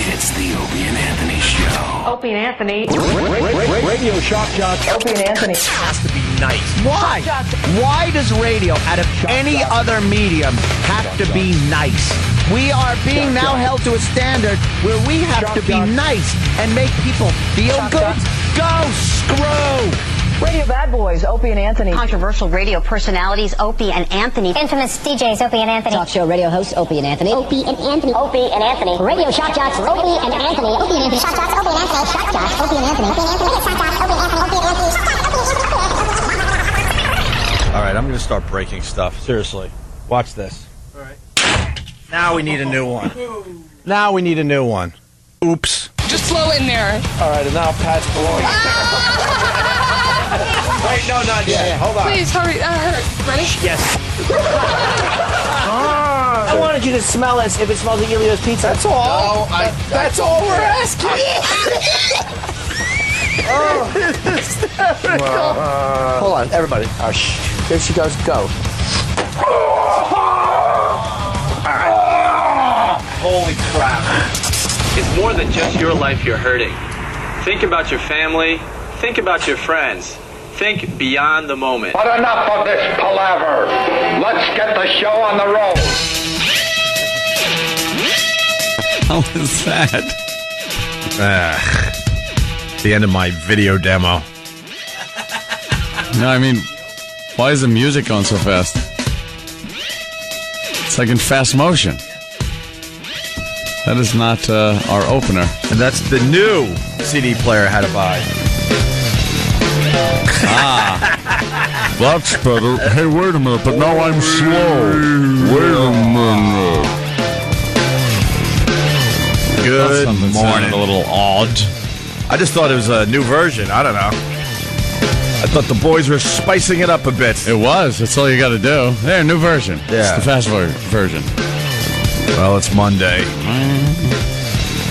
It's the Opie and Anthony Show. Opie and Anthony. Radio shock jocks. Opie and Anthony. Has to be nice. Why? Why does radio, out of any other medium, have to be nice? We are being now held to a standard where we have to be nice and make people feel good. Go screw! Radio bad boys, Opie and Anthony. Controversial radio personalities, Opie and Anthony. Infamous DJs, Opie and Anthony. Talk show radio hosts, Opie and Anthony. Opie and Anthony. Opie and Anthony. Radio shock jocks, Opie and Anthony. Opie and Anthony. Shock jocks, Opie and Anthony. Shock jocks, Opie and Anthony. Opie and Anthony. Shock jocks, Opie and Anthony. Opie and Anthony. All right, I'm going to start breaking stuff. Seriously. Watch this. All right. Now we need a new one. Now we need a new one. Oops. Just blow in there. All right, and now Pat's blowing. Wait, no, not yet. Hold on. Please hurry. Ready? Yes. I wanted you to smell it if it smells like Elio's pizza. That's all. No, that's all we're asking. Hold on, everybody. Here she goes. Go. Holy crap. It's more than just your life you're hurting. Think about your family. Think about your friends. Think beyond the moment. But enough of this palaver. Let's get the show on the road. How was that? The end of my video demo. No, I mean, why is the music going so fast? It's like in fast motion. That is not our opener. And that's the new CD player I had to buy. That's better. Hey, wait a minute, but now I'm slow. Wait a minute. Good morning. A little odd. I just thought it was a new version. I don't know. I thought the boys were spicing it up a bit. It was. That's all you got to do. There, new version. Yeah. It's the fast version. Well, it's Monday.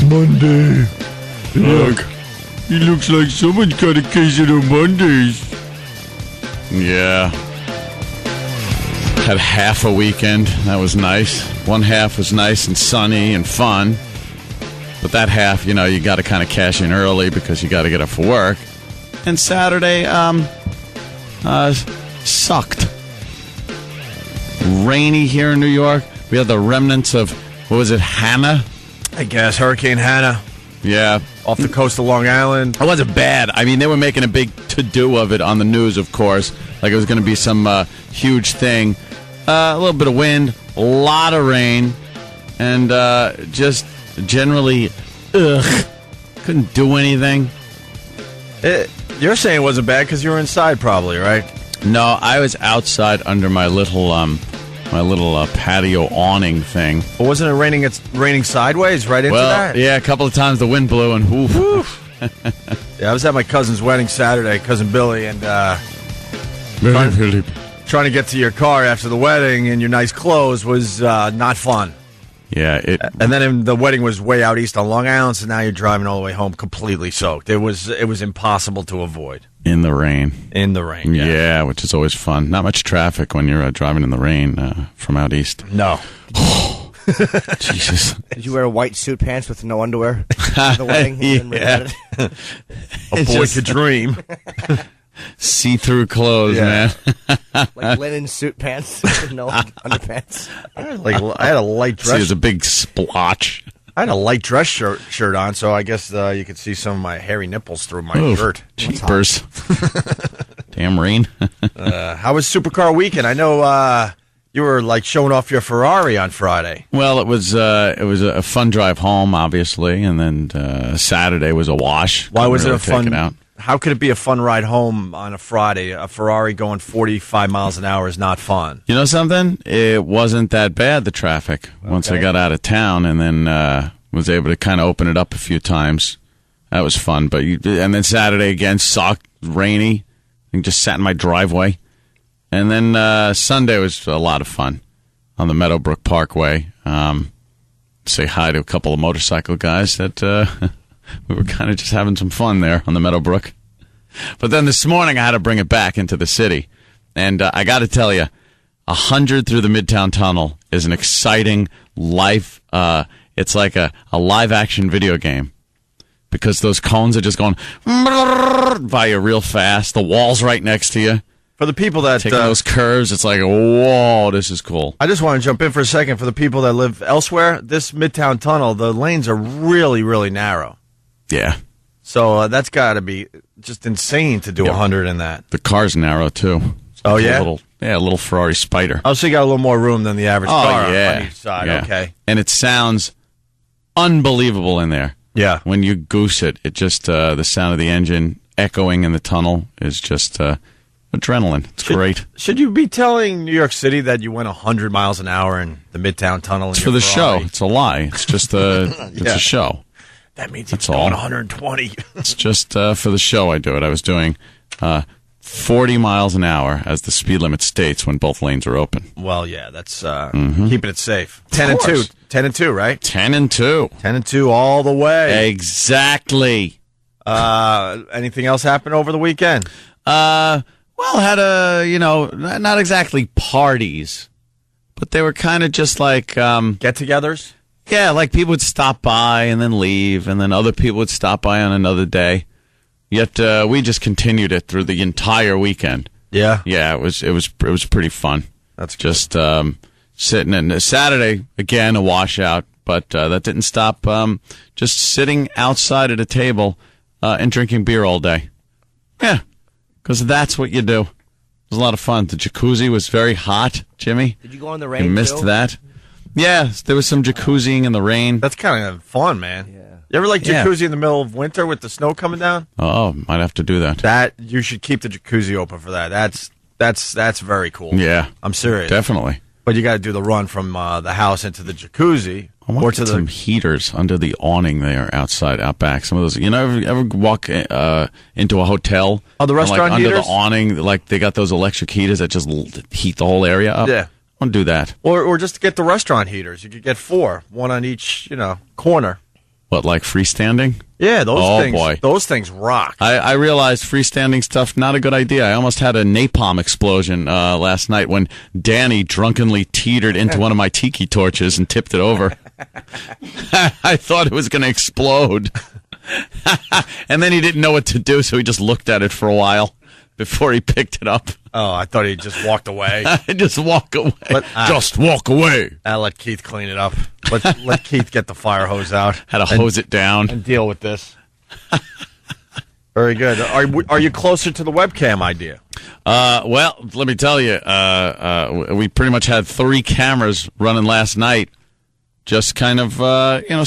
Monday. Look. He looks like someone's got a case of the Mondays. Yeah. Had half a weekend. That was nice. One half was nice and sunny and fun. But that half, you got to kind of cash in early because you got to get up for work. And Saturday, sucked. Rainy here in New York. We had the remnants of, what was it, Hannah? I guess Hurricane Hannah. Yeah. Off the coast of Long Island. It wasn't bad. I mean, they were making a big to-do of it on the news, of course. Like it was going to be some huge thing. A little bit of wind, a lot of rain, and just generally, couldn't do anything. You're saying it wasn't bad because you were inside probably, right? No, I was outside under my little patio awning thing. But wasn't it raining? It's raining sideways right into that? Yeah, a couple of times the wind blew and woof. Yeah, I was at my cousin's wedding Saturday, cousin Billy, and trying to get to your car after the wedding in your nice clothes was not fun. Yeah, and then the wedding was way out east on Long Island, so now you're driving all the way home completely soaked. It was impossible to avoid. In the rain. Yeah, which is always fun. Not much traffic when you're driving in the rain from out east. No. Jesus. Did you wear white suit pants with no underwear at the wedding? Yeah. A boy could dream. See-through clothes, man. Like linen suit pants with no underpants. I had a light dress. See, there's a big splotch. I had a light dress shirt on, so I guess you could see some of my hairy nipples through my shirt. Jeepers. Damn rain. How was Supercar weekend? I know you were like showing off your Ferrari on Friday. Well, it was a fun drive home, obviously, and then Saturday was a wash. Why was really it a fun? Out. How could it be a fun ride home on a Friday? A Ferrari going 45 miles an hour is not fun. You know something? It wasn't that bad, the traffic, once I got out of town, and then was able to kind of open it up a few times. That was fun. And then Saturday again, sucked, rainy. I just sat in my driveway. And then Sunday was a lot of fun on the Meadowbrook Parkway. Say hi to a couple of motorcycle guys that we were kind of just having some fun there on the Meadowbrook. But then this morning I had to bring it back into the city. And I got to tell you, 100 through the Midtown Tunnel is an exciting life. it's like a live action video game. Because those cones are just going by you real fast. The wall's right next to you. For the people that taking those curves, it's like, whoa, this is cool. I just want to jump in for a second. For the people that live elsewhere, this Midtown Tunnel, the lanes are really, really narrow. Yeah. So that's got to be just insane to do 100 in that. The car's narrow, too. Oh, yeah? A little Ferrari Spider. Oh, so you got a little more room than the average car on each side. Yeah. Okay. And it sounds unbelievable in there. Yeah. When you goose it, it just, the sound of the engine echoing in the tunnel is just adrenaline. It's great. Should you be telling New York City that you went 100 miles an hour in the Midtown Tunnel? It's for the show. It's a lie. It's just it's a show. That means it's going 120. It's just for the show I do it. I was doing 40 miles an hour as the speed limit states when both lanes are open. Well, yeah, that's keeping it safe. 10 and 2. 10 and 2, right? 10 and 2. 10 and 2 all the way. Exactly. Anything else happen over the weekend? Well, had not exactly parties, but they were kind of just like get-togethers. Yeah, like people would stop by and then leave, and then other people would stop by on another day. Yet we just continued it through the entire weekend. Yeah, yeah, it was pretty fun. That's good. Just sitting in Saturday again, a washout, but that didn't stop. Just sitting outside at a table and drinking beer all day. Yeah, because that's what you do. It was a lot of fun. The jacuzzi was very hot, Jimmy. Did you go in the rain? You missed that. Yeah, there was some jacuzziing in the rain. That's kind of fun, man. Yeah. You ever like jacuzzi in the middle of winter with the snow coming down? Oh, might have to do that. That you should keep the jacuzzi open for that. That's very cool. Yeah, I'm serious. Definitely. But you got to do the run from the house into the jacuzzi. I want to get some heaters under the awning there outside, out back. Some of those, ever walk into a hotel? Oh, the restaurant heaters? Under the awning, like they got those electric heaters that just heat the whole area up. Yeah. I want to do that. Or just get the restaurant heaters. You could get 4, one on each, corner. What, like freestanding? Yeah, those things. Boy. Those things rock. I realized freestanding stuff, not a good idea. I almost had a napalm explosion last night when Danny drunkenly teetered into one of my tiki torches and tipped it over. I thought it was going to explode. And then he didn't know what to do, so he just looked at it for a while before he picked it up. Oh, I thought he just walked away. Just walk away. Just walk away. I'll let Keith clean it up. Let Keith get the fire hose out. Had to hose it down. And deal with this. Very good. Are you closer to the webcam idea? Well, let me tell you, we pretty much had 3 cameras running last night. Just kind of,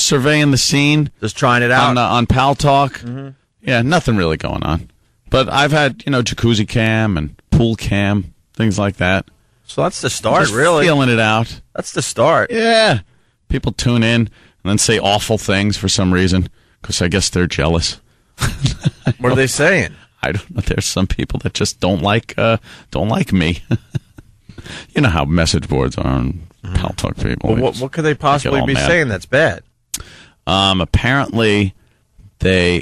surveying the scene. Just trying it out. On Pal Talk. Mm-hmm. Yeah, nothing really going on. But I've had, jacuzzi cam and pool cam, things like that. So that's the start, just really. Feeling it out. That's the start. Yeah. People tune in and then say awful things for some reason, because I guess they're jealous. What are they saying? I don't know. There's some people that just don't like me. You know how message boards are on Pal Talk people. Well, what could they possibly be saying that's bad? Apparently,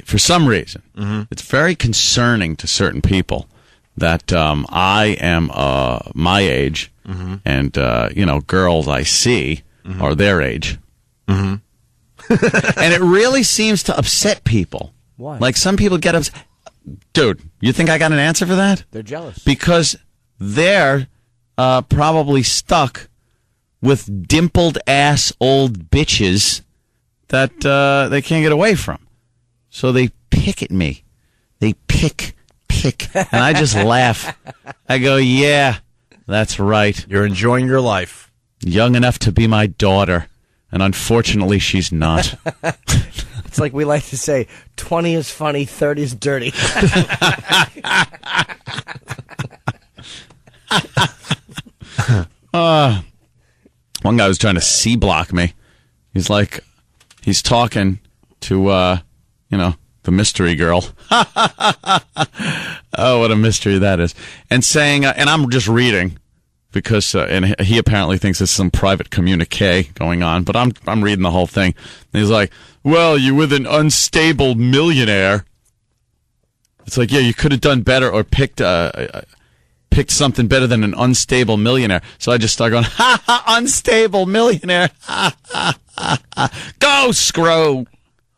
for some reason, it's very concerning to certain people that I am my age, and girls I see are their age, and it really seems to upset people. Why? Like some people get upset. Dude, you think I got an answer for that? They're jealous because they're probably stuck with dimpled ass old bitches that they can't get away from. So they pick at me. They pick. And I just laugh. I go, yeah, that's right. You're enjoying your life. Young enough to be my daughter. And unfortunately, she's not. It's like we like to say, 20 is funny, 30 is dirty. One guy was trying to C-block me. He's talking to, the mystery girl. Oh, what a mystery that is. And saying, and I'm just reading because, and he apparently thinks it's some private communique going on, but I'm reading the whole thing. And he's like, well, you're with an unstable millionaire. It's like, yeah, you could have done better or picked picked something better than an unstable millionaire. So I just started going, ha ha, unstable millionaire. Ha ha ha ha. Go, Screw.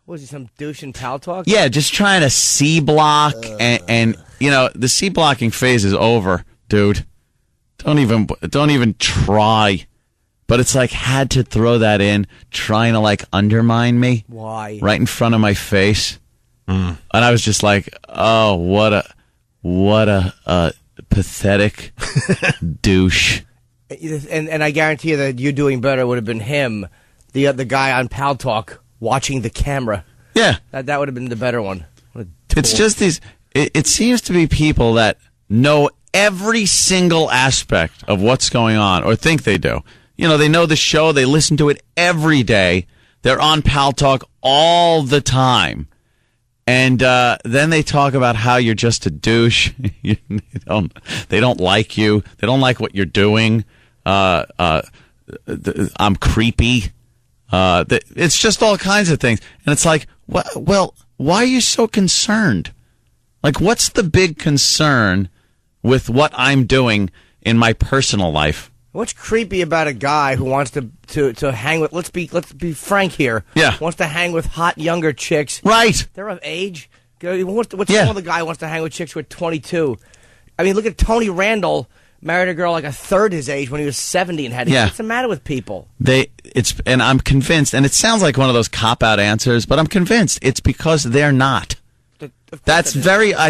Was he some douche in Pal Talk? Yeah, just trying to C-block. And, you know, the C-blocking phase is over, dude. Don't even try. But it's like, had to throw that in, trying to, like, undermine me. Why? Right in front of my face. And I was just like, oh, what a pathetic douche. And I guarantee you that you doing better would have been him, the guy on Pal Talk watching the camera. Yeah. That would have been the better one. It's just these, it seems to be people that know every single aspect of what's going on, or think they do. You know, they know the show, they listen to it every day, they're on Pal Talk all the time. And then they talk about how you're just a douche. They don't like you. They don't like what you're doing. I'm creepy. It's just all kinds of things. And it's like, well, why are you so concerned? Like, what's the big concern with what I'm doing in my personal life? What's creepy about a guy who wants to hang with? Let's be frank here. Yeah, wants to hang with hot younger chicks. Right. They're of age. What's wrong with the guy who wants to hang with chicks who are 22? I mean, look at Tony Randall. Married a girl like a third his age when he was 70 and had. What's the matter with people? And I'm convinced, and it sounds like one of those cop-out answers, but I'm convinced it's because they're not. I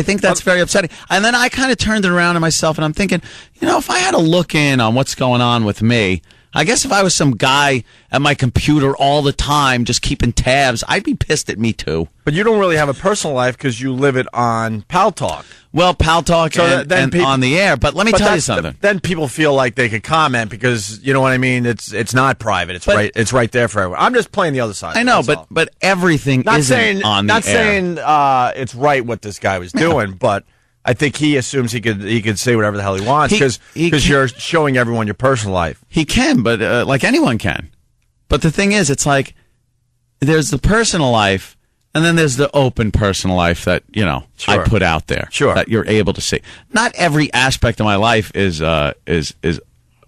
think that's very upsetting. And then I kind of turned it around to myself, and I'm thinking, you know, if I had to look in on what's going on with me, I guess if I was some guy at my computer all the time just keeping tabs, I'd be pissed at me too. But you don't really have a personal life because you live it on Pal Talk. Well, Pal Talk and on the air. But let me tell you something. Then people feel like they could comment because, you know what I mean? It's not private. It's right there for everyone. I'm just playing the other side. I know, but everything isn't on the air. Not saying it's right what this guy was doing, but I think he assumes he could say whatever the hell he wants because you're showing everyone your personal life. He can, but like anyone can. But the thing is, it's like there's the personal life, and then there's the open personal life that, you know, I put out there. Sure. That you're able to see. Not every aspect of my life is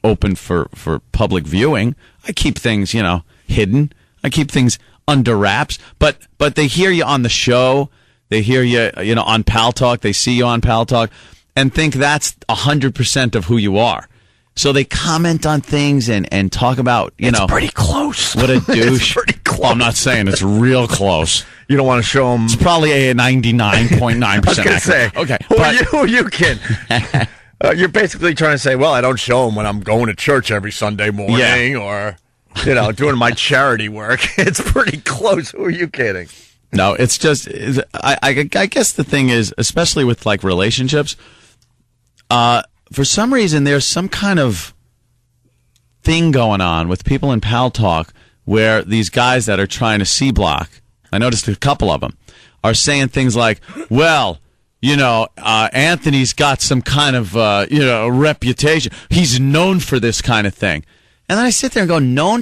open for public viewing. I keep things, you know, hidden. I keep things under wraps. But they hear you on the show. They hear you, you know, on Pal Talk. They see you on Pal Talk and think that's 100% of who you are. So they comment on things and talk about, you know. It's pretty close. What a douche. It's pretty close. Well, I'm not saying it's real close. You don't want to show them. It's probably a 99.9% I was going to say. Okay. Who are you kidding? You're basically trying to say, well, I don't show them when I'm going to church every Sunday morning or, you know, doing my charity work. It's pretty close. Who are you kidding? No, it's just, I guess the thing is, especially with like relationships, for some reason there's some kind of thing going on with people in Pal Talk where these guys that are trying to C-block, I noticed a couple of them, are saying things like, well, you know, Anthony's got some kind of, you know, reputation. He's known for this kind of thing. And then I sit there and go, known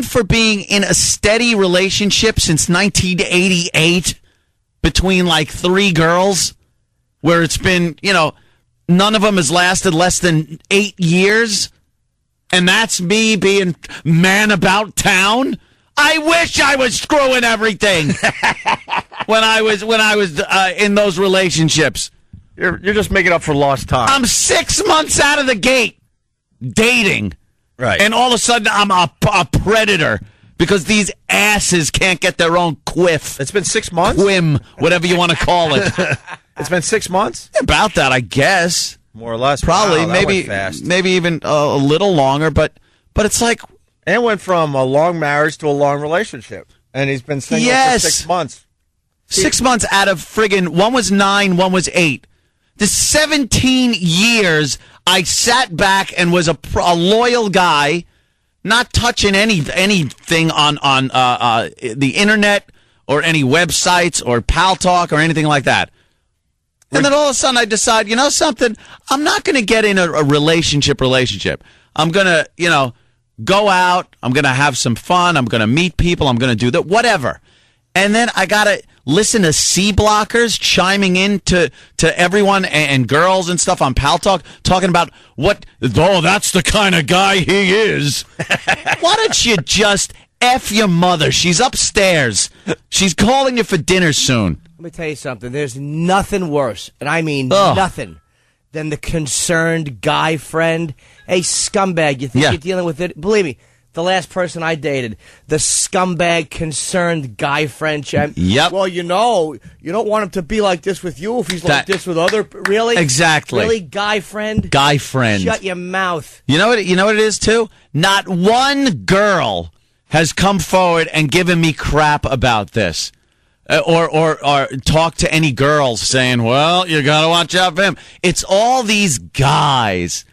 for being in a steady relationship since 1988 between like 3 girls, where it's been, you know, none of them has lasted less than 8 years, and that's me being man about town. I wish I was screwing everything when I was in those relationships. You're just making up for lost time. I'm 6 months out of the gate dating. Right. And all of a sudden, I'm a predator because these asses can't get their own quiff. It's been 6 months? Quim, whatever you want to call it. It's been 6 months? About that, I guess. More or less. Probably. Wow, maybe even a little longer, but it's like... And went from a long marriage to a long relationship. And he's been single for 6 months. 6 months out of friggin'... One was 9, one was 8. The 17 years... I sat back and was a loyal guy, not touching anything on the internet or any websites or Pal Talk or anything like that. And then all of a sudden I decide, you know something? I'm not going to get in a relationship. I'm going to, you know, go out. I'm going to have some fun. I'm going to meet people. I'm going to do that, whatever. And then I got to, listen to C blockers chiming in to everyone and girls and stuff on Pal Talk talking about that's the kind of guy he is. Why don't you just F your mother? She's upstairs. She's calling you for dinner soon. Let me tell you something. There's nothing worse, and I mean nothing, than the concerned guy friend. Hey, scumbag, you think you're dealing with it? Believe me, the last person I dated, the scumbag, concerned guy friend. Yep. Well, you don't want him to be like this with you if he's like this with other. Really? Exactly. Really, guy friend? Guy friend. Shut your mouth. You know what it is, too? Not one girl has come forward and given me crap about this. Or talk to any girls saying, well, you got to watch out for him. It's all these guys.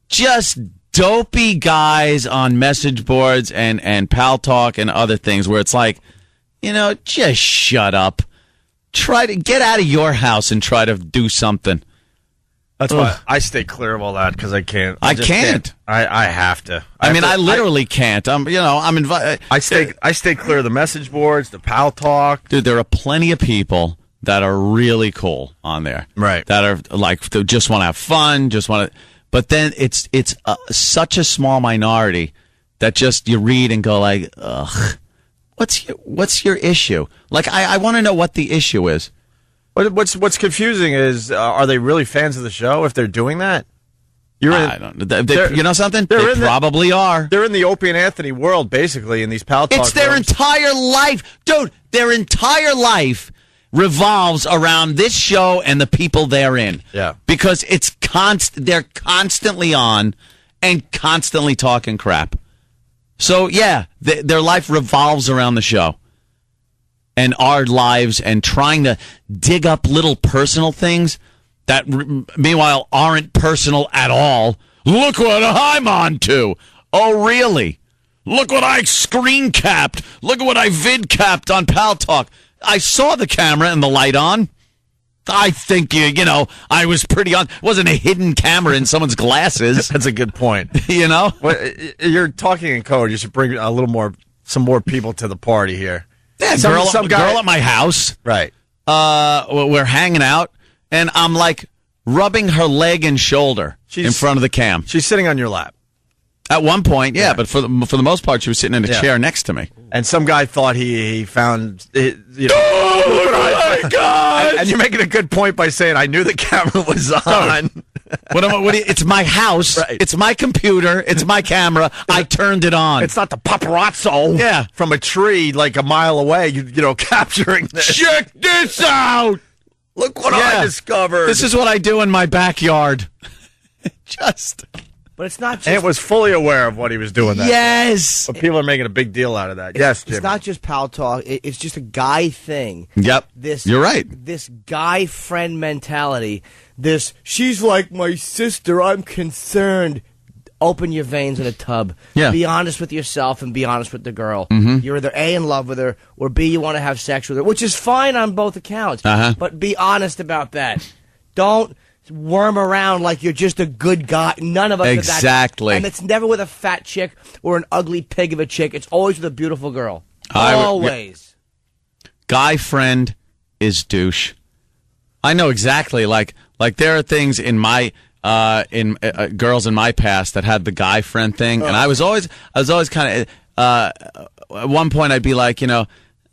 Just dopey guys on message boards and Pal Talk and other things where it's like, just shut up. Try to get out of your house and try to do something. That's why I stay clear of all that because I can't. I can't. I have to. I literally can't. I'm invited. I stay clear of the message boards, the Pal Talk. Dude, there are plenty of people that are really cool on there. Right. That are like, they just want to have fun, but then it's such a small minority that just you read and go like, ugh, what's your issue? Like, I want to know what the issue is. What's confusing is, are they really fans of the show if they're doing that? I don't know. You know something? They probably are. They're in the Opie and Anthony world, basically, in these Pal Talk It's their entire life. Dude, their entire life revolves around this show and the people they're in. Yeah. Because they're constantly on and constantly talking crap. So, yeah, their life revolves around the show and our lives and trying to dig up little personal things that, meanwhile, aren't personal at all. Look what I'm on to. Oh, really? Look what I screen capped. Look at what I vid capped on Pal Talk. I saw the camera and the light on. I think, I was pretty on. It wasn't a hidden camera in someone's glasses. That's a good point. Well, you're talking in code. You should bring some more people to the party here. Yeah, some girl at my house. Right. We're hanging out, and I'm like rubbing her leg and shoulder in front of the cam. She's sitting on your lap. At one point, yeah, but for the most part, she was sitting in a chair next to me. And some guy thought he found, oh my God! And you're making a good point by saying, I knew the camera was on. It's my house. Right. It's my computer. It's my camera. I turned it on. It's not the paparazzo from a tree like a mile away, capturing this. Check this out! Look what I discovered. This is what I do in my backyard. But it's not just... And it was fully aware of what he was doing. Yes. But people are making a big deal out of that. Yes, Jimmy. It's not just Pal Talk. It's just a guy thing. Yep. You're right. This guy friend mentality. She's like my sister. I'm concerned. Open your veins in a tub. Yeah. Be honest with yourself and be honest with the girl. Mm-hmm. You're either A, in love with her, or B, you want to have sex with her, which is fine on both accounts. Uh-huh. But be honest about that. Don't worm around like you're just a good guy. None of us exactly. are that. And it's never with a fat chick or an ugly pig of a chick. It's always with a beautiful girl. Always. Guy friend is douche. I know exactly. Like there are things in my girls in my past that had the guy friend thing, and I was always kind of at one point I'd be like, I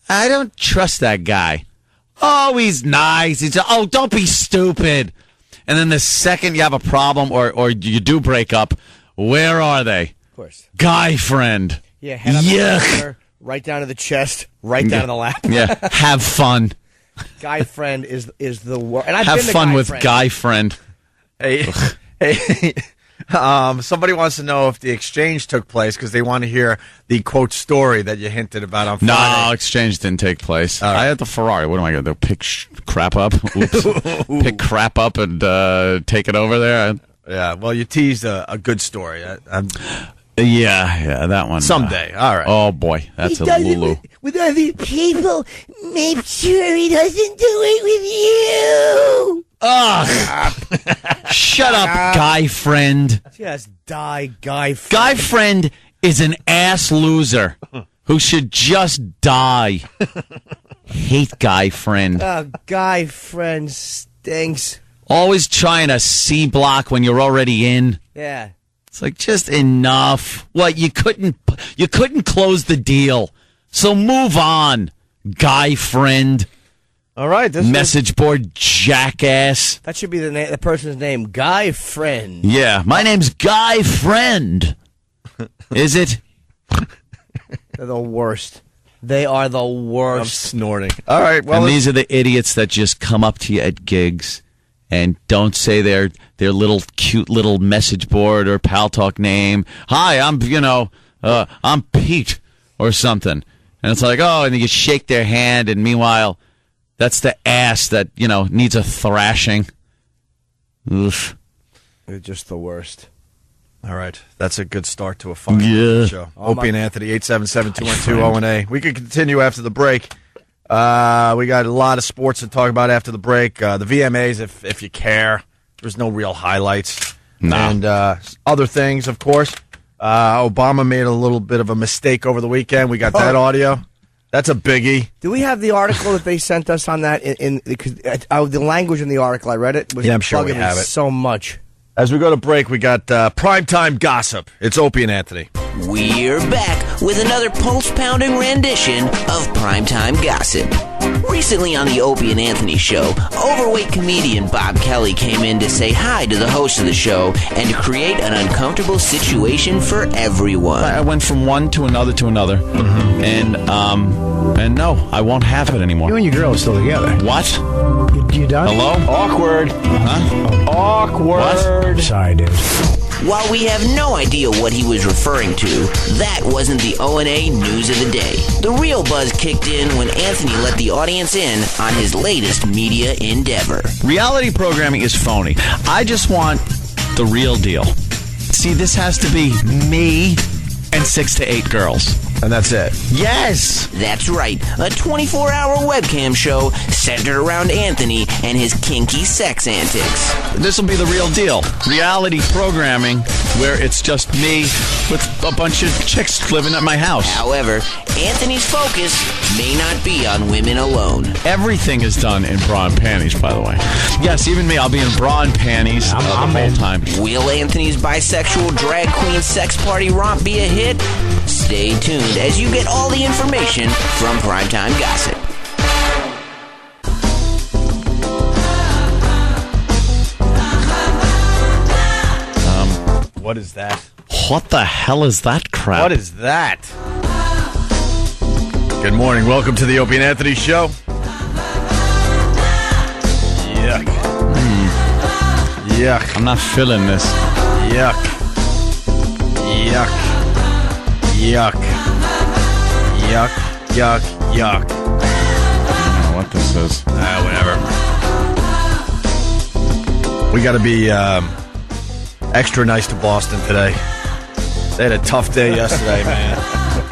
don't trust that guy. Oh, he's nice. Don't be stupid. And then the second you have a problem or you do break up, where are they? Of course. Guy friend. Yeah, head up the shoulder, right down to the chest, right down to the lap. Yeah, have fun. Guy friend is the worst. And I've have been the fun guy with friend. guy friend. Hey, somebody wants to know if the exchange took place because they want to hear the quote story that you hinted about on Friday. No, exchange didn't take place. I had the Ferrari. What am I going to do? Pick crap up? Oops. Pick crap up and take it over there? Yeah, well, you teased a good story. Yeah, that one. Someday. All right. Oh, boy. That's a Lulu. With other people, make sure he doesn't do it with you. Ugh. Shut up, guy friend. Just die, guy friend. Guy friend is an ass loser who should just die. Hate guy friend. Guy friend stinks. Always trying to C block when you're already in. Yeah. It's like, just enough. What, you couldn't close the deal. So move on, guy friend. All right. Message board jackass. That should be the person's name, Guy Friend. Yeah, my name's Guy Friend. Is it? They're the worst. They are the worst. I'm snorting. All right. Well, and these are the idiots that just come up to you at gigs and don't say their little cute little message board or pal talk name. Hi, I'm Pete or something. And it's like, oh, and you shake their hand, and meanwhile, that's the ass that, needs a thrashing. Oof. They're just the worst. all right. That's a good start to a fun show. Opie and Anthony, 877-212-0-A. We could continue after the break. We got a lot of sports to talk about after the break. The VMAs, if you care. There's no real highlights. No. And other things, of course. Obama made a little bit of a mistake over the weekend. We got that audio. That's a biggie. Do we have the article that they sent us on that? The language in the article, I read it, was I'm sure we bugging have me it. so much. As we go to break, we got primetime gossip. It's Opie and Anthony. We're back with another pulse-pounding rendition of Primetime Gossip. Recently on the Opie and Anthony show, overweight comedian Bob Kelly came in to say hi to the host of the show and to create an uncomfortable situation for everyone. I went from one to another and no, I won't have it anymore. You and your girl are still together. What? You done? Hello? Awkward. Huh? Awkward. What? Sorry, dude. While we have no idea what he was referring to, that wasn't the O&A news of the day. The real buzz kicked in when Anthony let the audience in on his latest media endeavor. Reality programming is phony. I just want the real deal. See, this has to be me and 6 to 8 girls. And that's it. Yes! That's right, a 24-hour webcam show centered around Anthony and his kinky sex antics. This will be the real deal. Reality programming where it's just me with a bunch of chicks living at my house. However, Anthony's focus may not be on women alone. Everything is done in bra and panties, by the way. Yes, even me, I'll be in bra and panties the whole time. Will Anthony's bisexual drag queen sex party romp be a hit? Stay tuned as you get all the information from Primetime Gossip. What is that? What the hell is that crap? What is that? Good morning. Welcome to the Opie and Anthony show. Yuck. Yuck. I'm not feeling this. Yuck. Yuck. Yuck. Yuck. Yuck. Yuck. I don't know what this is. Whatever. We got to be extra nice to Boston today. They had a tough day yesterday, man.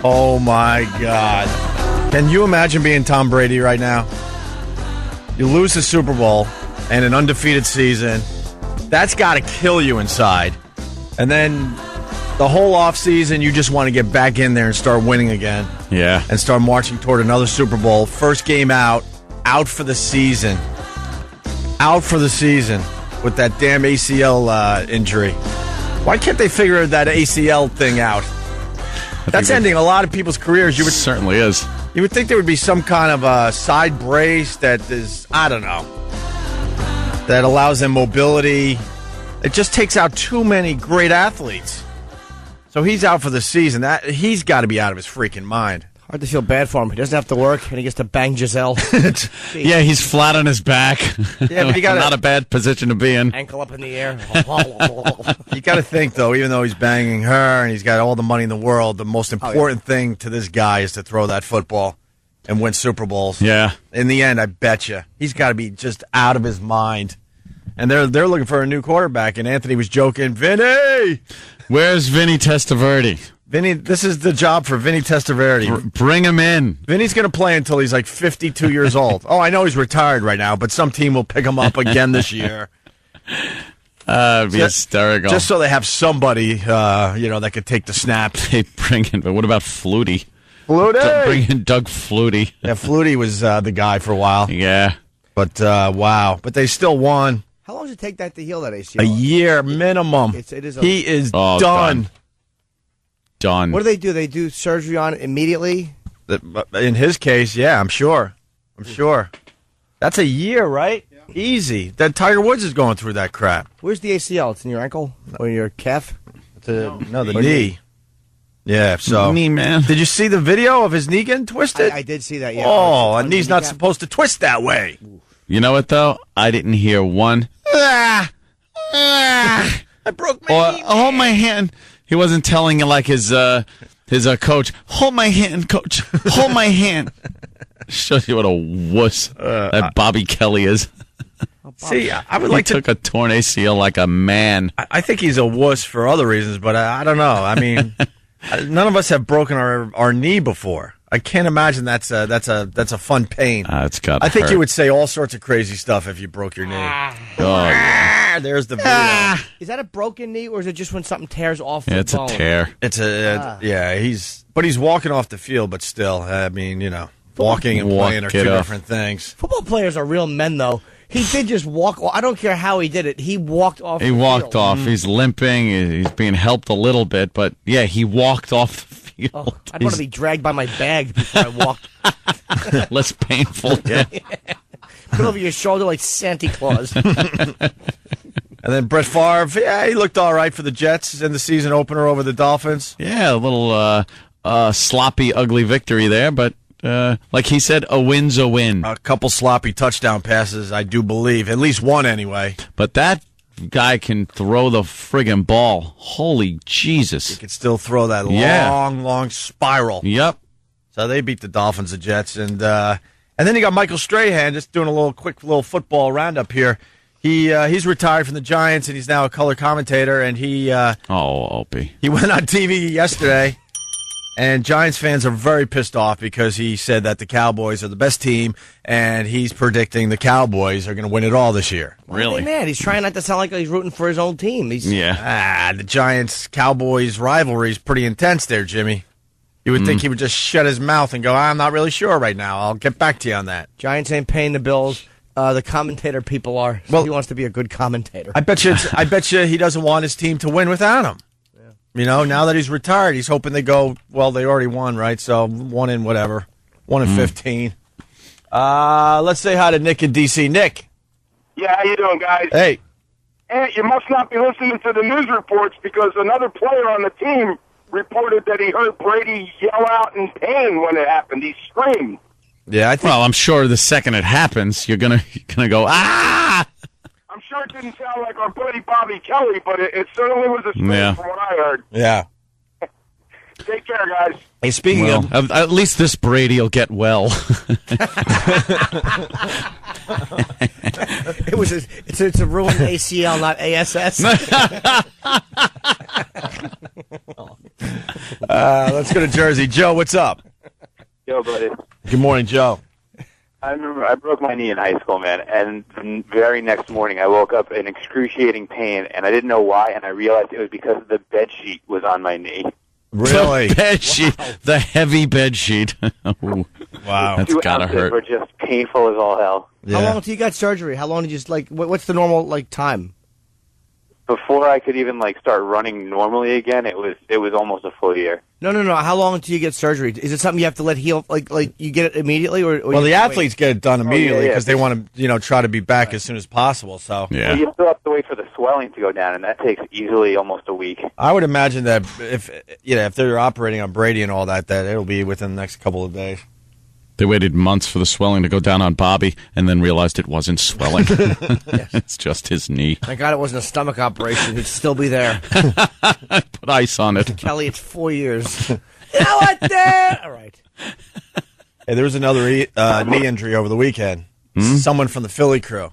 Oh, my God. Can you imagine being Tom Brady right now? You lose the Super Bowl and an undefeated season. That's got to kill you inside. And then the whole offseason, you just want to get back in there and start winning again. Yeah. And start marching toward another Super Bowl. First game out for the season. Out for the season with that damn ACL injury. Why can't they figure that ACL thing out? That's ending a lot of people's careers. It certainly is. You would think there would be some kind of a side brace that is, I don't know, that allows them mobility. It just takes out too many great athletes. So he's out for the season. He's got to be out of his freaking mind. Hard to feel bad for him. He doesn't have to work, and he gets to bang Giselle. Yeah, he's flat on his back. Yeah, but not a bad position to be in. Ankle up in the air. You got to think, though, even though he's banging her and he's got all the money in the world, the most important thing to this guy is to throw that football and win Super Bowls. Yeah. In the end, I bet you he's got to be just out of his mind. And they're looking for a new quarterback. And Anthony was joking, Vinny, where's Vinny Testaverde? Vinny, this is the job for Vinny Testaverde. Bring him in. Vinny's going to play until he's like 52 years old. Oh, I know he's retired right now, but some team will pick him up again this year. It'd be hysterical. Just so they have somebody, that could take the snaps. They bring in, but what about Flutie? Flutie. Bring in Doug Flutie. Yeah, Flutie was the guy for a while. Yeah. But, wow. But they still won. How long does it take that to heal that ACL? A year minimum. He is done. Done. What do they do? They do surgery on it immediately? In his case, yeah, I'm sure. That's a year, right? Yeah. Easy. That Tiger Woods is going through that crap. Where's the ACL? It's in your ankle or your calf? The knee. Yeah, so. Knee, man. Did you see the video of his knee getting twisted? I did see that, yeah. Oh, a knee's not supposed to twist that way. You know what, though? I didn't hear one. I broke my knee. Hold my hand. He wasn't telling you like his coach, hold my hand, coach. Hold my hand. Shows you what a wuss that Bobby Kelly is. See, I would like to. He took a torn ACL like a man. I think he's a wuss for other reasons, but I don't know. I mean, none of us have broken our knee before. I can't imagine that's a fun pain. It's got. I think you would say all sorts of crazy stuff if you broke your knee. There's the video. Is that a broken knee, or is it just when something tears off the bone? It's a tear. It's yeah. He's walking off the field, but still, I mean, walking and playing are two different things. Football players are real men, though. He did just walk. I don't care how he did it. He walked off. He walked off. He's limping. He's being helped a little bit, but yeah, he walked off the field. Oh, I'd want to be dragged by my bag before I walked. Less painful. Yeah. Put over your shoulder like Santa Claus. And then Brett Favre, he looked all right for the Jets in the season opener over the Dolphins. Yeah, a little sloppy, ugly victory there, but like he said, a win's a win. A couple sloppy touchdown passes, I do believe. At least one, anyway. But that guy can throw the friggin' ball. Holy Jesus. He can still throw that long spiral. Yep. So they beat the Dolphins, the Jets. And then you got Michael Strahan just doing a quick football roundup here. He's retired from the Giants, and he's now a color commentator. And Opie. He went on TV yesterday, and Giants fans are very pissed off because he said that the Cowboys are the best team, and he's predicting the Cowboys are going to win it all this year. Really? Man, he's trying not to sound like he's rooting for his own team. The Giants-Cowboys rivalry is pretty intense there, Jimmy. You would think he would just shut his mouth and go, I'm not really sure right now. I'll get back to you on that. Giants ain't paying the bills. The commentator people are. So he wants to be a good commentator. I bet you he doesn't want his team to win without him. Yeah. Now that he's retired, he's hoping they go, well, they already won, right? So 1 in whatever. 1 in 15. Let's say hi to Nick in D.C. Nick. Yeah, how you doing, guys? Hey. Hey, you must not be listening to the news reports because another player on the team reported that he heard Brady yell out in pain when it happened. He screamed. Yeah, well, I'm sure the second it happens, you're gonna go, ah! I'm sure it didn't sound like our buddy Bobby Kelly, but it certainly was a scream from what I heard. Yeah. Take care, guys. Hey, speaking of... At least this Brady will get well. It's a ruined ACL, not ASS. Let's go to Jersey. Joe, what's up? Yo, buddy. Good morning, Joe. I remember I broke my knee in high school, man, and the very next morning I woke up in excruciating pain, and I didn't know why, and I realized it was because the bed sheet was on my knee. Really? The bed sheet, the heavy bed sheet. Wow, that's gotta hurt. Were just painful as all hell. Yeah. How long till you got surgery? How long did you what's the normal time? Before I could even start running normally again, it was almost a full year. No. How long until you get surgery? Is it something you have to let heal? Like you get it immediately, or well, the athletes get it done immediately because they want to try to be back as soon as possible. So well, you still have to wait for the swelling to go down, and that takes easily almost a week. I would imagine that if they're operating on Brady and all that it'll be within the next couple of days. They waited months for the swelling to go down on Bobby and then realized it wasn't swelling. It's just his knee. Thank God it wasn't a stomach operation. He'd still be there. Put ice on it. Kelly, it's 4 years. You know what, Dan? All right. Hey, there was another knee injury over the weekend. Someone from the Philly crew.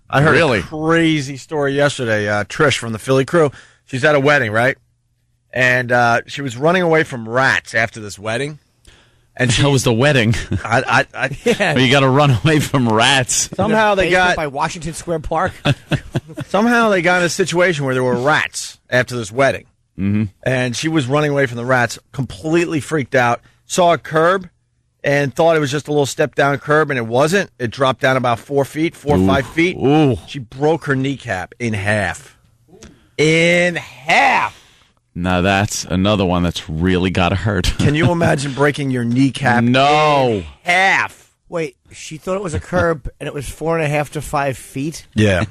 I heard a crazy story yesterday. Trish from the Philly crew. She's at a wedding, right? And she was running away from rats after this wedding. And how was the wedding? You got to run away from rats. Somehow they got by Washington Square Park. Somehow they got in a situation where there were rats after this wedding, and she was running away from the rats, completely freaked out. saw a curb and thought it was just a little step down curb, and it wasn't. It dropped down about 4 feet, 4 or 5 feet. Ooh. She broke her kneecap in half. In half. Now that's another one that's really got to hurt. Can you imagine breaking your kneecap in half? Wait, she thought it was a curb, and it was 4.5 to 5 feet? Yeah.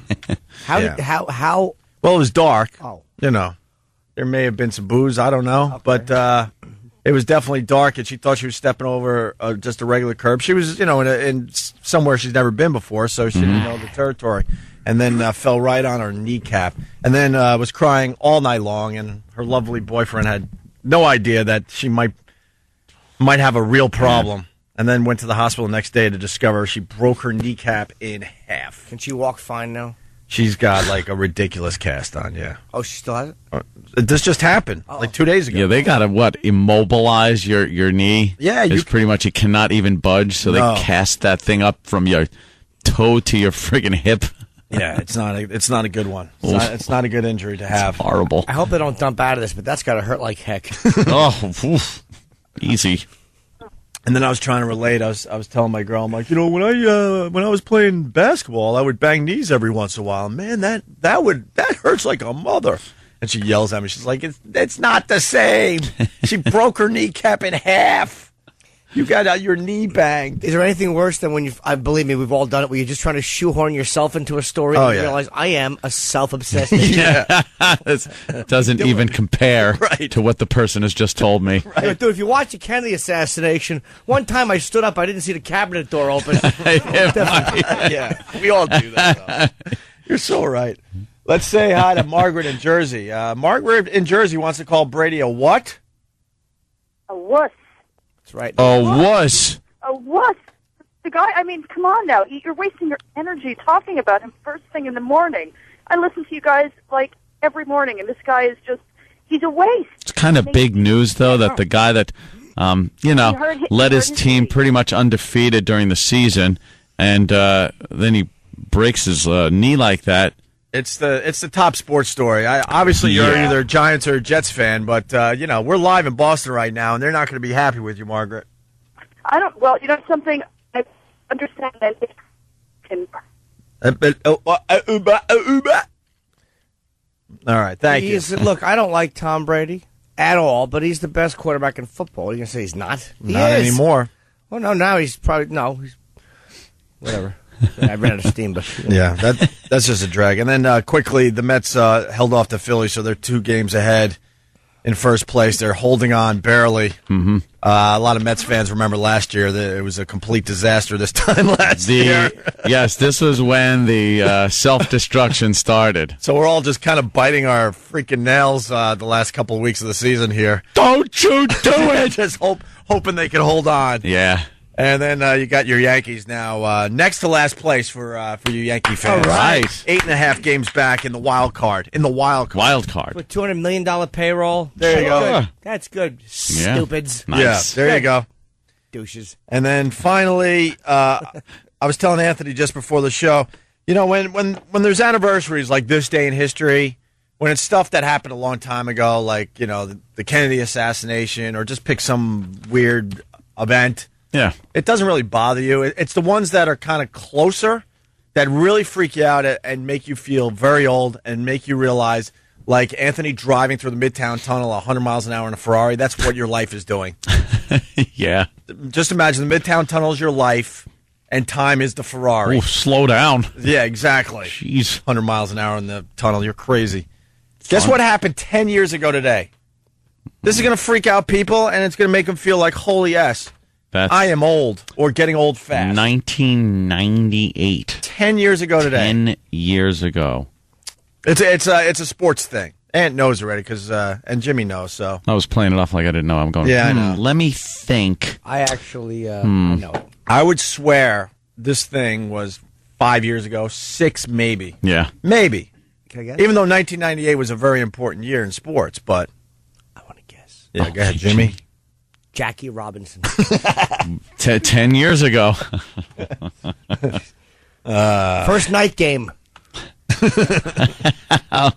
How? Well, it was dark. Oh. You know, there may have been some booze. I don't know. Okay. But it was definitely dark, and she thought she was stepping over just a regular curb. She was, in somewhere she's never been before, so she didn't know the territory. And then fell right on her kneecap. And then was crying all night long, and her lovely boyfriend had no idea that she might have a real problem. And then went to the hospital the next day to discover she broke her kneecap in half. Can she walk fine now? She's got like a ridiculous cast on, yeah. Oh, she still has it? This just happened like 2 days ago. Yeah, they got to, immobilize your knee? Yeah. It's pretty much, you cannot even budge, so they cast that thing up from your toe to your friggin' hip. Yeah, it's not a good one. It's not a good injury to have. It's horrible. I hope they don't dump out of this, but that's got to hurt like heck. Easy. And then I was trying to relate. I was telling my girl, I'm like, when I was playing basketball, I would bang knees every once in a while. Man, that hurts like a mother. And she yells at me. She's like, it's not the same. She broke her kneecap in half. You got your knee banged. Is there anything worse than when I believe me, we've all done it, where you're just trying to shoehorn yourself into a story and you realize I am a self-obsessed Yeah. It doesn't even compare to what the person has just told me. Right. Dude, if you watch the Kennedy assassination, one time I stood up, I didn't see the cabinet door open. Yeah, we all do that, though. You're so right. Let's say hi to Margaret in Jersey. Margaret in Jersey wants to call Brady a what? A wuss. That's right. A wuss. A wuss. The guy, come on now. You're wasting your energy talking about him first thing in the morning. I listen to you guys, every morning, and this guy is he's a waste. It's kind of big news, though, that the guy that, led his team pretty much undefeated during the season, and then he breaks his knee like that. It's the top sports story. Obviously, you're either a Giants or a Jets fan, but we're live in Boston right now, and they're not going to be happy with you, Margaret. I don't. Well, something I understand that it can. All right, thank you. Look, I don't like Tom Brady at all, but he's the best quarterback in football. You're gonna say he's not? Not anymore. Well, no, now he's probably he's whatever. I ran out of steam, but yeah, that's just a drag. And then quickly, the Mets held off the Phillies, so they're 2 games ahead in first place. They're holding on barely. Mm-hmm. A lot of Mets fans remember last year that it was a complete disaster this time last year. Yes, this was when the self-destruction started. So we're all just kind of biting our freaking nails the last couple of weeks of the season here. Don't you do it! Just hoping they can hold on. Yeah. And then you got your Yankees now next to last place for you Yankee fans. All right. 8.5 games back in the wild card. Wild card. With $200 million payroll. There you go. Good. That's good. Stupids. Nice. Yeah, there you go. Douches. And then finally, I was telling Anthony just before the show, when there's anniversaries like this day in history, when it's stuff that happened a long time ago, like, the Kennedy assassination, or just pick some weird event. Yeah. It doesn't really bother you. It's the ones that are kind of closer that really freak you out and make you feel very old and make you realize, like Anthony driving through the Midtown Tunnel 100 miles an hour in a Ferrari, that's what your life is doing. Yeah. Just imagine the Midtown Tunnel is your life and time is the Ferrari. Ooh, slow down. Yeah, exactly. Jeez. 100 miles an hour in the tunnel. You're crazy. Guess what happened 10 years ago today? This is going to freak out people, and it's going to make them feel like, holy S. I am old, or getting old fast. 1998. 10 years ago today. 10 years ago. It's a sports thing. Ant knows already, and Jimmy knows. So I was playing it off like I didn't know. I'm going, I know. Let me think. I actually know it. I would swear this thing was 5 years ago, 6 maybe. Yeah. Maybe. Can I guess? Even though 1998 was a very important year in sports, but... I want to guess. Yeah, go ahead, Jimmy. Jackie Robinson. 10 years ago. First night game. The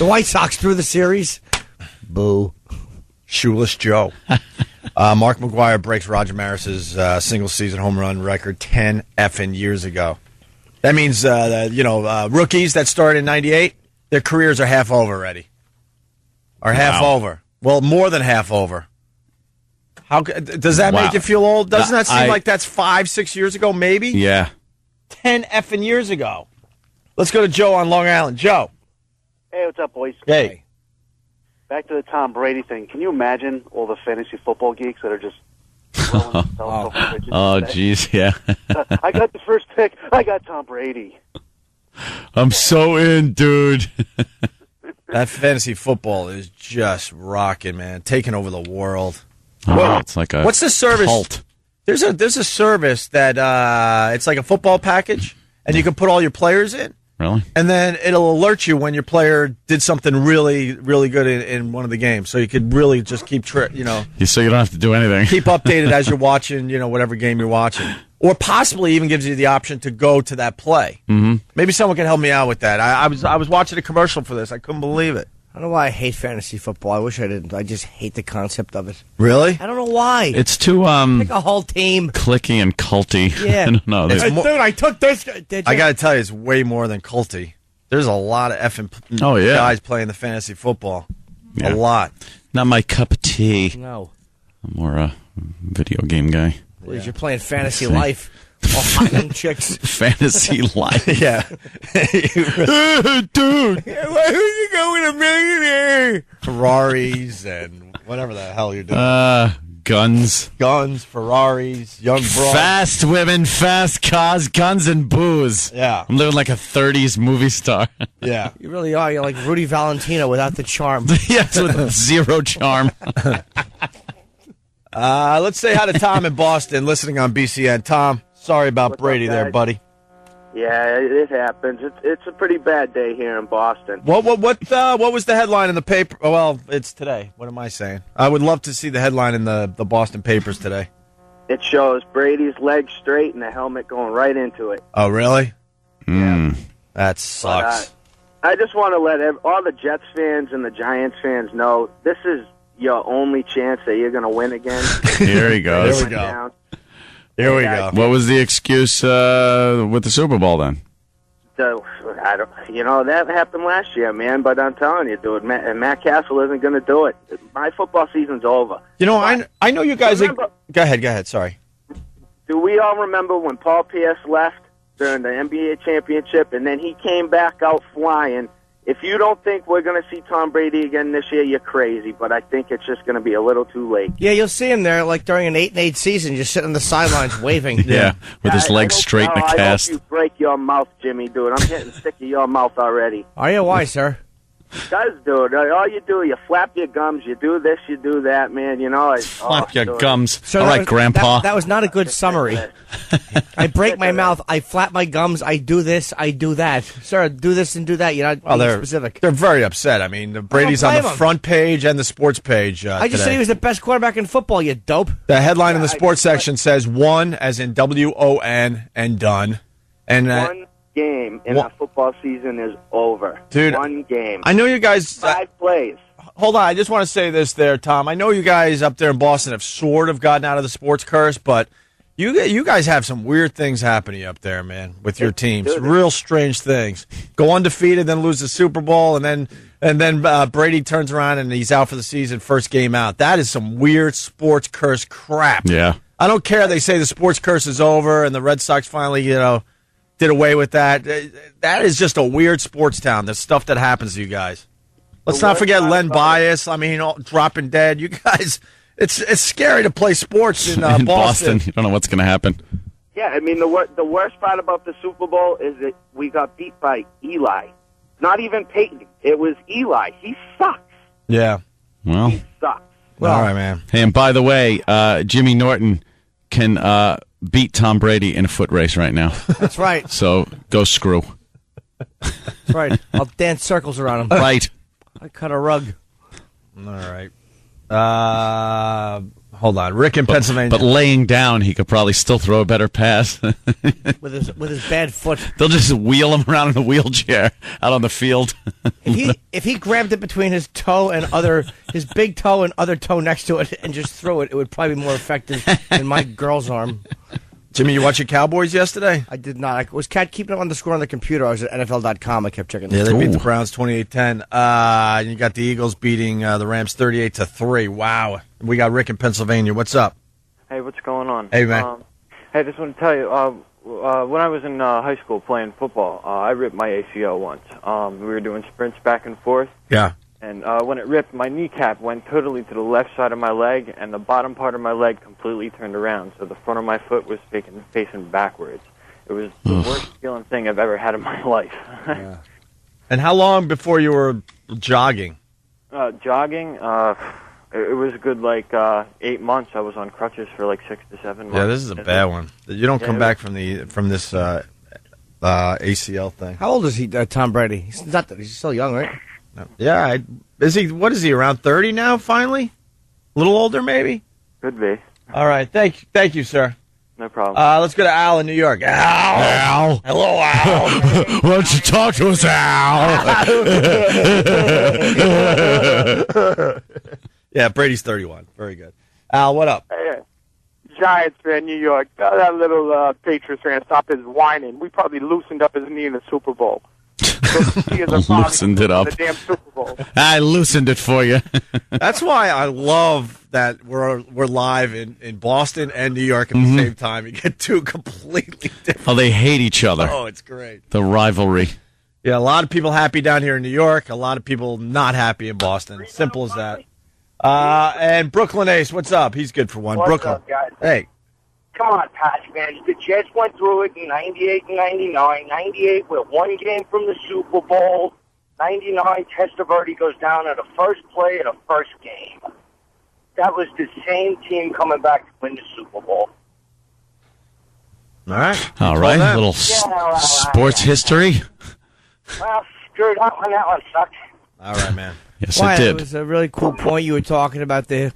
White Sox threw the series. Boo. Shoeless Joe. Mark McGwire breaks Roger Maris's single-season home run record 10 effing years ago. That means, rookies that started in 98, their careers are half over already. Half over. Well, more than half over. How does that make you feel old? Doesn't that seem like that's 5-6 years ago, maybe? Yeah. 10 effing years ago. Let's go to Joe on Long Island. Joe. Hey, what's up, boys? Hey. Back to the Tom Brady thing. Can you imagine all the fantasy football geeks that are just jeez, yeah. I got the first pick. I got Tom Brady. I'm so in, dude. That fantasy football is just rocking, man. Taking over the world. It's like a what's the service? Cult. There's a service that it's like a football package, and you can put all your players in. Really? And then it'll alert you when your player did something really, really good in one of the games. So you could really just keep, So you don't have to do anything. Keep updated as you're watching, whatever game you're watching. Or possibly even gives you the option to go to that play. Mm-hmm. Maybe someone can help me out with that. I was watching a commercial for this. I couldn't believe it. I don't know why I hate fantasy football. I wish I didn't. I just hate the concept of it. Really? I don't know why. It's too pick a whole team. clicky and culty. Yeah. I don't know. Dude, I took this. I got to tell you, it's way more than culty. There's a lot of effing guys playing the fantasy football. Yeah. A lot. Not my cup of tea. No. I'm more a video game guy. Please, you're playing fantasy life. All hot young chicks. Fantasy life. Yeah. Dude. Where are you going, a millionaire? Ferraris and whatever the hell you're doing. Guns. Guns, Ferraris, young broads. Fast women, fast cars, guns, and booze. Yeah. I'm living like a 30s movie star. Yeah. You really are. You're like Rudy Valentino without the charm. Yes, with zero charm. Let's say hi to Tom in Boston, listening on BCN. Tom, sorry about Brady there, buddy. Yeah, it happens. It's a pretty bad day here in Boston. What was the headline in the paper? Oh, well, it's today. What am I saying? I would love to see the headline in the Boston papers today. It shows Brady's legs straight and the helmet going right into it. Oh, really? Mm. That sucks. But, I just want to let all the Jets fans and the Giants fans know this is your only chance that you're going to win again. Here he goes. Here we go. Here we go. What was the excuse with the Super Bowl then? That happened last year, man. But I'm telling you, dude, Matt Castle isn't going to do it. My football season's over. I know you guys. Go ahead. Sorry. Do we all remember when Paul Pierce left during the NBA championship, and then he came back out flying? If you don't think we're going to see Tom Brady again this year, you're crazy. But I think it's just going to be a little too late. Yeah, you'll see him there like during an 8-8 season, just sitting on the sidelines waving. Yeah, with his legs straight in a cast. I hope you break your mouth, Jimmy, dude. I'm getting sick of your mouth already. Are you? Why, sir? Because, dude, all you do, you flap your gums, you do this, you do that, man. Flap your gums. So all right, Grandpa. That was not a good summary. I break my mouth, I flap my gums, I do this, I do that. Sir, do this and do that. You're not being specific. They're very upset. I mean, Brady's on the front page and the sports page I just today. said he was the best quarterback in football, you dope. The headline in the sports section says won, as in W-O-N, and done. And one game in our football season is over. Dude, one game. I know you guys. 5 plays. Hold on, I just want to say this there, Tom. I know you guys up there in Boston have sort of gotten out of the sports curse, but you guys have some weird things happening up there, man, with your teams. Real strange things. Go undefeated, then lose the Super Bowl, and then Brady turns around and he's out for the season, first game out. That is some weird sports curse crap. Yeah. I don't care. They say the sports curse is over, and the Red Sox finally, did away with that. That is just a weird sports town. The stuff that happens to you guys. Let's not forget Len Bias. I mean, dropping dead. You guys, it's scary to play sports in Boston. You don't know what's going to happen. Yeah, I mean, the worst part about the Super Bowl is that we got beat by Eli. Not even Peyton. It was Eli. He sucks. Yeah. Well. He sucks. Well, all right, man. Hey, and by the way, Jimmy Norton can beat Tom Brady in a foot race right now. That's right. So go screw. That's right. I'll dance circles around him. Right. I cut a rug. All right. Hold on. Rick in Pennsylvania. But laying down, he could probably still throw a better pass. with his bad foot. They'll just wheel him around in a wheelchair out on the field. If he grabbed it between his toe and his big toe and other toe next to it and just threw it, it would probably be more effective than my girl's arm. Jimmy, you watch your Cowboys yesterday? I did not. I was keeping up on the score on the computer. I was at NFL.com. I kept checking. Yeah, they beat the Browns 28-10. You got the Eagles beating the Rams 38-3. Wow. We got Rick in Pennsylvania. What's up? Hey, what's going on? Hey, man. Hey, I just want to tell you, when I was in high school playing football, I ripped my ACL once. We were doing sprints back and forth. Yeah. And when it ripped, my kneecap went totally to the left side of my leg, and the bottom part of my leg completely turned around. So the front of my foot was facing backwards. It was the worst feeling thing I've ever had in my life. Yeah. And how long before you were jogging? Jogging? It was a good, 8 months. I was on crutches for 6 to 7 months. Yeah, this is a bad one. You don't come back from this ACL thing. How old is he, Tom Brady? He's still young, right? Yeah, what is he, around 30 now, finally? A little older, maybe? Could be. All right, thank you, sir. No problem. Let's go to Al in New York. Al! Hello, Al! Why don't you talk to us, Al? Yeah, Brady's 31. Very good. Al, what up? Hey, Giants fan, New York. Tell that little Patriots fan to stop his whining. We probably loosened up his knee in the Super Bowl. Loosened it up. The damn Super Bowl. I loosened it for you. That's why I love that we're live in Boston and New York at the same time. You get two completely different. Oh, they hate each other. Oh, it's great. The rivalry. Yeah, a lot of people happy down here in New York. A lot of people not happy in Boston. Simple as that. And Brooklyn Ace, what's up? He's good for one. What's Brooklyn. up, guys? Hey. Come on, Patch, man. The Jets went through it in 98 and 99. 98, we're one game from the Super Bowl. 99, Testaverde goes down at the first play of the first game. That was the same team coming back to win the Super Bowl. All right. All right. Little sports history. Well, screwed up on that one, sucked. All right, man. Yes, Why, it did. It was a really cool point you were talking about there.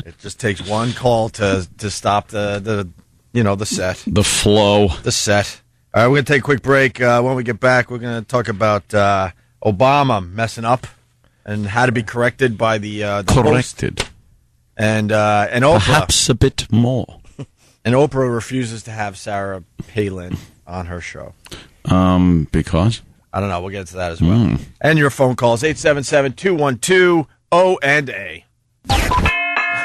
It just takes one call to stop the set. The flow. The set. All right, we're going to take a quick break. When we get back, we're going to talk about Obama messing up and how to be corrected by the corrected. host. And Oprah. Perhaps a bit more. And Oprah refuses to have Sarah Palin on her show. Because? I don't know. We'll get to that as well. And your phone calls, 877-212-O&A.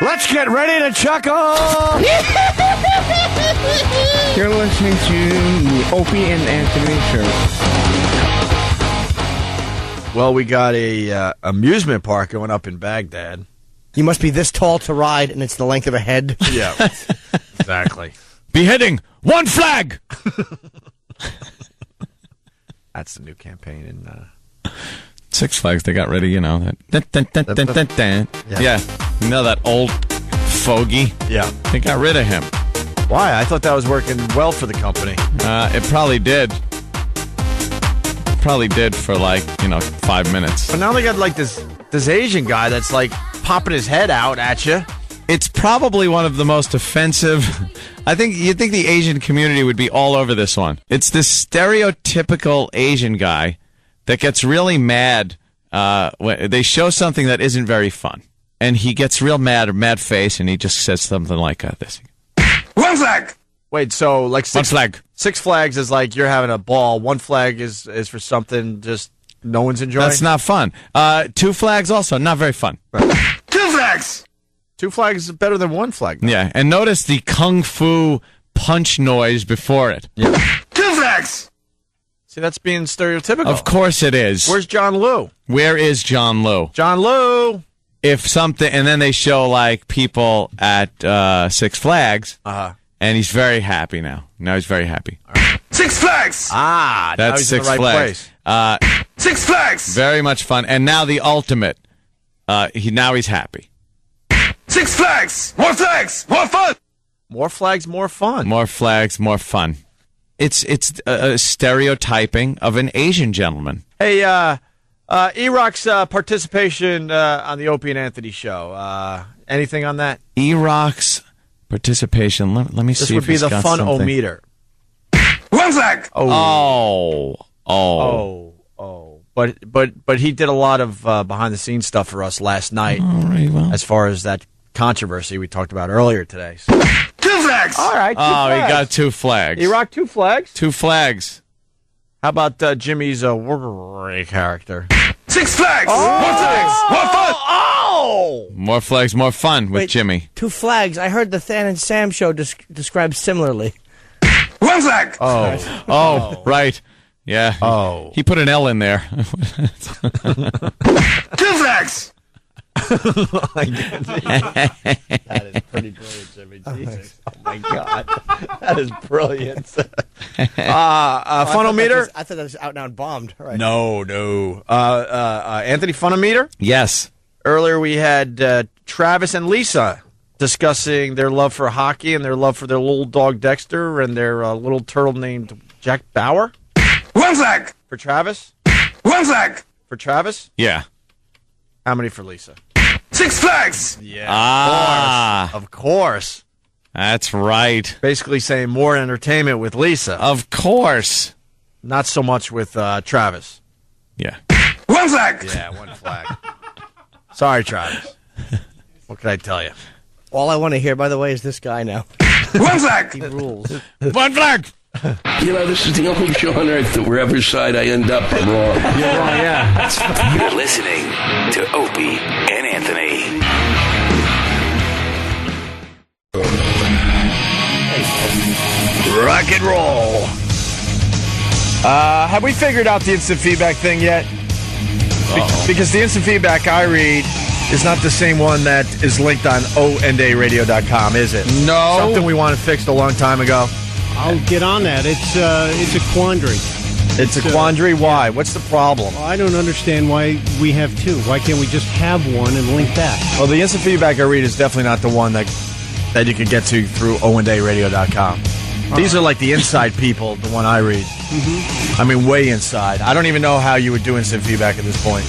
Let's get ready to chuckle! You're listening to the Opie and Anthony Show. Well, we got a amusement park going up in Baghdad. You must be this tall to ride, and it's the length of a head. Yeah, exactly. Beheading, one flag! That's the new campaign in Six Flags, they got rid of, that. Yeah. You know that old fogey? Yeah. They got rid of him. Why? I thought that was working well for the company. It probably did. Probably did for 5 minutes. But now they got this Asian guy that's popping his head out at you. It's probably one of the most offensive. You'd think the Asian community would be all over this one. It's this stereotypical Asian guy that gets really mad when they show something that isn't very fun. And he gets real mad face, and he just says something like this. One flag! Wait, so one flag. Six Flags is like you're having a ball. One flag is for something just no one's enjoying? That's not fun. Two flags also, not very fun. Two flags! Two flags is better than one flag. Yeah, and notice the kung fu punch noise before it. Yeah. Two flags! See, that's being stereotypical. Of course it is. Where's John Liu? Where is John Liu? John Liu! If something, and then they show people at Six Flags, and he's very happy now. Now he's very happy. Right. Six Flags! That's now he's Six in the right Flags. Place. Six Flags! Very much fun. And now the ultimate. He's happy. Six Flags! More flags! More fun! More flags, more fun. More flags, more fun. It's a stereotyping of an Asian gentleman. Hey, E-Rock's participation on the Opie and Anthony show. Anything on that? E-Rock's participation. Let me see. This would be the fun-o-meter. One flag! But he did a lot of behind-the-scenes stuff for us last night. All right, well. As far as that controversy we talked about earlier today. So. 2 flags! All right, 2 flags. He got 2 flags. E-Rock, 2 flags? 2 flags. How about Jimmy's character? 6 flags! Oh! More flags! More fun! Oh! More flags, more fun with Jimmy. 2 flags. I heard the Than and Sam show described similarly. 1 flag! Oh, right. Yeah. Oh. He put an L in there. 2 flags! That is pretty brilliant, Jimmy. Jesus. Oh, my God. That is brilliant. Funometer? I thought that was out now and bombed. All right. No. Anthony Funometer? Yes. Earlier we had Travis and Lisa discussing their love for hockey and their love for their little dog Dexter and their little turtle named Jack Bauer. 1 flag! For Travis? 1 flag! For Travis? Yeah. How many for Lisa? 6 flags! Yeah. Of course. That's right. Basically saying more entertainment with Lisa. Of course. Not so much with Travis. Yeah. 1 flag! Yeah, 1 flag. Sorry, Travis. What can I tell you? All I want to hear, by the way, is this guy now. 1 flag! He rules. 1 flag! You know, this is the only show on earth that wherever side I end up, I'm wrong. You're wrong, yeah. You're listening to Opie and Anthony. Rock and roll. Have we figured out the instant feedback thing yet? Because the instant feedback I read is not the same one that is linked on ondaradio.com, is it? No. Something we wanted fixed a long time ago. I'll get on that. It's a quandary. It's a quandary? Why? What's the problem? I don't understand why we have 2. Why can't we just have one and link that? Well, the instant feedback I read is definitely not the one that you can get to through ondaradio.com. These are like the inside people, the one I read. Mm-hmm. I mean, way inside. I don't even know how you would do instant feedback at this point.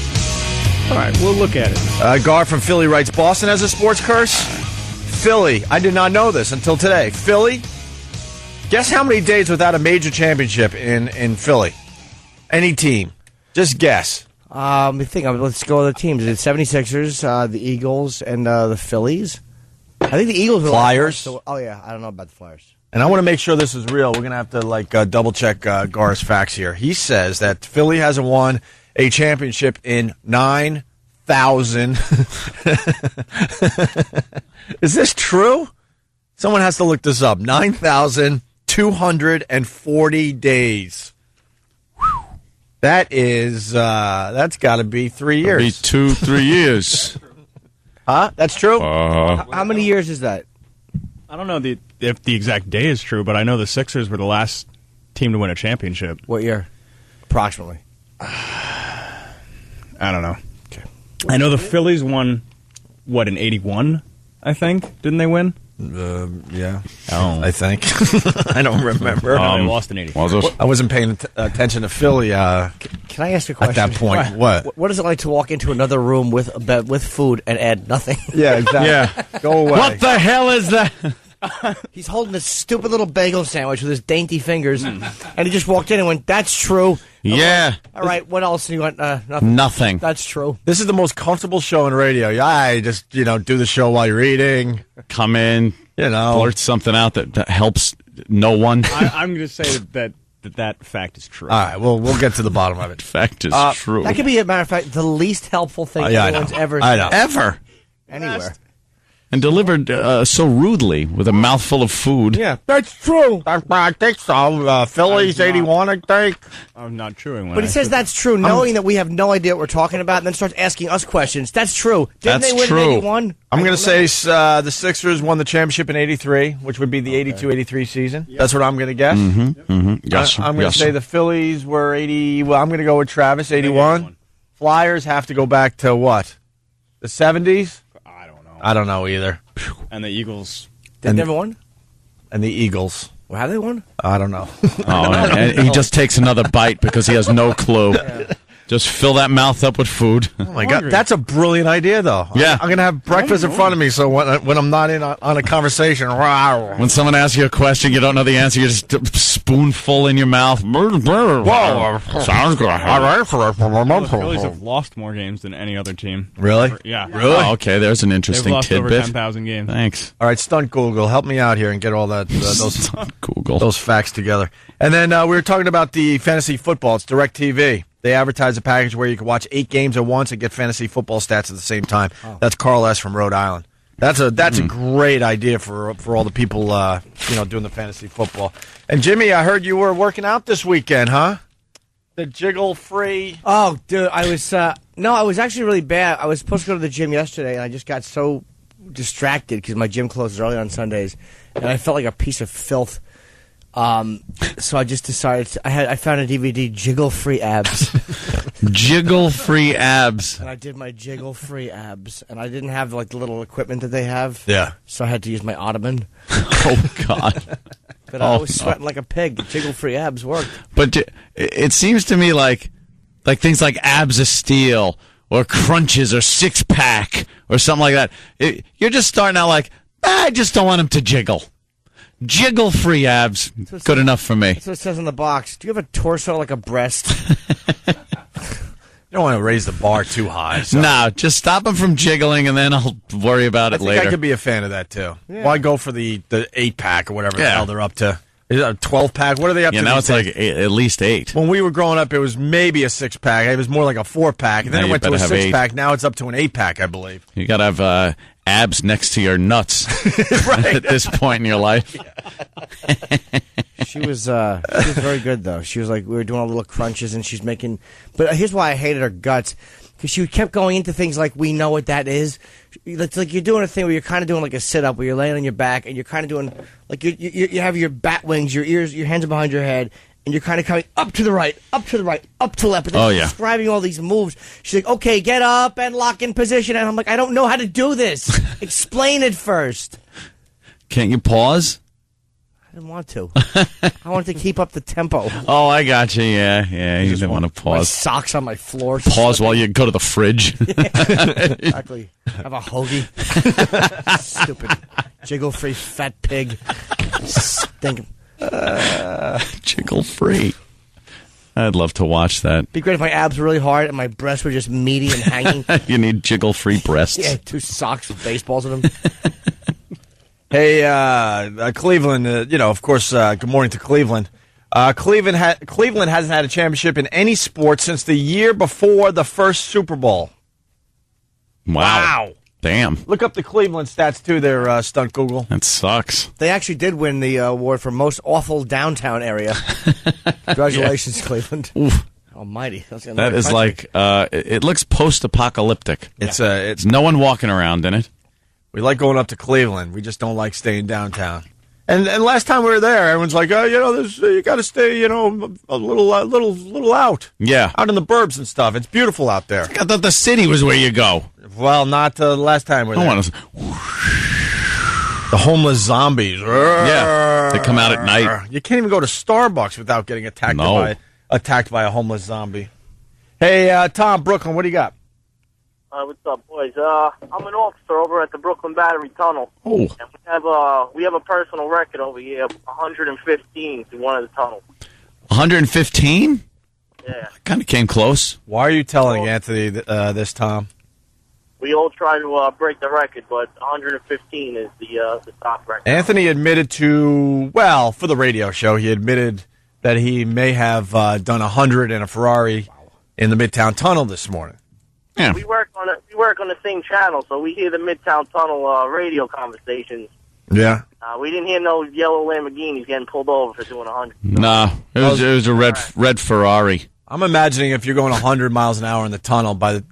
All right, we'll look at it. Gar from Philly writes, Boston has a sports curse? Philly. I did not know this until today. Philly? Guess how many days without a major championship in Philly? Any team. Just guess. Let me think. Let's go with the teams. It's 76ers, the Eagles, and the Phillies. I think the Eagles were Flyers. Oh, yeah. I don't know about the Flyers. And I want to make sure this is real. We're going to have to double-check Gar's facts here. He says that Philly hasn't won a championship in 9,000. Is this true? Someone has to look this up. 9,240 days. That is, that's got to be 3 years. Be 2-3 years. Huh? That's true? How many years is that? I don't know if the exact day is true, but I know the Sixers were the last team to win a championship. What year? Approximately. I don't know. Okay. I know the Phillies won, in 81, I think? Didn't they win? Yeah. Oh. I think. I don't remember. They lost in 84. I wasn't paying attention to Philly Can I ask a question? at that point. What is it like to walk into another room with food and add nothing? Yeah, exactly. Yeah. Go away. What the hell is that? He's holding this stupid little bagel sandwich with his dainty fingers, and he just walked in and went, "That's true." Yeah. All right, what else? And he went, "Nothing." Nothing. That's true. This is the most comfortable show in radio. I just, do the show while you're eating. Come in, blurt something out that helps no one. I'm going to say that fact is true. All right, we'll get to the bottom of it. Fact is true. That could be, a matter of fact, the least helpful thing anyone's ever said. I know. Ever. Anywhere. And delivered so rudely with a mouthful of food. Yeah, that's true. I think so. Phillies 81, I think. I'm not chewing. But he says that's true, knowing that we have no idea what we're talking about, and then starts asking us questions. That's true. Didn't they win in 81? I'm going to say the Sixers won the championship in 83, which would be the 82-83 season. Yep. That's what I'm going to guess. Yes, I'm going to say the Phillies were 80. Well, I'm going to go with Travis, 81. Flyers have to go back to what? The 70s? I don't know either. And the Eagles. They never won? And the Eagles. Well, have they won? I don't know. And he just takes another bite because he has no clue. Just fill that mouth up with food. Oh my God, that's a brilliant idea, though. Yeah. I'm gonna have breakfast in front of me, so when I'm not in on a conversation, When someone asks you a question, you don't know the answer, you just spoonful in your mouth. Whoa, sounds good. All right, the Phillies have lost more games than any other team. Really? Yeah. Really? Oh, okay, there's an interesting They've lost tidbit. over 10,000 games. Thanks. All right, stunt Google, help me out here and get all that those facts together. And then we were talking about the fantasy football. It's DirecTV. They advertise a package where you can watch 8 games at once and get fantasy football stats at the same time. That's Carl S. from Rhode Island. That's a great idea for all the people doing the fantasy football. And Jimmy, I heard you were working out this weekend, huh? The jiggle free. Oh, dude, I was I was actually really bad. I was supposed to go to the gym yesterday, and I just got so distracted because my gym closes early on Sundays, and I felt like a piece of filth. So I just decided I found a DVD, Jiggle Free Abs. Jiggle Free Abs. And I did my Jiggle Free Abs, and I didn't have like the little equipment that they have. Yeah. So I had to use my ottoman. Oh God. But I was sweating like a pig. Jiggle Free Abs worked. But it seems to me like things like Abs of Steel or Crunches or Six Pack or something like that. You're just starting out like, I just don't want them to jiggle. Jiggle Free Abs, good enough for me. That's what it says on the box. Do you have a torso like a breast? You don't want to raise the bar too high. So. No, just stop them from jiggling, and then I'll worry about it later. I could be a fan of that, too. Yeah. Why go for the 8-pack or whatever the hell they're up to? Is it a 12-pack? What are they up to? Yeah, now these it's days? like at least 8. When we were growing up, it was maybe a 6-pack. It was more like a 4-pack. And then Now it you went to a better have 6-pack. Now it's up to an 8-pack, I believe. You got to have abs next to your nuts at this point in your life. She was very good though. She was like, we were doing all little crunches, and she's making. But here's why I hated her guts, because she kept going into things like, we know what that is. It's like you're doing a thing where you're kind of doing like a sit up, where you're laying on your back, and you're kind of doing like you have your bat wings, your ears, your hands are behind your head, and you're kind of coming up to the right, up to the right, up to the left. But then she's describing all these moves. She's like, okay, get up and lock in position, and I'm like, I don't know how to do this. Explain it first. Can't you pause? I didn't want to. I wanted to keep up the tempo. Oh, I got you. Yeah. You didn't want to My pause. socks on my floor. Pause while you go to the fridge. Exactly. Have a hoagie. Stupid jiggle free fat pig. Stinking. Jiggle free. I'd love to watch that. Be great if my abs were really hard and my breasts were just meaty and hanging. You need jiggle free breasts. Yeah, 2 socks with baseballs in them. Hey, Cleveland, of course, good morning to Cleveland. Cleveland hasn't had a championship in any sport since the year before the first Super Bowl. Wow. Damn. Look up the Cleveland stats, too, there, Stunt Google. That sucks. They actually did win the award for most awful downtown area. Congratulations, Cleveland. Oof. Almighty. That is like, it looks post-apocalyptic. It's no one walking around in it. We like going up to Cleveland. We just don't like staying downtown. And last time we were there, everyone's like, oh, you got to stay, a little out. Yeah. Out in the burbs and stuff. It's beautiful out there. I thought the city was where you go. Well, not the last time we were there. The homeless zombies. Yeah. They come out at night. You can't even go to Starbucks without getting attacked by a homeless zombie. Hey, Tom, Brooklyn, what do you got? What's up, boys? I'm an officer over at the Brooklyn Battery Tunnel. Oh. And we have a personal record over here of 115 through one of the tunnels. 115? Yeah. Kind of came close. Why are you telling Anthony this, Tom? We all try to break the record, but 115 is the top record. Anthony admitted for the radio show, he admitted that he may have done 100 in a Ferrari in the Midtown Tunnel this morning. Yeah. We work on the same channel, so we hear the Midtown Tunnel radio conversations. Yeah. We didn't hear no yellow Lamborghinis getting pulled over for doing 100. Nah, it was a red Ferrari. I'm imagining if you're going 100 miles an hour in the tunnel, by the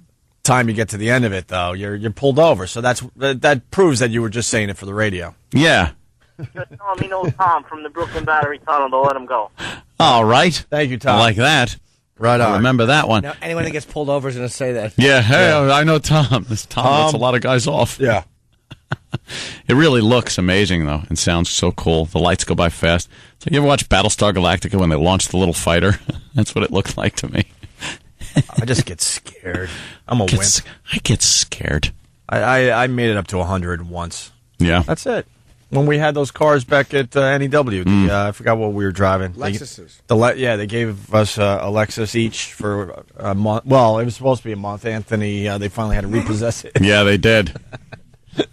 time you get to the end of it, though, you're pulled over. So that proves that you were just saying it for the radio. Yeah. Just tell me no Tom from the Brooklyn Battery Tunnel to let him go. All right. Thank you, Tom. I like that. Right on. I remember that one. Now, anyone that gets pulled over is going to say that. Yeah, hey, I know Tom. This Tom lets a lot of guys off. Yeah. It really looks amazing, though, and sounds so cool. The lights go by fast. So you ever watch Battlestar Galactica when they launched the little fighter? That's what it looked like to me. I just get scared. I'm a wimp. I get scared. I made it up to 100 once. Yeah. That's it. When we had those cars back at NEW, I forgot what we were driving. Lexuses. They gave us a Lexus each for a month. Well, it was supposed to be a month. Anthony, they finally had to repossess it. Yeah, they did.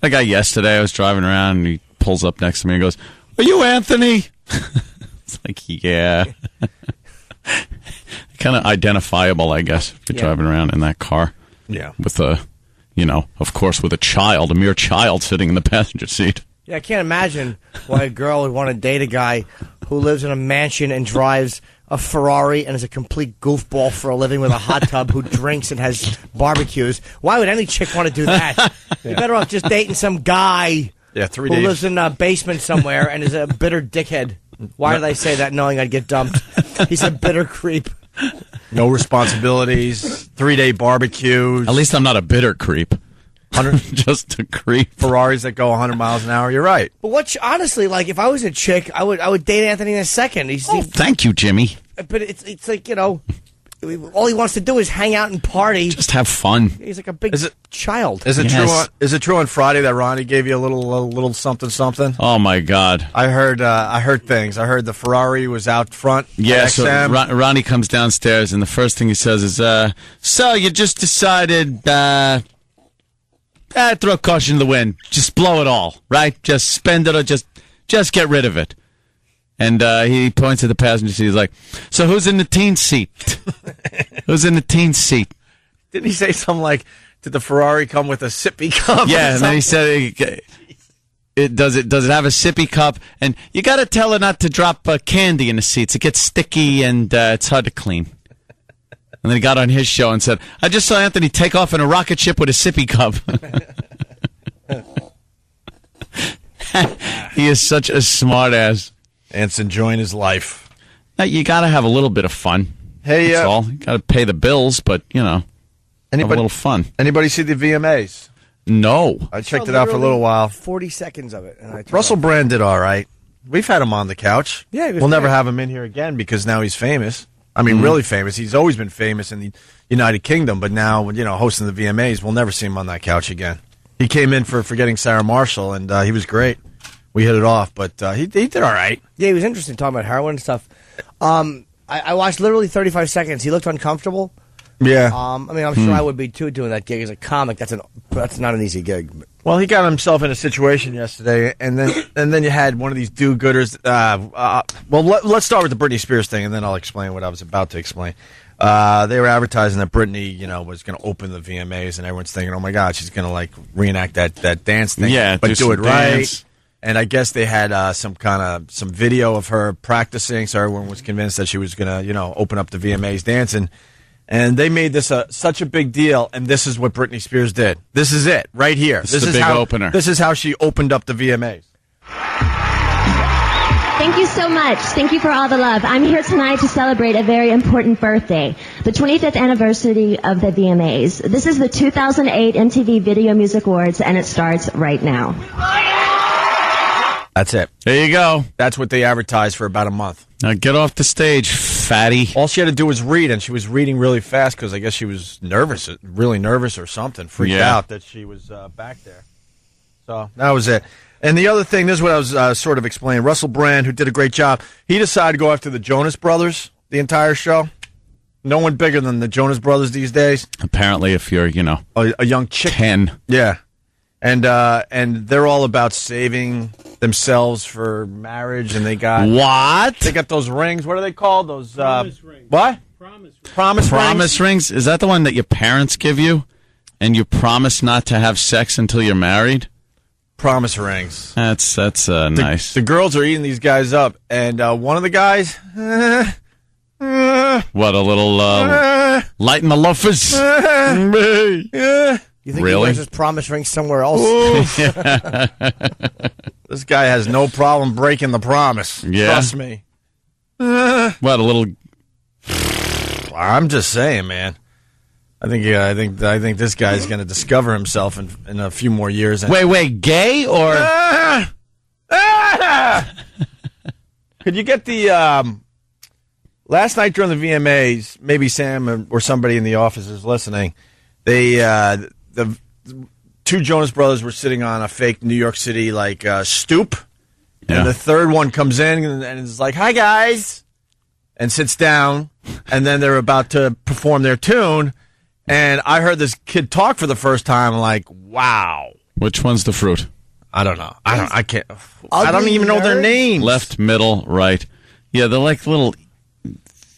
That guy yesterday, I was driving around, and he pulls up next to me and goes, "Are you Anthony?" It's like, yeah. Kind of identifiable, I guess, if you're driving around in that car. Yeah. With a, of course, with a mere child sitting in the passenger seat. Yeah, I can't imagine why a girl would want to date a guy who lives in a mansion and drives a Ferrari and is a complete goofball for a living with a hot tub, who drinks and has barbecues. Why would any chick want to do that? You're better off just dating some guy who lives in a basement somewhere and is a bitter dickhead. Why did I say that knowing I'd get dumped? He's a bitter creep. No responsibilities, 3-day barbecues. At least I'm not a bitter creep. Just a creep. Ferraris that go 100 miles an hour. You're right. But honestly, like, if I was a chick, I would date Anthony in a second. Thank you, Jimmy. But it's like, all he wants to do is hang out and party. Just have fun. He's like a big child. Is it true? Is it true on Friday that Ronnie gave you a little something something? Oh my God! I heard things. I heard the Ferrari was out front. Yeah. So Ronnie comes downstairs, and the first thing he says is, "So you just decided, throw caution to the wind, just blow it all, right? Just spend it, or just get rid of it." And he points at the passenger seat. He's like, "So who's in the teen seat? Who's in the teen seat?" Didn't he say something like, "Did the Ferrari come with a sippy cup?" Yeah, and then he said, Does it have a sippy cup? And you got to tell her not to drop candy in the seats. It gets sticky and it's hard to clean." And then he got on his show and said, "I just saw Anthony take off in a rocket ship with a sippy cup." He is such a smart ass. Ant's enjoying his life. Now, you got to have a little bit of fun. Hey, that's all. You got to pay the bills, but have a little fun. Anybody see the VMAs? No, I checked it out for a little while. 40 seconds of it. And Russell Brand did all right. We've had him on the couch. Yeah, we'll never have him in here again because now he's famous. I mean, really famous. He's always been famous in the United Kingdom, but now, hosting the VMAs, we'll never see him on that couch again. He came in for Forgetting Sarah Marshall, and he was great. We hit it off, but he did all right. Yeah, he was interesting talking about heroin and stuff. I watched literally 35 seconds. He looked uncomfortable. Yeah. I'm sure I would be too doing that gig as a comic. That's not an easy gig. Well, he got himself in a situation yesterday, and then you had one of these do-gooders. Let's start with the Britney Spears thing, and then I'll explain what I was about to explain. They were advertising that Britney, was going to open the VMAs, and everyone's thinking, "Oh my God, she's going to reenact that dance thing." Yeah, but do it right. Dance. And I guess they had some video of her practicing, so everyone was convinced that she was going to, open up the VMAs dancing. And they made this such a big deal, and this is what Britney Spears did. This is it, right here. This is the big opener. This is how she opened up the VMAs. Thank you so much. Thank you for all the love. I'm here tonight to celebrate a very important birthday, the 25th anniversary of the VMAs. This is the 2008 MTV Video Music Awards, and it starts right now. That's it. There you go. That's what they advertised for about a month. Now get off the stage, fatty. All she had to do was read, and she was reading really fast because I guess she was nervous, really nervous or something, freaked out that she was back there. So that was it. And the other thing, this is what I was sort of explaining. Russell Brand, who did a great job, he decided to go after the Jonas Brothers the entire show. No one bigger than the Jonas Brothers these days. Apparently, if you're, a young chick. 10. Yeah. And they're all about saving themselves for marriage, and they got those rings. What are they called? Those promise rings. What? Promise rings. Is that the one that your parents give you, and you promise not to have sex until you're married? Promise rings. That's nice. The girls are eating these guys up, and one of the guys. What, a little light in the loafers? You think really? he wears his promise ring somewhere else? This guy has no problem breaking the promise. Yeah. Trust me. What, a little? I'm just saying, man. I think this guy's going to discover himself in a few more years. Wait, gay or? Could you get the last night during the VMAs, maybe Sam or somebody in the office is listening. The two Jonas Brothers were sitting on a fake New York City stoop, and the third one comes in and is like, "Hi guys," and sits down, and then they're about to perform their tune, and I heard this kid talk for the first time. I'm like, wow. Which one's the fruit? I don't know. I can't. I don't even know their names. Left, middle, right. Yeah, they're like little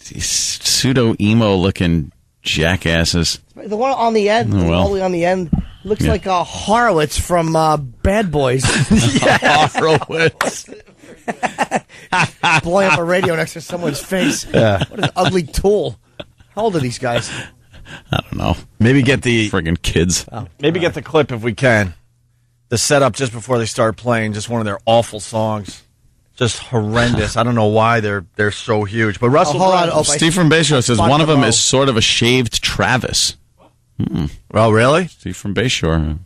pseudo emo looking jackasses. The one on the end, all the way on the end, looks like Horowitz from Bad Boys. Horowitz. Blowing up a radio next to someone's face. Yeah. What an ugly tool. How old are these guys? I don't know. Maybe get the friggin' kids. Maybe get the clip if we can. The setup just before they start playing, just one of their awful songs. Just horrendous. I don't know why they're so huge. But Russell Brand, Steve from Bayshore says one of them is sort of a shaved Travis. Oh, really? Steve from Bayshore.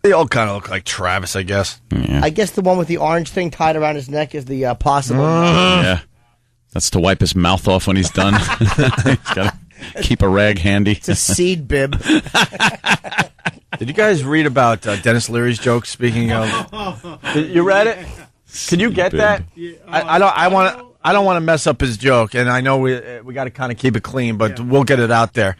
They all kind of look like Travis, I guess. Yeah. I guess the one with the orange thing tied around his neck is the possible. Yeah. That's to wipe his mouth off when he's done. He's got to keep a rag handy. It's a seed bib. Did you guys read about Dennis Leary's joke? Speaking of, you read it? Can you get that? I don't want to mess up his joke, and I know we got to kind of keep it clean, but we'll get it out there.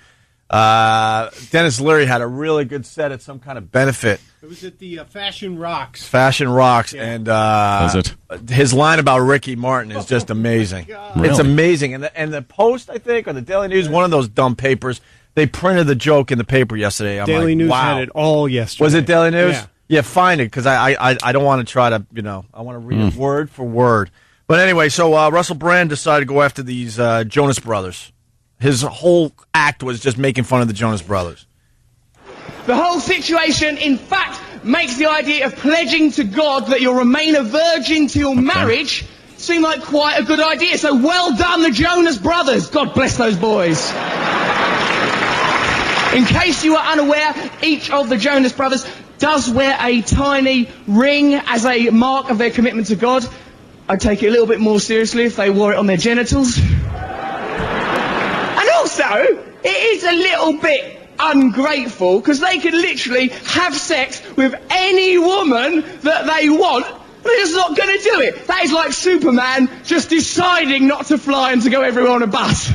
Dennis Leary had a really good set at some kind of benefit. It was at the Fashion Rocks. Fashion Rocks, and Was it? his line about Ricky Martin is just amazing. Really? It's amazing, and the Post, I think, or the Daily News, one of those dumb papers, they printed the joke in the paper yesterday. I'm Daily like, News wow. had it all yesterday. Was it Daily News? Yeah. Yeah, find it, because I don't want to try to, I want to read it word for word. But anyway, so Russell Brand decided to go after these Jonas Brothers. His whole act was just making fun of the Jonas Brothers. The whole situation, in fact, makes the idea of pledging to God that you'll remain a virgin till marriage seem like quite a good idea. So well done, the Jonas Brothers. God bless those boys. In case you are unaware, each of the Jonas Brothers does wear a tiny ring as a mark of their commitment to God. I'd take it a little bit more seriously if they wore it on their genitals. And also, it is a little bit ungrateful because they could literally have sex with any woman that they want. They're just not going to do it. That is like Superman just deciding not to fly and to go everywhere on a bus.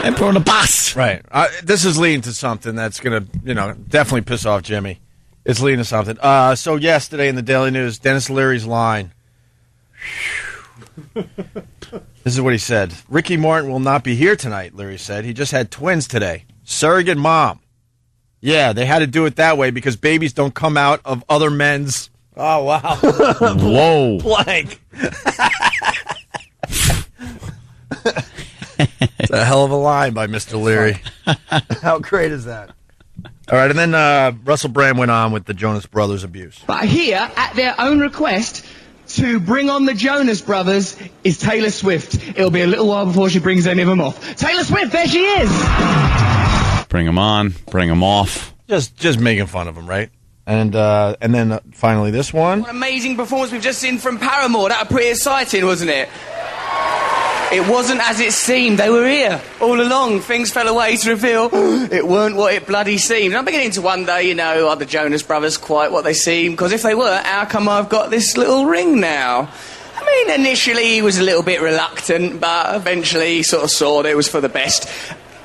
Emperor on a bus. Right. This is leading to something that's going to, definitely piss off Jimmy. It's leading to something. So yesterday in the Daily News, Dennis Leary's line. This is what he said. Ricky Martin will not be here tonight, Leary said. He just had twins today. Surrogate mom. Yeah, they had to do it that way because babies don't come out of other men's. Oh, wow. Whoa. Blank. It's a hell of a line by Mr. Leary. How great is that? All right, and then Russell Brand went on with the Jonas Brothers abuse. But here, at their own request, to bring on the Jonas Brothers is Taylor Swift. It'll be a little while before she brings any of them off. Taylor Swift, there she is! Bring them on, bring them off. Just making fun of them, right? And then finally this one. What an amazing performance we've just seen from Paramore. That was pretty exciting, wasn't it? It wasn't as it seemed. They were here all along. Things fell away to reveal it weren't what it bloody seemed. I'm beginning to wonder, are the Jonas Brothers quite what they seem? Because if they were, how come I've got this little ring now? I mean, initially he was a little bit reluctant, but eventually he sort of saw that it was for the best.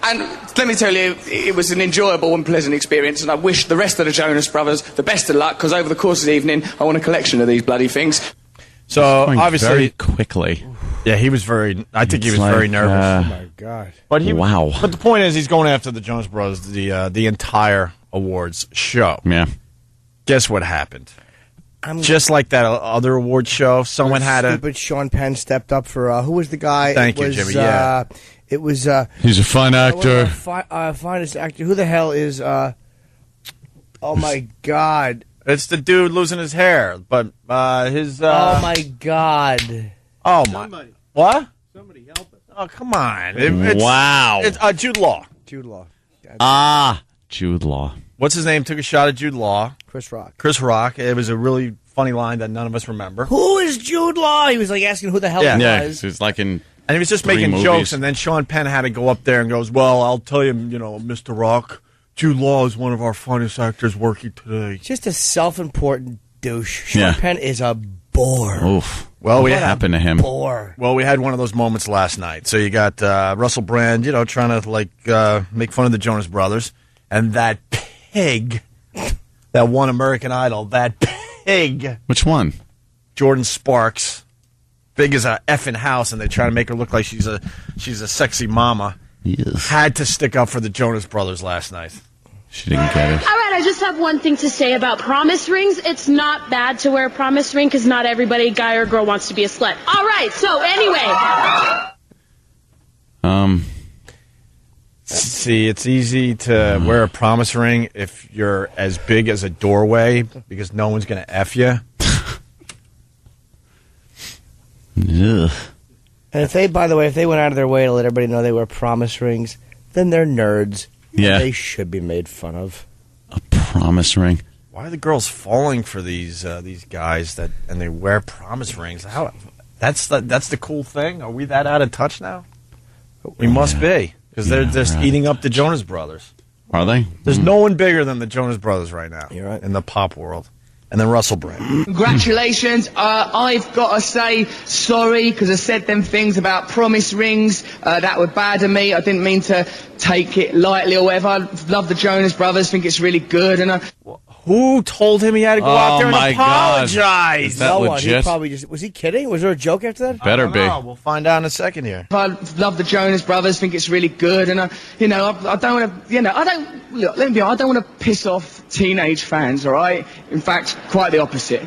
And let me tell you, it was an enjoyable and pleasant experience, and I wish the rest of the Jonas Brothers the best of luck, because over the course of the evening, I want a collection of these bloody things. So, obviously... Very quickly. Yeah, he was very... I think he was very nervous. Oh, my God. But wow. But the point is, he's going after the Jonas Brothers, the entire awards show. Yeah. Guess what happened? Just like that other award show, someone had a... Stupid Sean Penn stepped up for... who was the guy? Thank you, Jimmy, yeah. It was... He's a fine actor. Finest actor. Who the hell is... oh, my God. It's the dude losing his hair, but his... oh, my God. Oh, my... Somebody. What? Somebody help us. Oh, come on. Wow. It's Jude Law. Jude Law. Jude Law. What's his name? Took a shot at Jude Law. Chris Rock. Chris Rock. It was a really funny line that none of us remember. Who is Jude Law? He was like asking who the hell he Yeah, was. he was like in And he was just 3 making movies. jokes, and then Sean Penn had to go up there and goes, well, I'll tell you, Mr. Rock, Jude Law is one of our finest actors working today. Just a self-important douche. Sean Yeah. Penn is a bore. Oof. Well, what happened to him? Bore. Well, we had one of those moments last night. So you got Russell Brand, trying to make fun of the Jonas Brothers, and that pig that won American Idol. That pig. Which one? Jordan Sparks, big as a effing house, and they try to make her look like she's a sexy mama. Yes. Had to stick up for the Jonas Brothers last night. She didn't get it. All right, I just have one thing to say about promise rings. It's not bad to wear a promise ring because not everybody, guy or girl, wants to be a slut. All right, so anyway. See, it's easy to wear a promise ring if you're as big as a doorway because no one's going to F you. Ugh. And if they went out of their way to let everybody know they wear promise rings, then they're nerds. Yeah. They should be made fun of. Promise ring. Why are the girls falling for these guys and they wear promise rings? That's the cool thing? Are we that out of touch now? We must be, because they're just eating up the Jonas Brothers. Are they? There's no one bigger than the Jonas Brothers right now. You're right. In the pop world. And then Russell Brand. Congratulations. I've got to say sorry because I said them things about promise rings that were bad of me. I didn't mean to take it lightly or whatever. I love the Jonas Brothers, think it's really good. And who told him he had to go out there and apologize? Is that No one. legit? He probably was he kidding? Was there a joke after that? Better be. We'll find out in a second here. I love the Jonas Brothers, think it's really good. And I don't want to, look, let me be honest, I don't want to piss off teenage fans, all right? In fact, quite the opposite.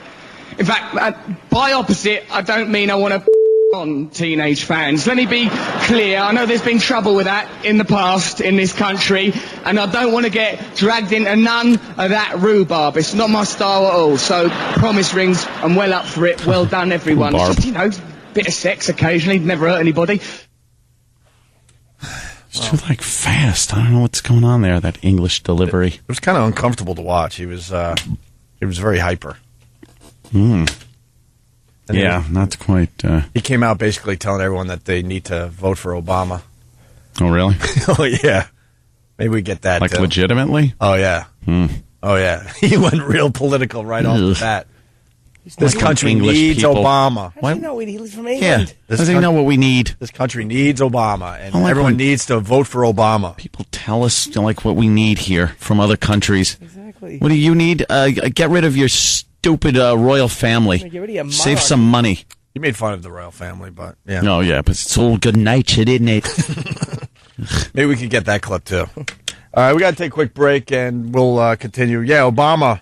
In fact, by opposite, I don't mean I want to on teenage fans. Let me be clear. I know there's been trouble with that in the past in this country, and I don't want to get dragged into none of that rhubarb. It's not my style at all. So, promise rings, I'm well up for it. Well done, everyone. Rhubarb. Just, bit of sex occasionally, never hurt anybody. It's too fast. I don't know what's going on there. That English delivery. It was kind of uncomfortable to watch. He was very hyper. And Yeah, not quite. He came out basically telling everyone that they need to vote for Obama. Oh, really? Oh, yeah. Maybe we get that. too. Legitimately? Oh, yeah. Oh, yeah. He went real political right off the bat. This country English needs people. Obama. How does he know he's from Yeah. England? Does he know what we need? This country needs Obama, and I like everyone when needs to vote for Obama. People tell us what we need here from other countries. Exactly. What do you need? Get rid of your stupid royal family. Get rid of your Save monarch. some money. You made fun of the royal family, but yeah. Oh, yeah, but it's all good nature, isn't it? Maybe we could get that clip, too. All right, we got to take a quick break, and we'll continue. Yeah, Obama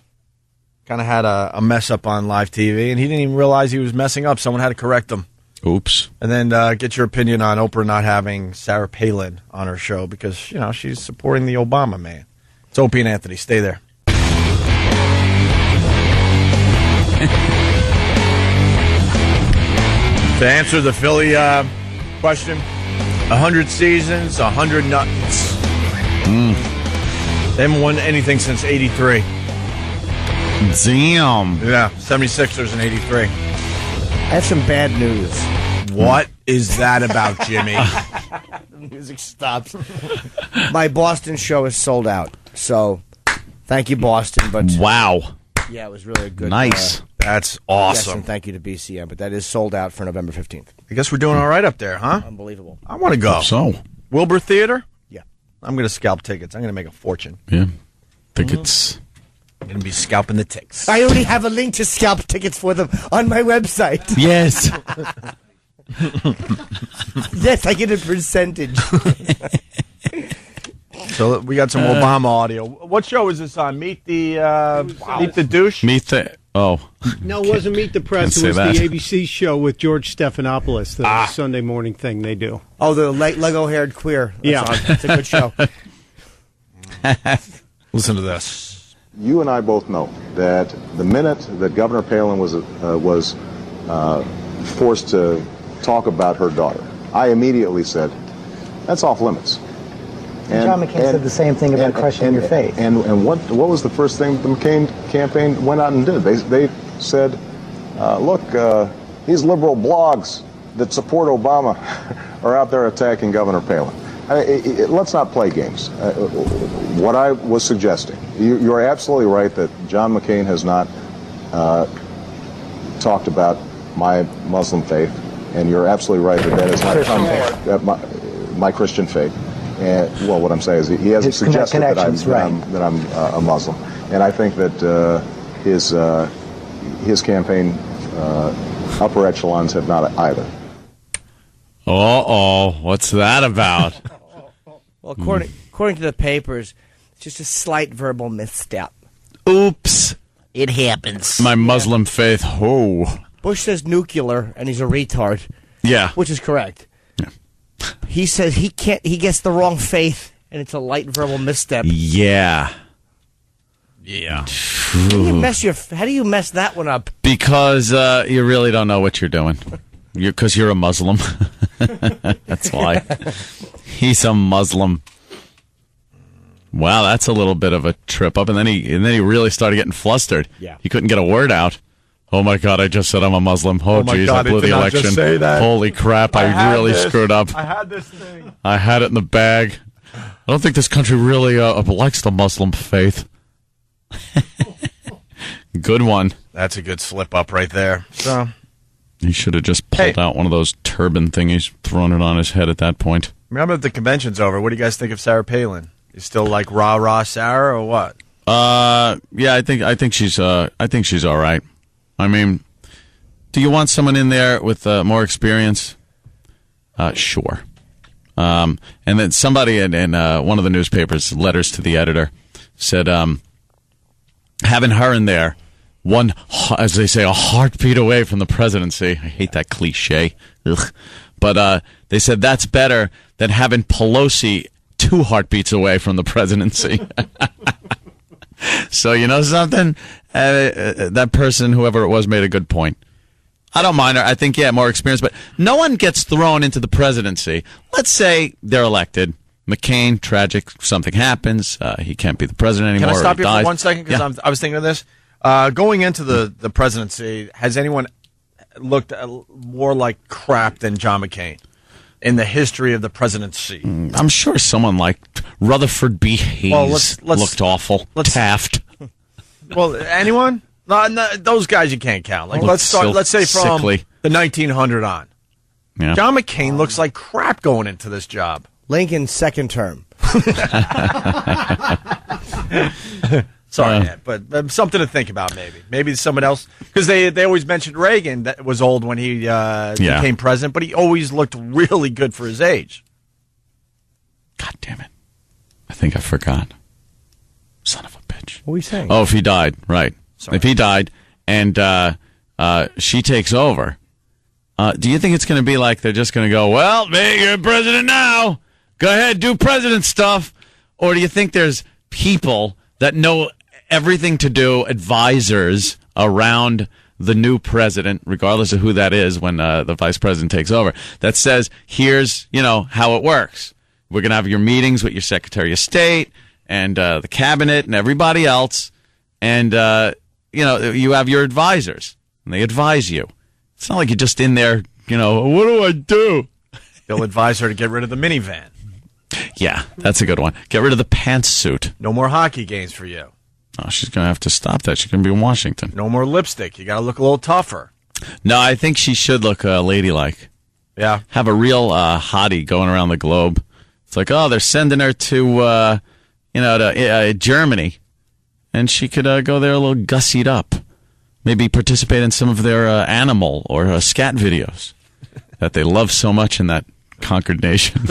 kind of had a mess up on live TV, and he didn't even realize he was messing up. Someone had to correct him. Oops. And then get your opinion on Oprah not having Sarah Palin on her show because, she's supporting the Obama man. It's Opie and Anthony. Stay there. To answer the Philly question, 100 seasons, 100 nuts. They haven't won anything since 83. Damn. Yeah, 76ers in 83. I have some bad news. What is that about, Jimmy? The music stops. My Boston show is sold out. So, thank you, Boston. But wow. Yeah, it was really a good. Nice. That's Yes, awesome. and thank you to BCM. But that is sold out for November 15th. I guess we're doing all right up there, huh? Unbelievable. I want to go. Hope so. Wilbur Theater? Yeah. I'm going to scalp tickets. I'm going to make a fortune. Yeah. Tickets. I'm going to be scalping the ticks. I already have a link to scalp tickets for them on my website. Yes. Yes, I get a percentage. So we got some Obama audio. What show is this on? Meet the Douche? Meet the... Oh. No, it wasn't Meet the Press. It Can't was say the that. ABC show with George Stephanopoulos, the Sunday morning thing they do. Oh, the Lego-haired queer. That's Yeah. on. It's a good show. Listen to this. You and I both know that the minute that Governor Palin was forced to talk about her daughter, I immediately said, that's off limits. John McCain said the same thing about crushing your faith. And what was the first thing the McCain campaign went out and did? They said, look, these liberal blogs that support Obama are out there attacking Governor Palin. Let's not play games. What I was suggesting, you're absolutely right that John McCain has not talked about my Muslim faith, and you're absolutely right that has not come my Christian faith. And well, what I'm saying is he hasn't suggested that I'm a Muslim, and I think that his campaign upper echelons have not either. What's that about? Well, according to the papers, it's just a slight verbal misstep. Oops. It happens. My Muslim faith. Oh. Bush says nuclear, and he's a retard. Yeah. Which is correct. Yeah. He says he gets the wrong faith, and it's a light verbal misstep. Yeah. How do you mess that one up? Because you really don't know what you're doing. Because you're a Muslim. That's why. He's a Muslim. Wow, that's a little bit of a trip up. And then he really started getting flustered. Yeah. He couldn't get a word out. Oh my God, I just said I'm a Muslim. Oh geez, I blew the election. Just say that. Holy crap, I really screwed up. I had this thing. I had it in the bag. I don't think this country really likes the Muslim faith. Good one. That's a good slip up right there. So he should have just pulled out one of those turban thingies, thrown it on his head at that point. Remember the convention's over. What do you guys think of Sarah Palin? You still like rah Sarah or what? Yeah, I think she's all right. I mean, do you want someone in there with more experience? Sure. And then somebody in one of the newspapers, letters to the editor, said having her in there, one, as they say, a heartbeat away from the presidency. I hate that cliche. Ugh. But they said that's better than having Pelosi 2 heartbeats away from the presidency. So, you know something? That person, whoever it was, made a good point. I don't mind her. I think, more experience. But no one gets thrown into the presidency. Let's say they're elected. McCain, tragic, something happens. He can't be the president anymore. Can I stop you dies. for 1 second? Because I was thinking of this. Going into the presidency, has anyone looked more like crap than John McCain in the history of the presidency? I'm sure someone like Rutherford B. Hayes looked awful. Taft. Well, anyone? No, those guys you can't count. Like, let's say from sickly. The 1900 on. Yeah. John McCain looks like crap going into this job. Lincoln's second term. Sorry, Ed, but something to think about maybe. Maybe someone else. Because they always mentioned Reagan that was old when he became president, but he always looked really good for his age. God damn it. I think I forgot. Son of a bitch. What were you saying? Oh, if he died, right. Sorry. If he died and she takes over, do you think it's going to be like they're just going to go, well, hey, you're president now. Go ahead, do president stuff. Or do you think there's people that know everything to do, advisors around the new president, regardless of who that is when the vice president takes over, that says, here's, how it works. We're going to have your meetings with your Secretary of State and the cabinet and everybody else. And, you have your advisors, and they advise you. It's not like you're just in there, what do I do? They'll advise her to get rid of the minivan. Yeah, that's a good one. Get rid of the pantsuit. No more hockey games for you. Oh, she's going to have to stop that. She's going to be in Washington. No more lipstick. You got to look a little tougher. No, I think she should look ladylike. Yeah. Have a real hottie going around the globe. It's like, they're sending her to, Germany. And she could go there a little gussied up. Maybe participate in some of their animal or scat videos that they love so much in that conquered nation.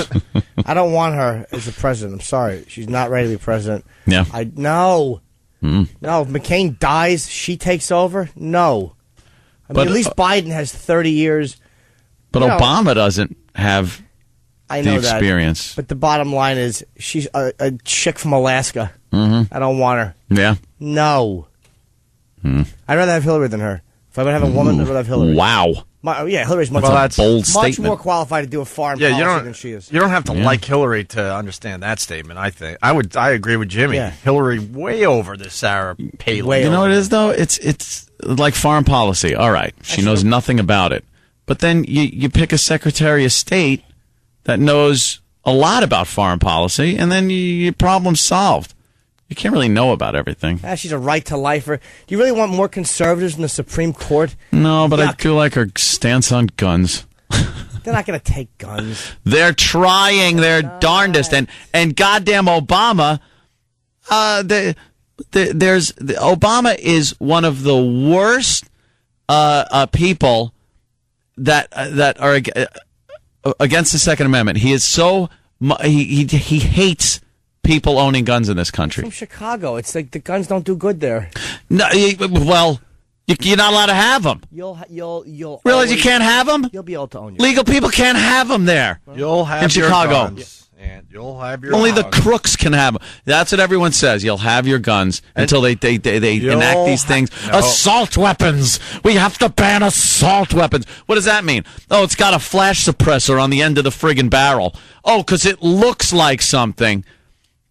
I don't want her as the president. I'm sorry. She's not ready to be president. Yeah. No. No, if McCain dies, she takes over? No. I mean, at least Biden has 30 years. But Obama doesn't have the experience. But the bottom line is she's a chick from Alaska. Mm-hmm. I don't want her. Yeah. No. I'd rather have Hillary than her. If I would have a woman, I'd rather have Hillary. Wow. Hillary's much, much more qualified to do a foreign policy than she is. You don't have to like Hillary to understand that statement, I think. I agree with Jimmy. Yeah. Hillary way over this Sarah Palin. You know what it is, though? It's like foreign policy. All right. She knows nothing about it. But then you pick a Secretary of State that knows a lot about foreign policy, and then your problem's solved. You can't really know about everything. She's a right-to-lifer. Do you really want more conservatives in the Supreme Court? No, but I do like her stance on guns. They're not going to take guns. They're trying their darndest, and goddamn Obama. Obama is one of the worst people that are against the Second Amendment. He is so he hates people owning guns in this country. From Chicago, it's like the guns don't do good there. No, well, you're not allowed to have them. You'll realize you can't have them. You'll be able to own your legal people can't have them there. You'll have in Chicago. Your guns, and you'll have your only guns. the crooks can have them. That's what everyone says. You'll have your guns until they enact these things. No. Assault weapons. We have to ban assault weapons. What does that mean? Oh, it's got a flash suppressor on the end of the friggin' barrel. Oh, because it looks like something.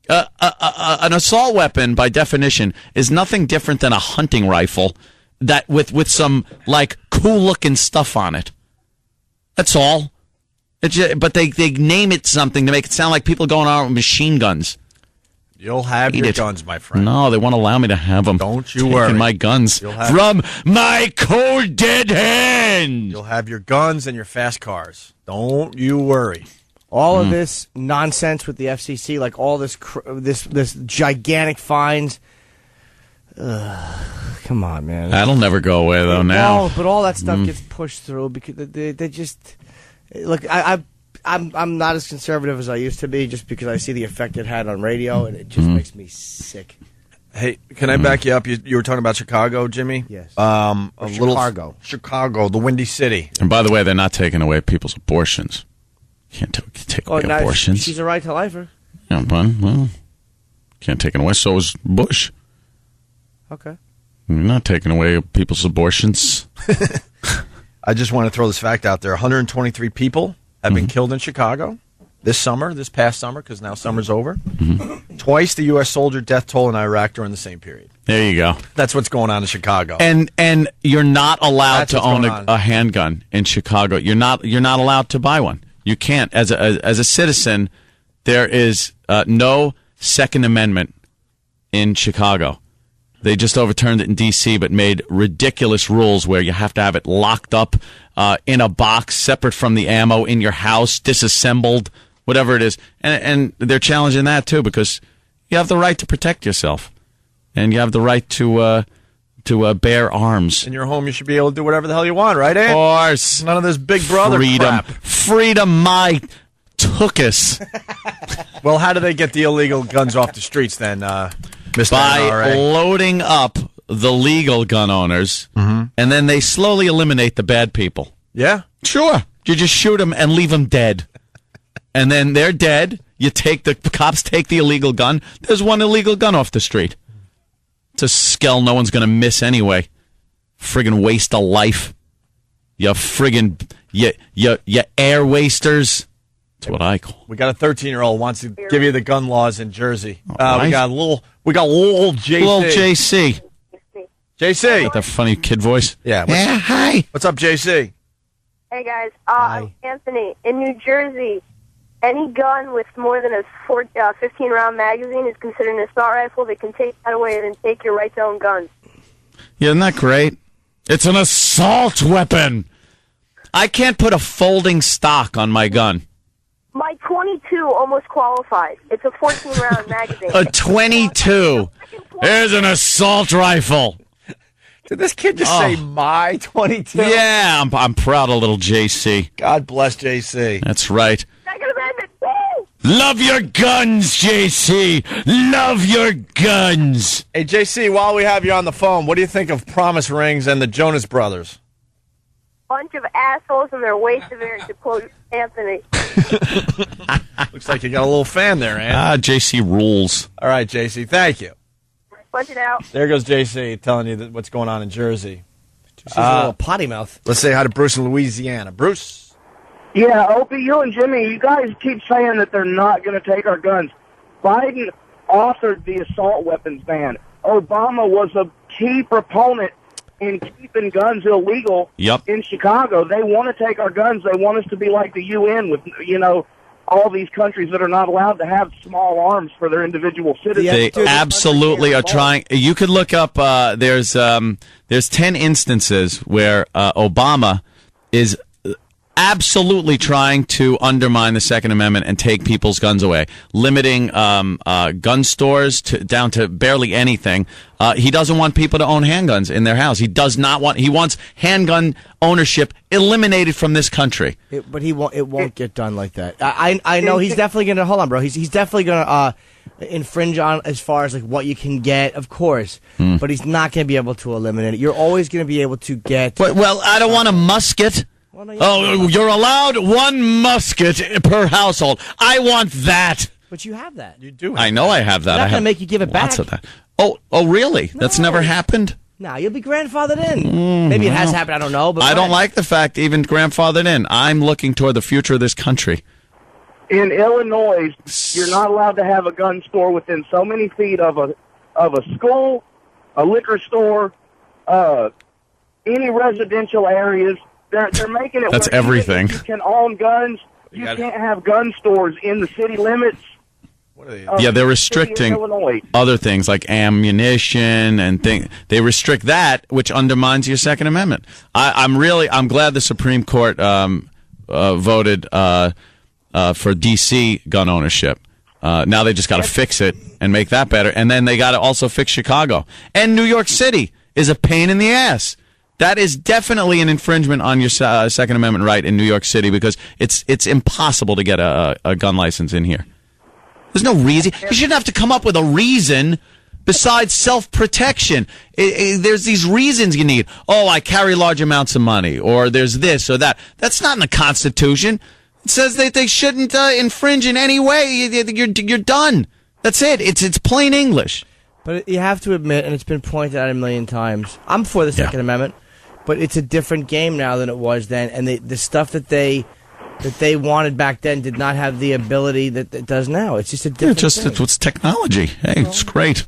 An assault weapon, by definition, is nothing different than a hunting rifle that with some like cool looking stuff on it. That's all. But they name it something to make it sound like people going out with machine guns. You'll have your guns, my friend. No, they won't allow me to have them. Don't you worry. My guns from my cold dead hand. You'll have your guns and your fast cars. Don't you worry. All of this nonsense with the FCC, like all this gigantic fines. Come on, man. That'll never go away though. Now, but all that stuff gets pushed through because they just look. I'm not as conservative as I used to be, just because I see the effect it had on radio, and it just makes me sick. Hey, can I back you up? You were talking about Chicago, Jimmy? Yes. Chicago, the Windy City. And by the way, they're not taking away people's abortions. Can't take away abortions. She's a right-to-lifer. Yeah, well, can't take it away. So is Bush. Okay. You're not taking away people's abortions. I just want to throw this fact out there. 123 people have been killed in Chicago this past summer, because now summer's over. Twice the U.S. soldier death toll in Iraq during the same period. There you go. That's what's going on in Chicago. And you're not allowed to own a handgun in Chicago. You're not allowed to buy one. You can't. As a citizen, there is no Second Amendment in Chicago. They just overturned it in D.C., but made ridiculous rules where you have to have it locked up in a box, separate from the ammo, in your house, disassembled, whatever it is. And they're challenging that, too, because you have the right to protect yourself. And you have the right to bear arms. In your home, you should be able to do whatever the hell you want, right, Ed? Of course. None of this Big Brother crap. Freedom, my tookus. Well, how do they get the illegal guns off the streets then, Mr. By NRA? loading up the legal gun owners, and then they slowly eliminate the bad people. Yeah? Sure. You just shoot them and leave them dead. And then they're dead. The cops take the illegal gun. There's one illegal gun off the street. It's a skell no one's going to miss anyway. Friggin' waste of life. You friggin' you air wasters. That's what I call. We got a 13-year-old wants to give you the gun laws in Jersey. Right. We got little JC. Little JC. JC. That funny kid voice. Yeah. Hi. What's up, JC? Hey guys, I'm Anthony. In New Jersey, any gun with more than a 15-round magazine is considered an assault rifle. They can take that away and then take your right to own guns. Yeah, isn't that great? It's an assault weapon. I can't put a folding stock on my gun. My 22 almost qualifies. It's a 14-round magazine. A 22. There's an assault rifle. Did this kid just say my 22? Yeah, I'm proud of little JC. God bless JC. That's right. Second Amendment, woo! Love your guns, JC. Love your guns. Hey, JC, while we have you on the phone, what do you think of Promise Rings and the Jonas Brothers? Bunch of assholes and they're way severe, to quote Anthony. Looks like you got a little fan there, Ann. JC rules. All right, JC, thank you. Punch it out. There goes JC telling you what's going on in Jersey. She's a little potty mouth. Let's say hi to Bruce in Louisiana. Bruce? Yeah, Opie, you and Jimmy, you guys keep saying that they're not going to take our guns. Biden authored the assault weapons ban. Obama was a key proponent in keeping guns illegal in Chicago. They want to take our guns. They want us to be like the UN with, all these countries that are not allowed to have small arms for their individual citizens. They absolutely are trying. You could look up. There's 10 instances where Obama is absolutely trying to undermine the Second Amendment and take people's guns away, limiting gun stores down to barely anything. He doesn't want people to own handguns in their house. He does not want. He wants handgun ownership eliminated from this country. But he won't. It won't get done like that. I know he's definitely going to. Hold on, bro. He's definitely going to infringe on as far as like what you can get, of course. But he's not going to be able to eliminate it. You're always going to be able to get. Well, I don't want a musket. You're allowed one musket per household. I want that. But you have that. You do. I know I have that. Not I have going to make you give it lots back. of that. Oh, really? No. That's never happened? No, you'll be grandfathered in. Maybe it has happened. I don't know. But I don't like the fact even grandfathered in. I'm looking toward the future of this country. In Illinois, you're not allowed to have a gun store within so many feet of a school, a liquor store, any residential areas. They're making it. That's where everything. You can own guns. You can't have gun stores in the city limits. Yeah, they're restricting other things like ammunition and things. They restrict that, which undermines your Second Amendment. I'm glad the Supreme Court voted for D.C. gun ownership. Now they just got to fix it and make that better, and then they got to also fix Chicago and New York City is a pain in the ass. That is definitely an infringement on your Second Amendment right in New York City because it's impossible to get a gun license in here. There's no reason. You shouldn't have to come up with a reason besides self-protection. There's these reasons you need. Oh, I carry large amounts of money, or there's this or that. That's not in the Constitution. It says that they shouldn't infringe in any way. You're done. That's it. It's plain English. But you have to admit, and it's been pointed out a million times, I'm for the Second Amendment, but it's a different game now than it was then, and the stuff that they wanted back then did not have the ability that it does now. It's just a different thing. It's technology. Hey, it's great.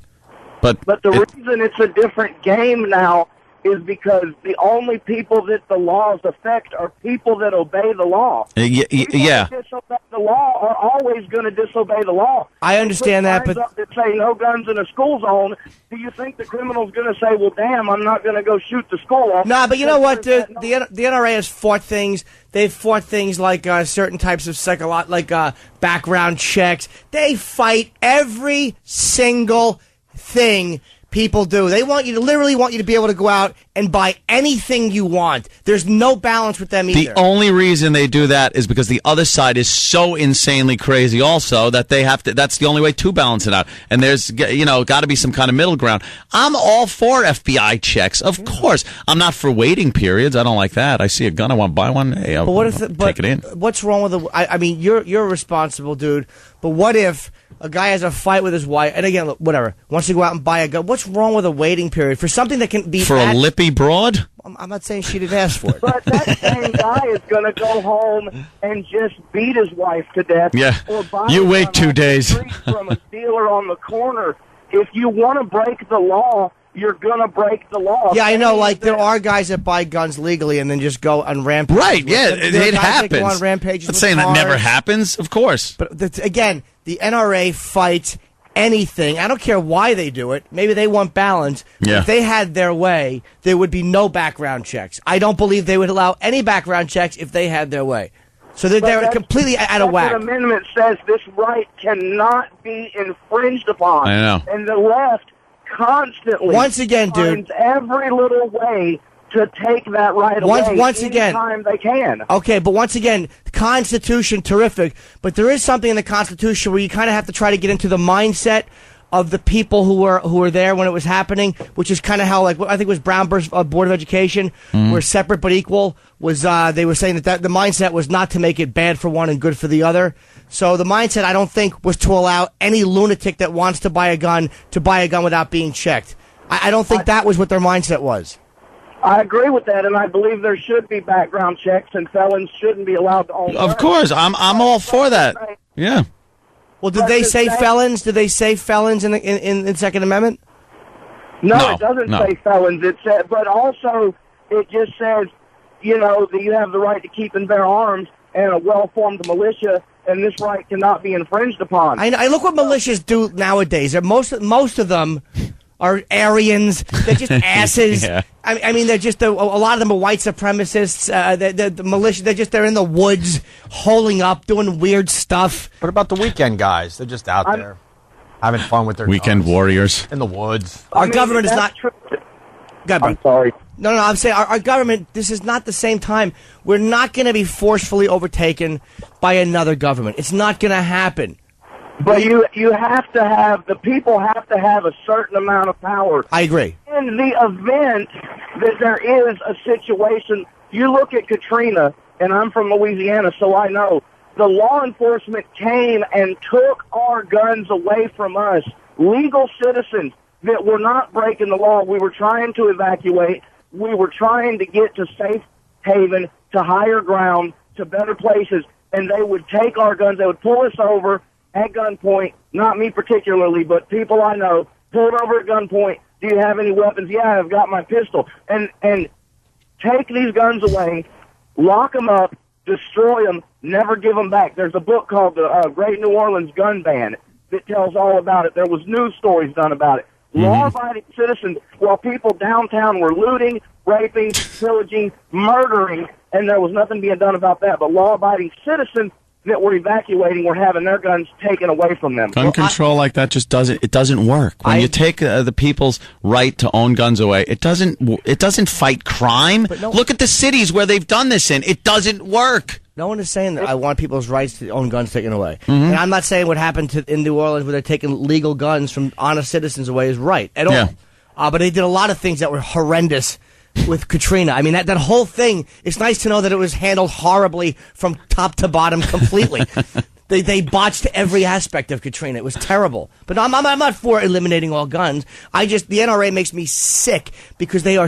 But the reason it's a different game now is because the only people that the laws affect are people that obey the law. Yeah. People that disobey the law are always going to disobey the law. I understand that, but up that say no guns in a school zone. Do you think the criminal's going to say, "Well, damn, I'm not going to go shoot the school off"? Nah, but you know what, dude? The NRA has fought things. They've fought things like certain types of background checks. They fight every single thing people do. They literally want you to be able to go out and buy anything you want. There's no balance with them either. The only reason they do that is because the other side is so insanely crazy also that they have to, that's the only way to balance it out. And there's, got to be some kind of middle ground. I'm all for FBI checks. Of course. I'm not for waiting periods. I don't like that. I see a gun, I want to buy one. Hey, I'll take it in. What's wrong with I mean, you're a responsible dude, but what if a guy has a fight with his wife, and again, whatever, wants to go out and buy a gun? What's wrong with a waiting period for something that can be for a lippy broad? I'm not saying she didn't ask for it. But that same guy is going to go home and just beat his wife to death. Yeah, or buy you wait 2 days from a dealer on the corner. If you want to break the law, you're going to break the law. Yeah, I know. Like, there are guys that buy guns legally and then just go on rampages. Right, yeah, it happens. That go on rampages. I'm saying that never happens, of course. But again, the NRA fights anything. I don't care why they do it. Maybe they want balance. Yeah. If they had their way, there would be no background checks. I don't believe they would allow any background checks if they had their way. So they're completely out of whack. The amendment says this right cannot be infringed upon. I know. And the left constantly once again, dude, finds every little way to take that right away once again, anytime they can. Okay, but once again, the Constitution, terrific, but there is something in the Constitution where you kind of have to try to get into the mindset of the people who were there when it was happening, which is kind of how, like, I think it was Brown versus Board of Education, where separate but equal was, they were saying that the mindset was not to make it bad for one and good for the other. So the mindset, I don't think, was to allow any lunatic that wants to buy a gun without being checked. I don't think that was what their mindset was. I agree with that, and I believe there should be background checks, and felons shouldn't be allowed to own. Of course, I'm all for that. Yeah. Well, did they say felons? Did they say felons in the Second Amendment? No, it doesn't say felons. It said, but also it just says, that you have the right to keep and bear arms and a well-formed militia, and this right cannot be infringed upon. I look what militias do nowadays. Most of them are Aryans. They're just asses. Yeah. I mean, they're just a lot of them are white supremacists. The militia. They're in the woods, holing up, doing weird stuff. What about the weekend guys? They're just out there having fun with their weekend guns warriors in the woods. Our government is not. I'm sorry. No, I'm saying our government, this is not the same time. We're not going to be forcefully overtaken by another government. It's not going to happen. But you have to have, the people have to have a certain amount of power. I agree. In the event that there is a situation, you look at Katrina, and I'm from Louisiana, so I know, the law enforcement came and took our guns away from us. Legal citizens that were not breaking the law. We were trying to evacuate. We were trying to get to safe haven, to higher ground, to better places, and they would take our guns. They would pull us over at gunpoint, not me particularly, but people I know, pulled over at gunpoint. Do you have any weapons? Yeah, I've got my pistol. And take these guns away, lock them up, destroy them, never give them back. There's a book called The Great New Orleans Gun Ban that tells all about it. There was news stories done about it. Law-abiding citizens, while people downtown were looting, raping, pillaging, murdering, and there was nothing being done about that. But law-abiding citizens that were evacuating were having their guns taken away from them. Gun control like that just doesn't work. When you take the people's right to own guns away, it doesn't fight crime. Look at the cities where they've done this in. It doesn't work. No one is saying that I want people's rights to own guns taken away. And I'm not saying what happened in New Orleans where they're taking legal guns from honest citizens away is right at all. Yeah. But they did a lot of things that were horrendous with Katrina. I mean, that whole thing, it's nice to know that it was handled horribly from top to bottom completely. They botched every aspect of Katrina. It was terrible. But I'm not for eliminating all guns. The NRA makes me sick because they are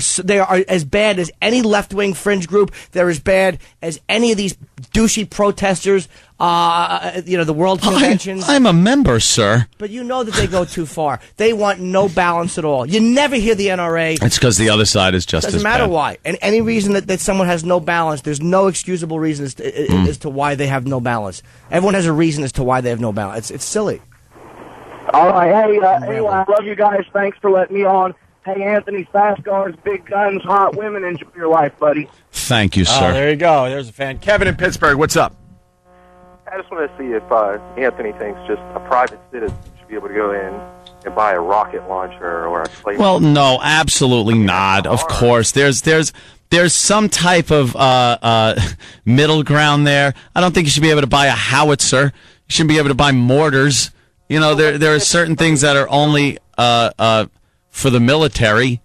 as bad as any left-wing fringe group. They're as bad as any of these douchey protesters, the World Conventions. I'm a member, sir. But you know that they go too far. They want no balance at all. You never hear the NRA. It's because the other side is just as bad. Doesn't matter why. And any reason that someone has no balance, there's no excusable reason as to why they have no balance. Everyone has a reason as to why they have no balance. It's silly. All right. Hey, anyway, I love you guys. Thanks for letting me on. Hey, Anthony, fast cars, big guns, hot women. Enjoy your life, buddy. Thank you, sir. There you go. There's a fan. Kevin in Pittsburgh, what's up? I just want to see if Anthony thinks just a private citizen should be able to go in and buy a rocket launcher or a claymore. Well, no, absolutely not. Of course, there's some type of middle ground there. I don't think you should be able to buy a howitzer. You shouldn't be able to buy mortars. You know, there are certain things that are only for the military.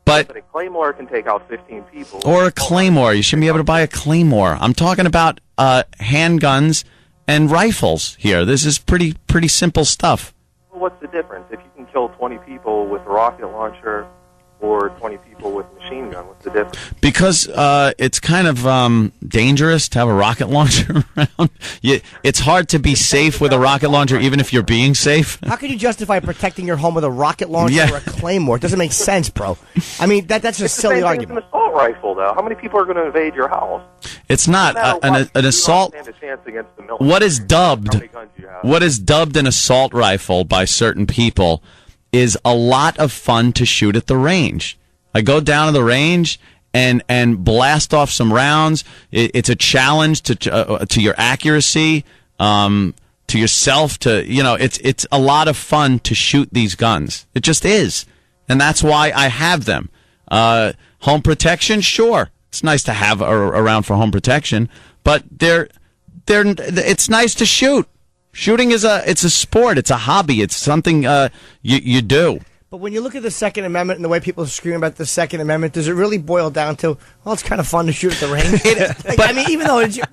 But a claymore can take out 15 people. Or a claymore. You shouldn't be able to buy a claymore. I'm talking about handguns and rifles here. This is pretty simple stuff. Well, what's the difference? If you can kill 20 people with a rocket launcher or 20 people with a machine gun, what's the difference? Because it's kind of dangerous to have a rocket launcher around. It's hard to be safe with a rocket launcher, even if you're being safe. How can you justify protecting your home with a rocket launcher or a claymore? It doesn't make sense, bro. I mean, that's a silly argument. It's an assault rifle, though. How many people are going to invade your house? It's not an assault. Stand a chance against the military. What is dubbed an assault rifle by certain people is a lot of fun to shoot at the range. I go down to the range and blast off some rounds. It's a challenge to your accuracy, to yourself. It's a lot of fun to shoot these guns. It just is, and that's why I have them. Home protection, sure, it's nice to have around for home protection, but it's nice to shoot. Shooting it's a sport. It's a hobby. It's something you do. But when you look at the Second Amendment and the way people are screaming about the Second Amendment, does it really boil down to, well, it's kind of fun to shoot at the range?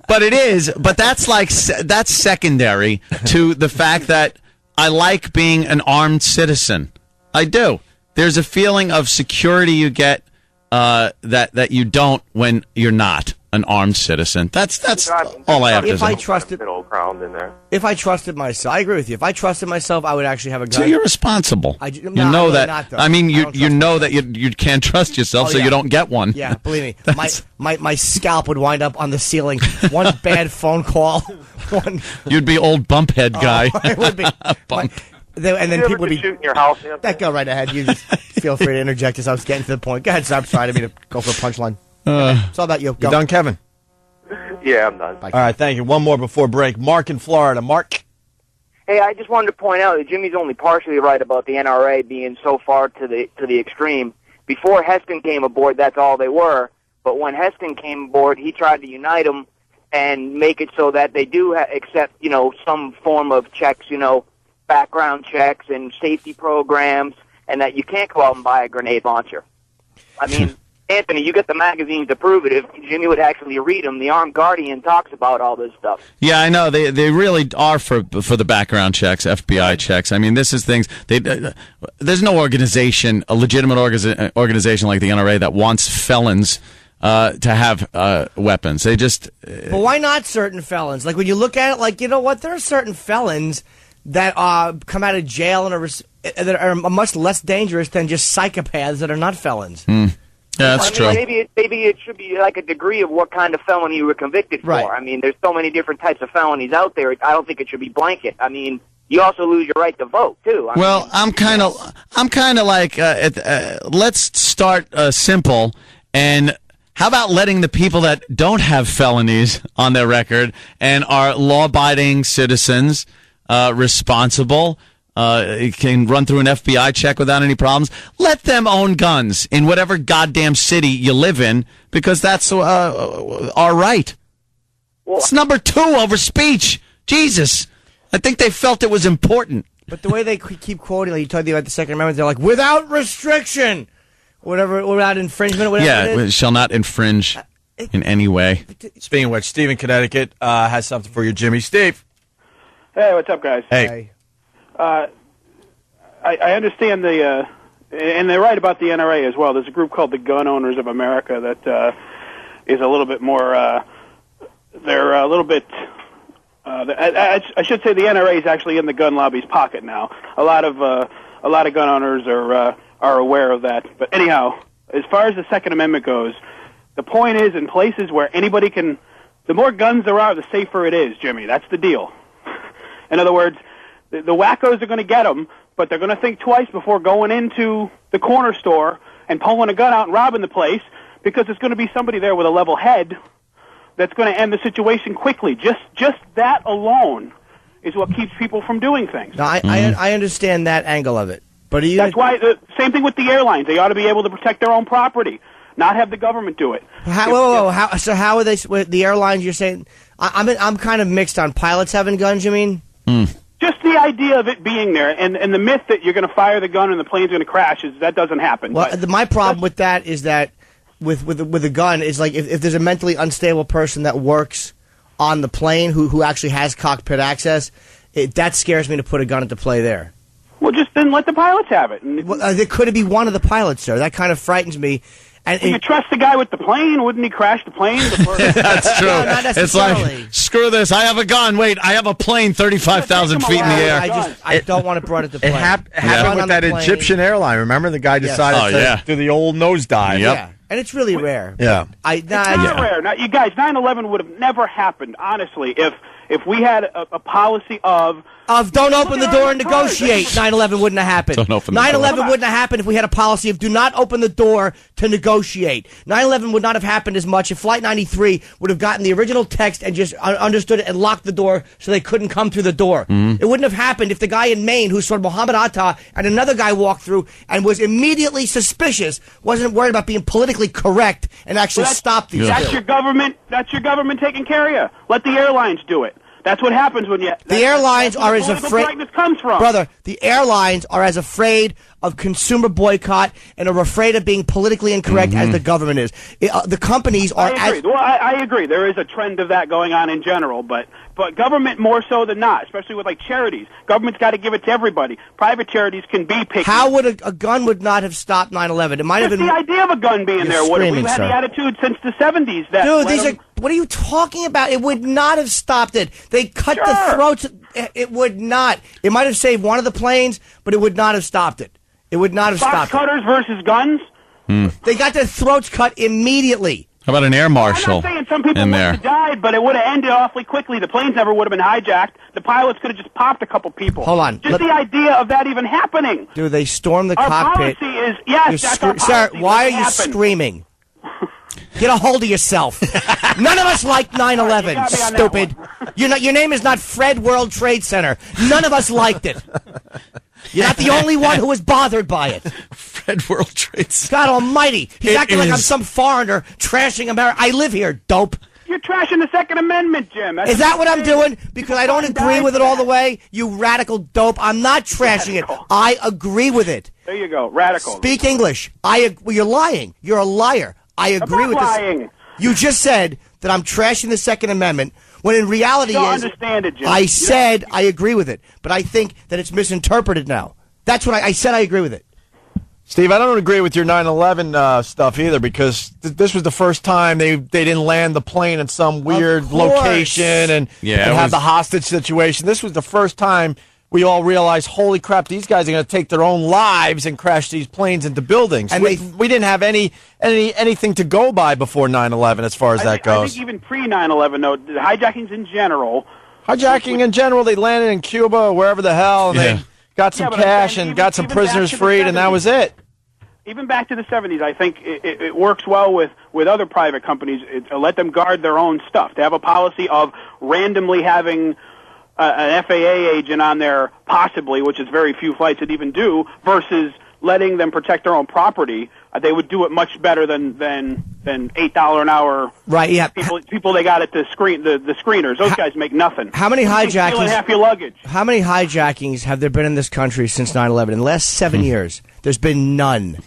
But it is. But that's secondary to the fact that I like being an armed citizen. I do. There's a feeling of security you get that you don't when you're not. an armed citizen. That's all I have to say. Middle ground in there. If I trusted myself, I agree with you. If I trusted myself, I would actually have a gun. So you're responsible. You know that. I mean, you know that you can't trust yourself, so you don't get one. Yeah, believe me. My scalp would wind up on the ceiling. One bad phone call. You'd be old bumphead guy. It would be. And then people would be shooting your house. That go right ahead. You just feel free to interject as I was getting to the point. Go ahead, stop trying to go for a punchline. It's all about you. Go. You done, Kevin? Yeah, I'm done. All right, thank you. One more before break. Mark in Florida. Mark? Hey, I just wanted to point out that Jimmy's only partially right about the NRA being so far to the extreme. Before Heston came aboard, that's all they were. But when Heston came aboard, he tried to unite them and make it so that they do accept, some form of checks, background checks and safety programs, and that you can't go out and buy a grenade launcher. I mean, Anthony, you get the magazines to prove it. If Jimmy would actually read them, the Armed Guardian talks about all this stuff. Yeah, I know. They really are for the background checks, FBI checks. I mean, this is things. There's no organization, a legitimate organization like the NRA that wants felons to have weapons. They just. But why not certain felons? Like when you look at it, there are certain felons that come out of jail and that are much less dangerous than just psychopaths that are not felons. Yeah, that's true. Maybe it should be like a degree of what kind of felony you were convicted for. Right. I mean, there's so many different types of felonies out there. I don't think it should be blanket. I mean, you also lose your right to vote too. I'm kind of like let's start simple, and how about letting the people that don't have felonies on their record and are law-abiding citizens, responsible, can run through an FBI check without any problems. Let them own guns in whatever goddamn city you live in, because that's our right. It's number 2 over speech. Jesus. I think they felt it was important. But the way they keep quoting, like you talked about the Second Amendment, they're like, without restriction, whatever, without infringement, whatever it is. Shall not infringe in any way. Speaking of which, Steve in Connecticut has something for you, Jimmy. Steve. Hey, what's up, guys? Hey. I understand and they're right about the NRA as well. There's a group called the Gun Owners of America that is a little bit more. They're a little bit. I should say the NRA is actually in the gun lobby's pocket now. A lot of gun owners are aware of that. But anyhow, as far as the Second Amendment goes, the point is in places where anybody can. The more guns there are, the safer it is, Jimmy. That's the deal. In other words, the wackos are going to get them, but they're going to think twice before going into the corner store and pulling a gun out and robbing the place, because there's going to be somebody there with a level head that's going to end the situation quickly. Just that alone is what keeps people from doing things. No, I understand that angle of it. But that's why same thing with the airlines. They ought to be able to protect their own property, not have the government do it. So how are they? The airlines, you're saying? I'm kind of mixed on pilots having guns. You mean? Just the idea of it being there, and the myth that you're going to fire the gun and the plane's going to crash, that doesn't happen. Well, my problem with that is that with a gun is like if there's a mentally unstable person that works on the plane who actually has cockpit access, that scares me to put a gun into play there. Well, just then let the pilots have it. There could be one of the pilots, sir. That kind of frightens me. And you trust the guy with the plane? Wouldn't he crash the plane before? That's true. No, not necessarily. It's like, screw this. I have a gun. Wait, I have a plane 35,000 feet in the air. I don't want to run it to plane. It happened with that Egyptian airline. Remember, the guy decided to do the old nosedive. Yeah, and it's really rare. Yeah, it's not rare. Now, you guys, 9/11 would have never happened, honestly, if we had a policy of don't open the door and negotiate. 9/11 wouldn't have happened. 9/11 wouldn't have happened if we had a policy of do not open the door to negotiate. 9/11 would not have happened as much if Flight 93 would have gotten the original text and just understood it and locked the door so they couldn't come through the door. It wouldn't have happened if the guy in Maine who saw Muhammad Atta and another guy walked through and was immediately suspicious, wasn't worried about being politically correct, and actually stopped these. That's your government. That's your government taking care of you. Let the airlines do it. That's what happens when the airlines are as afraid. Comes from. Brother, the airlines are as afraid of consumer boycott and are afraid of being politically incorrect as the government is. The companies are. I agree. Well, I agree. There is a trend of that going on in general, but but government more so than not, especially with like charities. Government's got to give it to everybody. Private charities can be picky. How would a gun would not have stopped 9/11? It might have Just been the idea of a gun being there. We've had the attitude since the 70s that. Dude, what are you talking about? It would not have stopped it. They cut the throats. It would not. It might have saved one of the planes, but it would not have stopped it. It would not have stopped cutters versus guns? They got their throats cut immediately. How about an air marshal I'm not saying some people in would there? have died, but it would have ended awfully quickly. The planes never would have been hijacked. The pilots could have just popped a couple people. Hold on. Just the idea of that even happening. Dude, they stormed the Our cockpit. policy is, yes, that's our Sir, policy. why are Let it you happen. screaming? Get a hold of yourself. None of us like 9/11, stupid. Your name is not Fred World Trade Center. None of us liked it. You're not the only one who was bothered by it. Fred World Trade Center. God almighty. He's It acting like I'm is. some foreigner trashing America. I live here, dope. You're trashing the Second Amendment, Jim. Is that what I'm doing? Because I don't agree with it all the way? You radical dope. I'm not trashing it. I agree with it. There you go, radical. Speak English. Well, you're lying. You're a liar. I agree I'm with not this. lying. You just said that I'm trashing the Second Amendment, when in reality You don't is understand it, Jim. I said I agree with it, but I think that it's misinterpreted now. That's what I said. I agree with it. Steve, I don't agree with your 9/11 stuff either, because this was the first time they didn't land the plane in some weird location and have the hostage situation. This was the first time we all realized, holy crap, these guys are going to take their own lives and crash these planes into buildings. And we didn't have anything to go by before 9/11 as far as that I goes. think even pre-9/11, though, the hijackings in general. Hijacking in general, they landed in Cuba or wherever the hell, and they got some but I'm cash saying and got some even back prisoners to the freed, and that 70s. was it. Even back to the 70s, I think it works well with other private companies. Let them guard their own stuff. They have a policy of randomly having an FAA agent on there, possibly, which is very few flights that even do, versus letting them protect their own property. They would do it much better than $8 an hour. Right? Yeah. People they got at the screeners. Those guys make nothing. How many Stealing hijackings? half your luggage. How many hijackings have there been in this country since 9/11? In the last 7 years, there's been none.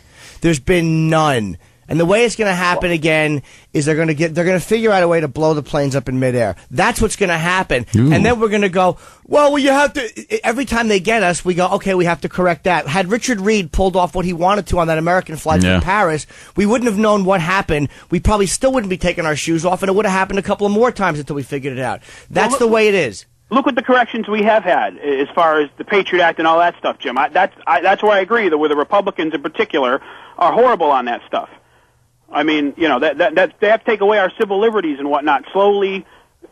There's been none. And the way it's going to happen again is they're going to figure out a way to blow the planes up in midair. That's what's going to happen. Ooh. And then we're going to go, well, you have to, every time they get us, we go, okay, we have to correct that. Had Richard Reed pulled off what he wanted to on that American flight from Paris, we wouldn't have known what happened. We probably still wouldn't be taking our shoes off, and it would have happened a couple of more times until we figured it out. That's the way it is. Look what the corrections we have had as far as the Patriot Act and all that stuff, Jim. That's where I agree that with the Republicans in particular are horrible on that stuff. I mean, that they have to take away our civil liberties and whatnot slowly,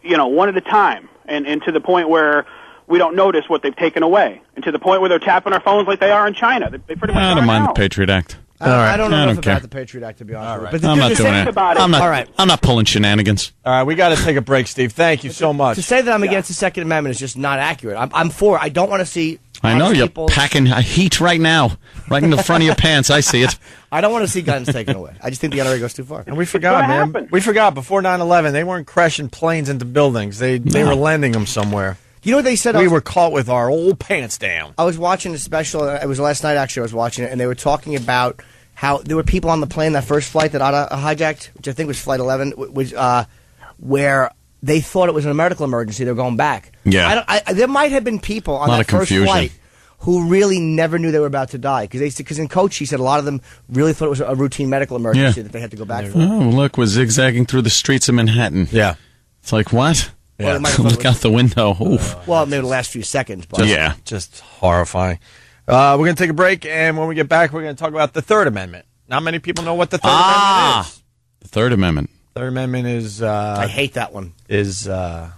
one at a time, and to the point where we don't notice what they've taken away, and to the point where they're tapping our phones like they are in China. They pretty much I are don't mind now. the Patriot Act. I don't know enough care. about the Patriot Act, to be honest with you. I'm not doing it. I'm not. All right. I'm not pulling shenanigans. All right, we got to take a break, Steve. Thank you so much. To say that I'm against the Second Amendment is just not accurate. I'm for it. I don't want to see. I know you're people- packing heat right now, right in the front of your pants. I see it. I don't want to see guns taken away. I just think the NRA goes too far. And we forgot, man. We forgot before 9/11, they weren't crashing planes into buildings. They were landing them somewhere. You know what they said? We were caught with our old pants down. I was watching a special. It was last night, actually. I was watching it, and they were talking about how there were people on the plane, that first flight that Ada hijacked, which I think was Flight 11, where they thought it was a medical emergency. They were going back. Yeah. There might have been people on A lot that of first confusion. flight who really never knew they were about to die. Because in Coach, he said a lot of them really thought it was a routine medical emergency that they had to go back for. Oh, look, we're zigzagging through the streets of Manhattan. Yeah. It's like, what? Well, they might have thought Look it was- out the window. Oof. Well, maybe the last few seconds. But Just horrifying. We're going to take a break, and when we get back, we're going to talk about the Third Amendment. Not many people know what the Third Amendment is. The Third Amendment. Third Amendment is... I hate that one. Is that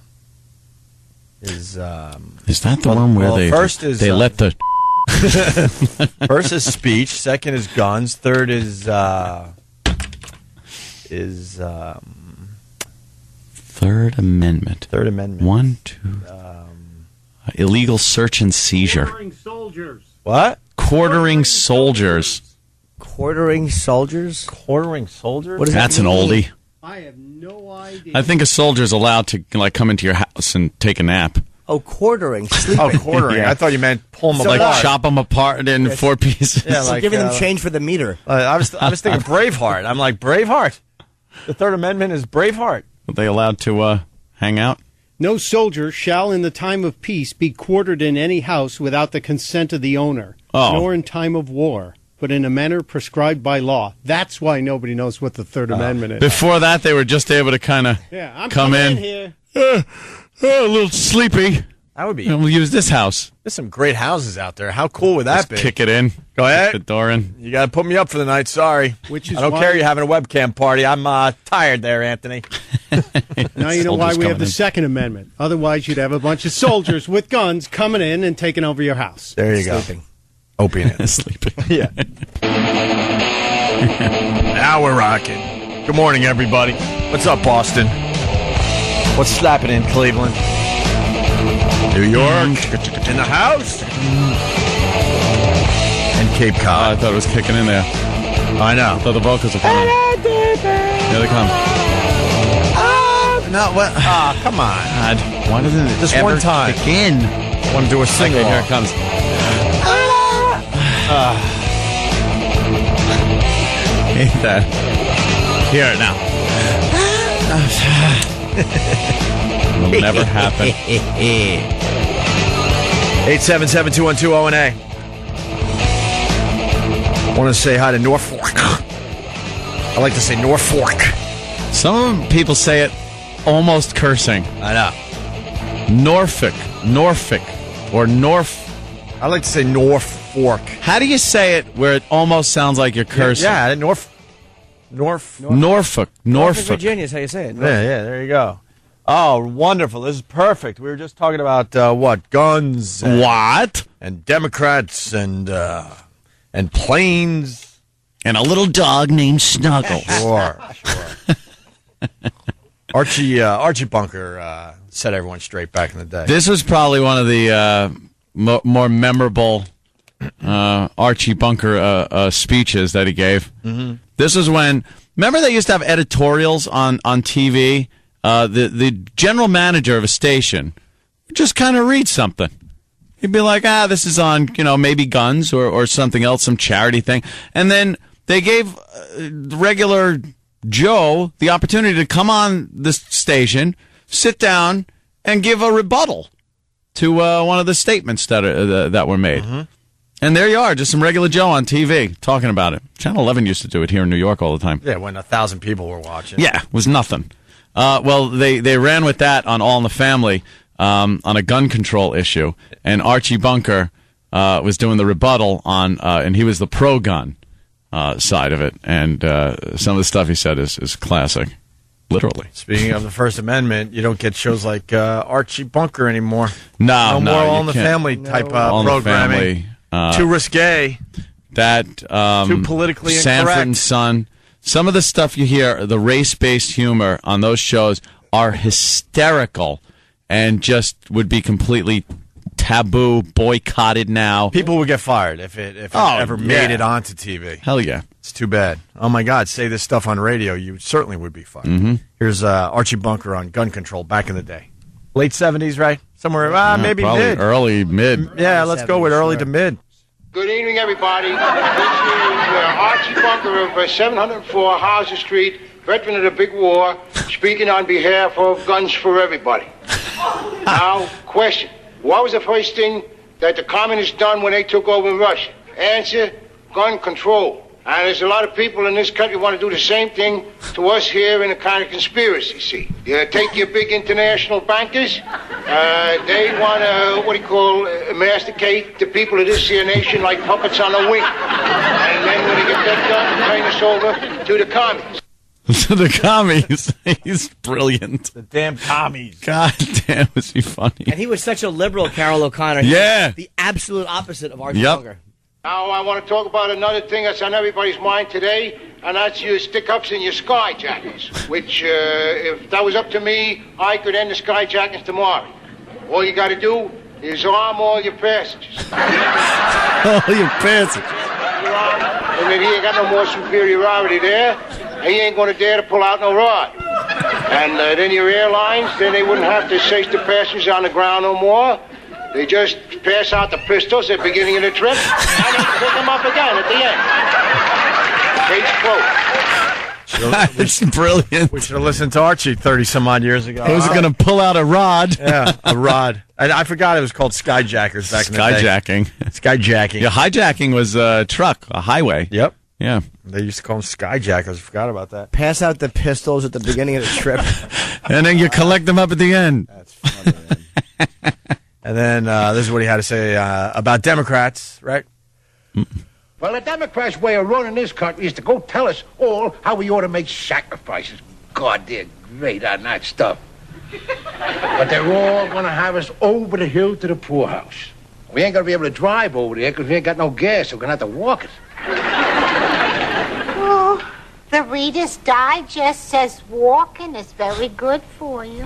the one where they let the... First is speech. Second is guns. Third is Third Amendment. Third Amendment. 1, 2... illegal search and seizure. Quartering soldiers. What? Quartering soldiers. Quartering soldiers? Quartering soldiers? What does That's that an mean? oldie. I have no idea. I think a soldier's allowed to come into your house and take a nap. Oh, quartering. Sleeping. Oh, quartering. Yeah. I thought you meant pull them So apart. Like chop them apart in 4 pieces. Yeah, like giving them change for the meter. I was thinking Braveheart. I'm like, Braveheart? The Third Amendment is Braveheart. Are they allowed to hang out? No soldier shall in the time of peace be quartered in any house without the consent of the owner, nor in time of war, but in a manner prescribed by law. That's why nobody knows what the Third Amendment is. Before that, they were just able to kind of I'm come coming in. here. A little sleepy. That would be. And we'll use this house. There's some great houses out there. How cool would that Just be? kick it in. Go ahead. Kick the door in. You got to put me up for the night. Sorry. Which is I don't why- care you're having a webcam party. I'm tired there, Anthony. Now you know why we have the Second Amendment. Otherwise, you'd have a bunch of soldiers with guns coming in and taking over your house. There you go. Opie in it. Sleeping. Yeah. Now we're rocking. Good morning, everybody. What's up, Boston? What's slapping in Cleveland? New York. In the house. And Cape Cod. I thought it was kicking in there. I know. I thought the vocals were coming. Here they come. No, what? Ah, come on. God, why doesn't it Just ever one time. kick in? Want to do a single? Okay, here it comes. Hate that. Hear it now. It'll never happen. 877-212-ONA. Want to say hi to Norfolk. I like to say Norfolk. Some people say it almost cursing. I know. Norfolk, or North. I like to say Norfolk. How do you say it where it almost sounds like you're cursing? Yeah, Norfolk. Norfolk, Virginia is how you say it. Yeah, there you go. Oh, wonderful. This is perfect. We were just talking about, what? Guns. And Democrats and planes. And a little dog named Snuggle. Sure. Archie Bunker set everyone straight back in the day. This was probably one of the more memorable Archie Bunker speeches that he gave. Mm-hmm. This was when, remember they used to have editorials on TV? The general manager of a station would just kind of read something. He'd be like, this is on, maybe guns or something else, some charity thing. And then they gave regular Joe the opportunity to come on this station, sit down, and give a rebuttal to one of the statements that were made. Mm-hmm. And there you are, just some regular Joe on TV talking about it. Channel 11 used to do it here in New York all the time. Yeah, when 1,000 people were watching. Yeah, it was nothing. Well, they ran with that on All in the Family on a gun control issue, and Archie Bunker was doing the rebuttal on, and he was the pro-gun side of it, and some of the stuff he said is classic, literally. Speaking of the First Amendment, you don't get shows like Archie Bunker anymore. No more All you in the can't. Family type All in the programming. Family, too risque. That too politically Sanford incorrect. and Son. Some of the stuff you hear, the race-based humor on those shows are hysterical and just would be completely taboo, boycotted now. People would get fired if it ever made it onto TV. Hell yeah. It's too bad. Oh, my God, say this stuff on radio, you certainly would be fired. Mm-hmm. Here's Archie Bunker on gun control back in the day. Late 70s, right? Somewhere, maybe probably mid. early, mid. Yeah, let's go with early to mid. Good evening, everybody. This is Archie Bunker of 704 Hauser Street, veteran of the big war, speaking on behalf of Guns for Everybody. Now, question. What was the first thing that the communists done when they took over in Russia? Answer, gun control. And there's a lot of people in this country who want to do the same thing to us here in a kind of conspiracy, see. You take your big international bankers, they want to, masticate the people of this here nation like puppets on a wing. And then when they get that done, turn us over to the commies. To the commies. He's brilliant. The damn commies. God damn, was he funny. And he was such a liberal, Carol O'Connor. Yeah. The absolute opposite of Archie Yep. Bunker. Now I want to talk about another thing that's on everybody's mind today, and that's your stick-ups and your skyjackets, which, if that was up to me, I could end the skyjackets tomorrow. All you got to do is arm all your passengers. All your passengers. And then he ain't got no more superiority there, and he ain't going to dare to pull out no rod. And then your airlines, then they wouldn't have to chase the passengers on the ground no more. They just pass out the pistols at the beginning of the trip, and then pick them up again at the end. Case closed. It's brilliant. We should have listened to Archie 30-some-odd years ago. He was going to pull out a rod. Yeah, a rod. I forgot it was called skyjackers back in the day. Skyjacking. Skyjacking. Yeah, hijacking was a truck, a highway. Yep. Yeah. They used to call them skyjackers. I forgot about that. Pass out the pistols at the beginning of the trip. And then you collect them up at the end. That's funny, man. And then this is what he had to say about Democrats, right? Well, the Democrats' way of running this country is to go tell us all how we ought to make sacrifices. God, they're great on that stuff. But they're all going to have us over the hill to the poorhouse. We ain't going to be able to drive over there because we ain't got no gas, so we're going to have to walk it. Oh, the Reader's Digest says walking is very good for you.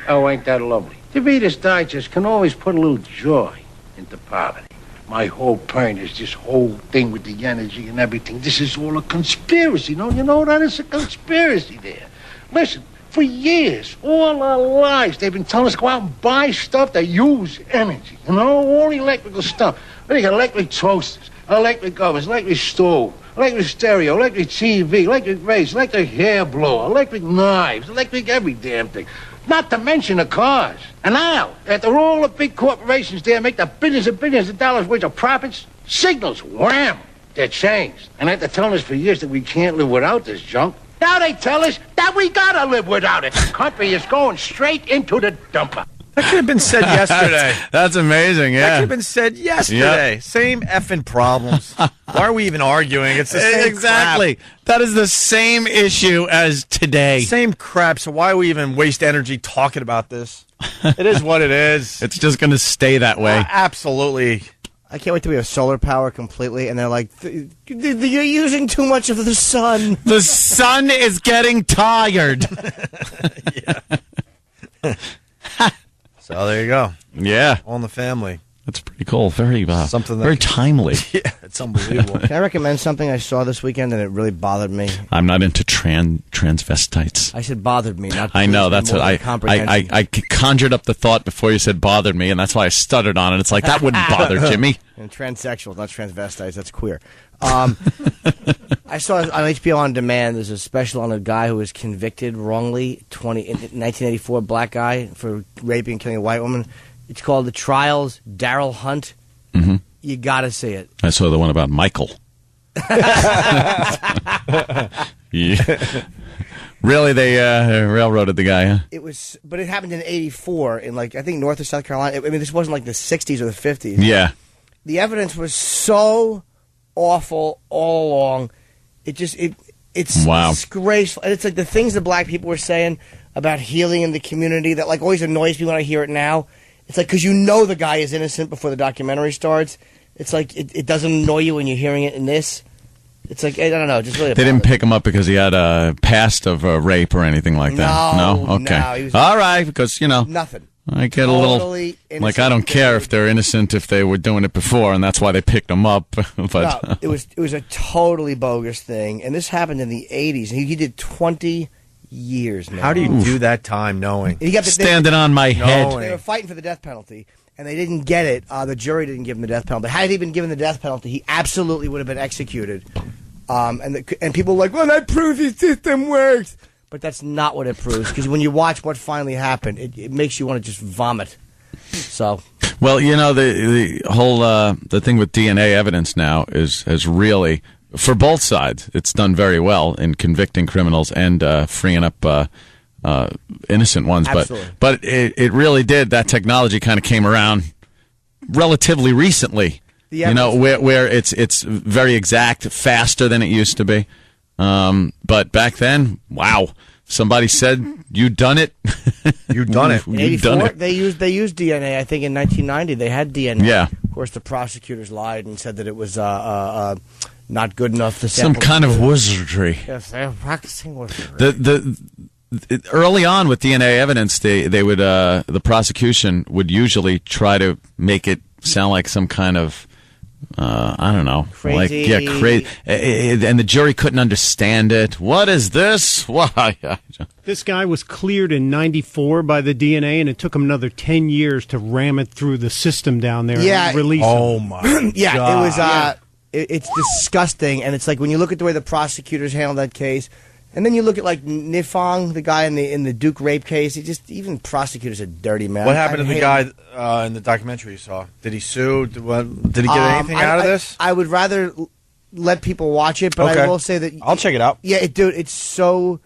Oh, ain't that lovely? The Reader's Digest can always put a little joy into poverty. My whole point is this whole thing with the energy and everything. This is all a conspiracy. No, you know that? It's a conspiracy there. Listen, for years, all our lives, they've been telling us to go out and buy stuff that use energy. You know, all electrical stuff. They got electric toasters, electric ovens, electric stove, electric stereo, electric TV, electric race, electric hair blower, electric knives, electric every damn thing. Not to mention the cars. And now, after all the big corporations there make the billions and billions of dollars worth of profits, signals, wham, they're changed. And after telling us for years that we can't live without this junk, now they tell us that we gotta live without it. The country is going straight into the dumper. That could have been said yesterday. That's amazing, That yeah. could have been said yesterday. Yep. Same effing problems. Why are we even arguing? It's the same Exactly. crap. That is the same issue as today. Same crap. So why we even waste energy talking about this? It is what it is. It's just going to stay that way. Absolutely. I can't wait till we have solar power completely, and they're like, you're using too much of the sun. The sun is getting tired. So there you go. Yeah. All in the family. That's pretty cool. Very Something that- very timely. Yeah, it's unbelievable. Can I recommend something I saw this weekend and it really bothered me? I'm not into transvestites. I said bothered me, not I know, pleased me that's more what than comprehension. I conjured up the thought before you said bothered me, and that's why I stuttered on it. It's like, that wouldn't bother Jimmy. And transsexuals, not transvestites. That's queer. I saw on HBO On Demand, there's a special on a guy who was convicted wrongly, in 1984, black guy, for raping and killing a white woman. It's called The Trials, Daryl Hunt. Mm-hmm. You got to see it. I saw the one about Michael. Yeah. Really, they railroaded the guy, huh? It was, but it happened in '84 in I think North or South Carolina. I mean, this wasn't like the '60s or the '50s. Yeah. The evidence was so awful all along. It's Wow. disgraceful. And it's like the things the black people were saying about healing in the community that always annoys me when I hear it now. It's like, because you know the guy is innocent before the documentary starts. It's like, it doesn't annoy you when you're hearing it in this. It's like, I don't know, just really. They didn't pick him up because he had a past of rape or anything like that. No, Okay. no, he was- All right, because, Nothing. I get Totally a little, I don't care if they're innocent if they were doing it before, and that's why they picked him up. But No, it was a totally bogus thing, and this happened in the '80s. And he did 20 years. Man. How do you do that time knowing? He got standing on my head. They were fighting for the death penalty, and they didn't get it. The jury didn't give him the death penalty. Had he been given the death penalty, he absolutely would have been executed. And people were like, well, that proves the system works. But that's not what it proves, because when you watch what finally happened, it makes you want to just vomit. So, well, the whole the thing with DNA evidence now has really, for both sides, it's done very well in convicting criminals and freeing up innocent ones. Absolutely. But it really did. That technology kind of came around relatively recently. Where it's very exact, faster than it used to be. But back then, wow. Somebody said, you done it. You done it. in You done '84, it. they used DNA. I think in 1990 they had DNA. Yeah. Of course, the prosecutors lied and said that it was not good enough to Some sample. kind of wizardry. Yes, they're practicing wizardry. The early on with DNA evidence, they would the prosecution would usually try to make it sound like some kind of I don't know, crazy. crazy, and the jury couldn't understand it. What is this? Why? This guy was cleared in '94 by the DNA, and it took him another 10 years to ram it through the system down there Yeah. and release Oh him. my! Yeah, God. it was. it's disgusting. And it's like when you look at the way the prosecutors handled that case, and then you look at like Nifong, the guy in the Duke rape case. Even prosecutors are dirty, man. What happened to the guy in the documentary you saw? Did he sue? Did he get anything out of this? I would rather let people watch it, but I will say that I'll check it out. Yeah, dude, it's so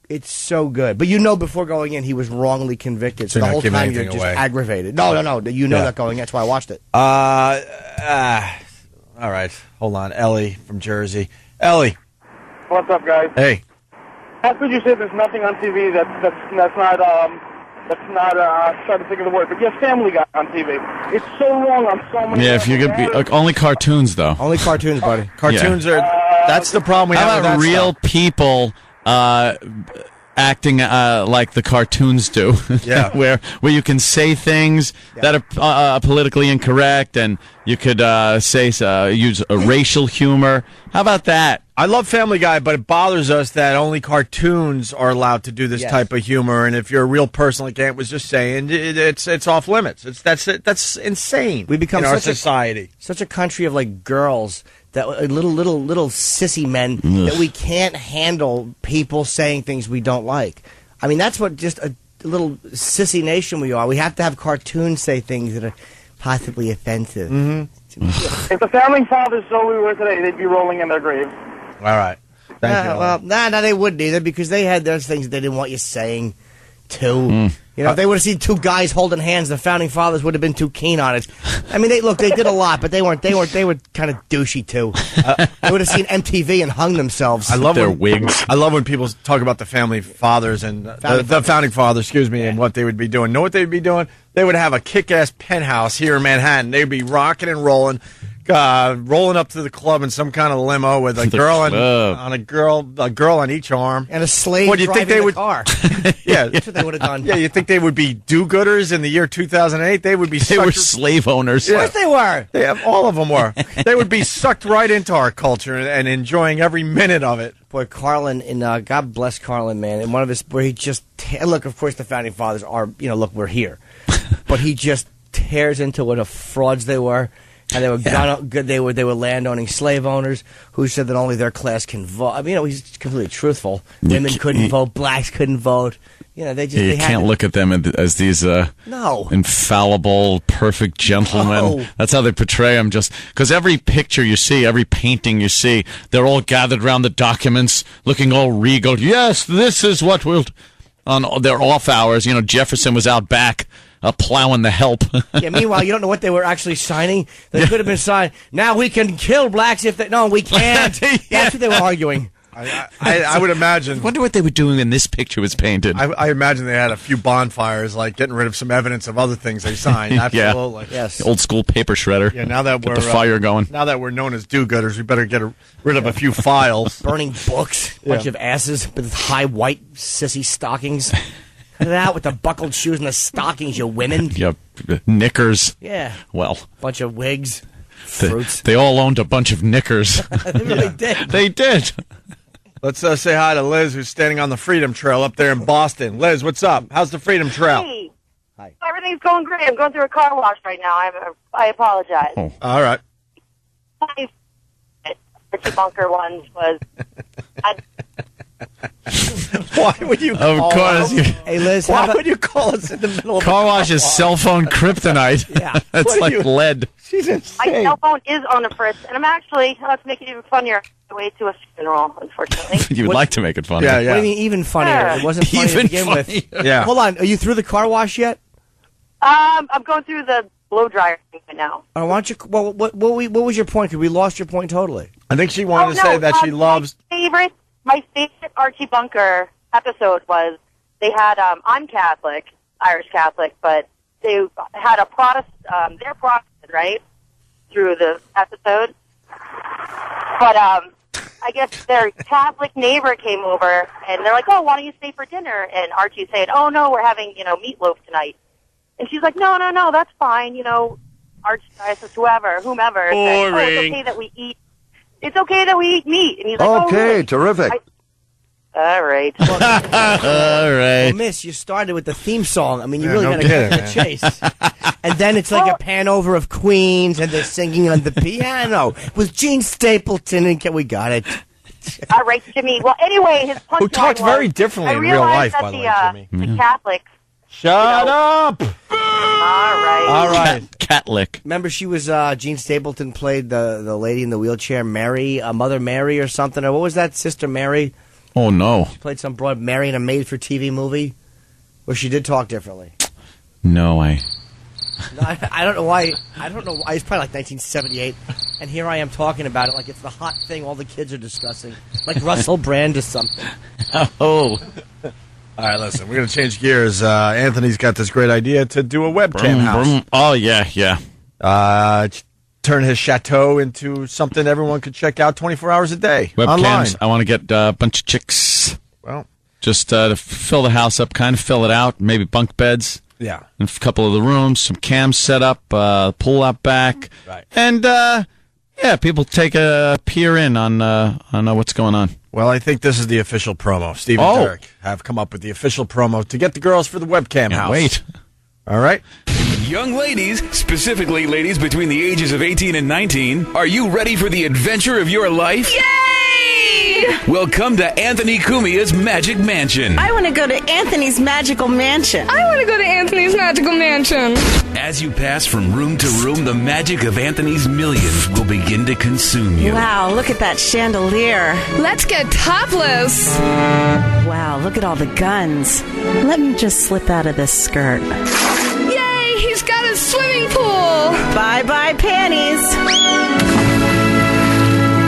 good. But before going in, he was wrongly convicted. So the whole time you're just aggravated. No. You know that going in. That's why I watched it. All right. Hold on. Ellie from Jersey. Ellie. What's up, guys? Hey. How could you say there's nothing on TV that's not trying to think of the word, but you have Family Guy on TV. It's so long on so many. Yeah, if you could be only cartoons though. Only cartoons, buddy. Cartoons are. That's the problem we have. How with about that real stuff. people acting like the cartoons do? Yeah. where you can say things that are politically incorrect, and you could use a racial humor. How about that? I love Family Guy, but it bothers us that only cartoons are allowed to do this type of humor. And if you're a real person, like Ant was just saying, it's off limits. That's insane. We become in our such society. Such a country of like girls that little sissy men that we can't handle people saying things we don't like. I mean, that's what just a little sissy nation we are. We have to have cartoons say things that are possibly offensive. Mm-hmm. If the founding fathers saw we were today, they'd be rolling in their graves. All right. Thank you. Well, they wouldn't either because they had those things they didn't want you saying, too. If they would have seen two guys holding hands, the founding fathers would have been too keen on it. I mean, they did a lot, but they were kind of douchey, too. They would have seen MTV and hung themselves. I love their wigs. I love when people talk about the founding fathers and the founding fathers, and what they would be doing. Know what they'd be doing? They would have a kick-ass penthouse here in Manhattan. They'd be rocking and rolling. Rolling up to the club in some kind of limo with a girl a girl on each arm, and a slave. What do you think they would? Car. Yeah, that's what they would have done. Yeah, you think they would be do-gooders in the year 2008? They would be. They were slave owners. Of course they were. All of them were. They would be sucked right into our culture and enjoying every minute of it. Boy, Carlin, and God bless Carlin, man. In one of his, where he just look. Of course, the founding fathers are. Look, we're here, but he just tears into what a frauds they were. And they were they were landowning slave owners who said that only their class can vote. I mean, he's completely truthful. Women couldn't vote, blacks couldn't vote. They can't look at them as these infallible, perfect gentlemen. No. That's how they portray them. Just because every picture you see, every painting you see, they're all gathered around the documents, looking all regal. Yes, this is what we'll. On their off hours, Jefferson was out back. Plowing the help. Yeah. Meanwhile, you don't know what they were actually signing. They could have been signed. Now we can kill blacks if they. No, we can't. That's what they were arguing. I would imagine. I wonder what they were doing when this picture was painted. I imagine they had a few bonfires, like getting rid of some evidence of other things they signed. Absolutely. Yes. The old school paper shredder. Yeah. Now that Get we're the fire going. Now that we're known as do-gooders, we better get rid of a few files. Burning books, bunch of asses with high white sissy stockings. Cut it out with the buckled shoes and the stockings, you women. Yeah, knickers. Yeah. Well. Bunch of wigs. Fruits. They all owned a bunch of knickers. They really did. They did. Let's say hi to Liz, who's standing on the Freedom Trail up there in Boston. Liz, what's up? How's the Freedom Trail? Hey. Hi. Everything's going great. I'm going through a car wash right now. I apologize. Oh. All right. Richie Bunker ones was... Why would you call us? Hey, Liz, why would you call us in the middle of car wash is cell phone kryptonite. Yeah. That's like lead. She's insane. My cell phone is on a fritz, and I'm actually, let's make it even funnier, on the way to a funeral, unfortunately. You would like to make it funny. Yeah. What do you mean even funnier? It wasn't funny to begin with. Yeah. Hold on. Are you through the car wash yet? I'm going through the blow dryer thing right now. Why don't you? Well, what was your point? Because we lost your point totally. I think she wanted to say that she loves... My favorite Archie Bunker episode was they had, I'm Catholic, Irish Catholic, but they had a Protestant, they're Protestant, right, through the episode. But I guess their Catholic neighbor came over, and they're like, oh, why don't you stay for dinner? And Archie's saying, oh, no, we're having, meatloaf tonight. And she's like, no, that's fine, Archdiocese, whomever. Said, oh, it's okay that we eat. It's okay that we eat meat. And he's like, okay, oh, really? terrific. All right. All right. Well, Miss, you started with the theme song. I mean, you Yeah, really no got to kidding, cut to the chase. And then it's like a pan over of Queens, and they're singing on the piano with Gene Stapleton, and we got it. All right, Jimmy. Well, anyway, his punchline Who talked was, very differently in real life, by the way, Jimmy. The Catholics. Shut up! All right. Cat lick. Remember, she was Gene Stapleton played the lady in the wheelchair, Mary, Mother Mary or something. Or what was that, Sister Mary? Oh, no. She played some broad Mary in a made-for-TV movie where she did talk differently. No, I don't know why. I don't know why. It's probably like 1978, and here I am talking about it like it's the hot thing all the kids are discussing, like Russell Brand or something. Oh. All right, listen, we're going to change gears. Anthony's got this great idea to do a webcam house. Oh, yeah. Turn his chateau into something everyone could check out 24 hours a day online. Webcams. I want to get a bunch of chicks. Well, just to fill the house up, kind of fill it out, maybe bunk beds. Yeah. And a couple of the rooms, some cams set up, pool out back. Right. And, people take a peer in on what's going on. Well, I think this is the official promo. Steve and Derek have come up with the official promo to get the girls for the webcam house. Wait. All right. Young ladies, specifically ladies between the ages of 18 and 19, are you ready for the adventure of your life? Yay! Well, come to Anthony Cumia's Magic Mansion. I want to go to Anthony's Magical Mansion. I want to go to Anthony's Magical Mansion. As you pass from room to room, the magic of Anthony's millions will begin to consume you. Wow, look at that chandelier. Let's get topless. Wow, look at all the guns. Let me just slip out of this skirt. Yay, he's got a swimming pool. Bye-bye panties.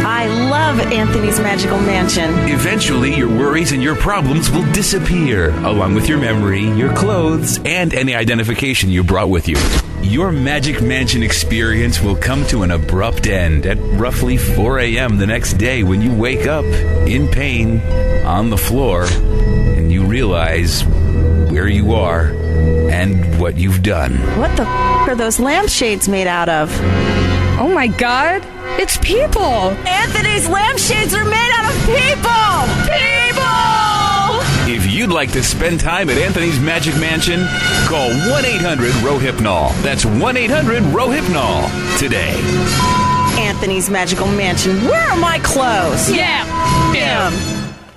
I love Anthony's Magical Mansion. Eventually, your worries and your problems will disappear, along with your memory, your clothes, and any identification you brought with you. Your Magic Mansion experience will come to an abrupt end at roughly 4 a.m. the next day when you wake up in pain on the floor and you realize where you are and what you've done. What the are those lampshades made out of? Oh my God, it's people. Anthony's lampshades are made out of people. People! If you'd like to spend time at Anthony's Magic Mansion, call 1-800-ROHYPNOL. That's 1-800-ROHYPNOL today. Anthony's Magical Mansion. Where are my clothes? Yeah.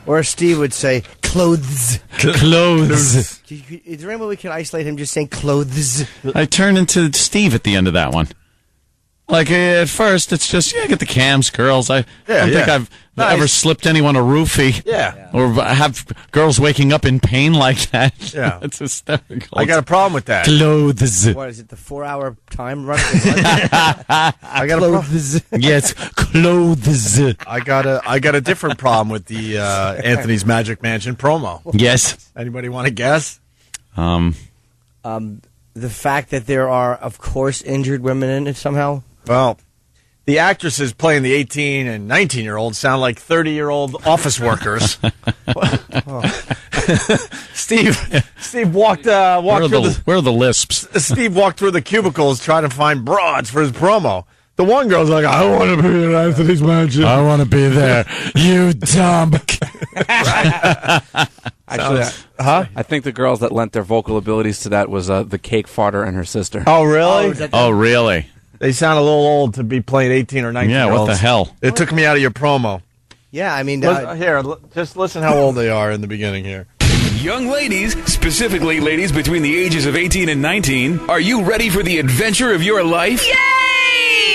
Or Steve would say, clothes. Clothes. Is there any way we can isolate him just saying clothes? I turned into Steve at the end of that one. Like, at first, it's just, get the cams, girls. I don't think I've ever slipped anyone a roofie. Yeah. Or have girls waking up in pain like that. Yeah. It's hysterical. I got a problem with that. Clothes. What is it, the 4-hour time run? I got clothes. Yes, clothes. I got a different problem with the Anthony's Magic Mansion promo. Yes. Anybody want to guess? The fact that there are, of course, injured women in it somehow. Well, the actresses playing the 18 and 19-year-olds sound like 30-year-old office workers. Steve walked where are the lisps? Steve walked through the cubicles trying to find broads for his promo. The one girl's like, I want to be in Anthony's Mansion. I want to be there. You dumb. Actually, I think the girls that lent their vocal abilities to that was the cake farter and her sister. Oh, really? Oh, really? They sound a little old to be playing 18 or 19 Yeah, year olds. what the hell? It took me out of your promo. Yeah, I mean... Here, just listen how old they are in the beginning here. Young ladies, specifically ladies between the ages of 18 and 19, are you ready for the adventure of your life? Yay!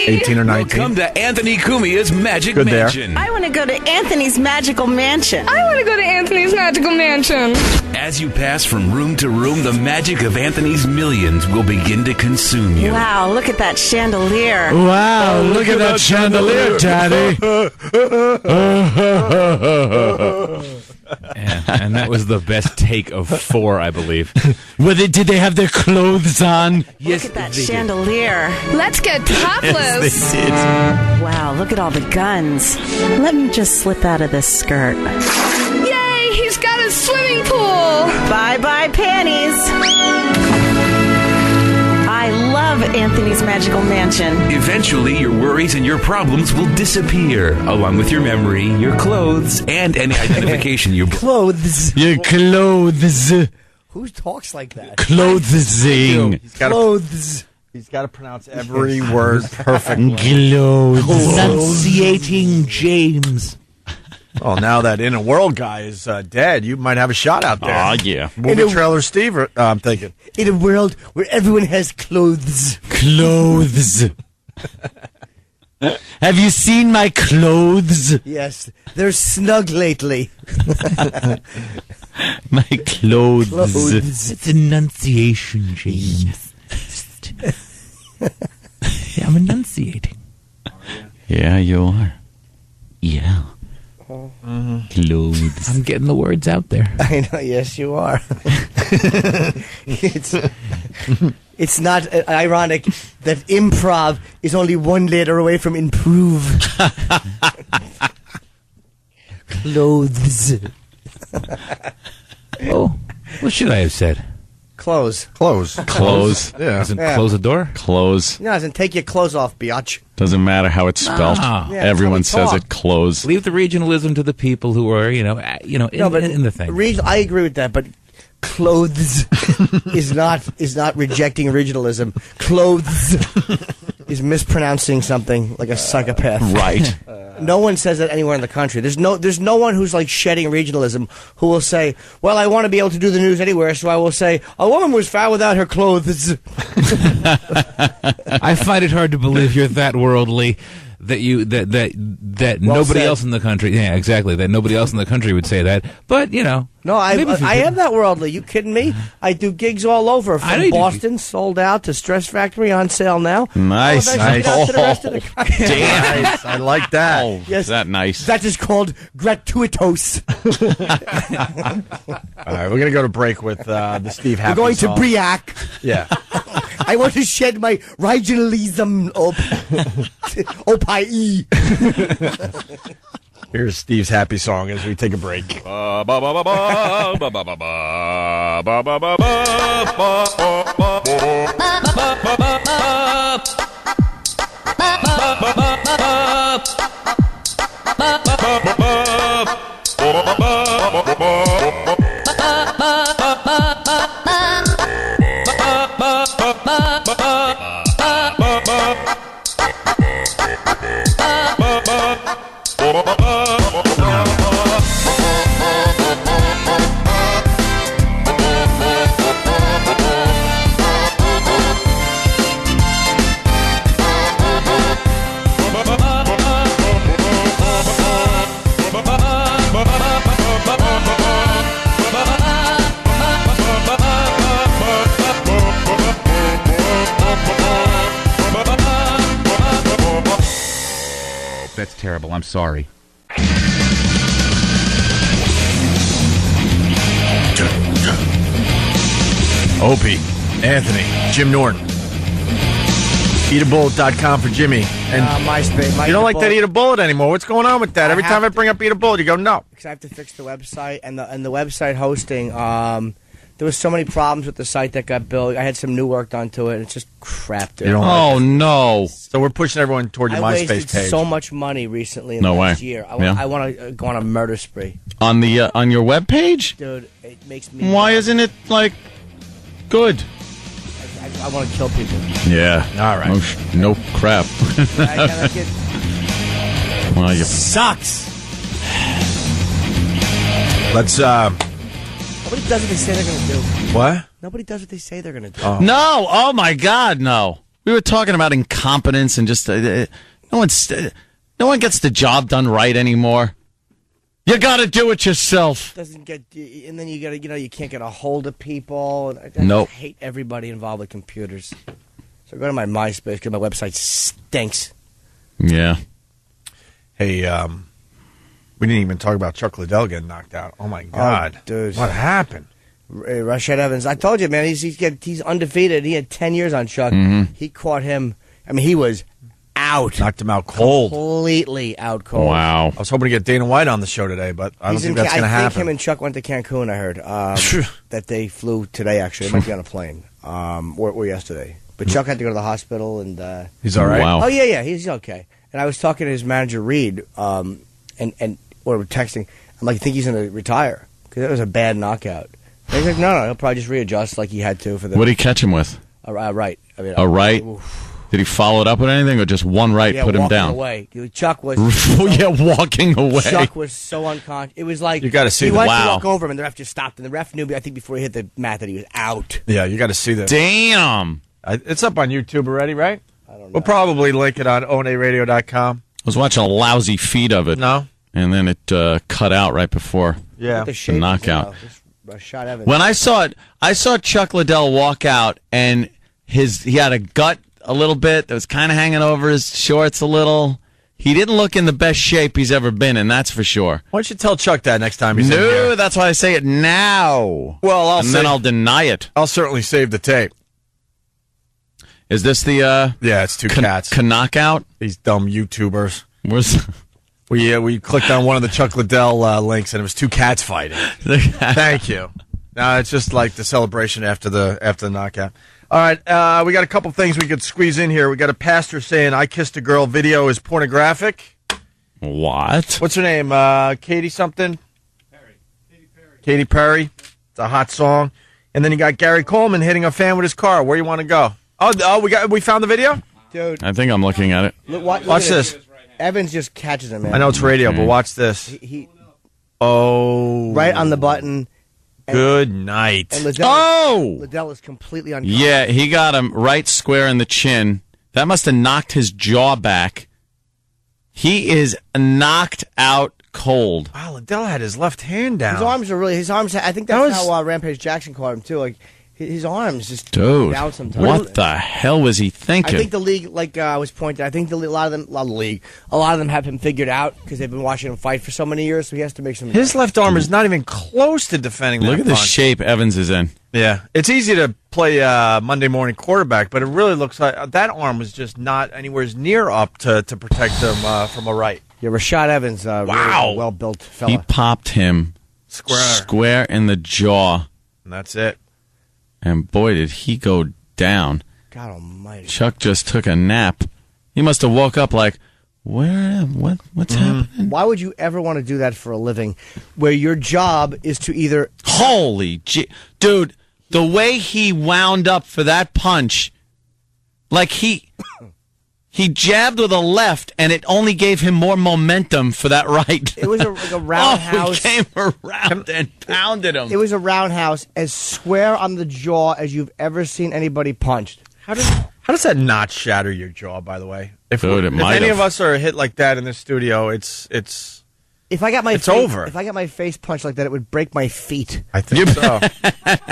18 or 19. Well, come to Anthony Cumia's Magic Mansion. I want to go to Anthony's Magical Mansion. I want to go to Anthony's Magical Mansion. As you pass from room to room, the magic of Anthony's millions will begin to consume you. Wow, look at that chandelier. Wow, look at that chandelier, Daddy. And that was the best take of 4, I believe. Did they have their clothes on? Yes, look at that chandelier. Let's get topless. Yes, they did. Wow, look at all the guns. Let me just slip out of this skirt. Yay, he's got a swimming pool. Bye-bye panties. I love Anthony's Magical Mansion. Eventually, your worries and your problems will disappear, along with your memory, your clothes, and any identification you brought. Clothes. Your clothes. Who talks like that? Clothesing. Clothes. He's got to pronounce every word perfectly. Enunciating James. Oh, now that In a World guy is dead, you might have a shot out there. Oh, yeah. Movie trailer Steve, I'm thinking. In a world where everyone has clothes. Clothes. Have you seen my clothes? Yes, they're snug lately. My clothes. It's enunciation, James. I'm enunciating. Yeah, you are. Yeah. Clothes. I'm getting the words out there. I know, yes, you are. It's not ironic that improv is only one letter away from improve. Clothes. Oh, what should I have said? Close. Close. Yeah. Doesn't close the door? Close. No, doesn't take your clothes off, biatch. Doesn't matter how it's spelled. No. Yeah, Everyone that's how we says talk. it. Close. Leave the regionalism to the people who are, in the thing. I agree with that, but clothes is not rejecting originalism. Clothes is mispronouncing something like a psychopath. Right. No one says that anywhere in the country. There's no one who's like shedding regionalism who will say, "Well, I want to be able to do the news anywhere, so I will say a woman was found without her clothes." I find it hard to believe you're that worldly that Well nobody said. else in the country. Yeah, exactly. That nobody else in the country would say that. But No, maybe if you I could- am that worldly. You kidding me? I do gigs all over, I know from you do. Boston, sold out, to Stress Factory, on sale now. Nice. I'll eventually go to the rest of the country. Damn. Nice. I like that. Oh, Yes. is that nice? That is called gratuitous. All right, we're going to go to break with the Steve Happy We're going song. to Briac. Yeah. I want to shed my regionalism opie. Here's Steve's Happy song as we take a break. That's terrible. I'm sorry. Opie, Anthony, Jim Norton. Eatabullet.com for Jimmy. And MySpace. you don't like that Eat a Bullet anymore. What's going on with that? Every time I bring up Eat a Bullet, you go, no. Because I have to fix the website and the website hosting. There was so many problems with the site that got built. I had some new work done to it. It's just crap, dude. You don't Oh, no. So we're pushing everyone toward your I MySpace wasted page. so much money recently in No the last way. year. Yeah. I want to go on a murder spree. On the on your webpage? Dude, it makes me... Why isn't it, like, good? I want to kill people. Yeah. All right. No crap. I gotta get... Well, you Sucks. Let's, Nobody does what they say they're going to do. what? Nobody does what they say they're going to do. No! Oh my God, no! We were talking about incompetence and just no one gets the job done right anymore. You got to do it yourself. Doesn't get, and then you got to, you can't get a hold of people. I Nope. hate everybody involved with computers. So go to my MySpace because my website stinks. Yeah. Hey, we didn't even talk about Chuck Liddell getting knocked out. Oh my God, dude, what happened? Rashad Evans. I told you, man. He's undefeated. He had 10 years on Chuck. Mhm. He caught him. I mean, he was out. Knocked him out cold. Completely out cold. Wow. I was hoping to get Dana White on the show today, but I don't think that's going to I happen. think him and Chuck went to Cancun. I heard that they flew today. Actually, they might be on a plane. Or yesterday. But Chuck had to go to the hospital, and He's all right? Wow. Oh yeah, he's okay. And I was talking to his manager Reed, and or texting. I'm like, I think he's going to retire because it was a bad knockout. And he's like, no, he'll probably just readjust like he had to for the. What did he catch him with? Right. I mean, A right? Did he follow it up with anything, or just one right put him down? Away. Chuck was walking away. Chuck was so unconscious. It was like you got to see he the went to walk over him, and the ref just stopped. And the ref knew, I think, before he hit the mat that he was out. Yeah, you got to see this. Damn. It's up on YouTube already, right? I don't know. We'll probably link it on onaradio.com. I was watching a lousy feed of it. No. And then it cut out right before the knockout. Rashad Evans. When I saw Chuck Liddell walk out, and he had a gut a little bit that was kind of hanging over his shorts a little. He didn't look in the best shape he's ever been in, that's for sure. Why don't you tell Chuck that next time he's in here? No, that's why I say it now. Well, then I'll deny it. I'll certainly save the tape. Is this the yeah, it's two cats. Knockout? These dumb YouTubers. Where's we clicked on one of the Chuck Liddell links, and it was two cats fighting. Thank you. No, it's just like the celebration after the knockout. All right, we got a couple things we could squeeze in here. We got a pastor saying "I Kissed a Girl" video is pornographic. What? What's her name? Katy something? Katy Perry. It's a hot song. And then you got Gary Coleman hitting a fan with his car. Where you want to go? Oh, we found the video? Dude. I think I'm looking at it. Watch this. Evans just catches him, man. I know it's radio, but watch this. Right on the button. Good night. And Liddell is completely unconscious. Yeah, he got him right square in the chin. That must have knocked his jaw back. He is knocked out cold. Wow, Liddell had his left hand down. His arms, I think that's how Rampage Jackson caught him, too. Like, his arms just down sometimes. What the hell was he thinking? I think the league, like I was pointing, I think a lot of them have him figured out because they've been watching him fight for so many years, so he has to make some... His left arm is not even close to defending that Look at the punch. shape Evans is in. Yeah. It's easy to play Monday morning quarterback, but it really looks like that arm was just not anywhere near up to protect him from a right. Yeah, Rashad Evans, really a well-built fella. He popped him square in the jaw. And that's it. And boy, did he go down. God almighty. Chuck just took a nap. He must have woke up like, what's happening? Why would you ever want to do that for a living where your job is to either... Holy dude, the way he wound up for that punch, like he jabbed with a left, and it only gave him more momentum for that right. It was like a roundhouse. He came around and pounded him. It was a roundhouse as square on the jaw as you've ever seen anybody punched. How does that not shatter your jaw, by the way? If might any have. of us are hit like that in the studio, it's If I got my it's over. If I got my face punched like that, it would break my feet. I think so.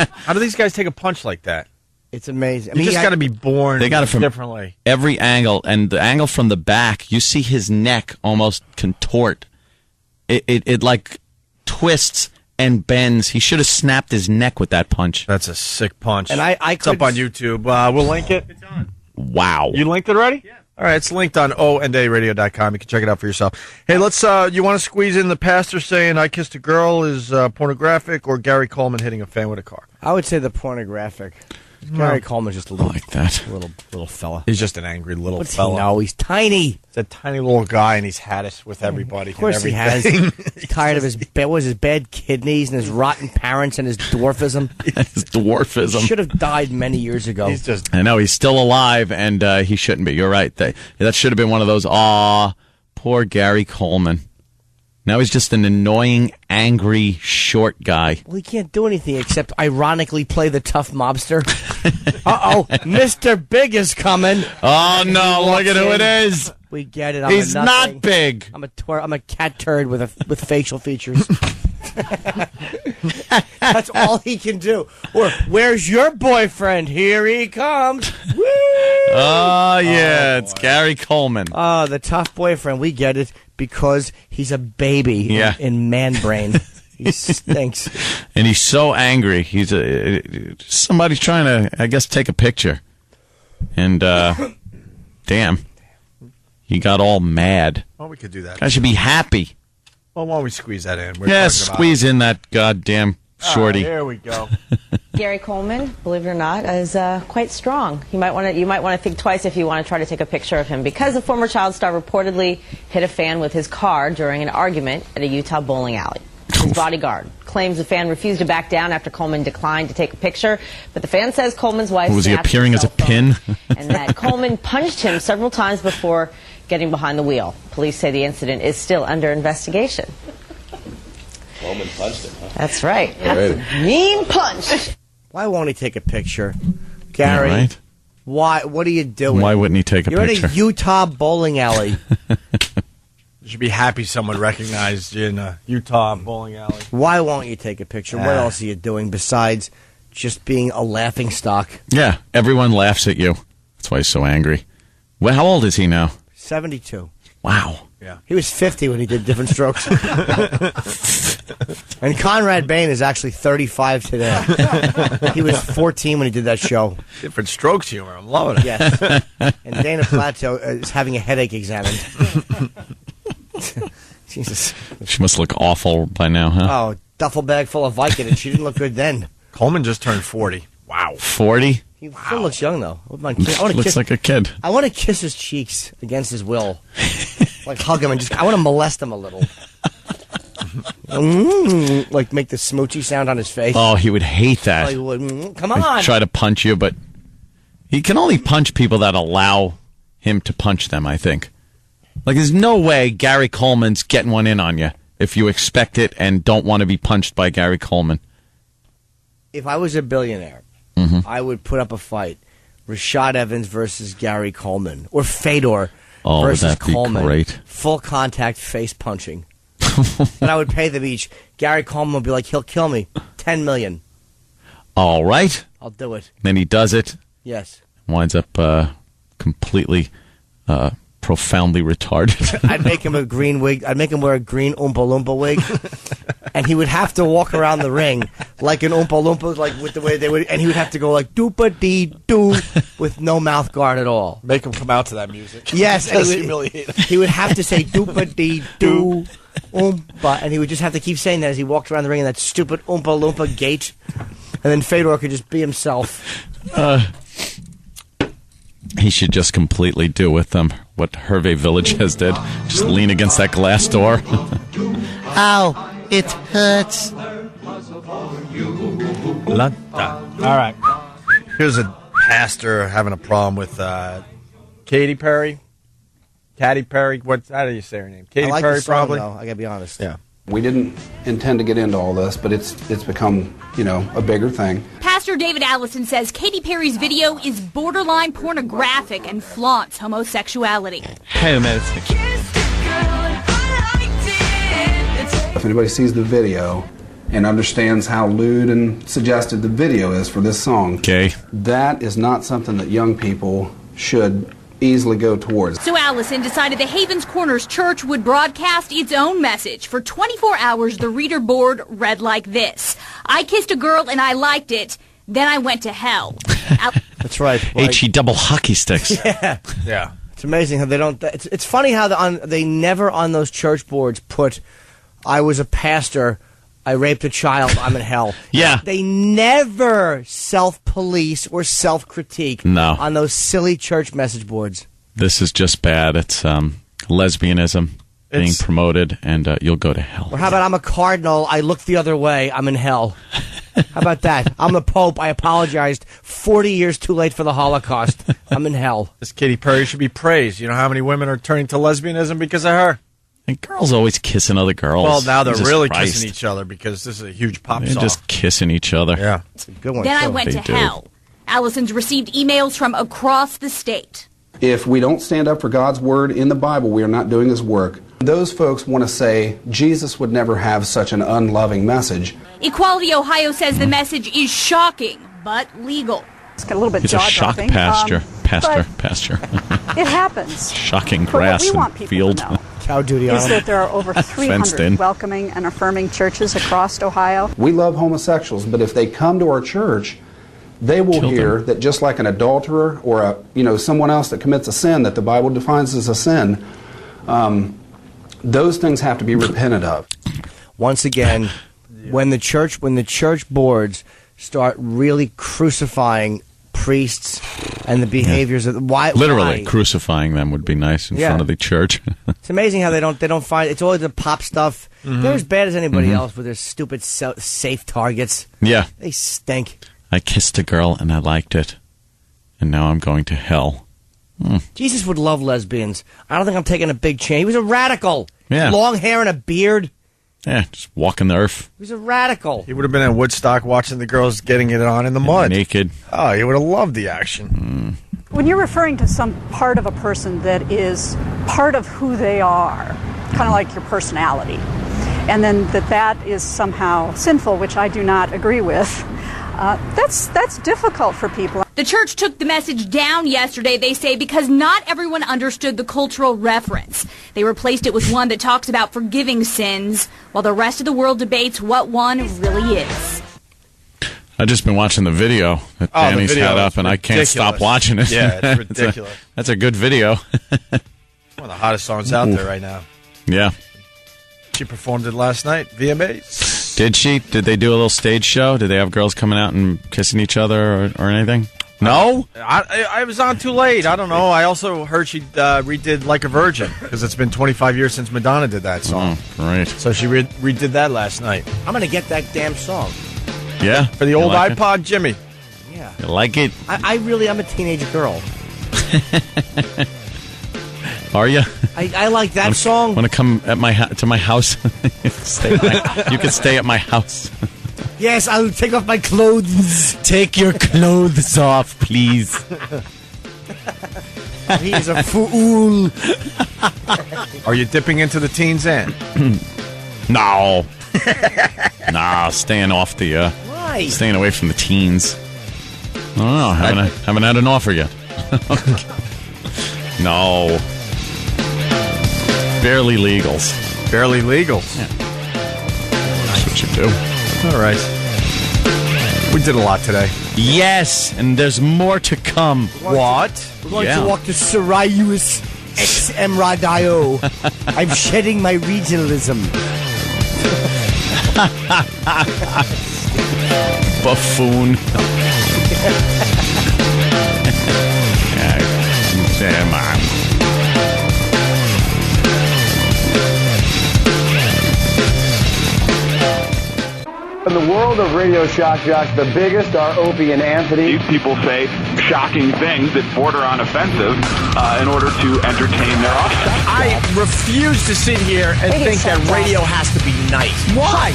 How do these guys take a punch like that? It's amazing. You just got to be born They got it from differently. Every angle, and the angle from the back, you see his neck almost contort. It like twists and bends. He should have snapped his neck with that punch. That's a sick punch. And it's up on YouTube. We'll link it. It's on. Wow. You linked it already? Yeah. All right, it's linked on ondayradio.com. You can check it out for yourself. Hey, let's. You want to squeeze in the pastor saying "I Kissed a Girl" is pornographic, or Gary Coleman hitting a fan with a car? I would say the pornographic. Gary Coleman's just a little like that. Little fella. He's just an angry little What's fella. No, he's tiny. He's a tiny little guy, and he's had it with everybody. Of course he has. He's tired of his bad kidneys and his rotten parents and his dwarfism. His dwarfism. He should have died many years ago. He's just. I know he's still alive, and he shouldn't be. You're right. That should have been one of those. Poor Gary Coleman. Now he's just an annoying, angry, short guy. Well, he can't do anything except ironically play the tough mobster. Uh-oh, Mr. Big is coming. Oh, no, look at who it is. We get it. He's not big. I'm a cat turd with facial features. That's all he can do. Or, where's your boyfriend? Here he comes. Woo! Oh, yeah, it's Gary Coleman. Oh, the tough boyfriend. We get it because he's a baby in man brain. He stinks. And he's so angry. He's somebody's trying to, I guess, take a picture. And, damn, he got all mad. Well, we could do that. I should be happy. Well, why don't we squeeze that in? Squeeze in that goddamn shorty. There we go. Gary Coleman, believe it or not, is quite strong. You might want to think twice if you want to try to take a picture of him, because the former child star reportedly hit a fan with his car during an argument at a Utah bowling alley. His bodyguard claims the fan refused to back down after Coleman declined to take a picture. But the fan says Coleman's wife Was he snapped appearing his as a cell pin? phone and that Coleman punched him several times before getting behind the wheel. Police say the incident is still under investigation. Coleman punched him, huh? That's right. That's a mean punch. Why won't he take a picture? Gary, Yeah, right? why? What are you doing? Why wouldn't he take a You're picture? at a Utah bowling alley. You should be happy someone recognized you in a Utah bowling alley. Why won't you take a picture? What else are you doing besides just being a laughing stock? Yeah, everyone laughs at you. That's why he's so angry. Well, how old is he now? 72. Wow. Yeah. He was 50 when he did Different Strokes. And Conrad Bain is actually 35 today. He was 14 when he did that show. Different Strokes humor. I'm loving it. Yes. And Dana Plateau is having a headache examined. Jesus. She must look awful by now, huh? Oh, duffel bag full of Vicodin. She didn't look good then. Coleman just turned 40. Wow. 40? He still looks young, though. I wanna Looks kiss, like a kid. I want to kiss his cheeks against his will. Like hug him and I want to molest him a little. Like make the smoochy sound on his face. Oh, he would hate that. Oh, he would. Come He'd on. try to punch you, but he can only punch people that allow him to punch them, I think. Like, there's no way Gary Coleman's getting one in on you if you expect it and don't want to be punched by Gary Coleman. If I was a billionaire, I would put up a fight. Rashad Evans versus Gary Coleman. Or Fedor versus that'd be Coleman. great. Full contact face punching. And I would pay them each. Gary Coleman would be like, he'll kill me. $10 million. All right. I'll do it. Then he does it. Yes. Winds up completely profoundly retarded. I'd make him a green wig. I'd make him wear a green Oompa Loompa wig. And he would have to walk around the ring like an Oompa Loompa, like with the way they would, and he would have to go like doopa-dee-doo with no mouth guard at all. Make him come out to that music. Yes, and Just he would, humiliate him. he would have to say doopa-dee-doo, oompa, and he would just have to keep saying that as he walked around the ring in that stupid Oompa Loompa gait. And then Fedor could just be himself. He should just completely do with them what Hervé Villachez did. Just lean against that glass door. Ow, it hurts. All right. Here's a pastor having a problem with Katy Perry. Katy Perry. How do you say her name? Katy I like Perry, the song, probably. though, I gotta be honest. Yeah. We didn't intend to get into all this, but it's become, a bigger thing. Pastor David Allison says Katy Perry's video is borderline pornographic and flaunts homosexuality. If anybody sees the video and understands how lewd and suggestive the video is for this song, that is not something that young people should easily go towards. So Allison decided the Havens Corners Church would broadcast its own message. For 24 hours, the reader board read like this: I kissed a girl and I liked it. Then I went to hell. That's right. HE double hockey sticks. Yeah. Yeah. It's amazing how they don't. It's funny how they never on those church boards put, I was a pastor, I raped a child, I'm in hell. Yeah. They never self-police or self-critique No. on those silly church message boards. This is just bad. It's lesbianism being promoted, and you'll go to hell. Or how about I'm a cardinal, I look the other way, I'm in hell. How about that? I'm the Pope, I apologized 40 years too late for the Holocaust. I'm in hell. This Katy Perry should be praised. You know how many women are turning to lesbianism because of her? And girls always kissing other girls. Well, now they're Jesus really Christ. kissing each other because this is a huge pop They're song. just kissing each other. Yeah. It's a good one. Then I went to hell. Allison's received emails from across the state. If we don't stand up for God's word in the Bible, we are not doing His work. Those folks want to say Jesus would never have such an unloving message. Equality Ohio says the message is shocking, but legal. It's got a little bit He's a shock jaw-dropping. pasture. It happens. Shocking But grass what we want and people field. to know Cow duty is on that there are over Fenced in. 300 welcoming and affirming churches across Ohio. We love homosexuals, but if they come to our church, they will Kill hear that just like an adulterer or someone else that commits a sin that the Bible defines as a sin, those things have to be repented of. Once again, when the church boards start really crucifying priests and the behaviors of why. Literally crucifying them would be nice in front of the church. It's amazing how they don't find. It's always the pop stuff. Mhm. They're as bad as anybody Mhm. else with their stupid safe targets. Yeah. They stink. I kissed a girl and I liked it, and now I'm going to hell. Jesus would love lesbians. I don't think I'm taking a big chance. He was a radical. Yeah. Long hair and a beard. Yeah, just walking the earth. He was a radical. He would have been at Woodstock watching the girls getting it on in the mud. Naked. Oh, he would have loved the action. When you're referring to some part of a person that is part of who they are, kind of like your personality, and then that is somehow sinful, which I do not agree with, that's difficult for people. The church took the message down yesterday, they say, because not everyone understood the cultural reference. They replaced it with one that talks about forgiving sins, while the rest of the world debates what one really is. I've just been watching the video that Oh, the Danny's video had is up, and I can't stop ridiculous. watching it. Yeah, it's ridiculous. That's a good video. One of the hottest songs out there right now. Yeah. She performed it last night, VMAs. Did she? Did they do a little stage show? Did they have girls coming out and kissing each other or anything? No? I was on too late. I don't know. I also heard she redid Like a Virgin because it's been 25 years since Madonna did that song. Oh, right. So she redid that last night. I'm going to get that damn song. Yeah? For the You old like iPod Jimmy. Yeah. You like it? I'm a teenage girl. Are you? I like that song. Want to come at to my house? You can stay at my house. Yes, I'll take off my clothes. Take your clothes off, please. He's a fool. Are you dipping into the teens' end? No. Nah, staying off the. Why? Staying away from the teens. I don't know. Haven't had an offer yet. No. Barely legals. Barely legals. Yeah. That's what you do. All right. We did a lot today. Yes, and there's more to come. What? We're going to walk to Sirius XM Radio. I'm shedding my regionalism. Buffoon. Come on. In the world of radio shock jocks, the biggest are Opie and Anthony. These people say shocking things that border on offensive in order to entertain their audience. I refuse to sit here and think that radio has to be nice. Why?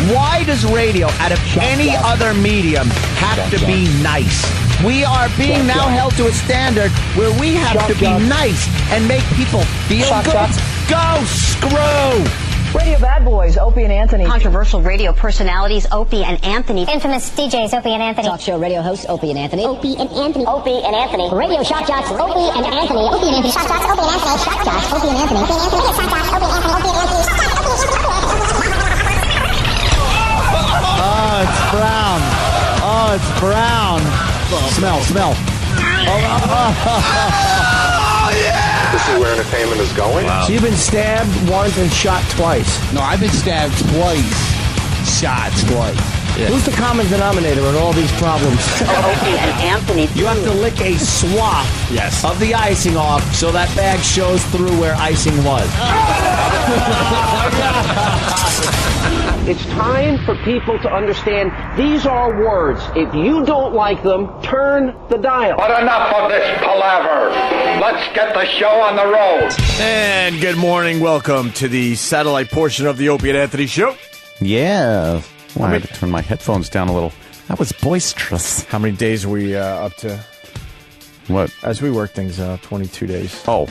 Why does radio, out of any other medium, have to be nice? We are being now held to a standard where we have to be nice and make people feel good. Go screw! Radio bad boys, Opie and Anthony. Controversial radio personalities, Opie and Anthony. Infamous DJs, Opie and Anthony. Talk show radio hosts, Opie and Anthony. Opie and Anthony. Opie and Anthony. Radio shock jocks, Opie and Anthony. Opie and Anthony. Shock jocks, Opie and Anthony. Shock jocks, Opie and Anthony. Opie and Anthony. Shock jocks, Opie and Anthony. Opie and Anthony. Oh, it's brown. Oh, it's brown. Smell. Oh, yeah! This is where entertainment is going. Wow. So you've been stabbed once and shot twice. No, I've been stabbed twice. Shot twice. Yeah. Who's the common denominator in all these problems? Opie and Anthony. You have to lick a swath of the icing off so that bag shows through where icing was. It's time for people to understand these are words. If you don't like them, turn the dial. But enough of this palaver. Let's get the show on the road. And good morning. Welcome to the satellite portion of the Opie and Anthony Show. Yeah. Well, I had to turn my headphones down a little. That was boisterous. How many days are we up to? What? As we work things out, 22 days. Oh.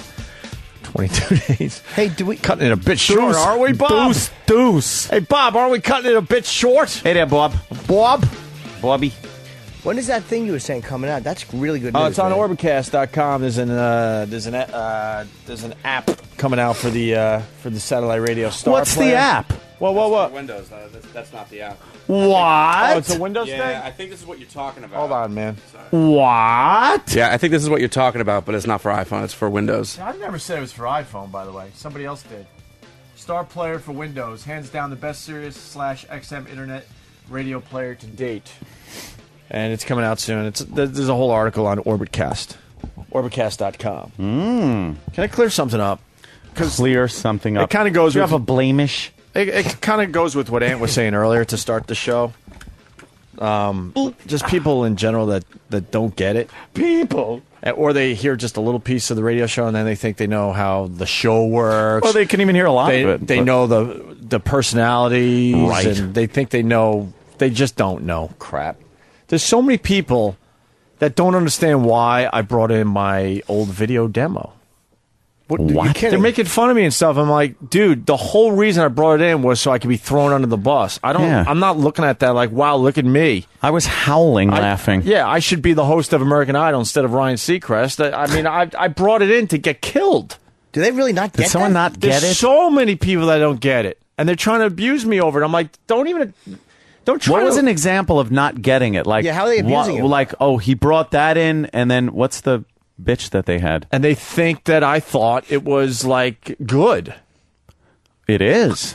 22 days. Hey, do we cutting it a bit short, are we, Bob? Deuce. Hey, Bob, aren't we cutting it a bit short? Hey there, Bob. Bobby. When is that thing you were saying coming out? That's really good news. Oh, it's on man. Orbitcast.com. There's an app coming out for the satellite radio Star What's Player. the app? What? Windows. That's not the app. What? Oh, it's a Windows thing? I think this is what you're talking about. Hold on, man. What? Yeah, I think this is what you're talking about, but it's not for iPhone. It's for Windows. I never said it was for iPhone, by the way. Somebody else did. Star Player for Windows. Hands down the best Sirius /XM internet radio player to date. and it's coming out soon. There's a whole article on Orbitcast, orbitcast.com. Can I clear something up? Clear something up. It kind of goes. Do you with, have a blemish? It kind of goes with what Ant was saying earlier to start the show. Just people in general that don't get it. People. Or they hear just a little piece of the radio show and then they think they know how the show works. Well, they can even hear a lot of it. They know the personalities. Right. And they think they know. They just don't know crap. There's so many people that don't understand why I brought in my old video demo. What? They're making fun of me and stuff. I'm like, dude, the whole reason I brought it in was so I could be thrown under the bus. I'm not looking at that like, wow, look at me. I was howling laughing. Yeah, I should be the host of American Idol instead of Ryan Seacrest. I mean, I brought it in to get killed. Do they really not get Did someone not get There's it? so many people that don't get it. And they're trying to abuse me over it. I'm like, don't try What to... was an example of not getting it? Like, how are they abusing him? Like, oh, he brought that in, and then what's the bitch that they had? And they think that I thought it was, like, good. It is.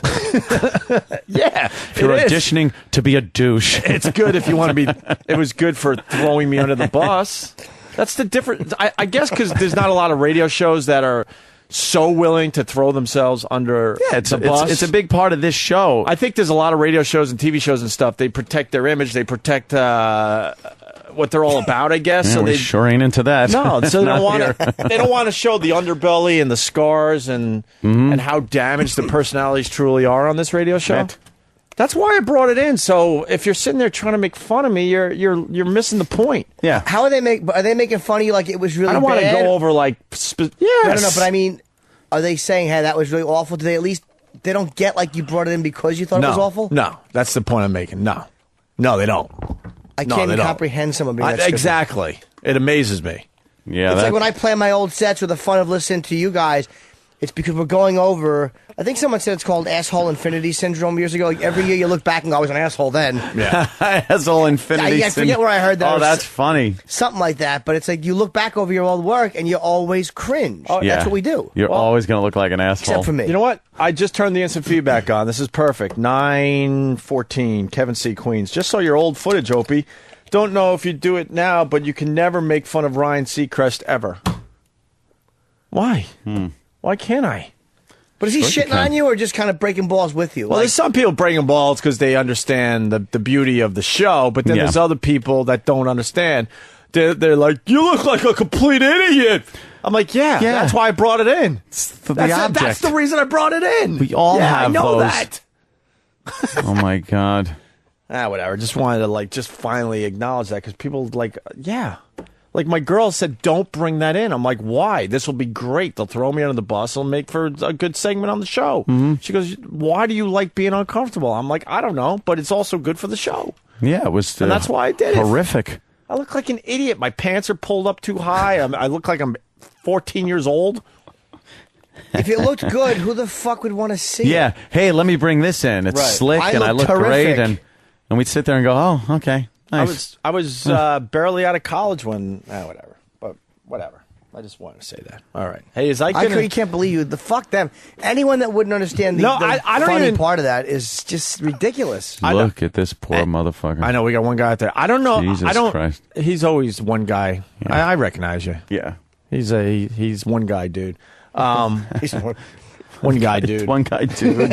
Yeah, If you're it is. auditioning to be a douche. It's good if you want to be... It was good for throwing me under the bus. That's the difference. I guess because there's not a lot of radio shows that are so willing to throw themselves under the bus. It's a big part of this show. I think there's a lot of radio shows and TV shows and stuff. They protect their image. They protect what they're all about, I guess. Yeah, so we they sure ain't into that. No, so they Not don't want here. to. They don't want to show the underbelly and the scars and how damaged the personalities truly are on this radio show. Right. That's why I brought it in. So if you're sitting there trying to make fun of me, you're missing the point. Yeah. How are they making fun of you like it was really I don't want to bad? go over like. I don't know, but I mean, are they saying, hey, that was really awful? Do they at least, they don't get like you brought it in because you thought it was awful? No, that's the point I'm making. No, they don't. I No, can't they even don't. comprehend someone being that stupid. Exactly. It amazes me. Yeah, It's like when I play my old sets with the fun of listening to you guys, it's because we're going over, I think someone said it's called asshole infinity syndrome years ago. Like every year you look back and go, I was an asshole then. Yeah. Asshole infinity. I forget where I heard that. Oh, that's funny. Something like that. But it's like you look back over your old work and you always cringe. Oh, Yeah. That's what we do. You're always going to look like an asshole. Except for me. You know what? I just turned the instant feedback on. This is perfect. 9:14. Kevin C. Queens. Just saw your old footage, Opie. Don't know if you do it now, but you can never make fun of Ryan Seacrest ever. Why? Why can't I? But is he Sure you shitting on can. you or just kind of breaking balls with you? Well, there's some people breaking balls because they understand the beauty of the show, but then Yeah. there's other people that don't understand. They're like, you look like a complete idiot. I'm like, yeah. That's why I brought it in. That's the reason I brought it in. We all have I know those. that. Oh, my God. Whatever. Just wanted to just finally acknowledge that because people like my girl said, don't bring that in. I'm like, why? This will be great. They'll throw me under the bus. It'll make for a good segment on the show. She goes, why do you like being uncomfortable? I'm like, I don't know, but it's also good for the show. Yeah, it was. And that's why I did it. Horrific. I look like an idiot. My pants are pulled up too high. I look like I'm 14 years old. If it looked good, who the fuck would want to see Yeah. it? Hey, let me bring this in. It's Right. slick, I and I look look great, terrific. and we'd sit there and go, oh, okay, nice. I was barely out of college when whatever. But whatever. I just wanted to say that. All right. Hey, is I you can't believe you. The fuck them. Anyone that wouldn't understand the, No, the I don't funny even- part of that is just ridiculous. Look at this poor motherfucker. I know we got one guy out there. I don't know. Jesus I don't. Christ. He's always one guy. Yeah. I recognize you. Yeah. He's one guy, dude. He's one guy, dude. One guy, dude.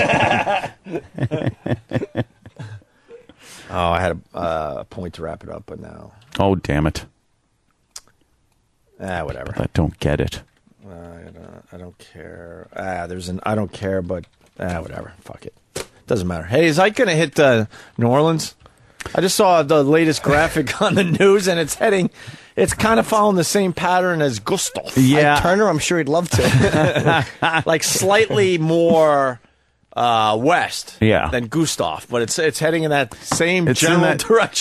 Oh, I had a point to wrap it up, but now. Oh, damn it. Whatever. I don't get it. I don't care. I don't care, but whatever. Fuck it. Doesn't matter. Hey, is Ike going to hit New Orleans? I just saw the latest graphic on the news, and it's kind of following the same pattern as Gustav. Yeah. Turner, I'm sure he'd love to. Like slightly more west Yeah. than Gustav, but it's heading in that same It's general in that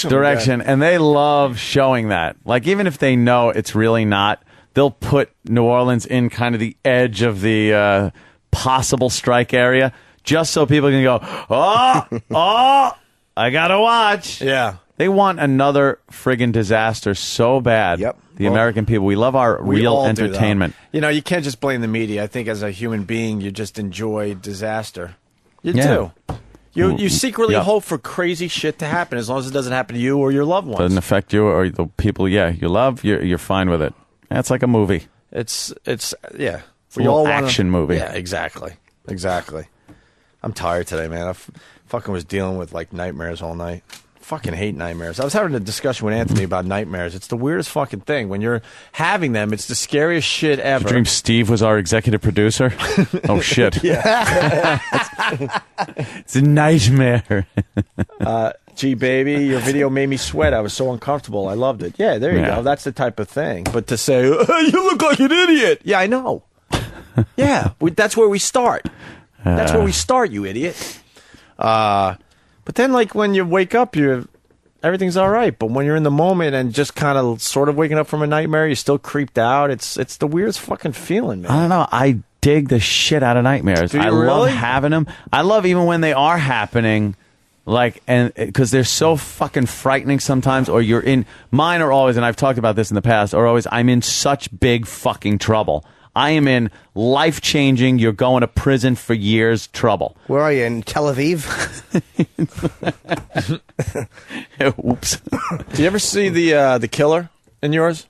direction. and they love showing that. Like, even if they know it's really not, they'll put New Orleans in kind of the edge of the possible strike area, just so people can go, oh, I gotta watch. Yeah. They want another friggin' disaster so bad. Yep. The American people, we love our We real all do, though. entertainment. You know, you can't just blame the media. I think as a human being, you just enjoy disaster. You Yeah. do. You secretly hope for crazy shit to happen as long as it doesn't happen to you or your loved ones. Doesn't affect you or the people, you love, you're fine with it. It's like a movie. It's We all action movie. Yeah, exactly. I'm tired today, man. I fucking was dealing with like nightmares all night. Fucking hate nightmares. I was having a discussion with Anthony about nightmares. It's the weirdest fucking thing. When you're having them, it's the scariest shit ever. Did you dream Steve was our executive producer? Oh, shit. Yeah. It's a nightmare. Gee, baby, your video made me sweat. I was so uncomfortable. I loved it. Yeah, there you go. That's the type of thing. But to say, you look like an idiot. Yeah, I know. Yeah, that's where we start. That's where we start, you idiot. But then, like, when you wake up, everything's all right. But when you're in the moment and just kind of sort of waking up from a nightmare, you're still creeped out. It's the weirdest fucking feeling, man. I don't know. I dig the shit out of nightmares. Do you I really? love having them. I love even when they are happening, like, and because they're so fucking frightening sometimes. Or you're in mine are always, and I've talked about this in the past. Or always, I'm in such big fucking trouble. I am in life-changing, you're going to prison for years trouble. Where are you, in Tel Aviv? Oops. Do you ever see the killer in yours?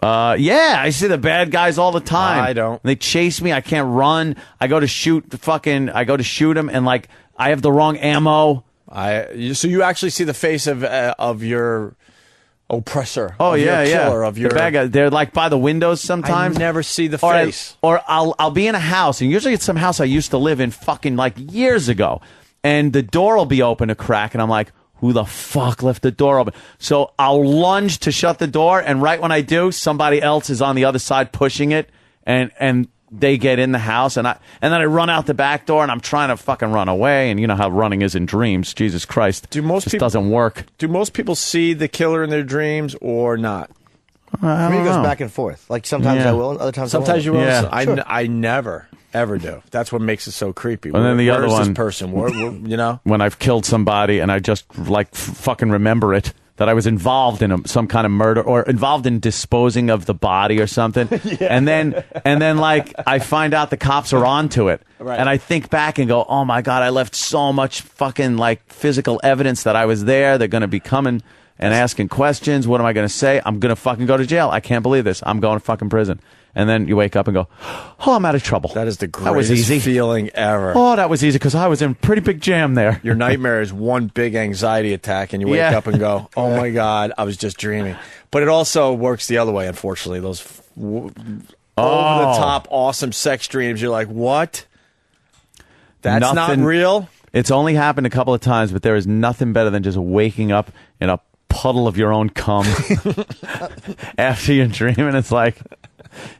Yeah, I see the bad guys all the time. I don't. They chase me, I can't run. I go to shoot them, and like, I have the wrong ammo. So you actually see the face of your oppressor. Oh, of yeah, your killer, of your the bad guy. They're like by the windows sometimes. I never see the face. Or I'll be in a house, and usually it's some house I used to live in fucking like years ago, and the door will be open a crack, and I'm like, who the fuck left the door open? So I'll lunge to shut the door, and right when I do, somebody else is on the other side pushing it, and they get in the house, and then I run out the back door, and I'm trying to fucking run away, and you know how running is in dreams. Jesus Christ, doesn't work. Do most people see the killer in their dreams or not? For me, it goes back and forth. Like sometimes I will, and other times sometimes I won't. you will. Yeah. Sure. I never ever do. That's what makes it so creepy. And then the other Where's one, this person, you know, when I've killed somebody and I just like fucking remember it. That I was involved in some kind of murder or involved in disposing of the body or something. Yeah. And then like I find out the cops are onto it. Right. And I think back and go, oh my God, I left so much fucking like physical evidence that I was there. They're going to be coming and asking questions. What am I going to say? I'm going to fucking go to jail. I can't believe this. I'm going to fucking prison. And then you wake up and go, oh, I'm out of trouble. That is the That was greatest easy. feeling ever. Oh, that was easy because I was in a pretty big jam there. Your nightmare is one big anxiety attack, and you wake up and go, oh my God, I was just dreaming. But it also works the other way, unfortunately. Those over-the-top, awesome sex dreams, you're like, what? That's not real? It's only happened a couple of times, but there is nothing better than just waking up in a puddle of your own cum after you're dreaming. It's like,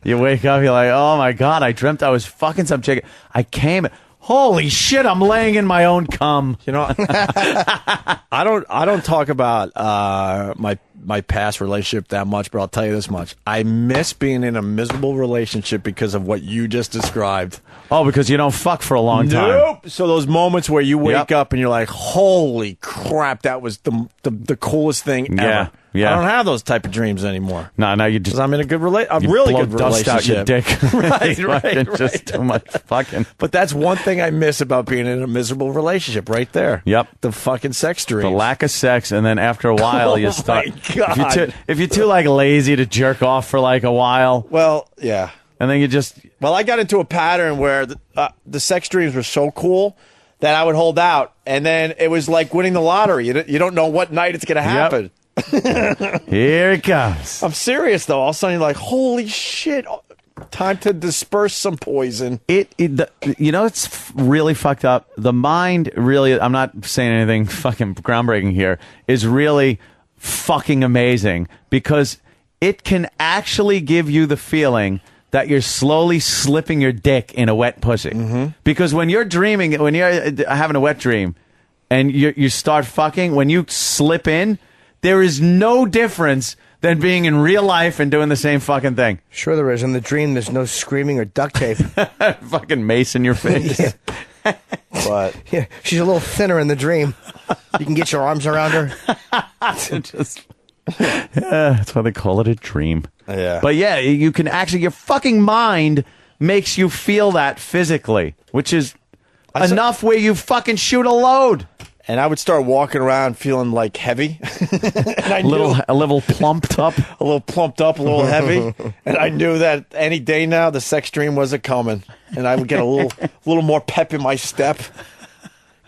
you wake up, you're like, oh my God, I dreamt I was fucking some chick. I came, holy shit, I'm laying in my own cum. You know, I don't talk about my past relationship that much, but I'll tell you this much. I miss being in a miserable relationship because of what you just described. Oh, because you don't fuck for a long time. Nope. So those moments where you wake up and you're like, holy crap, that was the coolest thing ever. Yeah. I don't have those type of dreams anymore. No, now you just. I'm in a really blow good dust out your relationship. dick. right. Just too much fucking. But that's one thing I miss about being in a miserable relationship right there. Yep. The fucking sex dreams. The lack of sex, and then after a while, you start. My God. If you're too like lazy to jerk off for like a while. Well, yeah. And then you just. Well, I got into a pattern where the sex dreams were so cool that I would hold out, and then it was like winning the lottery. You don't know what night it's going to happen. Here it comes. I'm serious though. All of a sudden, you're like, "Holy shit! Time to disperse some poison." It's really fucked up. The mind really. I'm not saying anything fucking groundbreaking here. Is really fucking amazing because it can actually give you the feeling that you're slowly slipping your dick in a wet pussy. Mm-hmm. Because when you're dreaming, when you're having a wet dream, and you start fucking, when you slip in. There is no difference than being in real life and doing the same fucking thing. Sure there is. In the dream, there's no screaming or duct tape. Fucking mace in your face. Yeah. But yeah, she's a little thinner in the dream. You can get your arms around her. That's why they call it a dream. Yeah. But yeah, you can actually, your fucking mind makes you feel that physically, which is Enough where you fucking shoot a load. And I would start walking around feeling like heavy. And I a little plumped up. A little plumped up, a little heavy. And I knew that any day now the sex dream wasn't coming. And I would get a little more pep in my step.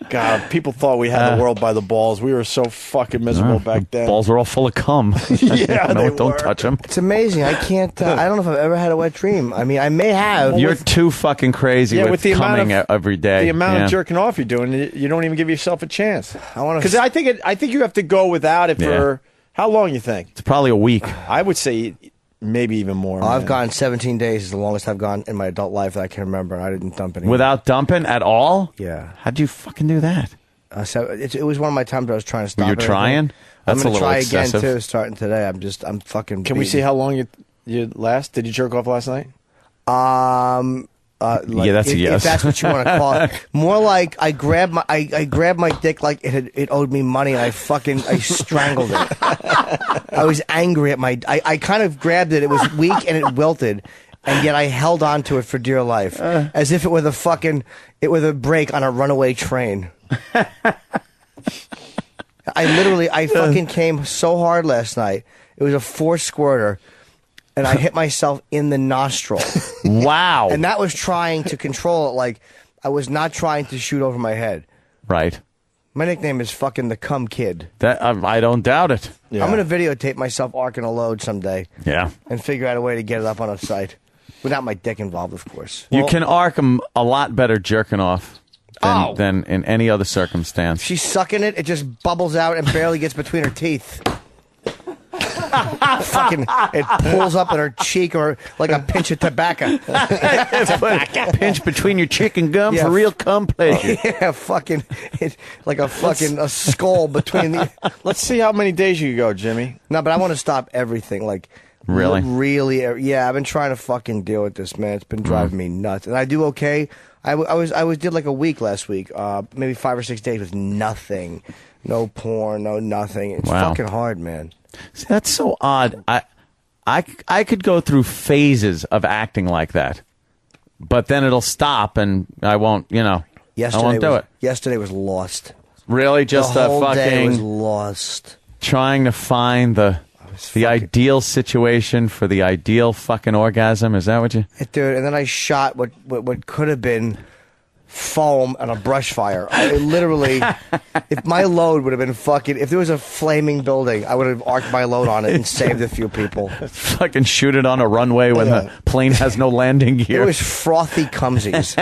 God, people thought we had the world by the balls. We were so fucking miserable back then. Balls were all full of cum. Yeah, no, don't touch them. It's amazing. I can't. I don't know if I've ever had a wet dream. I mean, I may have. You're too fucking crazy with the coming amount of, every day. The amount of jerking off you're doing, you don't even give yourself a chance. I want to, because I think you have to go without it for how long? You think? It's probably a week. I would say maybe even more. I've gone 17 days. Is the longest I've gone in my adult life that I can remember. And I didn't dump anything. Without dumping at all? Yeah. How'd you fucking do that? So it was one of my times I was trying to stop. You're trying? That's I'm going to try excessive. again too. Starting today, I'm fucking. Can we see how long you last? Did you jerk off last night? Like, yeah, that's a yes. If that's what you want to call it. More like I grabbed my dick like it owed me money and I strangled it. I was angry at I kind of grabbed it. It was weak and it wilted. And yet I held on to it for dear life, as if it were the brake on a runaway train. I fucking came so hard last night. It was a 4-squirter, and I hit myself in the nostril. Wow! And that was trying to control it. Like I was not trying to shoot over my head. Right. My nickname is fucking the Cum Kid. That I don't doubt it. Yeah. I'm gonna videotape myself arcing a load someday. Yeah. And figure out a way to get it up on a site. Without my dick involved, of course. You can arc them a lot better jerking off than in any other circumstance. She's sucking it. It just bubbles out and barely gets between her teeth. Fucking, it pulls up in her cheek or like a pinch of tobacco. Pinch between your chicken gum for real cum pleasure. Yeah, fucking, like a skull between the. Let's see how many days you go, Jimmy. No, but I want to stop everything. Like. Really? Really? Yeah, I've been trying to fucking deal with this, man. It's been driving me nuts. And I do okay. I did like a week last week, maybe 5 or 6 days with nothing. No porn, no nothing. It's fucking hard, man. See, that's so odd. I could go through phases of acting like that, but then it'll stop and I won't, I won't do it. Yesterday was lost. Really? Just the whole fucking day was lost. Trying to find the ideal situation for the ideal fucking orgasm. Is that what you? Dude, and then I shot what could have been foam on a brush fire. I literally, if my load would have been if there was a flaming building, I would have arced my load on it and saved a few people. Fucking shoot it on a runway when the plane has no landing gear. It was frothy cumsies.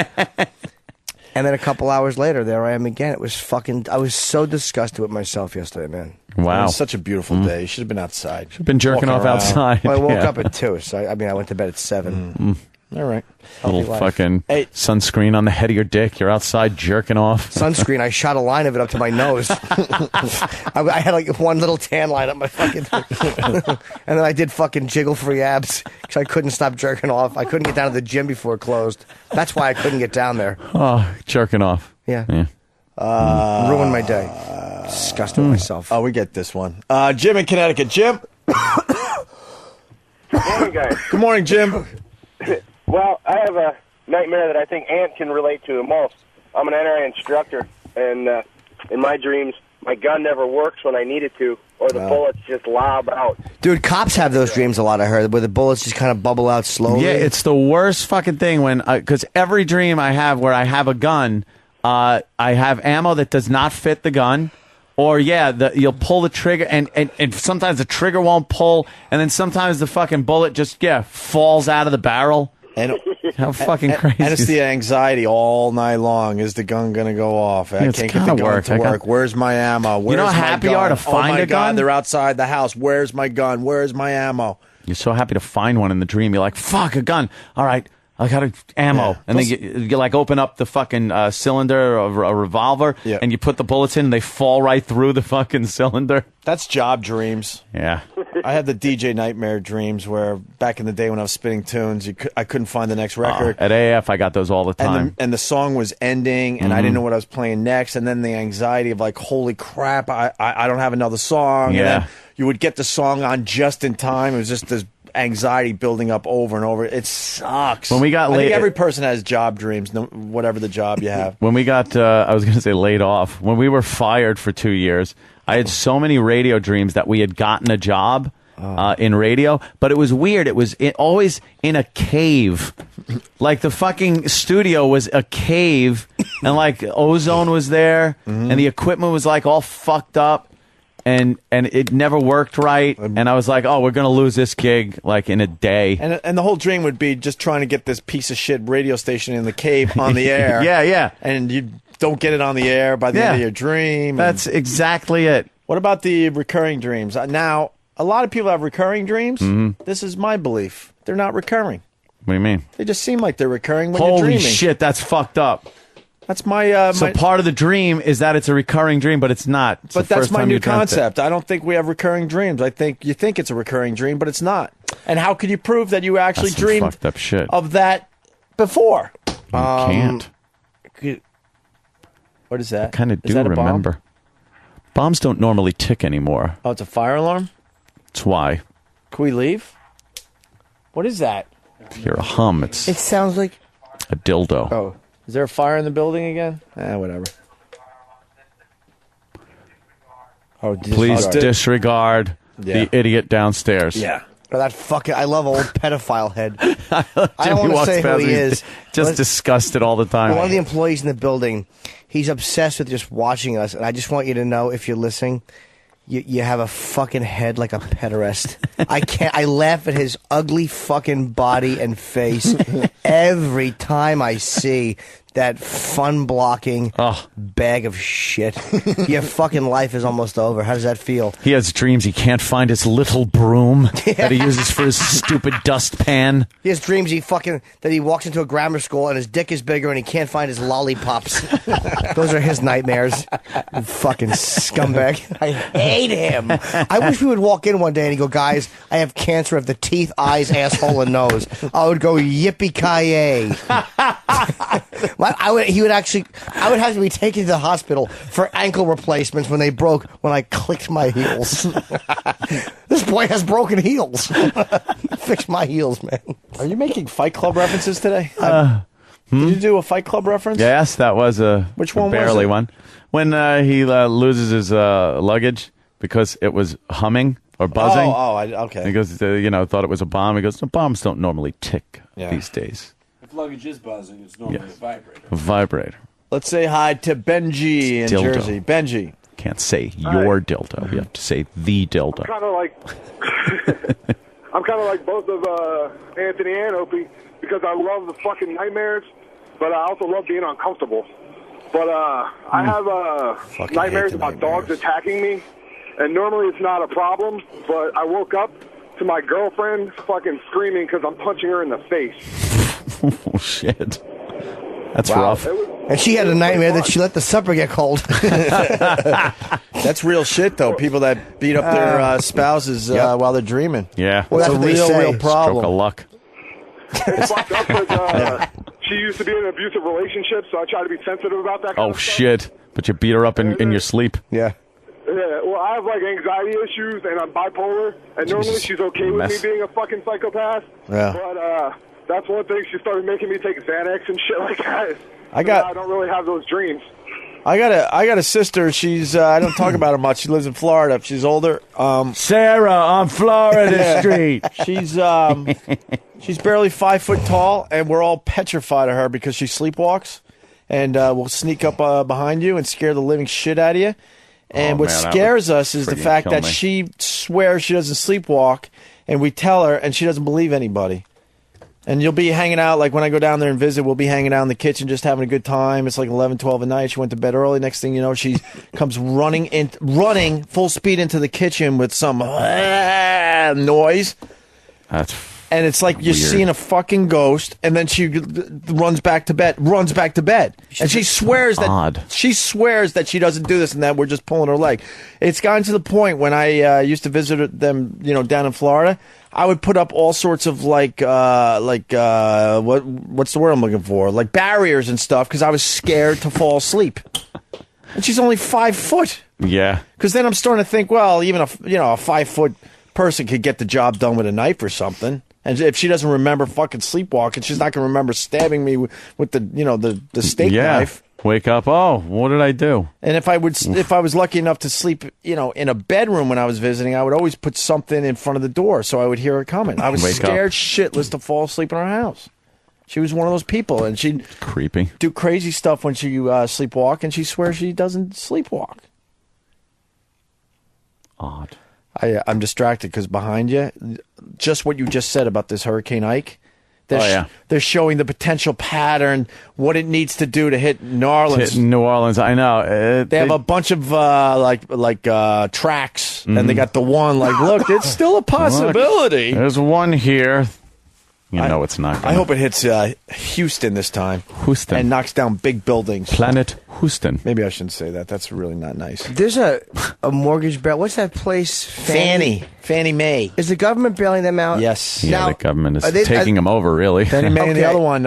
And then a couple hours later, there I am again. It was fucking. I was so disgusted with myself yesterday, man. Wow, it was such a beautiful day. You should have been outside. Should have been jerking off outside. Well, I woke up at 2, so I went to bed at 7. All right. Little fucking sunscreen on the head of your dick. You're outside jerking off. Sunscreen. I shot a line of it up to my nose. I had like one little tan line up my fucking. And then I did fucking jiggle-free abs because I couldn't stop jerking off. I couldn't get down to the gym before it closed. That's why I couldn't get down there. Oh, jerking off. Yeah. Ruined my day. Disgusted with myself. Oh, we get this one. Jim in Connecticut. Jim. Good morning, guys. Good morning, Jim. Well, I have a nightmare that I think Ant can relate to the most. I'm an NRA instructor, and in my dreams, my gun never works when I need it to, or the bullets just lob out. Dude, cops have those dreams a lot, I heard, where the bullets just kind of bubble out slowly. Yeah, it's the worst fucking thing when, because every dream I have where I have a gun, I have ammo that does not fit the gun. Or, you'll pull the trigger, and sometimes the trigger won't pull, and then sometimes the fucking bullet just, falls out of the barrel. And how fucking crazy. And it's the anxiety all night long. Is the gun going to go off? I can't get the gun to work. Where's my ammo? Where's how happy you are to find a gun? God, they're outside the house. Where's my gun? Where's my ammo? You're so happy to find one in the dream. You're like, fuck, a gun. All right. I got ammo. And then you like open up the fucking cylinder of a revolver, and you put the bullets in, and they fall right through the fucking cylinder. That's job dreams. Yeah. I had the DJ Nightmare dreams where back in the day when I was spinning tunes, I couldn't find the next record. At AF, I got those all the time. And the song was ending, and I didn't know what I was playing next. And then the anxiety of like, holy crap, I don't have another song. Yeah. And then you would get the song on just in time. It was just this anxiety building up over and over. It sucks. When we got I think laid- every person has job dreams, whatever the job you have. When we got, I was going to say laid off. When we were fired for 2 years, I had so many radio dreams that we had gotten a job in radio, but it was weird. It was always in a cave. Like the fucking studio was a cave, and like ozone was there, and the equipment was like all fucked up, and it never worked right. And I was like, oh, we're going to lose this gig like in a day. And the whole dream would be just trying to get this piece of shit radio station in the cave on the air. Yeah. And you don't get it on the air by the end of your dream. That's exactly it. What about the recurring dreams? Now, a lot of people have recurring dreams. Mm-hmm. This is my belief. They're not recurring. What do you mean? They just seem like they're recurring when you're Holy dreaming. shit, that's fucked up. That's my... So part of the dream is that it's a recurring dream, but it's not. It's But the that's first my time new you dreamt it. concept. I don't think we have recurring dreams. I think you think it's a recurring dream, but it's not. And how could you prove that you actually That's some dreamed fucked up shit. of that before? You can't. What is that? I kind of Is do that a bomb? remember. Bombs don't normally tick anymore. Oh, it's a fire alarm? That's why. Can we leave? What is that? If you hear a hum, it's It sounds like a dildo. Oh, is there a fire in the building again? Whatever. Oh, Please disregard the idiot downstairs. Yeah. Or that fucking, I love old pedophile head. I Jimmy don't want to walks say who past he and is. he's just but disgusted all the time. one of the employees in the building, he's obsessed with just watching us, and I just want you to know, if you're listening, you have a fucking head like a pederast. I laugh at his ugly fucking body and face every time I see that fun-blocking bag of shit. Your fucking life is almost over. How does that feel? He has dreams he can't find his little broom that he uses for his stupid dustpan. He has dreams that he walks into a grammar school and his dick is bigger and he can't find his lollipops. Those are his nightmares. You fucking scumbag. I hate him. I wish we would walk in one day and he'd go, guys, I have cancer of the teeth, eyes, asshole, and nose. I would go, yippee-ki-yay. I would have to be taken to the hospital for ankle replacements when they broke when I clicked my heels. This boy has broken heels. Fix my heels, man. Are you making Fight Club references today? Did you do a Fight Club reference? Yes, that was Which one was barely it? one. When he loses his luggage because it was humming or buzzing. Okay. He goes, thought it was a bomb. He goes, no, bombs don't normally tick these days. If luggage is buzzing, it's normally a vibrator. A vibrator. Let's say hi to Benji in Dildo. Jersey. Benji. Can't say your dildo. You have to say the dildo. Kind of like I'm kind of like both of Anthony and Opie because I love the fucking nightmares, but I also love being uncomfortable. But I have nightmares about dogs attacking me, and normally it's not a problem. But I woke up to my girlfriend fucking screaming because I'm punching her in the face. Oh shit. That's rough. And she had a nightmare that she let the supper get cold. That's real shit, though. People that beat up their spouses while they're dreaming. Yeah. Well, that's what they a say. real problem. Stroke of luck. It's fucked up because she used to be in an abusive relationship, so I try to be sensitive about that kind Oh of stuff. shit. But you beat her up in your sleep. Yeah. Yeah, well, I have like anxiety issues, and I'm bipolar, and normally Jesus. she's okay with Mess. me being a fucking psychopath. Yeah. But that's one thing. She started making me take Xanax and shit like that. I don't really have those dreams. I got a sister. She's I don't talk about her much. She lives in Florida. She's older. Sarah on Florida Street. She's barely 5 foot tall, and we're all petrified of her because she sleepwalks, and will sneak up behind you and scare the living shit out of you. And what man, that scares would us is the friggin' fact kill that me. she swears she doesn't sleepwalk, and we tell her, and she doesn't believe anybody. And you'll be hanging out, like when I go down there and visit, we'll be hanging out in the kitchen just having a good time. It's like 11, 12 at night. She went to bed early. Next thing you know, she comes running full speed into the kitchen with some noise. And it's like you're weird. seeing a fucking ghost, and then she runs back to bed. And she swears that she doesn't do this and that we're just pulling her leg. It's gotten to the point when I used to visit them, down in Florida, I would put up all sorts of what's the word I'm looking for? Like barriers and stuff because I was scared to fall asleep. And she's only 5 foot. Yeah. Because then I'm starting to think, well, even a 5 foot person could get the job done with a knife or something. And if she doesn't remember fucking sleepwalking, she's not going to remember stabbing me with the steak knife. Wake up. Oh, what did I do? And if I was lucky enough to sleep, in a bedroom when I was visiting, I would always put something in front of the door so I would hear her coming. I was scared shitless to fall asleep in our house. She was one of those people, and she'd creepy do crazy stuff when she sleepwalk, and she swears she doesn't sleepwalk. Odd. I'm distracted because behind you, just what you just said about this Hurricane Ike. They're showing the potential pattern, what it needs to do to hit New Orleans. New Orleans, I know. They have a bunch of tracks, and they got the one. Look, it's still a possibility. Look, there's one here. It's not. I hope it hits Houston this time. Houston. And knocks down big buildings. Planet Houston. Maybe I shouldn't say that. That's really not nice. There's a mortgage bail. What's that place? Fannie Mae. Is the government bailing them out? Yes. Yeah, the government is taking them over, really. Fannie Mae and the other one,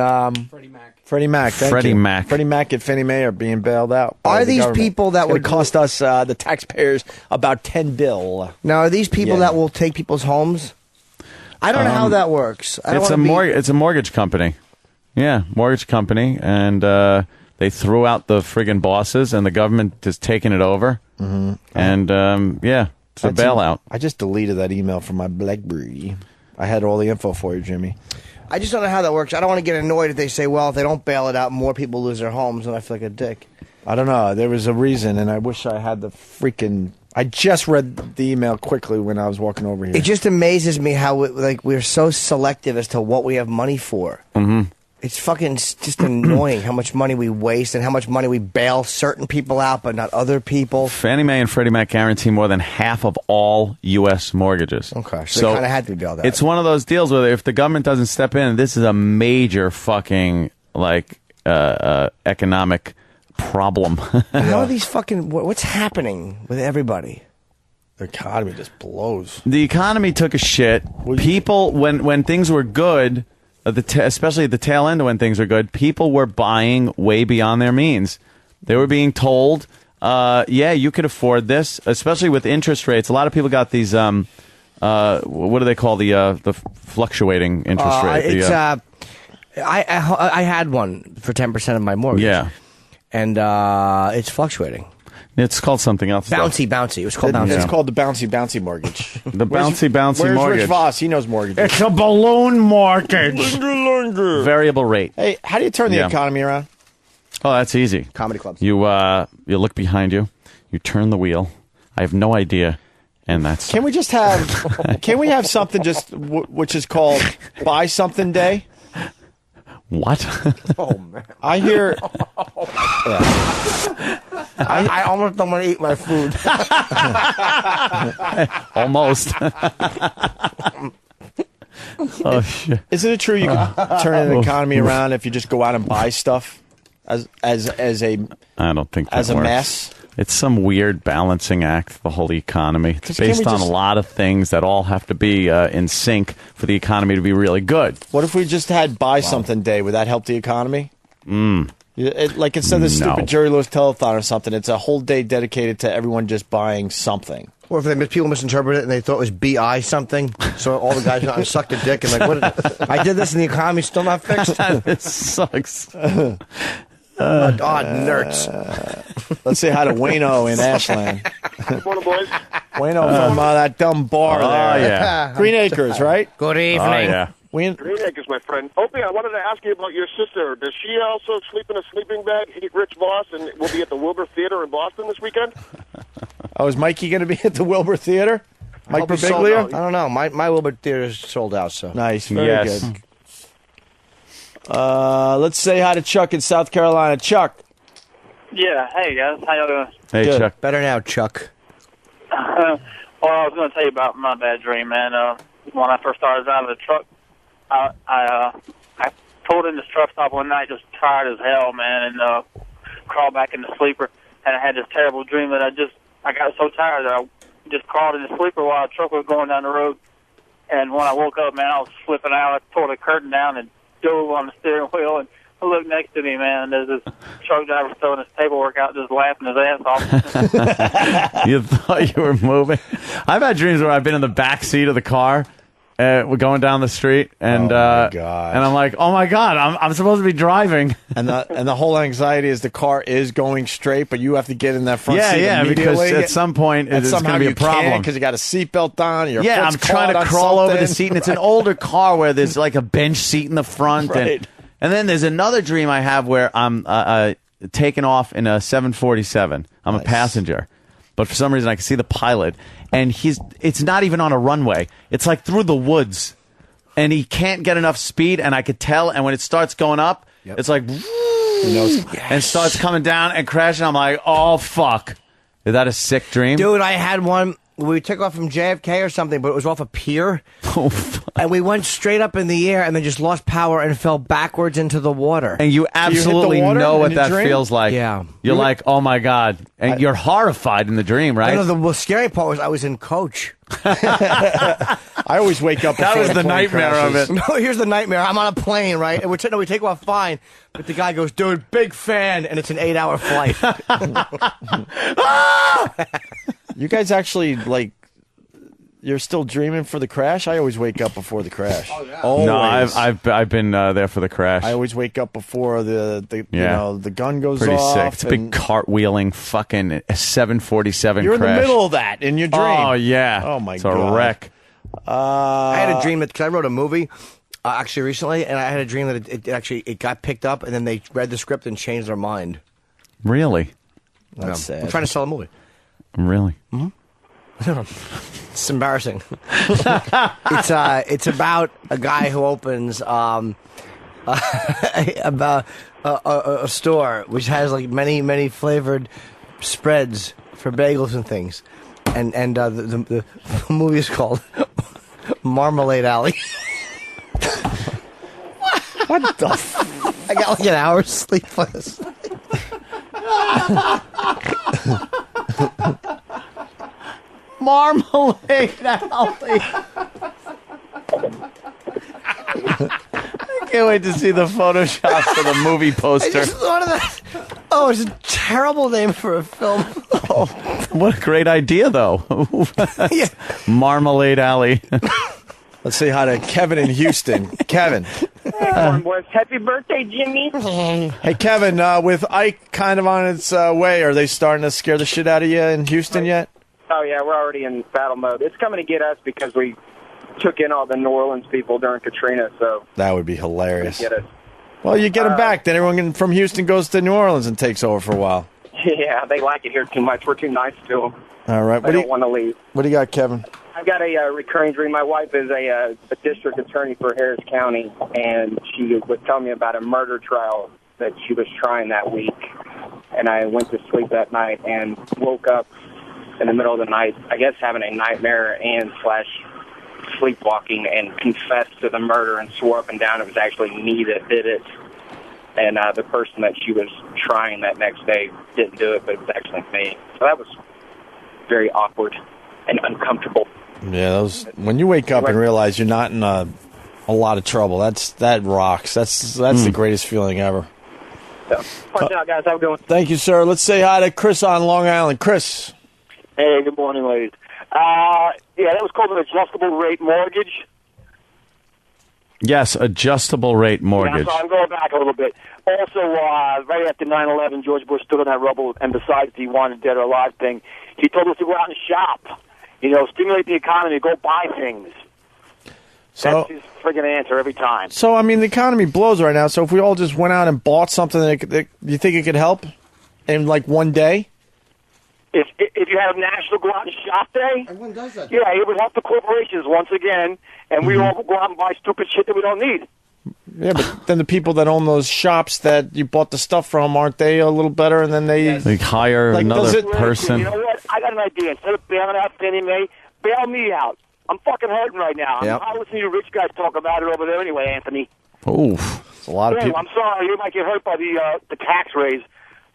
Freddie Mac. Freddie Mac and Fannie Mae are being bailed out. Are these people that would cost us, the taxpayers, about $10 billion? Now, are these people that will take people's homes? I don't know how that works. It's a mortgage company. Yeah, mortgage company. And they threw out the friggin' bosses, and the government is taking it over. Mm-hmm. And, it's a bailout. I just deleted that email from my BlackBerry. I had all the info for you, Jimmy. I just don't know how that works. I don't want to get annoyed if they say, well, if they don't bail it out, more people lose their homes, and I feel like a dick. I don't know. There was a reason, and I wish I had the freaking... I just read the email quickly when I was walking over here. It just amazes me how we're so selective as to what we have money for. Mm-hmm. It's fucking just annoying how much money we waste and how much money we bail certain people out, but not other people. Fannie Mae and Freddie Mac guarantee more than half of all U.S. mortgages. Okay, so they kind of had to be bailed out. It's one of those deals where if the government doesn't step in, this is a major fucking economic problem. How are these what's happening with everybody? The economy just blows. The economy took a shit. People, when things were good, especially at the tail end of when things were good, people were buying way beyond their means. They were being told, you could afford this, especially with interest rates. A lot of people got these, what do they call the fluctuating interest rate? I had one for 10% of my mortgage. Yeah. And it's fluctuating. It's called something else. Bouncy. It was called Bouncy. It's called the Bouncy mortgage. The Bouncy where's mortgage. Rich Voss? He knows mortgages. It's a balloon mortgage. Variable rate. Hey, how do you turn the economy around? Oh, that's easy. Comedy clubs. You look behind you. You turn the wheel. I have no idea. And that's... Can we just have... can we have something which is called Buy Something Day? What? Oh, man. I hear... I almost don't want to eat my food. Almost. Oh, shit. Isn't it true you can turn an economy around if you just go out and buy stuff as a... I don't think that as a works. mess? It's some weird balancing act, the whole economy. It's based on a lot of things that all have to be in sync for the economy to be really good. What if we just had Buy Something Day? Would that help the economy? Like instead of the stupid Jerry Lewis telethon or something, it's a whole day dedicated to everyone just buying something. Or if people misinterpreted it and they thought it was BI something, so all the guys out sucked a dick and I did this and the economy's still not fixed. This sucks. Nerds. Let's say hi to Wayno in Ashland. Good morning, boys. Wayno from that dumb bar there. Yeah. Green Acres, right? Good evening. Oh, yeah. Green Acres, my friend. Opie, I wanted to ask you about your sister. Does she also sleep in a sleeping bag, eat Rich Voss, and will be at the Wilbur Theater in Boston this weekend? Oh, is Mikey going to be at the Wilbur Theater? Mike Birbiglia? I don't know. My Wilbur Theater is sold out, so. Nice. Very good. Let's say hi to Chuck in South Carolina. Chuck. Yeah. Hey, guys. How y'all doing? Hey, Good. Chuck. Better now, Chuck. Well, I was going to tell you about my bad dream, man. When I first started out of the truck, I pulled in this truck stop one night just tired as hell, man, and crawled back in the sleeper. And I had this terrible dream that I got so tired that I just crawled in the sleeper while the truck was going down the road. And when I woke up, man, I was flipping out. I pulled the curtain down and dove on the steering wheel and I look next to me, man, and there's this truck driver throwing his paperwork out, just laughing his ass off. You thought you were moving. I've had dreams where I've been in the back seat of the car. We're going down the street, and and I'm like, oh my god, I'm supposed to be driving. And the whole anxiety is the car is going straight, but you have to get in that front seat because immediately. at some point it's going to be a problem because you got a seatbelt on. Your I'm foot's trying to caught on crawl over the something. seat, and it's an older car where there's like a bench seat in the front, Right. and then there's another dream I have where I'm taking off in a 747. I'm a passenger, but for some reason I can see the pilot. And it's not even on a runway. It's like through the woods. And he can't get enough speed, and I could tell. And when it starts going up, it's like, and starts coming down and crashing. I'm like, oh, fuck. Is that a sick dream? Dude, I had one. We took off from JFK or something, but it was off a pier. And we went straight up in the air and then just lost power and fell backwards into the water. And you absolutely know what that feels like. Yeah. You're like, oh, my God. And you're horrified in the dream, right? I know, the scary part was I was in coach. I always wake up. That was the nightmare of it. No, here's the nightmare. I'm on a plane, right? And we take off fine. But the guy goes, dude, big fan. And it's an 8-hour flight. You guys actually, like, you're still dreaming for the crash? I always wake up before the crash. Oh, yeah. Always. No, I've been there for the crash. I always wake up before the the gun goes Pretty off. sick. It's a big cartwheeling fucking 747 You're crash. in the middle of that in your dream. Oh, yeah. Oh, my it's God. a wreck. I had a dream that, because I wrote a movie actually recently, and I had a dream that it got picked up, and then they read the script and changed their mind. Really? That's sad. I'm trying to sell a movie. Really? Mm-hmm. It's embarrassing. It's about a guy who opens about a store which has like many flavored spreads for bagels and things, and the movie is called Marmalade Alley. What the? I got like an hour's sleep for this. Marmalade Alley. I can't wait to see the Photoshop for the movie poster. I just thought of that. Oh, it's a terrible name for a film. Oh, what a great idea, though. Marmalade Alley. Let's say hi to Kevin in Houston. Kevin. Happy birthday, Jimmy. Hey, Kevin, with Ike kind of on its way, are they starting to scare the shit out of you in Houston yet? Oh, yeah, we're already in battle mode. It's coming to get us because we took in all the New Orleans people during Katrina, so... That would be hilarious. Get us. Well, you get them back, then everyone from Houston goes to New Orleans and takes over for a while. Yeah, they like it here too much. We're too nice to them. All right. They don't want to leave. What do you got, Kevin? I've got a recurring dream. My wife is a district attorney for Harris County, and she was telling me about a murder trial that she was trying that week. And I went to sleep that night and woke up in the middle of the night, I guess having a nightmare and / sleepwalking, and confessed to the murder and swore up and down it was actually me that did it. And the person that she was trying that next day didn't do it, but it was actually me. So that was very awkward and uncomfortable. Yeah, when you wake up and realize you're not in a lot of trouble, that rocks. That's the greatest feeling ever. So, watch out, guys. Have a good one. Thank you, sir. Let's say hi to Chris on Long Island. Chris. Hey, good morning, ladies. That was called an adjustable rate mortgage. Yes, adjustable rate mortgage. Yeah, I'm going back a little bit. Also, right after 9/11, George Bush stood on that rubble, and besides the wanted dead or alive thing, he told us to go out and shop. Stimulate the economy, go buy things. That's his friggin' answer every time. So, I mean, the economy blows right now, so if we all just went out and bought something, you think it could help in, like, one day? If you have National Go Out and Shop Day, everyone does that. Yeah, it would help the corporations once again, and we all go out and buy stupid shit that we don't need. Yeah, but then the people that own those shops that you bought the stuff from, aren't they a little better? And then they hire another person. You know what? I got an idea. Instead of bailing out Fannie Mae, bail me out. I'm fucking hurting right now. Yep. I'm listening to rich guys talk about it over there anyway, Anthony. Oof. It's a lot of people. I'm sorry. You might get hurt by the tax raise,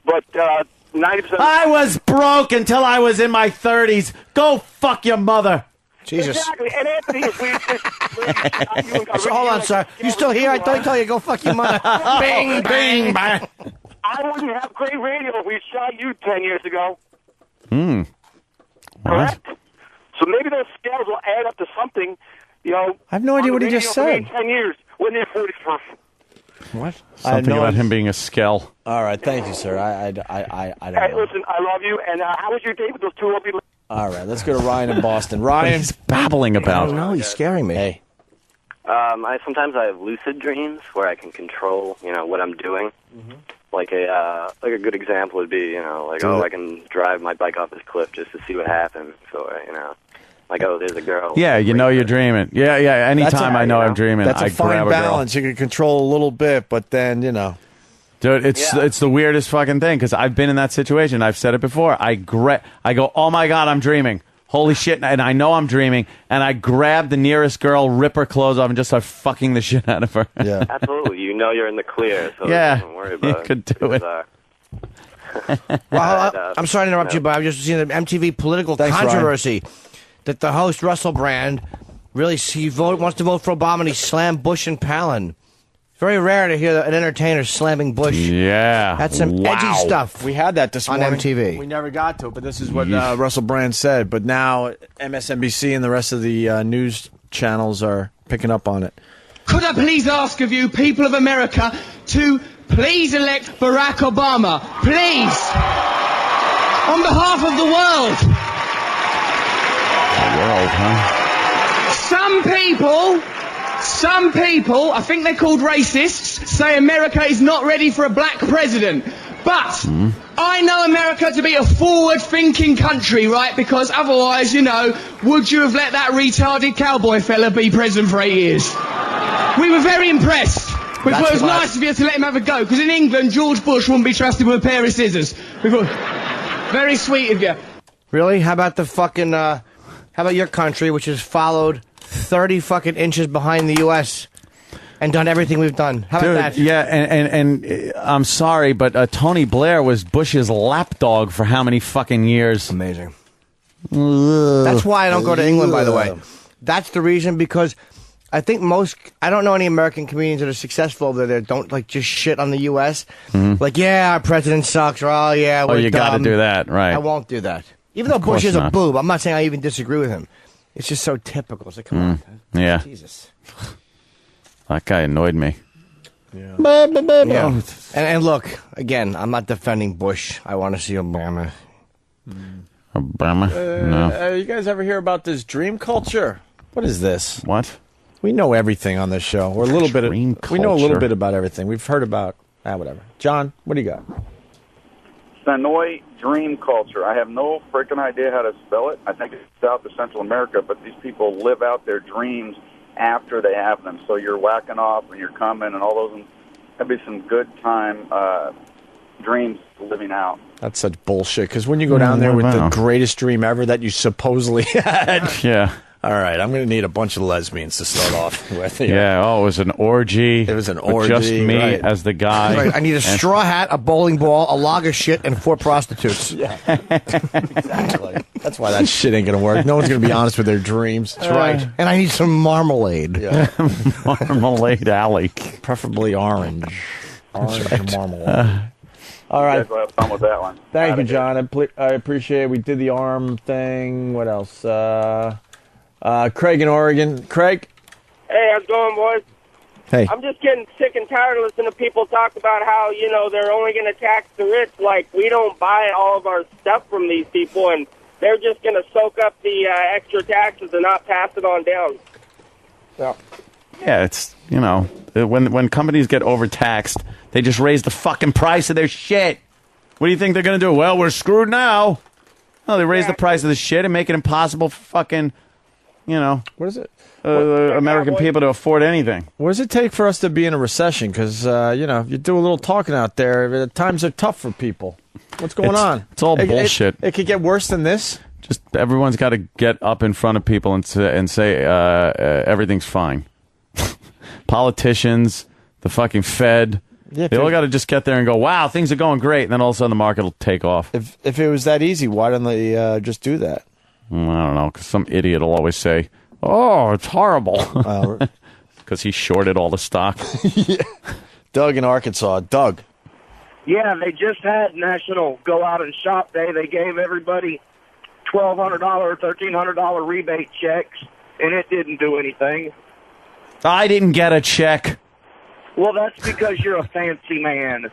but 90%... I was broke until I was in my 30s. Go fuck your mother. Jesus. Exactly. And Anthony, if we So, hold on, sir. You still here? I thought you go fuck your mother. Bing, bing, bang. I wouldn't have great radio if we shot you 10 years ago. What? Correct? So maybe those scales will add up to something, you know. I have no idea what he just said. 10 years. When they're 44. What? Something about him being a skell. All right, thank you, sir. I don't Hey, know. listen, I love you. And how was your date with those two Opie? All right, let's go to Ryan in Boston. Ryan. He's babbling about. No, he's scaring me. Hey. Sometimes I have lucid dreams where I can control, what I'm doing. Mm-hmm. Like a good example would be, I can drive my bike off this cliff just to see what happens. So, there's a girl. Yeah, you're dreaming. Yeah. Anytime I know I'm dreaming, That's a I fine grab a girl. balance. You can control a little bit, but then, Dude, it's the weirdest fucking thing because I've been in that situation. I've said it before. I go, oh my God, I'm dreaming. Holy shit. And I know I'm dreaming. And I grab the nearest girl, rip her clothes off, and just start fucking the shit out of her. Yeah. Absolutely. You're in the clear, so Yeah, don't worry about you could do it. Well, I'm sorry to interrupt you, but I've just seen an MTV political Thanks, controversy that the host, Russell Brand, really wants to vote for Obama, and he slammed Bush and Palin. Very rare to hear an entertainer slamming Bush. Yeah. That's some edgy stuff. We had that this on morning. MTV. We never got to it, but this is what Russell Brand said. But now MSNBC and the rest of the news channels are picking up on it. Could I please ask of you, people of America, to please elect Barack Obama? Please. On behalf of the world. The world, huh? Some people, I think they're called racists, say America is not ready for a black president. But I know America to be a forward-thinking country, right? Because otherwise, would you have let that retarded cowboy fella be president for 8 years? We were very impressed. We thought it was nice of you to let him have a go. Because in England, George Bush wouldn't be trusted with a pair of scissors. We thought, very sweet of you. Really? How about the fucking, how about your country, which has followed 30 fucking inches behind the U.S. and done everything we've done? How about that? Yeah, and I'm sorry, but Tony Blair was Bush's lapdog for how many fucking years? Amazing. That's why I don't go to England, by the way. That's the reason, because I think I don't know any American comedians that are successful over there that don't, just shit on the U.S. Like, yeah, our president sucks, or, oh, yeah, we're you got to do that, right. I won't do that. Even though Bush is a boob, I'm not saying I even disagree with him. It's just so typical. It's like, come on. Yeah. Jesus. That guy annoyed me. Yeah. And look, again, I'm not defending Bush. I want to see Obama. Obama? No. You guys ever hear about this dream culture? What is this? What? We know everything on this show. We're a little bit. We know a little culture. bit about everything. We've heard about whatever. John, what do you got? Hanoi dream culture. I have no freaking idea how to spell it. I think it's South or Central America, but these people live out their dreams after they have them. So you're whacking off and you're coming and all those. That'd be some good time dreams living out. That's such bullshit. Because when you go down there with the greatest dream ever that you supposedly had, Yeah. All right, I'm going to need a bunch of lesbians to start off with. Yeah. Oh, it was an orgy. It was an with orgy, just me right. as the guy. Right, I need a straw hat, a bowling ball, a log of shit, and 4 prostitutes. Yeah, exactly. That's why that shit ain't going to work. No one's going to be honest with their dreams. That's right. And I need some marmalade. Yeah. Marmalade Alley. Preferably orange. Orange and marmalade. All You right. guys will have fun with that one. Thank you, John. I appreciate it. We did the arm thing. What else? Craig in Oregon. Craig? Hey, how's it going, boys? Hey. I'm just getting sick and tired of listening to people talk about how, they're only going to tax the rich. Like, we don't buy all of our stuff from these people, and they're just going to soak up the extra taxes and not pass it on down. Yeah, it's, when companies get overtaxed, they just raise the fucking price of their shit. What do you think they're going to do? Well, we're screwed now. No, they raise the price of the shit and make it impossible for fucking, what is it? American people to afford anything. What does it take for us to be in a recession? Because, you do a little talking out there. Times are tough for people. What's going on? It's all bullshit. It could get worse than this? Just everyone's got to get up in front of people and say everything's fine. Politicians, the fucking Fed, they all got to just get there and go, wow, things are going great. And then all of a sudden the market will take off. If it was that easy, why don't they just do that? I don't know, because some idiot will always say, "Oh, it's horrible," because he shorted all the stock. Yeah. Doug in Arkansas. Doug. Yeah, they just had National Go Out and Shop Day. They gave everybody $1,200, $1,300 rebate checks, and it didn't do anything. I didn't get a check. Well, that's because you're a fancy man.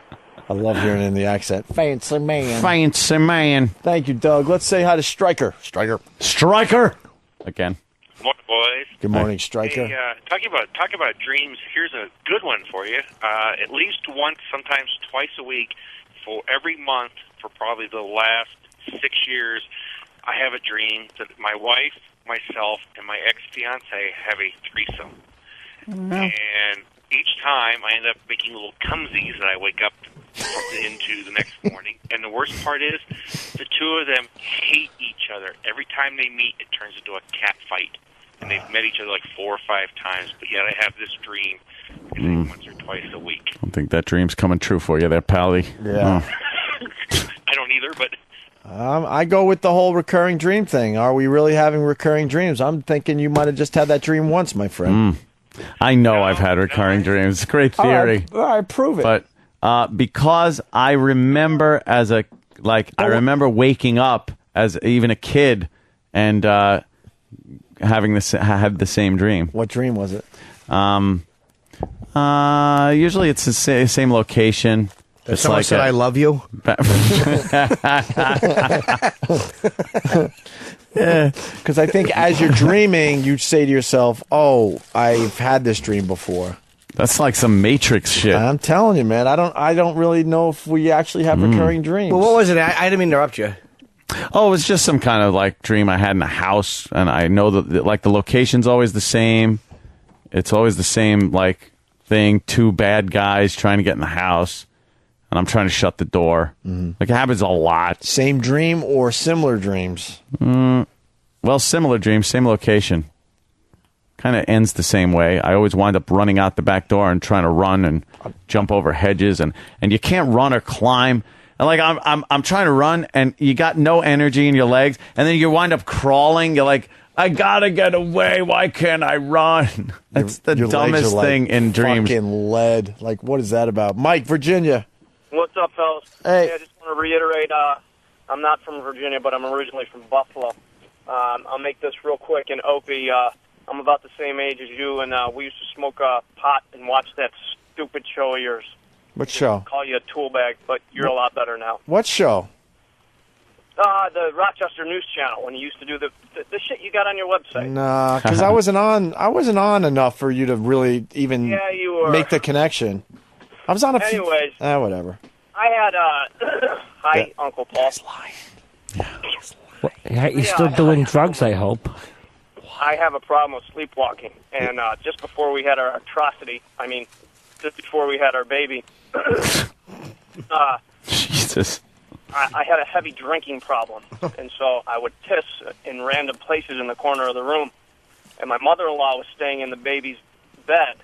I love hearing it in the accent. Fancy man. Fancy man. Thank you, Doug. Let's say hi to Stryker. Stryker. Again. Morning, boys. Good morning, Stryker. Hey, talking about dreams, here's a good one for you. At least once, sometimes twice a week, for every month for probably the last 6 years, I have a dream that my wife, myself, and my ex-fiance have a threesome. And each time I end up making little cumsies that I wake up into the next morning. And the worst part is the two of them hate each other. Every time they meet, it turns into a cat fight. And they've met each other like 4 or 5 times, but yet I have this dream once or twice a week. I don't think that dream's coming true for you there, Pally. Yeah. I don't either, but... I go with the whole recurring dream thing. Are we really having recurring dreams? I'm thinking you might have just had that dream once, my friend. I know I've had recurring dreams. Great theory. All right, prove it. But because I remember I remember waking up as even a kid and had the same dream. What dream was it? Usually it's the same location. If someone said, "I love you." Yeah, because I think as you're dreaming, you say to yourself, "Oh, I've had this dream before." That's like some Matrix shit. I'm telling you, man. I don't really know if we actually have recurring dreams. Well, what was it? I didn't mean to interrupt you. Oh, it was just some kind of like dream I had in a house, and I know that like the location's always the same. It's always the same like thing. 2 bad guys trying to get in the house, and I'm trying to shut the door. Like it happens a lot. Same dream or similar dreams? Well, similar dreams, same location. Kind of ends the same way. I always wind up running out the back door and trying to run and jump over hedges, and you can't run or climb. And like I'm trying to run, and you got no energy in your legs, and then you wind up crawling. You're like, I gotta get away. Why can't I run? That's the Your legs dumbest are like thing in dreams. Fucking lead. Like, what is that about? Mike, Virginia. What's up, fellas? Hey. I just want to reiterate, I'm not from Virginia, but I'm originally from Buffalo. I'll make this real quick. And Opie, I'm about the same age as you, and we used to smoke pot and watch that stupid show of yours. What show? Call you a tool bag, but you're a lot better now. What show? The Rochester News Channel, when you used to do the shit you got on your website. Nah, because I wasn't on enough for you to really even you were. make the connection. I was on a Anyways. whatever. I had, hi, Uncle Paul. He's still doing drugs, I hope. I have a problem with sleepwalking, and just before we had our atrocity, just before we had our baby, Jesus. I had a heavy drinking problem, and so I would piss in random places in the corner of the room, and my mother-in-law was staying in the baby's bed.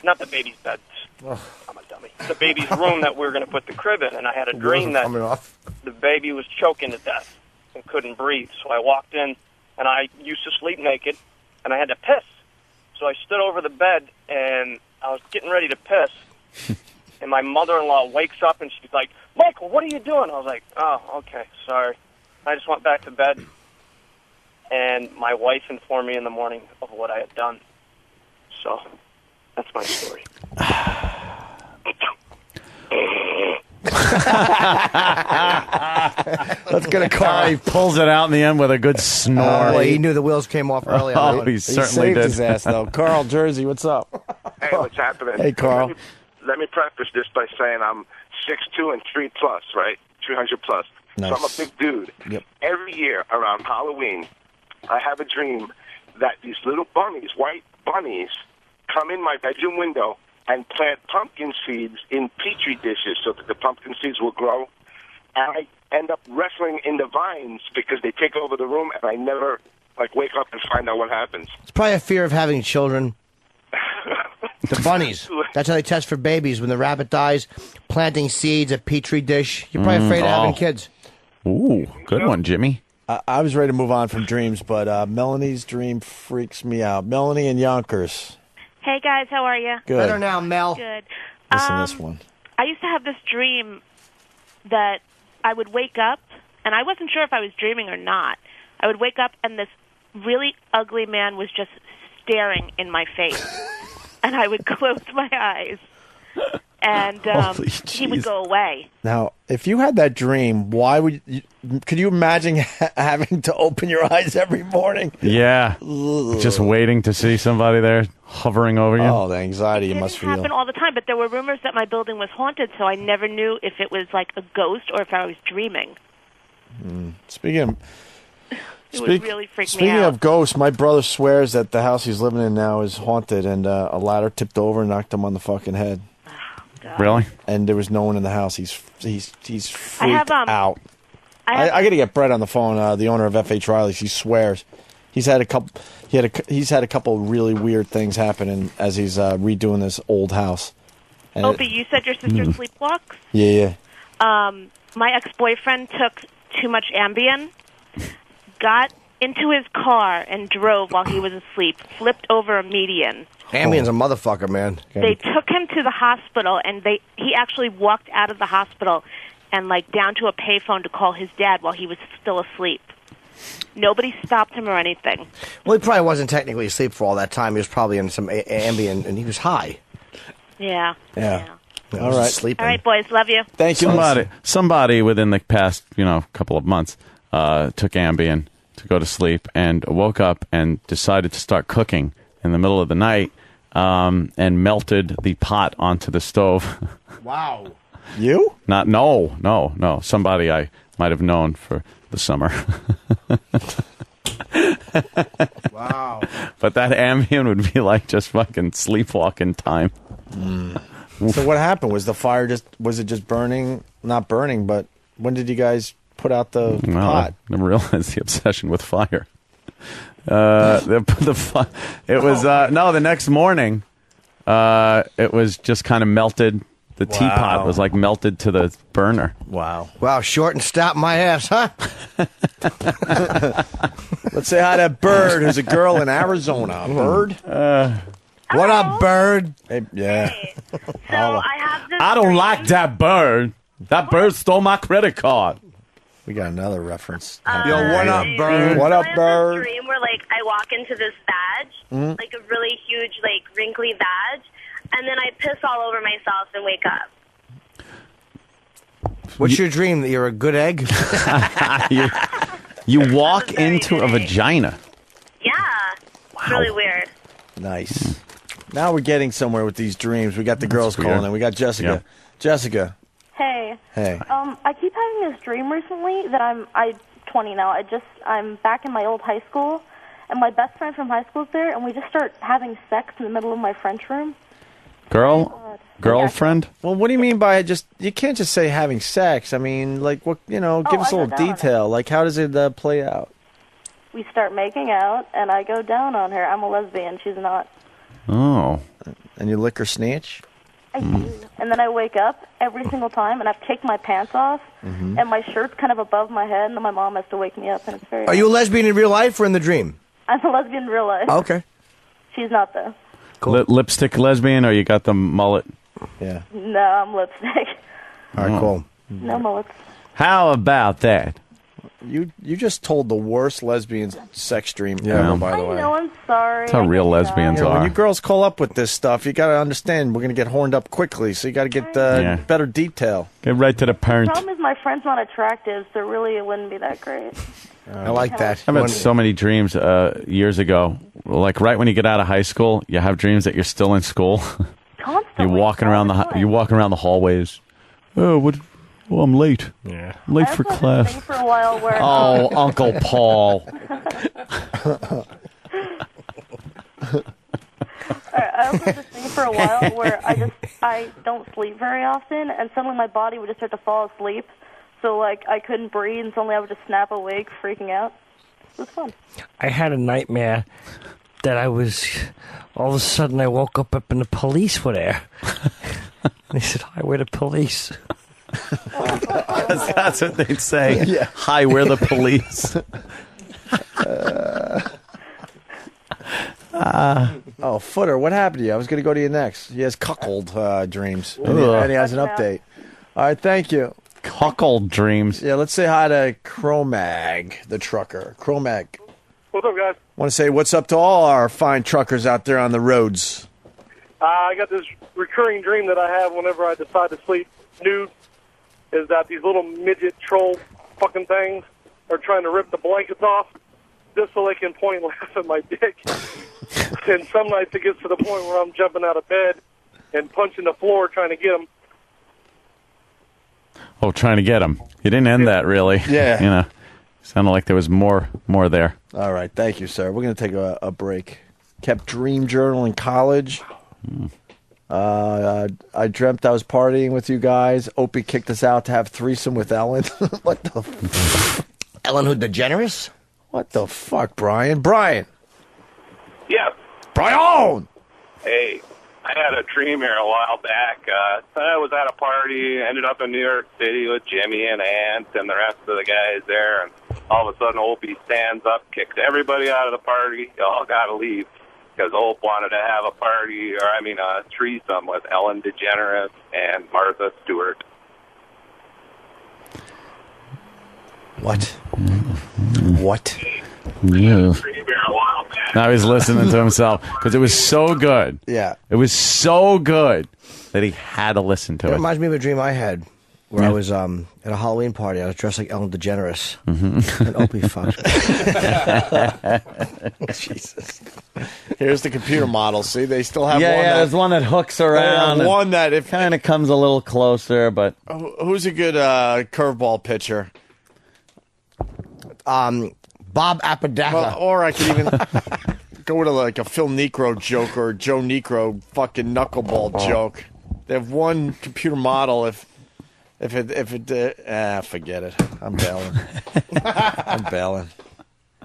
Not the baby's bed. I'm a dummy. The baby's room that we were going to put the crib in, and I had a dream that the baby was choking to death and couldn't breathe. So I walked in, and I used to sleep naked, and I had to piss. So I stood over the bed, and I was getting ready to piss, and my mother-in-law wakes up, and she's like, "Michael, what are you doing?" I was like, "Oh, okay, sorry." I just went back to bed, and my wife informed me in the morning of what I had done. So that's my story. Let's get a car. He pulls it out in the end with a good snore. Well, he knew the wheels came off early. Oh, he certainly saved did. his ass, though. Carl, Jersey, what's up? Hey, what's happening? Hey, Carl. Let me preface this by saying I'm 6'2" and 3+, right? 300+. Nice. So I'm a big dude. Yep. Every year around Halloween, I have a dream that these little bunnies, white bunnies, come in my bedroom window and plant pumpkin seeds in Petri dishes so that the pumpkin seeds will grow. And I end up wrestling in the vines because they take over the room, and I never wake up and find out what happens. It's probably a fear of having children. The bunnies. That's how they test for babies. When the rabbit dies, planting seeds, a petri dish. You're probably afraid of having kids. Ooh, good one, Jimmy. I was ready to move on from dreams, but Melanie's dream freaks me out. Melanie and Yonkers. Hey guys, how are you? Good. Better now, Mel. Good. Listen to this one. I used to have this dream that I would wake up, and I wasn't sure if I was dreaming or not. I would wake up, and this really ugly man was just staring in my face, and I would close my eyes, and he would go away. Now, if you had that dream, why would you? Could you imagine having to open your eyes every morning? Yeah. Just waiting to see somebody there hovering over you. Oh, the anxiety you It must didn't happen feel. all the time, but there were rumors that my building was haunted, so I never knew if it was like a ghost or if I was dreaming. Speaking of, It would really freak me speaking out. of ghosts, my brother swears that the house he's living in now is haunted, and a ladder tipped over and knocked him on the fucking head. Really? And there was no one in the house. He's freaked I have, out. I I got to get Brett on the phone. The owner of FH Riley's. He swears he's had a couple. He's had a couple really weird things happen as he's redoing this old house. And Opie, you said your sister sleepwalks? yeah. My ex-boyfriend took too much Ambien, got into his car and drove while he was asleep, flipped over a median. Ambien's a motherfucker, man. They took him to the hospital, and he actually walked out of the hospital and like down to a payphone to call his dad while he was still asleep. Nobody stopped him or anything. Well, he probably wasn't technically asleep for all that time. He was probably in some Ambien, and he was high. Yeah. Yeah. All right. Sleeping. All right, boys. Love you. Thank you. Somebody within the past, couple of months, took Ambien to go to sleep and woke up and decided to start cooking in the middle of the night, and melted the pot onto the stove. Wow. You? No. Somebody I might have known for the summer. Wow. But that Ambien would be like just fucking sleepwalking time. So what happened? Was the fire was it just burning? Not burning, but when did you guys put out the pot? I never realized the obsession with fire. The next morning, it was just kind of melted. The teapot was like melted to the burner. Wow. Wow, short and stout my ass, huh? Let's say hi to Bird, who's a girl in Arizona. Bird? What up, Bird? Hey, yeah. So I have this. I don't like that bird. That bird stole my credit card. We got another reference. Yo, what up, Bird? What up, I have Bird? this dream where, I walk into this badge, like a really huge, wrinkly badge, and then I piss all over myself and wake up. What's your dream? That you're a good egg? You walk into a vagina. Yeah. It's really weird. Nice. Now we're getting somewhere with these dreams. We got the girls weird. calling in. We got Jessica. Yep. Jessica. Hey. Hey. I keep having this dream recently that I'm 20 now. I'm back in my old high school, and my best friend from high school's there, and we just start having sex in the middle of my French room. Girlfriend? Well, what do you mean by you can't just say having sex. I mean, what, give us a little detail. Like, how does it play out? We start making out, and I go down on her. I'm a lesbian. She's not. Oh. And you lick her snatch? I do. And then I wake up every single time, and I've kicked my pants off, and my shirt's kind of above my head, and then my mom has to wake me up, and it's very... Are you a lesbian in real life or in the dream? I'm a lesbian in real life. Okay. She's not, though. Cool. Lipstick lesbian, or you got the mullet? Yeah. No, I'm lipstick. All right, cool. No mullets. How about that? You just told the worst lesbian sex dream Yeah. ever, by the I way. know, I'm sorry. That's how real lesbians When are. you girls call up with this stuff, you got to understand we're going to get horned up quickly, so you got to get better detail. Get right to the The point. problem is my friend's not attractive, so really it wouldn't be that great. I like that. I've had so many dreams years ago. Like right when you get out of high school, you have dreams that you're still in school. Constantly. You're walking around the hallways. Oh, what? Well, I'm late. Yeah, I'm late I for also had class. this thing for a while where Oh, Uncle Paul. I also had this thing for a while where I don't sleep very often, and suddenly my body would just start to fall asleep. So I couldn't breathe, and suddenly I would just snap awake, freaking out. It was fun. I had a nightmare that all of a sudden I woke up and the police were there. They said, "Hi, we're the police." That's what they'd say. Yeah. Hi, we're the police. Footer, what happened to you? I was going to go to you next. He has cuckold dreams, and Ugh. he has an update. All right, thank you. Cuckold dreams. Yeah, let's say hi to Cro-Mag, the trucker. Cro-Mag, What's up, guys? want to say what's up to all our fine truckers out there on the roads. I got this recurring dream that I have whenever I decide to sleep nude, is that these little midget troll fucking things are trying to rip the blankets off just so they can point and laugh at my dick. And some nights it gets to the point where I'm jumping out of bed and punching the floor trying to get them. Oh, trying to get him. You didn't end that, really. Yeah. You know, sounded like there was more there. All right, thank you, sir. We're going to take a break. Kept dream journal in college. I dreamt I was partying with you guys. Opie kicked us out to have threesome with Ellen. What the Ellen who DeGeneres? What the fuck, Brian? Brian! Yeah. Brian! Hey, I had a dream here a while back. I was at a party, ended up in New York City with Jimmy and Ant and the rest of the guys there, and all of a sudden Opie stands up, kicks everybody out of the party. Y'all got to leave. Because Ope wanted to have a party, a threesome with Ellen DeGeneres and Martha Stewart. What? What? Yeah. Now he's listening to himself because it was so good. Yeah. It was so good that he had to listen to It it. reminds me of a dream I had where I was at a Halloween party. I was dressed like Ellen DeGeneres. And Opie fucked me. Jesus. Here's the computer model. See, they still have one. There's one that hooks around. and one that if kind of comes a little closer, but who's a good curveball pitcher? Bob Apodaca. Well, or I could even go with like a Phil Necro joke or a Joe Necro fucking knuckleball joke. They have one computer model. Forget it. I'm bailing. I'm bailing.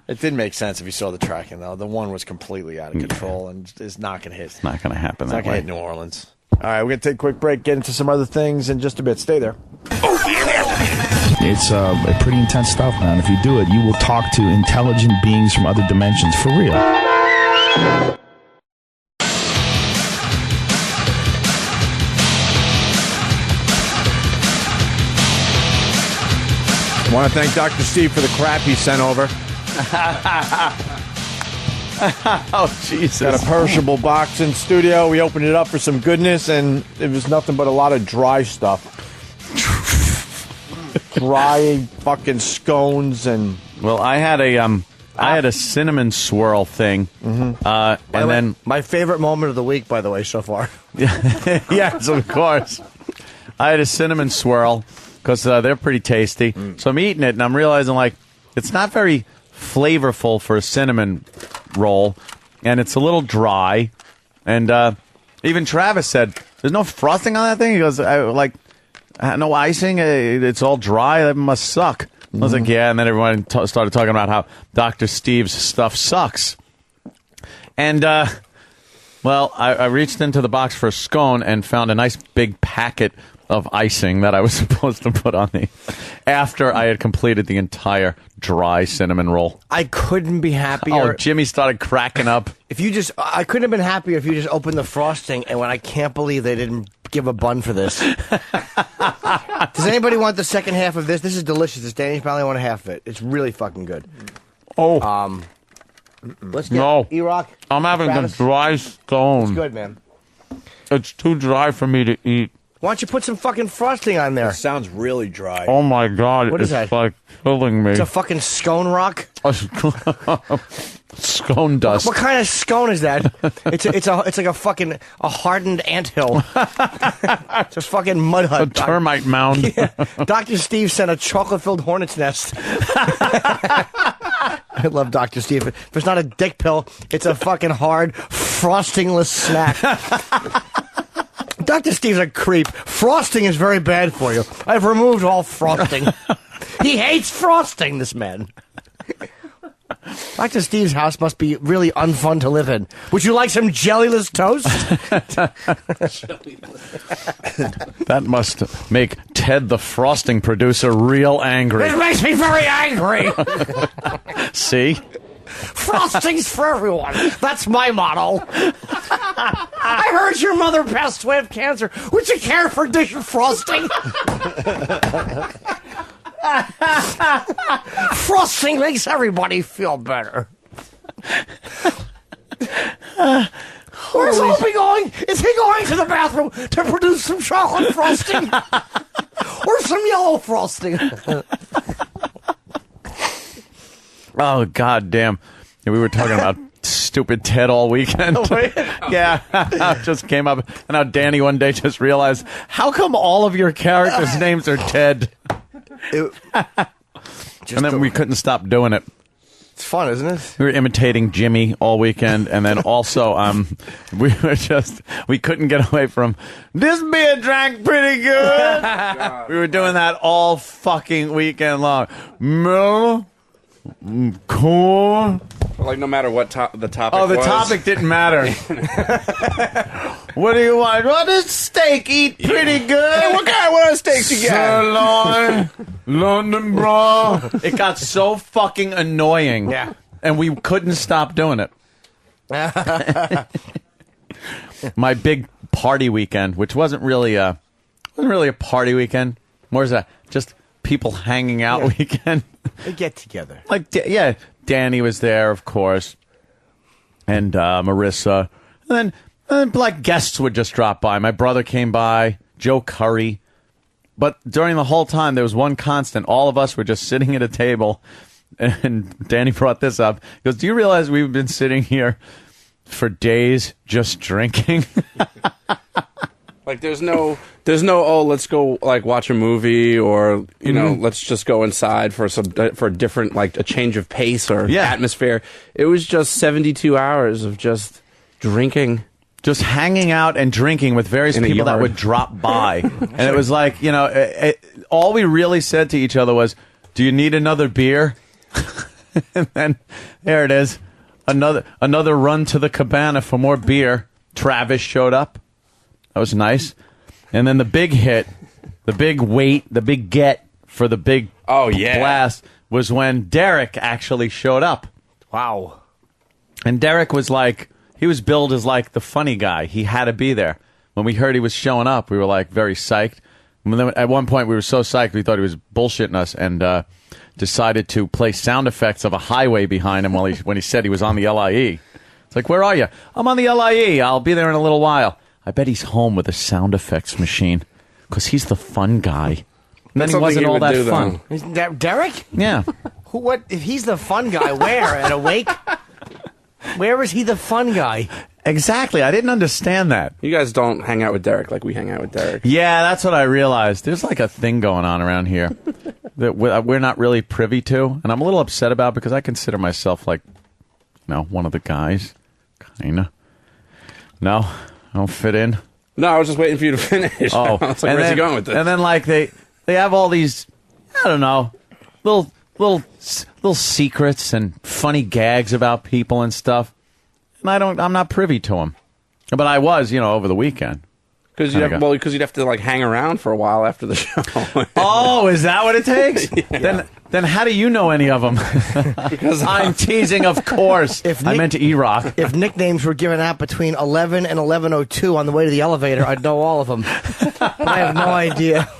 It didn't make sense if you saw the tracking though. The one was completely out of control and is not going to hit. It's not going to happen It's that not going way. to hit New Orleans. All right, we're going to take a quick break, get into some other things in just a bit. Stay there. It's pretty intense stuff, man. If you do it, you will talk to intelligent beings from other dimensions, for real. I want to thank Dr. Steve for the crap he sent over. Oh, Jesus. Got a perishable box in studio. We opened it up for some goodness, and it was nothing but a lot of dry stuff. Dry fucking scones and... Well, I had a cinnamon swirl thing, and then my favorite moment of the week, by the way, so far. yes, of course, I had a cinnamon swirl because they're pretty tasty. So I'm eating it, and I'm realizing like it's not very flavorful for a cinnamon roll, and it's a little dry. And even Travis said, "There's no frosting on that thing." He goes, "No icing. It's all dry. That must suck." I was like, "Yeah." And then everyone started talking about how Dr. Steve's stuff sucks. And well, I reached into the box for a scone and found a nice big packet of icing that I was supposed to put on after I had completed the entire dry cinnamon roll. I couldn't be happier. Oh, Jimmy started cracking up. I couldn't have been happier if you just opened the frosting and when I can't believe they didn't give a bun for this. Does anybody want the second half of this? This is delicious. It's Danny's probably want half of it. It's really fucking good. Oh. Let's get No. E-Rock. I'm having Travis. the dry scone. It's good, man. It's too dry for me to eat. Why don't you put some fucking frosting on there? It sounds really dry. Oh my God! What is it's that? like killing me. It's a fucking scone rock. Scone dust. What kind of scone is that? It's like a fucking hardened anthill. It's a fucking mud hut. A termite mound. Yeah. Dr. Steve sent a chocolate-filled hornet's nest. I love Dr. Steve. If it's not a dick pill, it's a fucking hard, frostingless snack. Dr. Steve's a creep. Frosting is very bad for you. I've removed all frosting. He hates frosting, this man. Dr. Steve's house must be really unfun to live in. Would you like some jellyless toast? That must make Ted, the frosting producer, real angry. It makes me very angry. See? Frosting's for everyone. That's my motto. I heard your mother passed away of cancer. Would you care for a dish of frosting? Frosting makes everybody feel better. Where's Opie going? Is he going to the bathroom to produce some chocolate frosting? Or some yellow frosting? Oh, God damn. We were talking about stupid Ted all weekend. Yeah. Just came up. And now Danny one day just realized, how come all of your characters' names are Ted? And then we couldn't stop doing it. It's fun, isn't it? We were imitating Jimmy all weekend, and then also we couldn't get away from this beer drank pretty good. We were doing that all fucking weekend long. Cool. Like no matter what the topic was. Oh, the was. topic didn't matter. What do you want? What does steak eat pretty good? Hey, what kind of steaks you got? Sirloin, London bra. It got so fucking annoying. Yeah. And we couldn't stop doing it. My big party weekend, which wasn't really a party weekend, more as a just people hanging out weekend. They get together. Danny was there, of course, and Marissa. And then like guests would just drop by. My brother came by, Joe Curry. But during the whole time, there was one constant. All of us were just sitting at a table, and Danny brought this up. He goes, do you realize we've been sitting here for days just drinking? Like there's no let's go like watch a movie or let's just go inside for a different like a change of pace or atmosphere. It was just 72 hours of just drinking, just hanging out and drinking with various people that would drop by. And it was like, all we really said to each other was, do you need another beer? And then there it is. Another run to the cabana for more beer. Travis showed up. That was nice. And then the big hit, the big wait, the big get for the big blast was when Derek actually showed up. Wow. And Derek was like, he was billed as like the funny guy. He had to be there. When we heard he was showing up, we were like very psyched. And then at one point we were so psyched we thought he was bullshitting us and decided to play sound effects of a highway behind him when he said he was on the LIE. It's like, where are you? I'm on the LIE. I'll be there in a little while. I bet he's home with a sound effects machine because he's the fun guy. And then he wasn't all that fun. Isn't that Derek? Yeah. What if he's the fun guy? Where? At a wake? Where is he the fun guy? Exactly. I didn't understand that. You guys don't hang out with Derek like we hang out with Derek. Yeah, that's what I realized. There's like a thing going on around here that we're not really privy to, and I'm a little upset about because I consider myself like, one of the guys, kind of. No. I don't fit in. No, I was just waiting for you to finish. Oh, it's like, where's he going with this? And then, like they have all these, I don't know, little secrets and funny gags about people and stuff. And I'm not privy to them. But I was, over the weekend. Because you'd have to like hang around for a while after the show. Oh, is that what it takes? Yeah. Then how do you know any of them? Because I'm teasing, of course. I meant to E-Rock. If nicknames were given out between 11 and 11:02 on the way to the elevator, I'd know all of them. But I have no idea.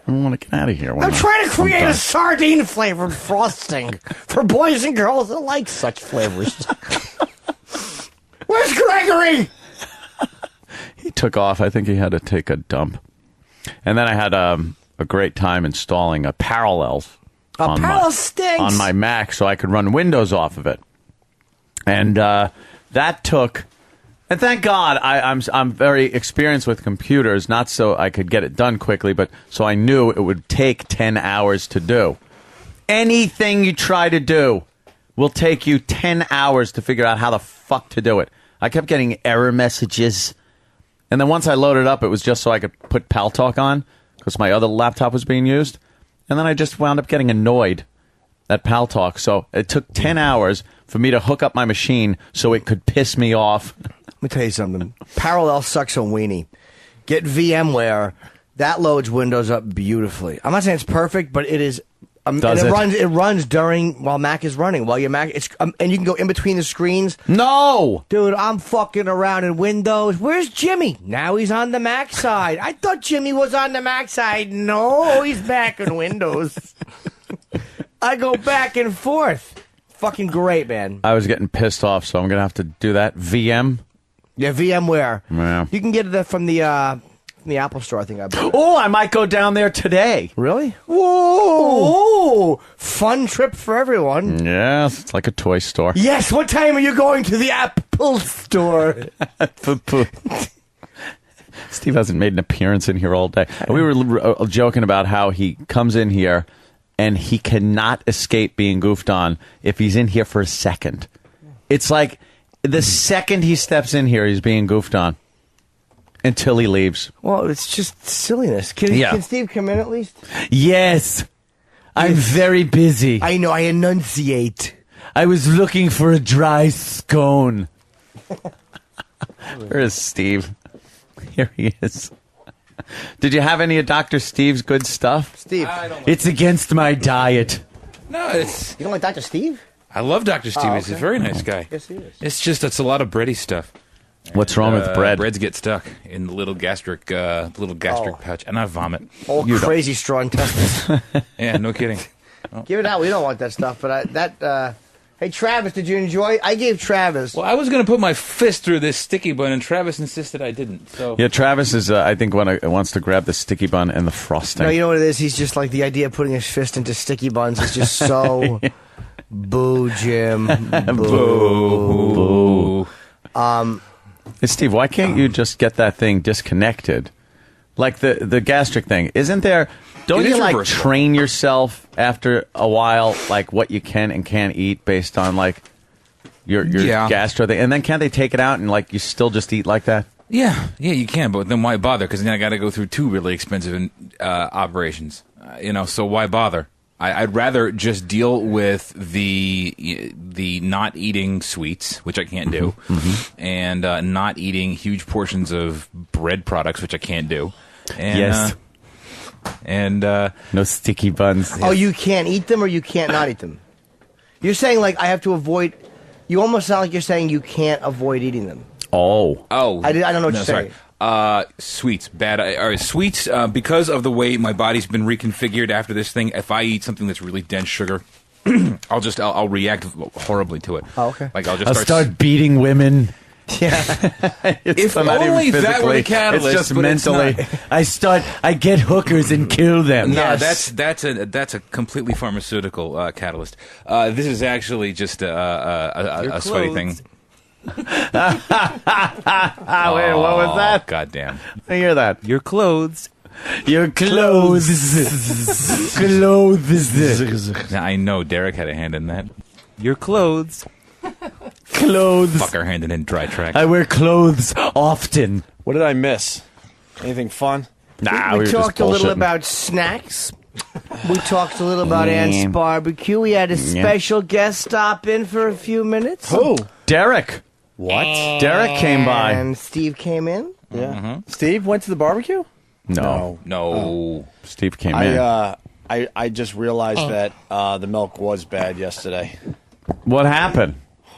I want to get out of here. I'm trying to create a sardine-flavored frosting for boys and girls that like such flavors. Where's Gregory? He took off. I think he had to take a dump. And then I had a great time installing Parallels on my Mac so I could run Windows off of it. And that took... And thank God I'm very experienced with computers, not so I could get it done quickly, but so I knew it would take 10 hours to do. Anything you try to do will take you 10 hours to figure out how the fuck to do it. I kept getting error messages. And then once I loaded up, it was just so I could put Paltalk on because my other laptop was being used. And then I just wound up getting annoyed at Pal Talk. So it took 10 hours for me to hook up my machine so it could piss me off. Let me tell you something. Parallel sucks a weenie. Get VMware. That loads Windows up beautifully. I'm not saying it's perfect, but it is. Does it? It runs while Mac is running. While your Mac, and you can go in between the screens. No, dude, I'm fucking around in Windows. Where's Jimmy? Now he's on the Mac side. I thought Jimmy was on the Mac side. No, he's back in Windows. I go back and forth. Fucking great, man. I was getting pissed off, so I'm gonna have to do that. VM. Yeah, VMware. Yeah. You can get that from the Apple Store, I think. Oh, I might go down there today. Really? Whoa! Fun trip for everyone. Yeah, it's like a toy store. Yes, what time are you going to the Apple Store? Steve hasn't made an appearance in here all day. We were joking about how he comes in here and he cannot escape being goofed on if he's in here for a second. It's like the second he steps in here, he's being goofed on. Until he leaves. Well, it's just silliness. Can Steve come in at least? Yes. I'm very busy. I know, I enunciate. I was looking for a dry scone. Where is Steve? Here he is. Did you have any of Dr. Steve's good stuff? Steve. It's against my diet. No, it's... You don't like Dr. Steve? I love Dr. Steve. He's a very nice guy. Yes, he is. It's a lot of bready stuff. What's wrong with bread? Breads get stuck in the little gastric pouch, and I vomit. Old crazy straw intestines. Yeah, no kidding. Give it out. We don't want that stuff. But hey, Travis, did you enjoy? I gave Travis. Well, I was going to put my fist through this sticky bun, and Travis insisted I didn't. So yeah, Travis is, I think, wants to grab the sticky bun and the frosting. No, you know what it is? He's just like the idea of putting his fist into sticky buns is just so boo, Jim. Boo. Hey, Steve, why can't you just get that thing disconnected? Like the gastric thing. Isn't there... Don't you, like, train yourself after a while, like, what you can and can't eat based on, like, your gastro thing? And then can't they take it out and, like, you still just eat like that? Yeah, you can, but then why bother? Because then I got to go through 2 really expensive operations. So why bother? I'd rather just deal with the not eating sweets, which I can't do, and not eating huge portions of bread products, which I can't do. And, yes. No sticky buns. Oh, you can't eat them or you can't not eat them? You're saying, like, I have to avoid... You almost sound like you're saying you can't avoid eating them. Oh. I don't know what you're saying. Sweets, bad. Sweets, because of the way my body's been reconfigured after this thing, if I eat something that's really dense sugar, I'll react horribly to it. Oh, okay. Like I'll start beating women. Yeah. If only that were the catalyst. It's just mentally. I get hookers and kill them. No, that's a completely pharmaceutical catalyst. This is actually just a sweaty thing. Wait, what was that? Goddamn! I hear that. Your clothes. Clothes. Now, I know Derek had a hand in that. Your clothes. Fucker handed in dry track. I wear clothes often. What did I miss? Anything fun? Nah, we talked a little about snacks. We talked a little about Aunt's barbecue. We had a special guest stop in for a few minutes. Who? Derek. What? Derek came by. And Steve came in. Yeah. Steve went to the barbecue? No. Steve came in. I just realized that the milk was bad yesterday. What happened?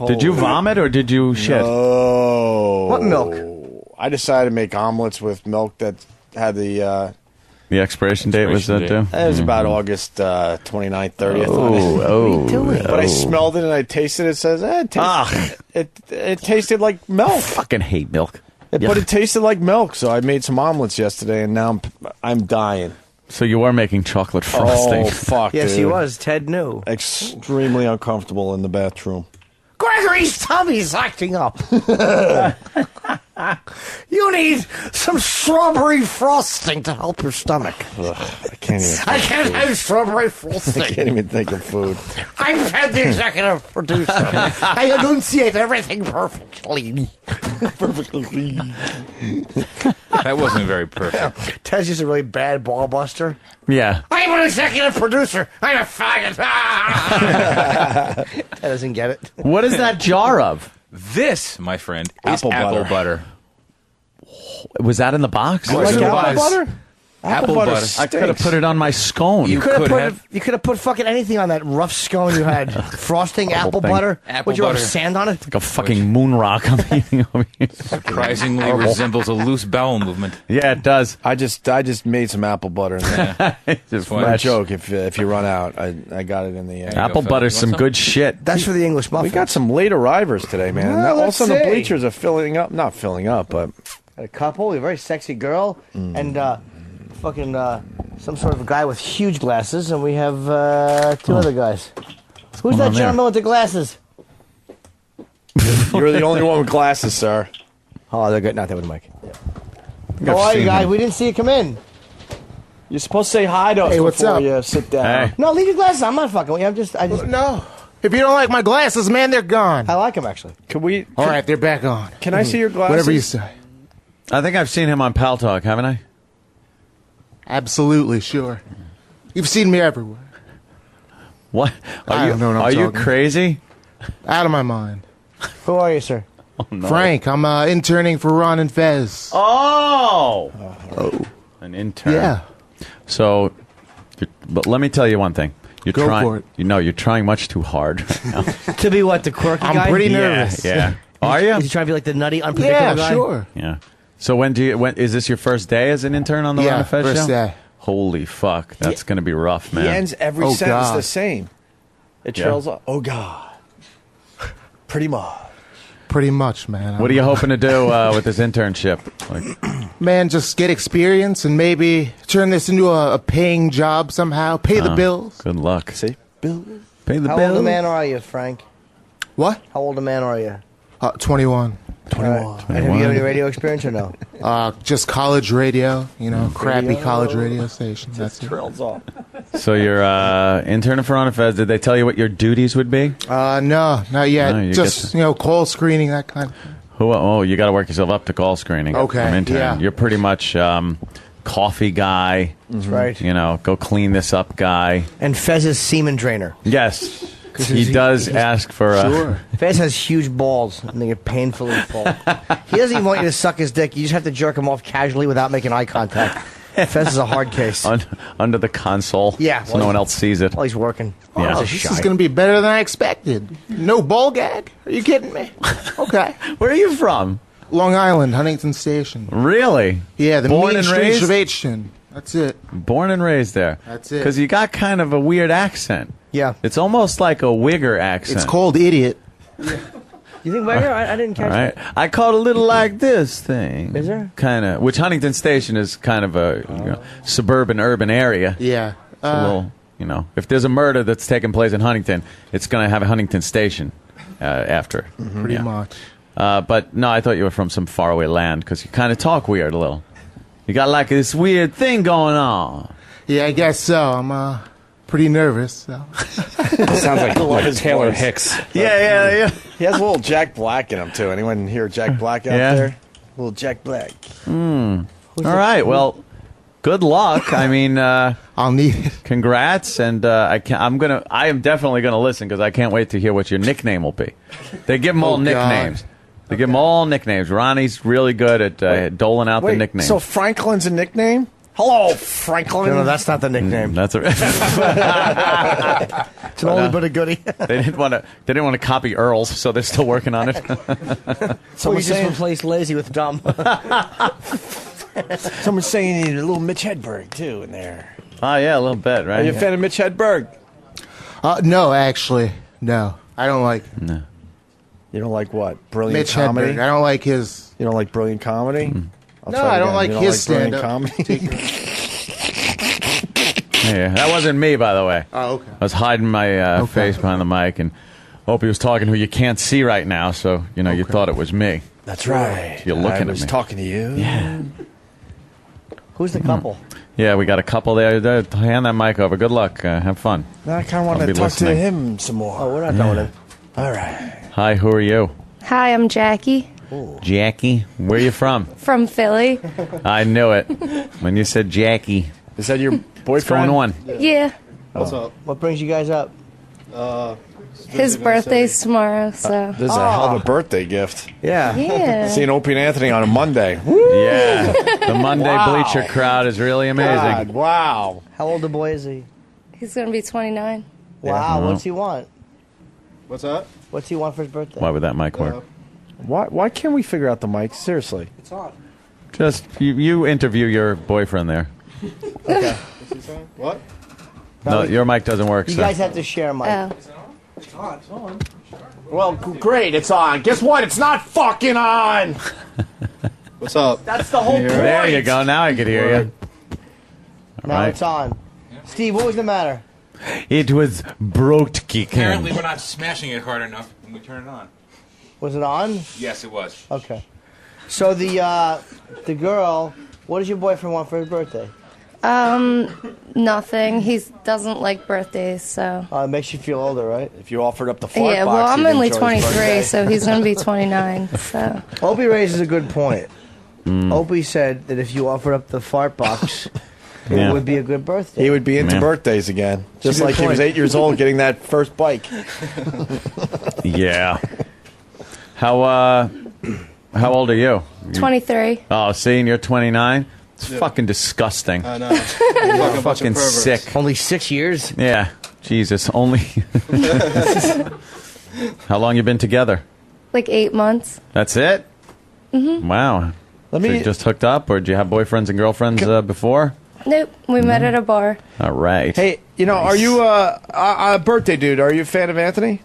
Did you vomit or did you shit? No. What milk? I decided to make omelets with milk that had the expiration date was that too? It was about August 29th, 30th. But I smelled it and I tasted it. It says, it tasted like milk. I fucking hate milk. But it tasted like milk, so I made some omelets yesterday, and now I'm dying. So you were making chocolate frosting. Oh, fuck, Yes, dude. he was. Ted knew. Extremely uncomfortable in the bathroom. Gregory's tummy's acting up. You need some strawberry frosting to help your stomach. Ugh, I can't have strawberry frosting. I can't even think of food. I'm Ted, the executive producer. I enunciate everything perfectly. Perfectly. That wasn't very perfect. Ted's just a really bad ball buster. Yeah. I'm an executive producer. I'm a faggot. Ted doesn't get it. What is that jar of? This, my friend, is Apple apple butter. butter. Was that in the box? You like It apple was. butter? Apple butter. I could have put it on my scone. You could could have. have. You could have put fucking anything on that rough scone you had. Frosting, apple thing. butter. Apple Would you have butter. sand on it? like a fucking moon rock I'm eating over here. Surprisingly resembles a loose bowel movement. Yeah, it does. I just made some apple butter in there. It's just No fresh. joke. If you run out, I got it in the end. Apple Phil. butter's You some want good shit. That's for the English muffin. We got some late arrivers today, man. Well, All of a let's sudden the see. bleachers are filling up. Not filling up, but a couple, a very sexy girl, and fucking some sort of a guy with huge glasses, and we have two other guys. Who's going that on there? gentleman with the glasses? you're the only one with glasses, sir. Oh, they're good. Not that with Mike. I've How are you seen guys? him. We didn't see you come in. You're supposed to say hi to us Hey, what's before up? you sit down. Hey. No, leave your glasses. I'm not fucking with you. I just. No. If you don't like my glasses, man, they're gone. I like them actually. Can we? All right, they're back on. Can I see your glasses? Whatever you say. I think I've seen him on Pal Talk, haven't I? Absolutely, sure. You've seen me everywhere. What? I don't know what I'm Are you talking. crazy? Out of my mind. Who are you, sir? Oh, no. Frank, I'm interning for Ron and Fez. Oh! An intern. Yeah. So, but let me tell you one thing. You're Go trying, for it. you're trying much too hard right now. To be what, the quirky I'm guy? pretty Yeah, nervous. yeah. Are you? Is he trying to be like the nutty, unpredictable Yeah, guy? sure. Yeah. So when is this your first day as an intern on the Yeah, Ron and Fez first show? day. Holy fuck. That's going to be rough, man. He ends every Oh, sentence God. the same. It Yeah. trails off. Oh God. Pretty much. Pretty much, man. What are you hoping to do with this internship? Like, Man, just get experience and maybe turn this into a paying job somehow. Pay the bills. good luck. See? Bill. Pay the How bill. old a man are you, Frank? What? How old a man are you? 21. 21. And have you had any radio experience or no? Just college radio, crappy college radio station. That's it. Trails off. So you're interning for Ron and Fez. Did they tell you what your duties would be? No, not yet. No, you Just, call screening, that kind of thing. Oh, you got to work yourself up to call screening. Okay, From intern. yeah. You're pretty much coffee guy. That's right. Go clean this up guy. And Fez's semen drainer. Yes. He does ask for. Sure. Fez has huge balls, and they get painfully full. He doesn't even want you to suck his dick. You just have to jerk him off casually without making eye contact. Fez is a hard case. Under the console. Yeah, So no one else sees it. While he's working. Yeah. He's Oh, just this shy. is going to be better than I expected. No ball gag? Are you kidding me? Okay. Where are you from? Long Island, Huntington Station. Really? Yeah, the Born mean and streets raised? of H-ton. That's it. Born and raised there. That's it. Because you got kind of a weird accent. Yeah. It's almost like a Wigger accent. It's called idiot. You think Wagner? I didn't All catch right. that. I called a little like this thing. Is there? Kind of. Which Huntington Station is kind of a suburban, urban area. Yeah. It's a little, if there's a murder that's taking place in Huntington, it's going to have a Huntington Station after. Pretty Yeah. much. But no, I thought you were from some faraway land because you kind of talk weird a little. You got like this weird thing going on. Yeah, I guess so. I'm pretty nervous. So. Sounds like Taylor Hicks. Yeah. He has a little Jack Black in him too. Anyone hear Jack Black out Yeah. there? A little Jack Black. All right. Well, good luck. I mean, I'll need it. congrats, and I am definitely gonna listen because I can't wait to hear what your nickname will be. They give them all Oh, God. nicknames. They give them all nicknames. Ronnie's really good at doling out the nicknames. So Franklin's a nickname? Hello, Franklin. No, that's not the nickname. That's It's an oldie but a goodie. they didn't want to copy Earl's, so they're still working on it. So you just replaced lazy with dumb. Someone's saying you need a little Mitch Hedberg too in there. Oh yeah, a little bit, right? Are you a fan of Mitch Hedberg? No, actually. No. I don't like No. You don't like what? Brilliant Mitch comedy? Hedberg. I don't like his... You don't like brilliant comedy? I'll No, try it I don't again. like You his brilliant stand-up. comedy? Yeah, that wasn't me, by the way. Oh, okay. I was hiding my face behind the mic, and Opie was talking who you can't see right now, so you thought it was me. That's right. You're looking I at was me. talking to you. Yeah. Who's the couple? Yeah, we got a couple there. Hand that mic over. Good luck. Have fun. Now I kind of want I'll to be talk listening. to him some more. Oh, we're not done with him. All right. Hi, who are you? Hi, I'm Jackie. Jackie, where you from? From Philly. I knew it. When you said Jackie. Is that your boyfriend? What's going on? Yeah. What's up? What brings you guys up? His birthday's tomorrow, so. This is a hell of a birthday gift. Yeah. Yeah. Seeing Opie and Anthony on a Monday. Yeah. The Monday bleacher crowd is really amazing. God, wow. How old a boy is he? He's going to be 29. Wow. well. What's he want? What's that? What's he want for his birthday? Why would that mic work? Why can't we figure out the mic? Seriously. It's on. Just, you interview your boyfriend there. Okay. What's he saying? What? No, your mic doesn't work. You so. guys have to share a mic. It's on. It's on. Well, great. It's on. Guess what? It's not fucking on. What's up? That's the whole point. There you go. Now I can hear you. Now right. it's on. Steve, what was the matter? It was broke kicking. Apparently, we're not smashing it hard enough when we turn it on. Was it on? Yes, it was. Okay. So the girl, what does your boyfriend want for his birthday? Nothing. He doesn't like birthdays, so. It makes you feel older, right? If you offered up the fart Yeah, box, well, I'm you'd only enjoy his 23, birthday. so he's going to be 29, so. Opie raises a good point. Opie said that if you offered up the fart box, Yeah. it would be a good birthday. He would be into Yeah. birthdays again. It's a Just good like he was point. 8 years old getting that first bike. Yeah. How old are you? 23. Oh, see, and you're 29? It's Yeah. fucking disgusting. I know. Fucking Fucking sick. Only 6 years? Yeah. Jesus, only. How long you been together? Like 8 months. That's it? Mm-hmm. Wow. Let So me- you just hooked up, or did you have boyfriends and girlfriends before? Nope. We met at a bar. All right. Hey, are you a birthday dude? Are you a fan of Anthony?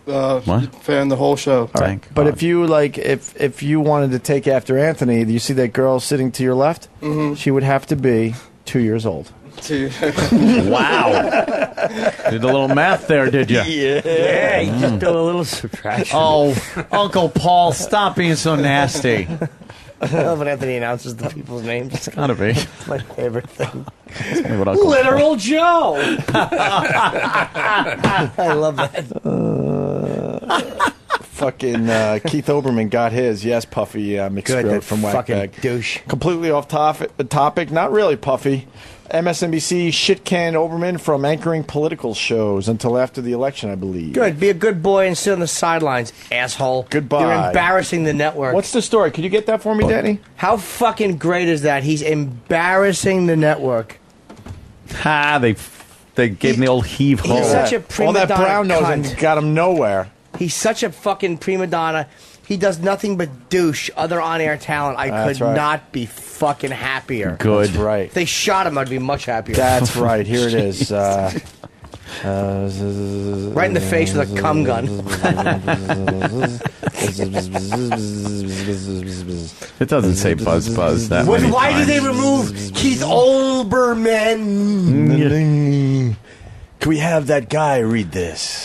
What? Fan the whole show. All right. But if you if you wanted to take after Anthony, do you see that girl sitting to your left? Mhm. She would have to be 2 years old. Wow. Did a little math there, did you? Yeah, you just did a little subtraction. Oh, Uncle Paul, stop being so nasty. I love when Anthony announces the people's names. It's gotta be. It's my favorite thing. What Uncle Literal Joe. I love that. Fucking Keith Olbermann got his. Yes, Puffy McSpirit that from fucking Whackbag. douche. Completely off topic. Not really, Puffy. MSNBC shit-canned Olbermann from anchoring political shows until after the election, I believe. Good. Be a good boy and sit on the sidelines, asshole. Goodbye. You're embarrassing the network. What's the story? Could you get that for me, Danny? How fucking great is that? He's embarrassing the network. Ha, they gave me the old heave-ho. He's such a prima All that donna brown nosing cunt. got him nowhere. He's such a fucking prima donna. He does nothing but douche other on-air talent. I That's could right. not be fucking happier. Good. That's right. If they shot him, I'd be much happier. That's right. Here it is. Right in the face with a cum gun. It doesn't say buzz. That many Why did times. they remove Keith Olbermann? Can we have that guy read this?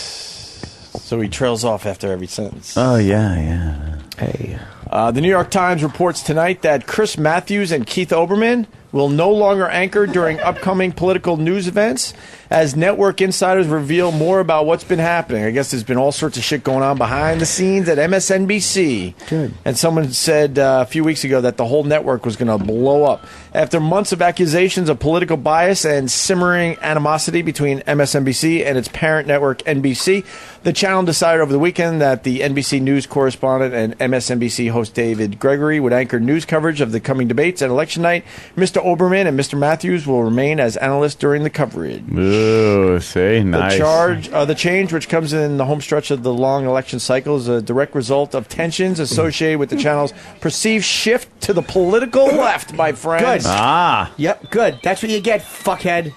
So he trails off after every sentence. Oh, yeah. Hey. The New York Times reports tonight that Chris Matthews and Keith Olbermann will no longer anchor during upcoming political news events as network insiders reveal more about what's been happening. I guess there's been all sorts of shit going on behind the scenes at MSNBC. Good. And someone said a few weeks ago that the whole network was going to blow up. After months of accusations of political bias and simmering animosity between MSNBC and its parent network, NBC, the channel decided over the weekend that the NBC News correspondent and MSNBC host David Gregory would anchor news coverage of the coming debates and election night. Mr. Olbermann and Mr. Matthews will remain as analysts during the coverage. Ooh, see? Nice. The change, which comes in the home stretch of the long election cycle, is a direct result of tensions associated with the channel's perceived shift to the political left, my friend. Good. Ah. Yep, good. That's what you get, fuckhead.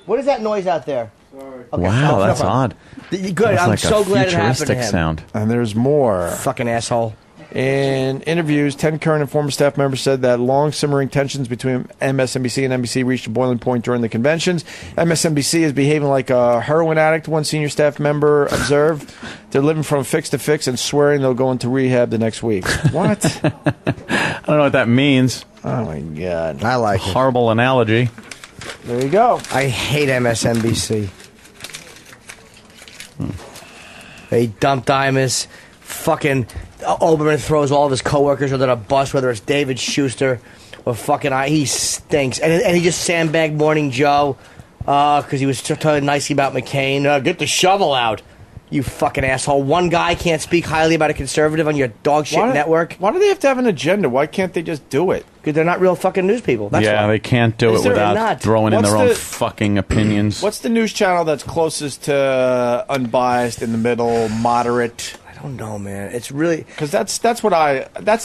What is that noise out there? Okay, Wow, no that's problem. odd. Good. That's I'm like so a glad it happened to futuristic him. sound. And there's more. Fucking asshole. In interviews, 10 current and former staff members said that long simmering tensions between MSNBC and NBC reached a boiling point during the conventions. MSNBC is behaving like a heroin addict, one senior staff member observed. They're living from fix to fix and swearing they'll go into rehab the next week. What? I don't know what that means. Oh, my God. I like it. Horrible analogy. There you go. I hate MSNBC. They dumped Imus, fucking Oberman throws all of his coworkers under a bus, whether it's David Schuster or fucking he stinks. And he just sandbagged Morning Joe because he was talking nicely about McCain. Get the shovel out. You fucking asshole. One guy can't speak highly about a conservative on your dog shit network. Why do they have to have an agenda? Why can't they just do it? Because they're not real fucking news people. That's why. They can't do it without throwing in their own fucking opinions. What's the news channel that's closest to unbiased, in the middle, moderate? I don't know, man. It's really... Because that's the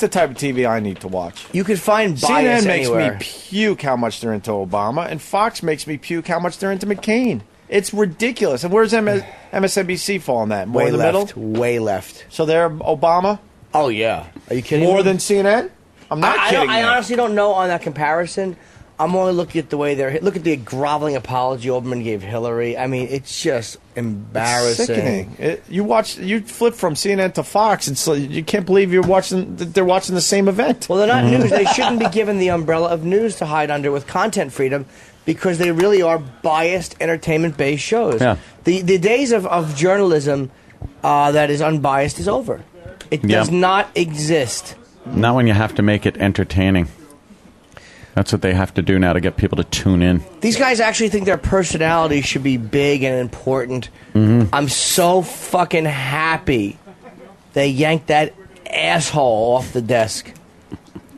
type of TV I need to watch. You could find bias CNN makes anywhere. me puke how much they're into Obama, and Fox makes me puke how much they're into McCain. It's ridiculous. And where's MSNBC fall on that? More in the middle? Way left. So they're Obama? Oh, yeah. Are you kidding me? More than CNN? I'm not kidding I honestly don't know on that comparison. I'm only looking at the way they're... Look at the groveling apology Oberman gave Hillary. I mean, it's just embarrassing. Sickening. You flip from CNN to Fox, and so you can't believe they're watching the same event. Well, they're not news. They shouldn't be given the umbrella of news to hide under with content freedom, because they really are biased, entertainment-based shows. Yeah. The days of journalism that is unbiased is over. It does not exist. Not when you have to make it entertaining. That's what they have to do now to get people to tune in. These guys actually think their personality should be big and important. Mm-hmm. I'm so fucking happy they yanked that asshole off the desk.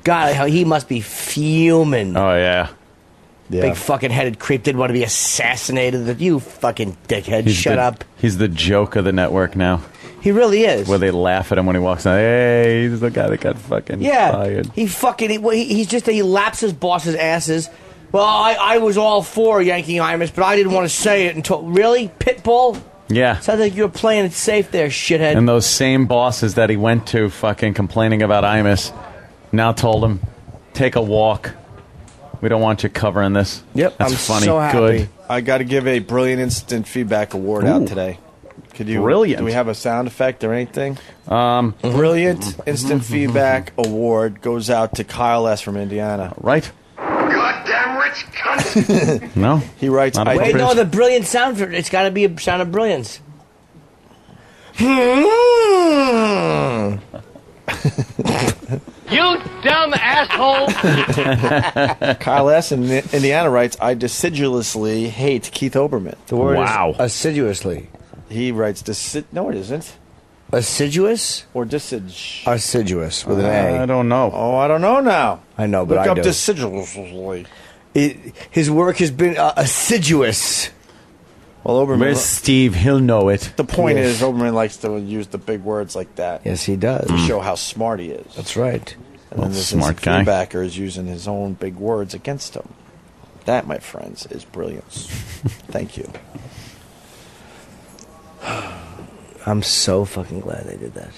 God, how he must be fuming. Oh, yeah. Big fucking headed creep didn't want to be assassinated. You fucking dickhead. Shut up. He's the joke of the network now. He really is. Where they laugh at him when he walks out. Hey, he's the guy that got fucking fired. He laps his boss's asses. Well, I was all for yanking Imus, but I didn't want to say it until... Really? Pitbull? Yeah. Sounds like you were playing it safe there, shithead. And those same bosses that he went to fucking complaining about Imus now told him, take a walk. We don't want you covering this. Yep, That's I'm funny. so happy. Good. I got to give a Brilliant Instant Feedback Award out today. Could you? Brilliant. Do we have a sound effect or anything? Brilliant Instant Feedback Award goes out to Kyle S. from Indiana. Right. Goddamn rich cunt. No. He writes... Wait, no, the brilliant sound for it's got to be a sound of brilliance. You dumb asshole! Kyle S. in Indiana writes, I deciduously hate Keith Olbermann. The word is assiduously. He writes, no it isn't. Assiduous? Or decidus? Assiduous, with an A. I don't know. Oh, I don't know now. I know, but Look I up do. deciduously. His work has been assiduous. Well, Olbermann... Where's Steve? He'll know it. The point is, Olbermann likes to use the big words like that. Yes, he does. To show how smart he is. That's right. And then this smart guy. feedbacker is using his own big words against him. That, my friends, is brilliance. Thank you. I'm so fucking glad they did that.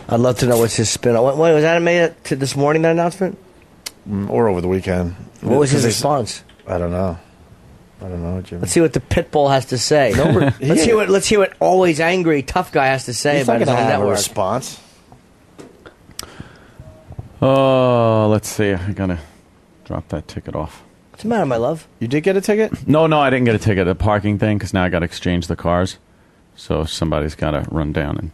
I'd love to know what's his spin. When was that made to this morning, that announcement? Or over the weekend. What was his response? I don't know. Jimmy. Let's see what the Pitbull has to say. Let's hear what always angry tough guy has to say He's about not his going own to have a network. response. Oh, let's see. I got to drop that ticket off. What's the matter, my love? You did get a ticket? No, I didn't get a ticket. A parking thing, because now I got to exchange the cars. So somebody's got to run down and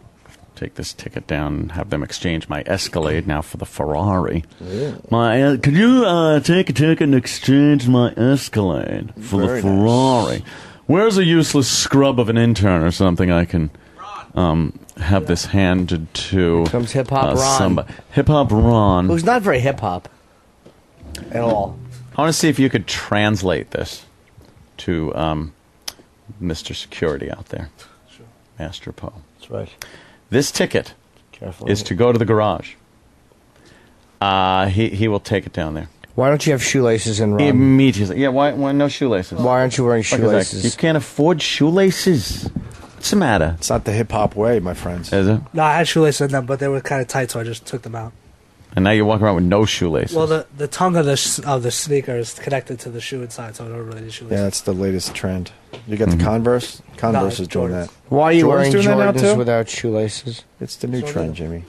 take this ticket down and have them exchange my Escalade now for the Ferrari. Yeah. Could you take a ticket and exchange my Escalade for Very the Ferrari? nice. Where's a useless scrub of an intern or something I can have this handed to? Here comes Hip Hop Ron. Somebody. Hip Hop Ron. Who's not very hip hop at all. I want to see if you could translate this to Mr. Security out there. Sure. Master Poe. That's right. This ticket is to go to the garage. He will take it down there. Why don't you have shoelaces in, Ron? Immediately. Yeah, why no shoelaces? Why aren't you wearing Look at that. shoelaces? You can't afford shoelaces. What's the matter? It's not the hip-hop way, my friends. Is it? No, I had shoelaces in them, but they were kind of tight, so I just took them out. And now you're walking around with no shoelaces. Well, the tongue of the sneaker is connected to the shoe inside, so I don't really need shoelaces. Yeah, that's the latest trend. You got the Converse? Converse is doing that. Why are you Jordan's wearing doing that now, Jordans too? without shoelaces? It's the new trend, Jimmy.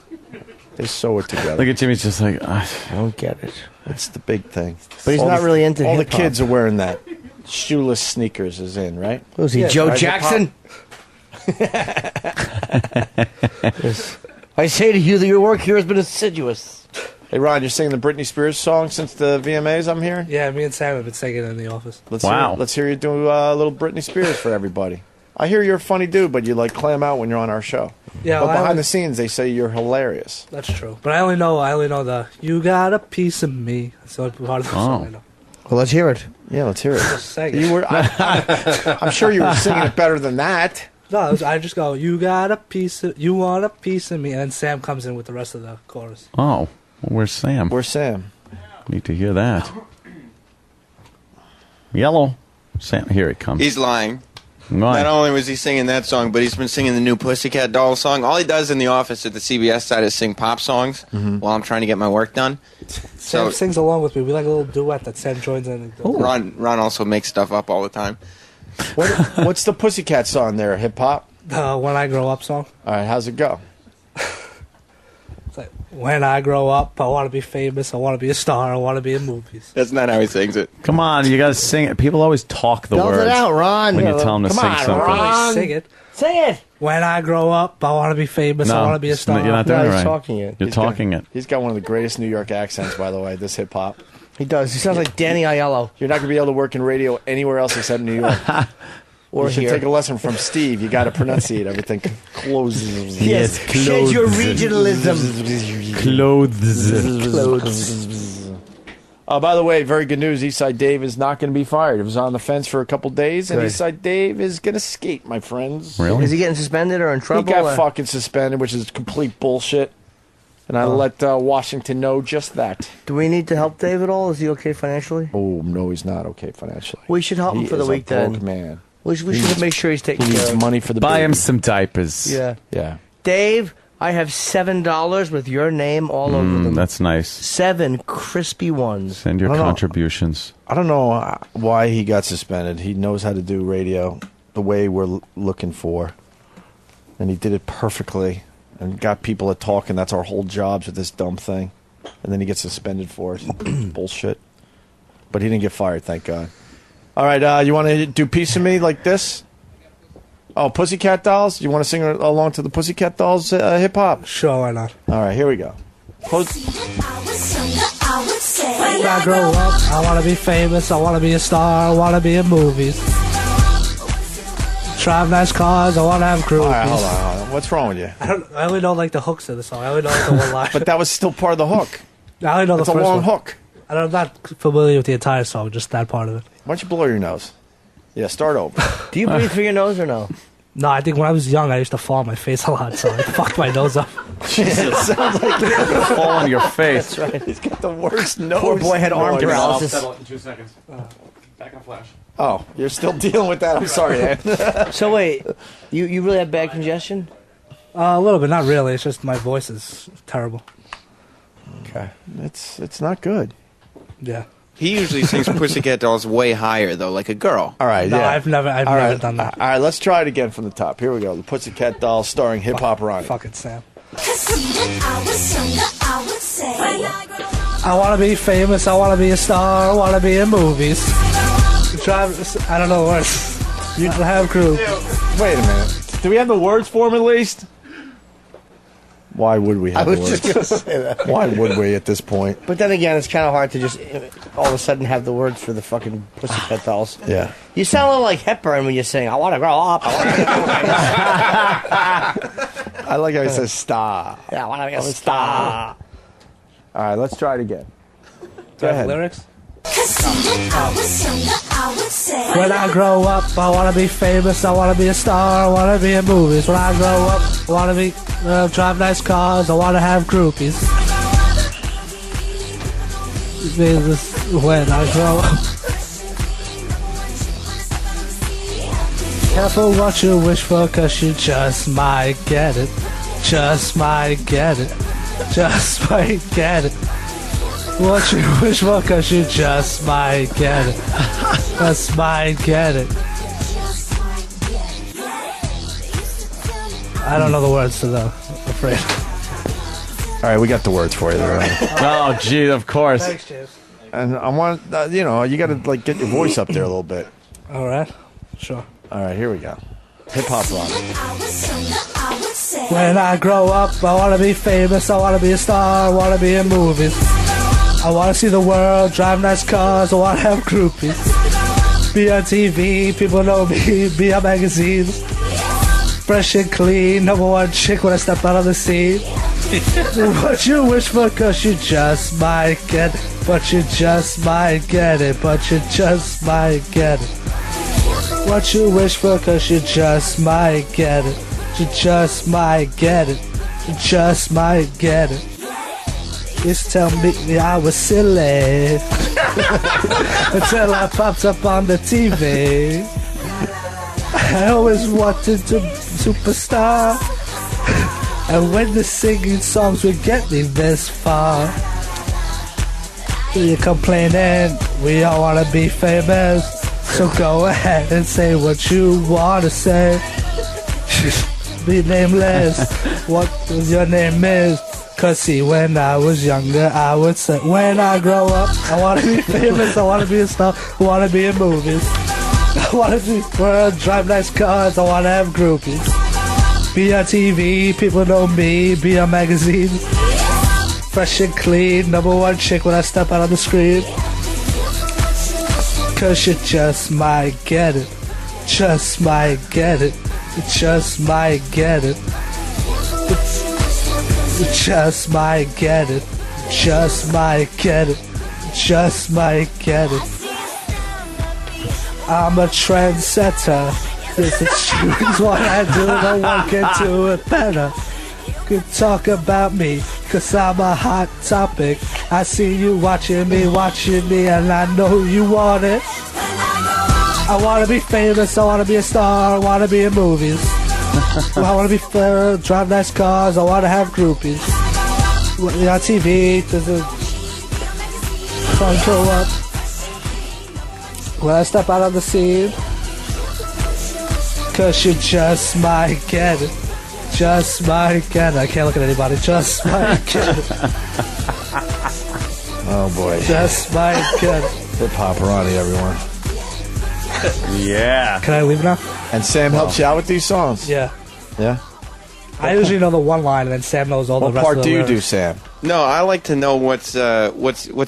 They sew it together. Look at Jimmy's just like, I don't get it. It's the big thing. But he's All not the- really into All the hip-hop. kids are wearing that. Shoeless sneakers is in, right? Was he Joe Right, Jackson? I say to you that your work here has been assiduous. Hey, Ron, you're singing the Britney Spears song since the VMAs, I'm hearing? Yeah, me and Sam have been singing in the office. Let's hear you do a little Britney Spears for everybody. I hear you're a funny dude, but you like clam out when you're on our show. Yeah, but well, behind the scenes, they say you're hilarious. That's true. But I only know the "You Got a Piece of Me." So part of the song I know. Well, let's hear it. Yeah, let's hear it. Just sing it. You were, I'm sure you were singing it better than that. No, I just go, "You got a piece of, you want a piece of me," and then Sam comes in with the rest of the chorus. Oh, well, where's Sam? Where's Sam? Need to hear that. Yellow. Sam, here he comes. He's lying. Why? Not only was he singing that song, but he's been singing the new Pussycat Dolls song. All he does in the office at the CBS side is sing pop songs while I'm trying to get my work done. Sam sings along with me. We like a little duet that Sam joins in. Ron also makes stuff up all the time. What's the Pussycat song there? Hip hop? The "When I Grow Up" song. All right, how's it go? It's like, when I grow up, I want to be famous. I want to be a star. I want to be in movies. That's not how he sings it. Come on, you got to sing it. People always talk the Belt words. it out, Ron. When you tell them to Come sing on, something. Ron. Sing it. Sing it. When I grow up, I want to be famous. I want to be a star. You're not doing it right. He's talking it. You're talking it. He's got one of the greatest New York accents, by the way, this hip hop. He does. He sounds like Danny Aiello. You're not going to be able to work in radio anywhere else except New York. Or you should here. take a lesson from Steve. You got to pronunciate everything. Clothes. Yes, shed your regionalism. Clothes. By the way, very good news. Eastside Dave is not going to be fired. He was on the fence for a couple days, and Good. Eastside Dave is going to skate, my friends. Really? Is he getting suspended or in trouble? He got or? fucking suspended, which is complete bullshit. And I let Washington know just that. Do we need to help Dave at all? Is he okay financially? Oh, no, he's not okay financially. We should help him He for the is week a broke then. man. We should make sure he's taken He care needs of. money for the Buy him baby. some diapers. Yeah. Yeah. Dave, I have $7 with your name all over them. That's nice. 7 crispy ones. Send your I don't know. contributions. I don't know why he got suspended. He knows how to do radio the way we're looking for. And he did it perfectly. And got people at talking. That's our whole jobs with this dumb thing. And then he gets suspended for it. Bullshit. But he didn't get fired, thank God. All right, you want to do Piece of Me like this? Oh, Pussycat Dolls? You want to sing along to the Pussycat Dolls hip-hop? Sure, why not? All right, here we go. When I grow up, I want to be famous. I want to be a star. I want to be in movies. Drive nice cars. I want to have groupies. All right, hold on. What's wrong with you? I only know like the hooks of the song. I only know like the one line. But that was still part of the hook. I only know It's the a first long one. hook. I'm not familiar with the entire song, just that part of it. Why don't you blow your nose? Yeah, start over. Do you breathe through your nose or no? No, I think when I was young, I used to fall on my face a lot, so I fucked my nose up. Jesus, sounds like Fall on your face. That's right. He's got the worst nose. Poor boy had arm paralysis. in 2 seconds. Back in a flash. Oh, you're still dealing with that. I'm sorry, man. So wait, you really have bad congestion? A little bit, not really. It's just my voice is terrible. Okay, it's not good. Yeah. He usually sings Pussycat Dolls way higher, though, like a girl. All right, No, yeah. I've never All never right, done that. All right, let's try it again from the top. Here we go. The Pussycat Dolls starring Hip Hop Ronnie. Fuck it, Sam. I want to be famous. I want to be a star. I want to be in movies. I don't know the words. You have crew. Wait a minute. Do we have the words for him at least? Why would we have I was the words? just going to say that. Why would we at this point? But then again, it's kind of hard to just all of a sudden have the words for the fucking Pussycat Dolls. Yeah. You sound a little like Hepburn when you sing, I want to grow up. I like how he says star. Yeah, I want to be a star. All right, let's try it again. Do Go I have ahead. lyrics? When I grow up, I want to be famous. I want to be a star. I want to be in movies. When I grow up, I want to be drive nice cars. I want to have groupies. When I grow up. Careful what you wish for, cause you just might get it. Just might get it. Just might get it. What you wish for, cause you just might get it. Just might get it. I don't know the words to them, I'm afraid. All right, we got the words for you there. Oh, gee, of course. Thanks, James. And I want, you know, you got to like get your voice up there a little bit. Alright, sure. All right, here we go. Hip Hop Ronnie. When I grow up, I want to be famous, I want to be a star, I want to be in movies. I want to see the world, drive nice cars, I want to have groupies. Be on TV, people know me, be on magazines. Fresh and clean, number one chick when I step out on the scene. What you wish for, cause you just might get it. But you just might get it, but you just might get it. What you wish for, cause you just might get it. You just might get it. You just might get it. Used to tell me I was silly until I popped up on the TV. I always wanted to be superstar, and when the singing songs would get me this far. You're complaining, we all want to be famous, so go ahead and say what you want to say. Be nameless, what your name is. Cause see, when I was younger, I would say, when I grow up, I want to be famous, I want to be a star, I want to be in movies. I want to do world, drive nice cars, I want to have groupies. Be on TV, people know me, be on magazines. Fresh and clean, number one chick when I step out on the screen. Cause you just might get it. Just might get it. You just might get it. You just might get it. Just might get it. Just might get it. I'm a trendsetter. This is what I do. No one can do it better. Could talk about me, cause I'm a hot topic. I see you watching me, and I know you want it. I wanna be famous, I wanna be a star, I wanna be in movies. I wanna be fair, drive nice cars, I wanna have groupies. On TV, I grow up. When I step out on the scene, cause you just might get it. Just might get it. I can't look at anybody. Just might get it. Oh, boy. Just might get it. Hip Hop Ronnie, everyone. Yeah. Can I leave now? And Sam helps you out with these songs? Yeah. Yeah? I usually know the one line, and then Sam knows all the rest of the What part do you lyrics. do, Sam? No, I like to know what's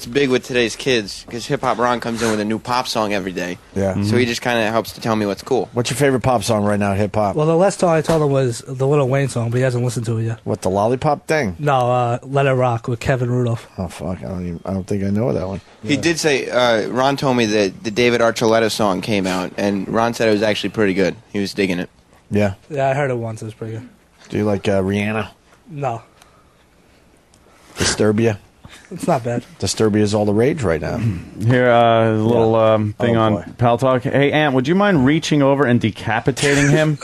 big with today's kids, because Hip Hop Ron comes in with a new pop song every day. Yeah. So he just kind of helps to tell me what's cool. What's your favorite pop song right now, hip hop? Well, the last song I told him was the Lil Wayne song, but he hasn't listened to it yet. What, the Lollipop thing? No, Let It Rock with Kevin Rudolph. Oh, fuck. I don't think I know that one. He did say, Ron told me that the David Archuleta song came out, and Ron said it was actually pretty good. He was digging it. Yeah. Yeah, I heard it once. It was pretty good. Do you like Rihanna? No, Disturbia? it's not bad. Disturbia is all the rage right now. Here, a little thing Oh, on boy. Pal Talk. Hey, Ant, would you mind reaching over and decapitating him?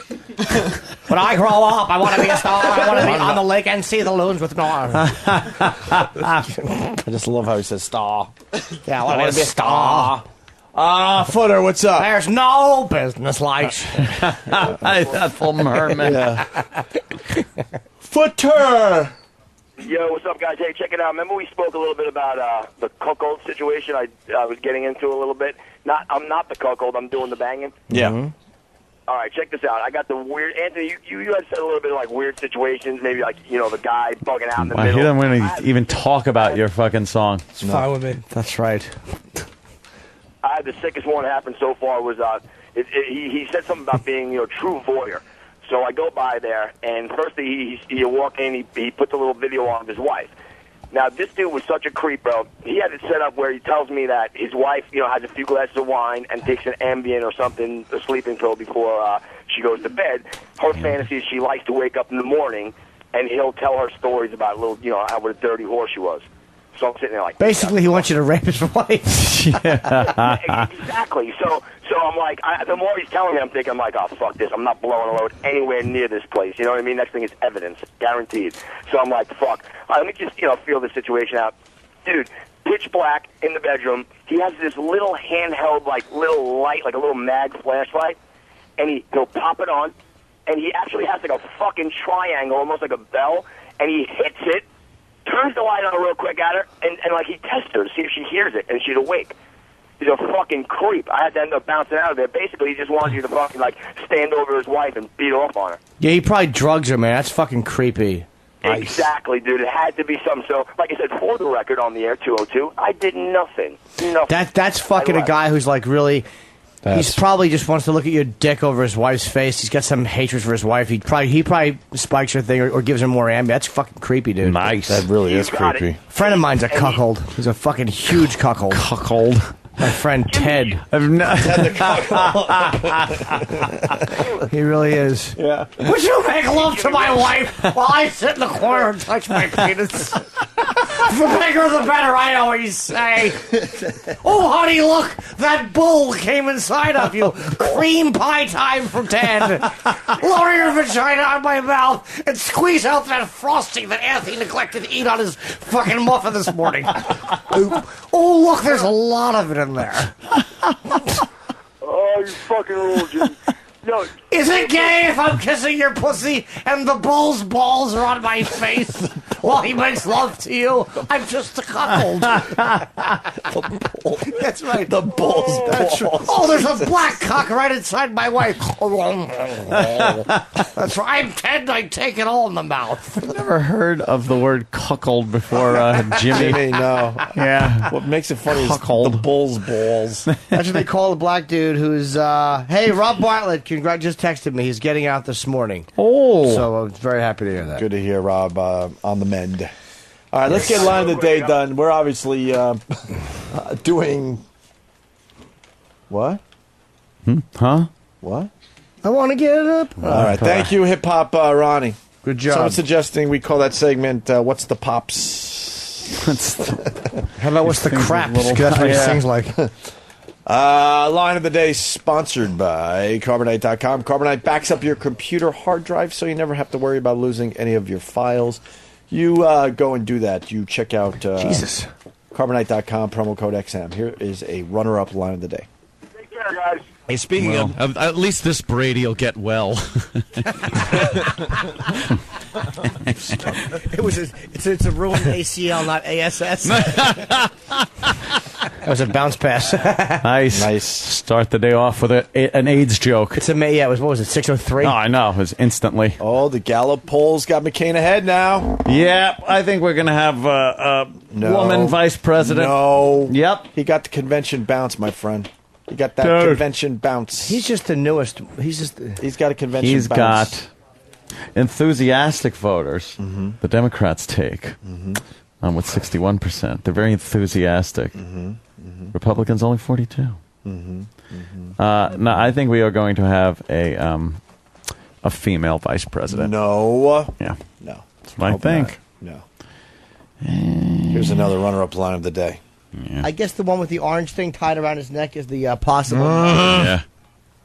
When I grow up, I want to be a star. I want to be on the lake and see the loons with Nora. I just love how he says star. Yeah, I want to be a star. Footer, what's up? There's no business like that full merman. Yeah. Footer! Yo, what's up, guys? Hey, check it out. Remember we spoke a little bit about the cuckold situation I was getting into a little bit? I'm not the cuckold. I'm doing the banging. Yeah. All right, check this out. I got the weird... Anthony, you guys said a little bit of, like, weird situations. Maybe, like, the guy bugging out in the I middle. hear them when they even talk about your fucking song. It's fine with me. That's right. I had the sickest one happen so far was he said something about being true voyeur. So I go by there, and first you walk in, he puts a little video on of his wife. Now this dude was such a creep, bro. He had it set up where he tells me that his wife, has a few glasses of wine and takes an Ambien or something, a sleeping pill before she goes to bed. Her fantasy is she likes to wake up in the morning, and he'll tell her stories about what a dirty whore she was. So I'm sitting there like... Basically, he wants you to rape his wife. Exactly. So I'm like, the more he's telling me, I'm thinking, oh, fuck this. I'm not blowing a load anywhere near this place. You know what I mean? Next thing is evidence. Guaranteed. So I'm like, fuck. Let me just, feel the situation out. Dude, pitch black in the bedroom. He has this little handheld, little light, like a little mag flashlight. And he'll pop it on. And he actually has, a fucking triangle, almost like a bell. And he hits it. Turns the light on real quick at her, and he tests her to see if she hears it, and she's awake. He's a fucking creep. I had to end up bouncing out of there. Basically, he just wants you to fucking, like, stand over his wife and beat off on her. Yeah, he probably drugs her, man. That's fucking creepy. Exactly, dude. It had to be something. So, like I said, for the record on the air, 202, I did nothing. Nothing. That's fucking a guy who's like really. He's probably just wants to look at your dick over his wife's face. He's got some hatred for his wife. He probably spikes her thing or gives her more Ambien. That's fucking creepy, dude. Nice. That really is creepy. A friend of mine's a cuckold. He's a fucking huge cuckold. Cuckold. My friend Ted. I've not Ted the cuckold. He really is. Yeah. Would you make love to my wife while I sit in the corner and touch my penis? The bigger the better, I always say. Oh, honey, look, that bull came inside of you. Cream pie time for Ted. Lower your vagina on my mouth and squeeze out that frosting that Anthony neglected to eat on his fucking muffin this morning. Oh, look, there's a lot of it in there. Oh, you fucking rule, Jim. No. Is it gay if I'm kissing your pussy and the bull's balls are on my face while he makes love to you? I'm just a cuckold. That's right. The bull's balls. Right. Oh, there's a black cock right inside my wife. That's right. I'm Ted. I take it all in the mouth. I've never heard of the word cuckold before, Jimmy. Jimmy, no. Yeah. What makes it funny Cuckold. is the bull's balls. That's what they call the black dude who's, hey, Rob Bartlett, just texted me. He's getting out this morning. Oh. So I'm very happy to hear that. Good to hear, Rob, on the mend. All right, let's get line of the day done. We're obviously doing... What? Huh? What? I want to get it up. All right, thank you, Hip Hop Ronnie. Good job. Someone's suggesting we call that segment, What's the Pops? How about What's the Craps? 'Cause that's what he sings like. Line of the day sponsored by Carbonite.com. Carbonite backs up your computer hard drive so you never have to worry about losing any of your files. You go and do that. You check out Jesus. Carbonite.com, promo code XM. Here is a runner-up line of the day. Take care, guys. Hey, speaking of, at least this Brady will get well. It's a ruined ACL, not ASS. That was a bounce pass. Nice. Start the day off with an AIDS joke. It's yeah. It was, what was it? 6:03. No, I know. It was instantly. Oh, the Gallup polls got McCain ahead now. Yeah, I think we're gonna have a woman vice president. No. Yep. He got the convention bounce, my friend. He got that convention bounce. He's just the newest. He's got a convention He's bounce. got enthusiastic voters. Mm-hmm. The Democrats take with 61%. They're very enthusiastic. Republicans only 42. No, I think we are going to have a female vice president. No. Yeah. No. That's what I think. No. Here's another runner-up line of the day. Yeah. I guess the one with the orange thing tied around his neck is the possible. Yeah.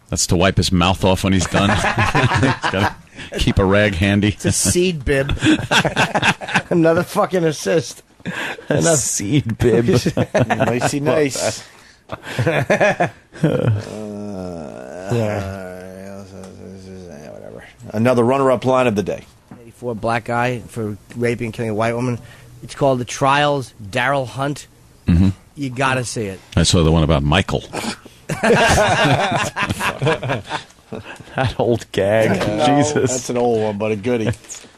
That's to wipe his mouth off when he's done. He's got to keep a rag handy. It's a seed bib. Another fucking assist. Another seed bib. Nicey nice. Whatever. Another runner-up line of the day. 84 black guy for raping and killing a white woman. It's called The Trials, Daryl Hunt. Mm-hmm. You gotta see it. I saw the one about Michael. That old gag. No, Jesus. That's an old one, but a goodie.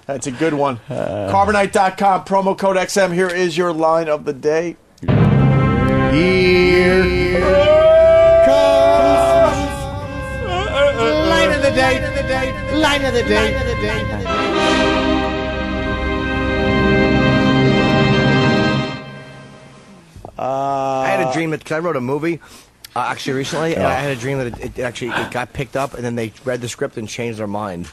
That's a good one. Carbonite.com, promo code XM. Here is your line of the day. Here comes line of the day. Line of the day. I had a dream because I wrote a movie actually recently, and I had a dream that it got picked up, and then they read the script and changed their mind.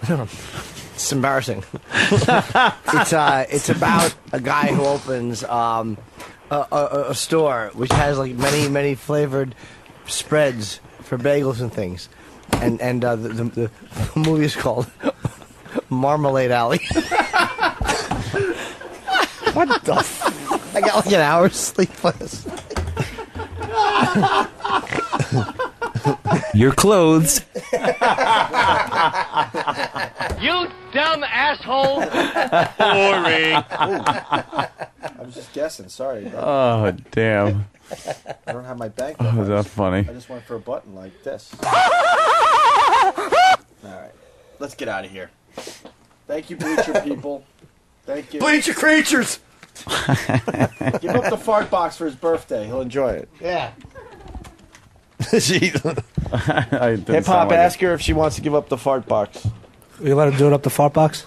It's embarrassing. It's about a guy who opens a store which has like many flavored spreads for bagels and things, and the movie is called Marmalade Alley. What the? I got like an hour's sleep last night. Your clothes. You dumb asshole. Boring. I was just guessing. Sorry. Oh, damn. I don't have my bank. Oh, is that funny? I just went for a button like this. All right. Let's get out of here. Thank you, Bleacher people. Thank you. Bleacher creatures! Give up the fart box for his birthday. He'll enjoy it. Yeah. Hip Hop, ask her if she wants to give up the fart box. You let him do it up the fart box?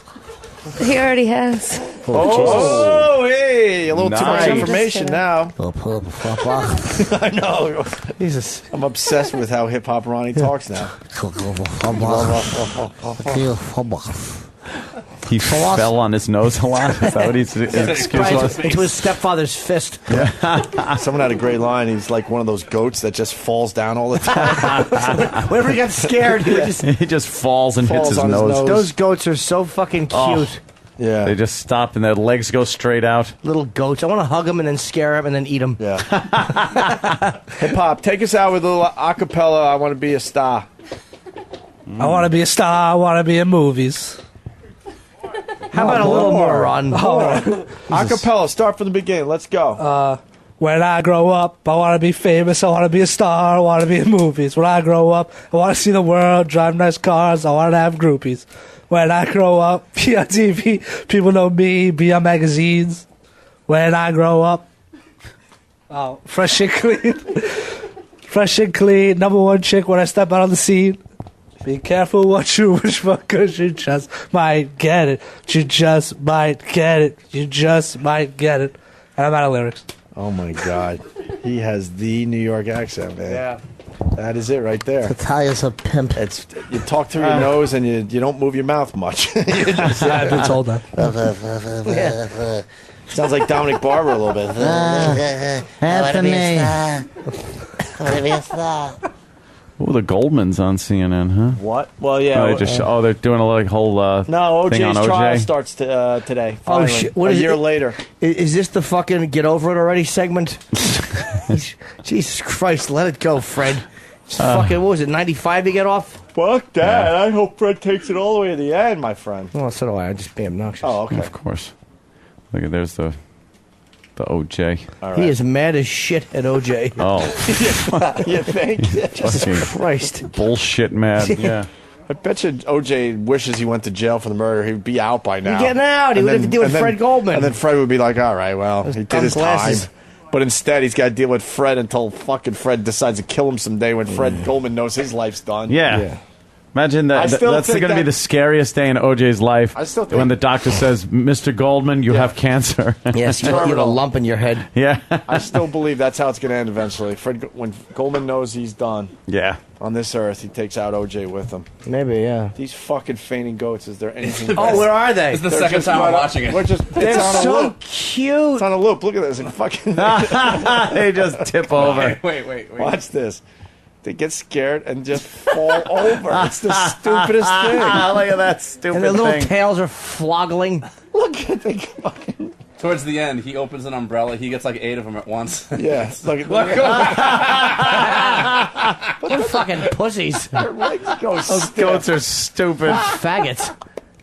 He already has. Oh, hey, a little too much Nice. information now. I know. Jesus. I'm obsessed with how Hip Hop Ronnie talks now. He fell on his nose a lot. Is that what his excuse was? Into his stepfather's fist. Someone had a great line. He's like one of those goats that just falls down all the time. Whenever he got scared, He just falls and hits his on his nose. nose. Those goats are so fucking cute. Oh. Yeah. They just stop and their legs go straight out. Little goats. I want to hug them and then scare them and then eat them. Yeah. Hip Hop, take us out with a little acapella. I want to be a star. I want to be a star. I want to be in movies. How about a little more, Ron? Acapella, start from the beginning. Let's go. When I grow up, I want to be famous. I want to be a star. I want to be in movies. When I grow up, I want to see the world, drive nice cars. I want to have groupies. When I grow up, be on TV. People know me. Be on magazines. When I grow up, fresh and clean. Fresh and clean. Number one chick when I step out on the scene. Be careful what you wish for, cause you just might get it. You just might get it. You just might get it. And I'm out of lyrics. Oh my God. He has the New York accent, man. Yeah. That is it right there. Talia's a pimp. You talk through your nose and you don't move your mouth much. I've been told that. Sounds like Dominic Barber a little bit. Oh, the Goldman's on CNN, huh? What? Well, yeah. They're doing a whole no, thing on OJ's OJ. trial starts today. Oh, Finally, shit. What a is year it? later. Is this the fucking get over it already segment? Jesus Christ, let it go, Fred. Fucking, what was it, 95 to get off? Fuck that. I hope Fred takes it all the way to the end, my friend. Well, so do I. I just be obnoxious. Oh, okay. Of course. Look at there's the OJ. All He is mad as shit at OJ. Oh, You think? Jesus fucking Christ. bullshit mad. Yeah. I bet you OJ wishes he went to jail for the murder. He'd be out by now. He's getting out. He would have to deal with Fred Goldman. And then Fred would be like, all right, well, Those he did dumb his glasses. time. But instead, he's got to deal with Fred until fucking Fred decides to kill him someday when Fred Goldman knows his life's done. Yeah. Imagine I that. still That's think going to be that- the scariest day in OJ's life. I still think- when the doctor says, "Mr. Goldman, you have cancer." Yes, you have a lump in your head. Yeah. I still believe that's how it's going to end eventually. When Goldman knows he's done Yeah. on this earth, he takes out OJ with him. Maybe, yeah. These fucking fainting goats, is there anything? Oh, where are they? It's the They're second just time right I'm up- watching it. We're just, They're it's on a so loop. cute. It's on a loop. Look at this. It fucking They just tip over. Wait. Watch this. They get scared and just fall over. It's the stupidest thing. Look at that stupid And their little thing. tails are floggling. Look at the fucking. Towards the end, he opens an umbrella. He gets like 8 of them at once. Yeah. Look at What fucking pussies. their legs go Those stiff. goats are stupid. Faggots.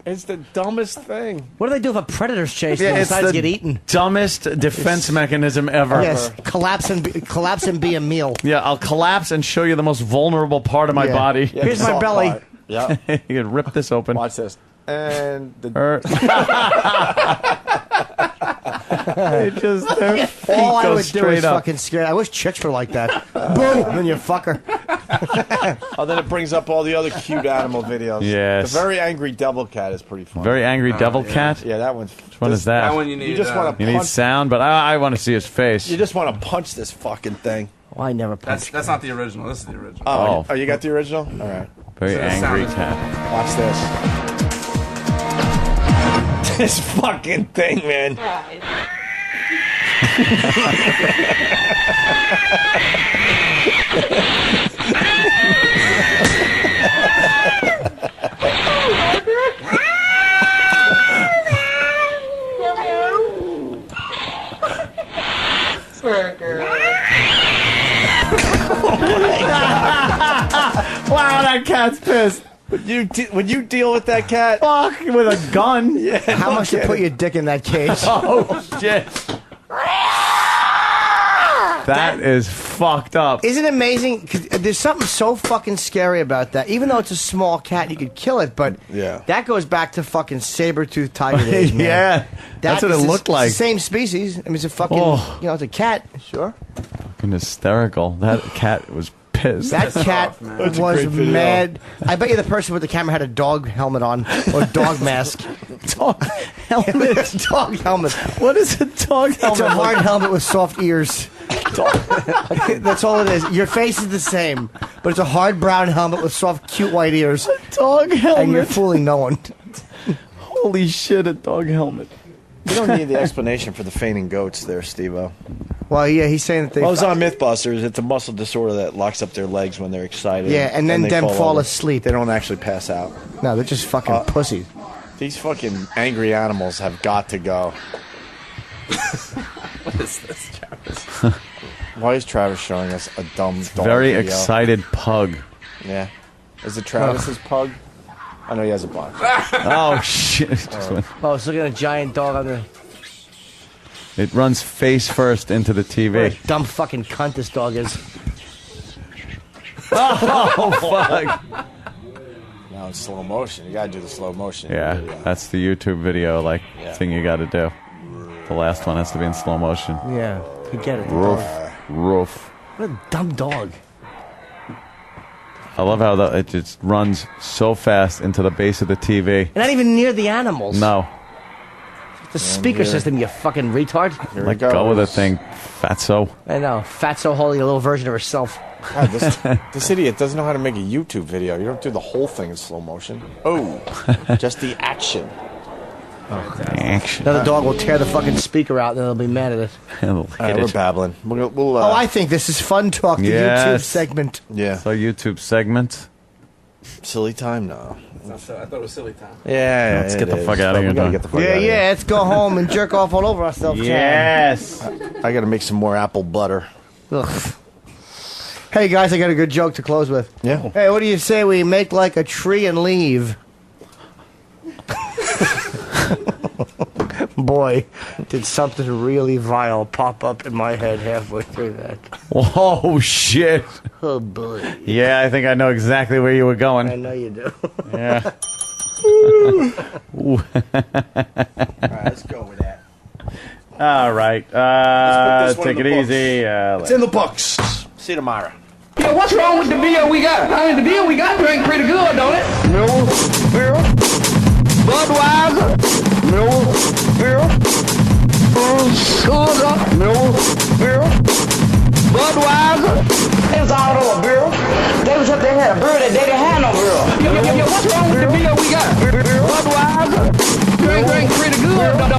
It's the dumbest thing. What do they do if a predator's chasing Yeah, them it's besides the get eaten? dumbest defense mechanism ever. Yes, collapse and be a meal. Yeah, I'll collapse and show you the most vulnerable part of my Yeah. body. Yeah, Here's the my soft belly. part. Yeah. You can rip this open. Watch this. And the They just their feet All I go would do straight is up. fucking scare. I wish chicks were like that. Boom, and then you fucker. then it brings up all the other cute animal videos. Yes. The very angry devil cat is pretty fun. Very angry devil cat. Yeah, that one's. Which one is that? That one you need. You just want to You need punch. sound, but I want to see his face. You just want to punch this fucking thing. Well, I never punch. That's not the original. This is the original. Oh, you got the original? All right. Very So the angry sound is- cat. Watch this. This fucking thing, man. Wow, that cat's pissed. Would you deal with that cat? Fuck, with a gun. Yeah. How much to put your dick in that cage? Oh, shit. That is fucked up. Isn't it amazing? 'Cause there's something so fucking scary about that. Even though it's a small cat, you could kill it, but that goes back to fucking saber-toothed tiger days, man. Yeah, that's what it looked like. It's the same species. I mean, it's a fucking, it's a cat. Sure. Fucking hysterical. That cat was pissed. That cat was mad. I bet you the person with the camera had a dog helmet on or a dog mask. Dog helmet. Dog helmet. What is a dog helmet? It's a hard helmet with soft ears. That's all it is. Your face is the same, but it's a hard brown helmet with soft, cute white ears. A dog helmet. And you're fooling no one. Holy shit, a dog helmet. You don't need the explanation for the fainting goats there, Steve-O. Well, yeah, he's saying that they... I was on Mythbusters. It's a muscle disorder that locks up their legs when they're excited. Yeah, and then they them fall over. asleep. They don't actually pass out. No, they're just fucking pussies. These fucking angry animals have got to go. What is this, Travis? Why is Travis showing us a dumb dog Very video? excited pug. Yeah. Is it Travis's pug? I know he has a bunch. Oh, shit. Oh, it's looking at a giant dog on the... It runs face first into the TV. What a dumb fucking cunt this dog is. Oh, fuck. Now it's slow motion. You gotta do the slow motion. Yeah, that's the YouTube video thing you got to do. The last one has to be in slow motion. Yeah, you get it. Roof, roof. What a dumb dog. I love how it just runs so fast into the base of the TV. And not even near the animals. No. The speaker system, you fucking retard. Let go of the thing, fatso. I know. Fatso holding a little version of herself. God, this idiot doesn't know how to make a YouTube video. You don't do the whole thing in slow motion. Oh, just the action. Action. Another dog will tear the fucking speaker out and they'll be mad at it. We're babbling. We'll, oh, I think this is Fun Talk, the YouTube segment. Yeah. So YouTube segment. Silly time? No. I thought it was silly time. Yeah, let's get the fuck out of here. Yeah, let's go home and jerk off all over ourselves. Yes. I got to make some more apple butter. Ugh. Hey, guys, I got a good joke to close with. Yeah. Hey, what do you say we make like a tree and leave? Boy, did something really vile pop up in my head halfway through that. Oh, shit. Oh, boy. Yeah, I think I know exactly where you were going. I know you do. Yeah. All right, let's go with that. All right. Let's put this one Take in it the easy. It's in the books. See you tomorrow. Yeah, what's wrong with the beer we got? I mean, the beer we got drank pretty good, don't it? No beer. Budweiser. No beer. Sugar. No beer. Budweiser. It was all over beer. They was up there had a beer that they didn't have no beer. Yeah, what's wrong with the beer we got? Budweiser. Drank pretty good, don't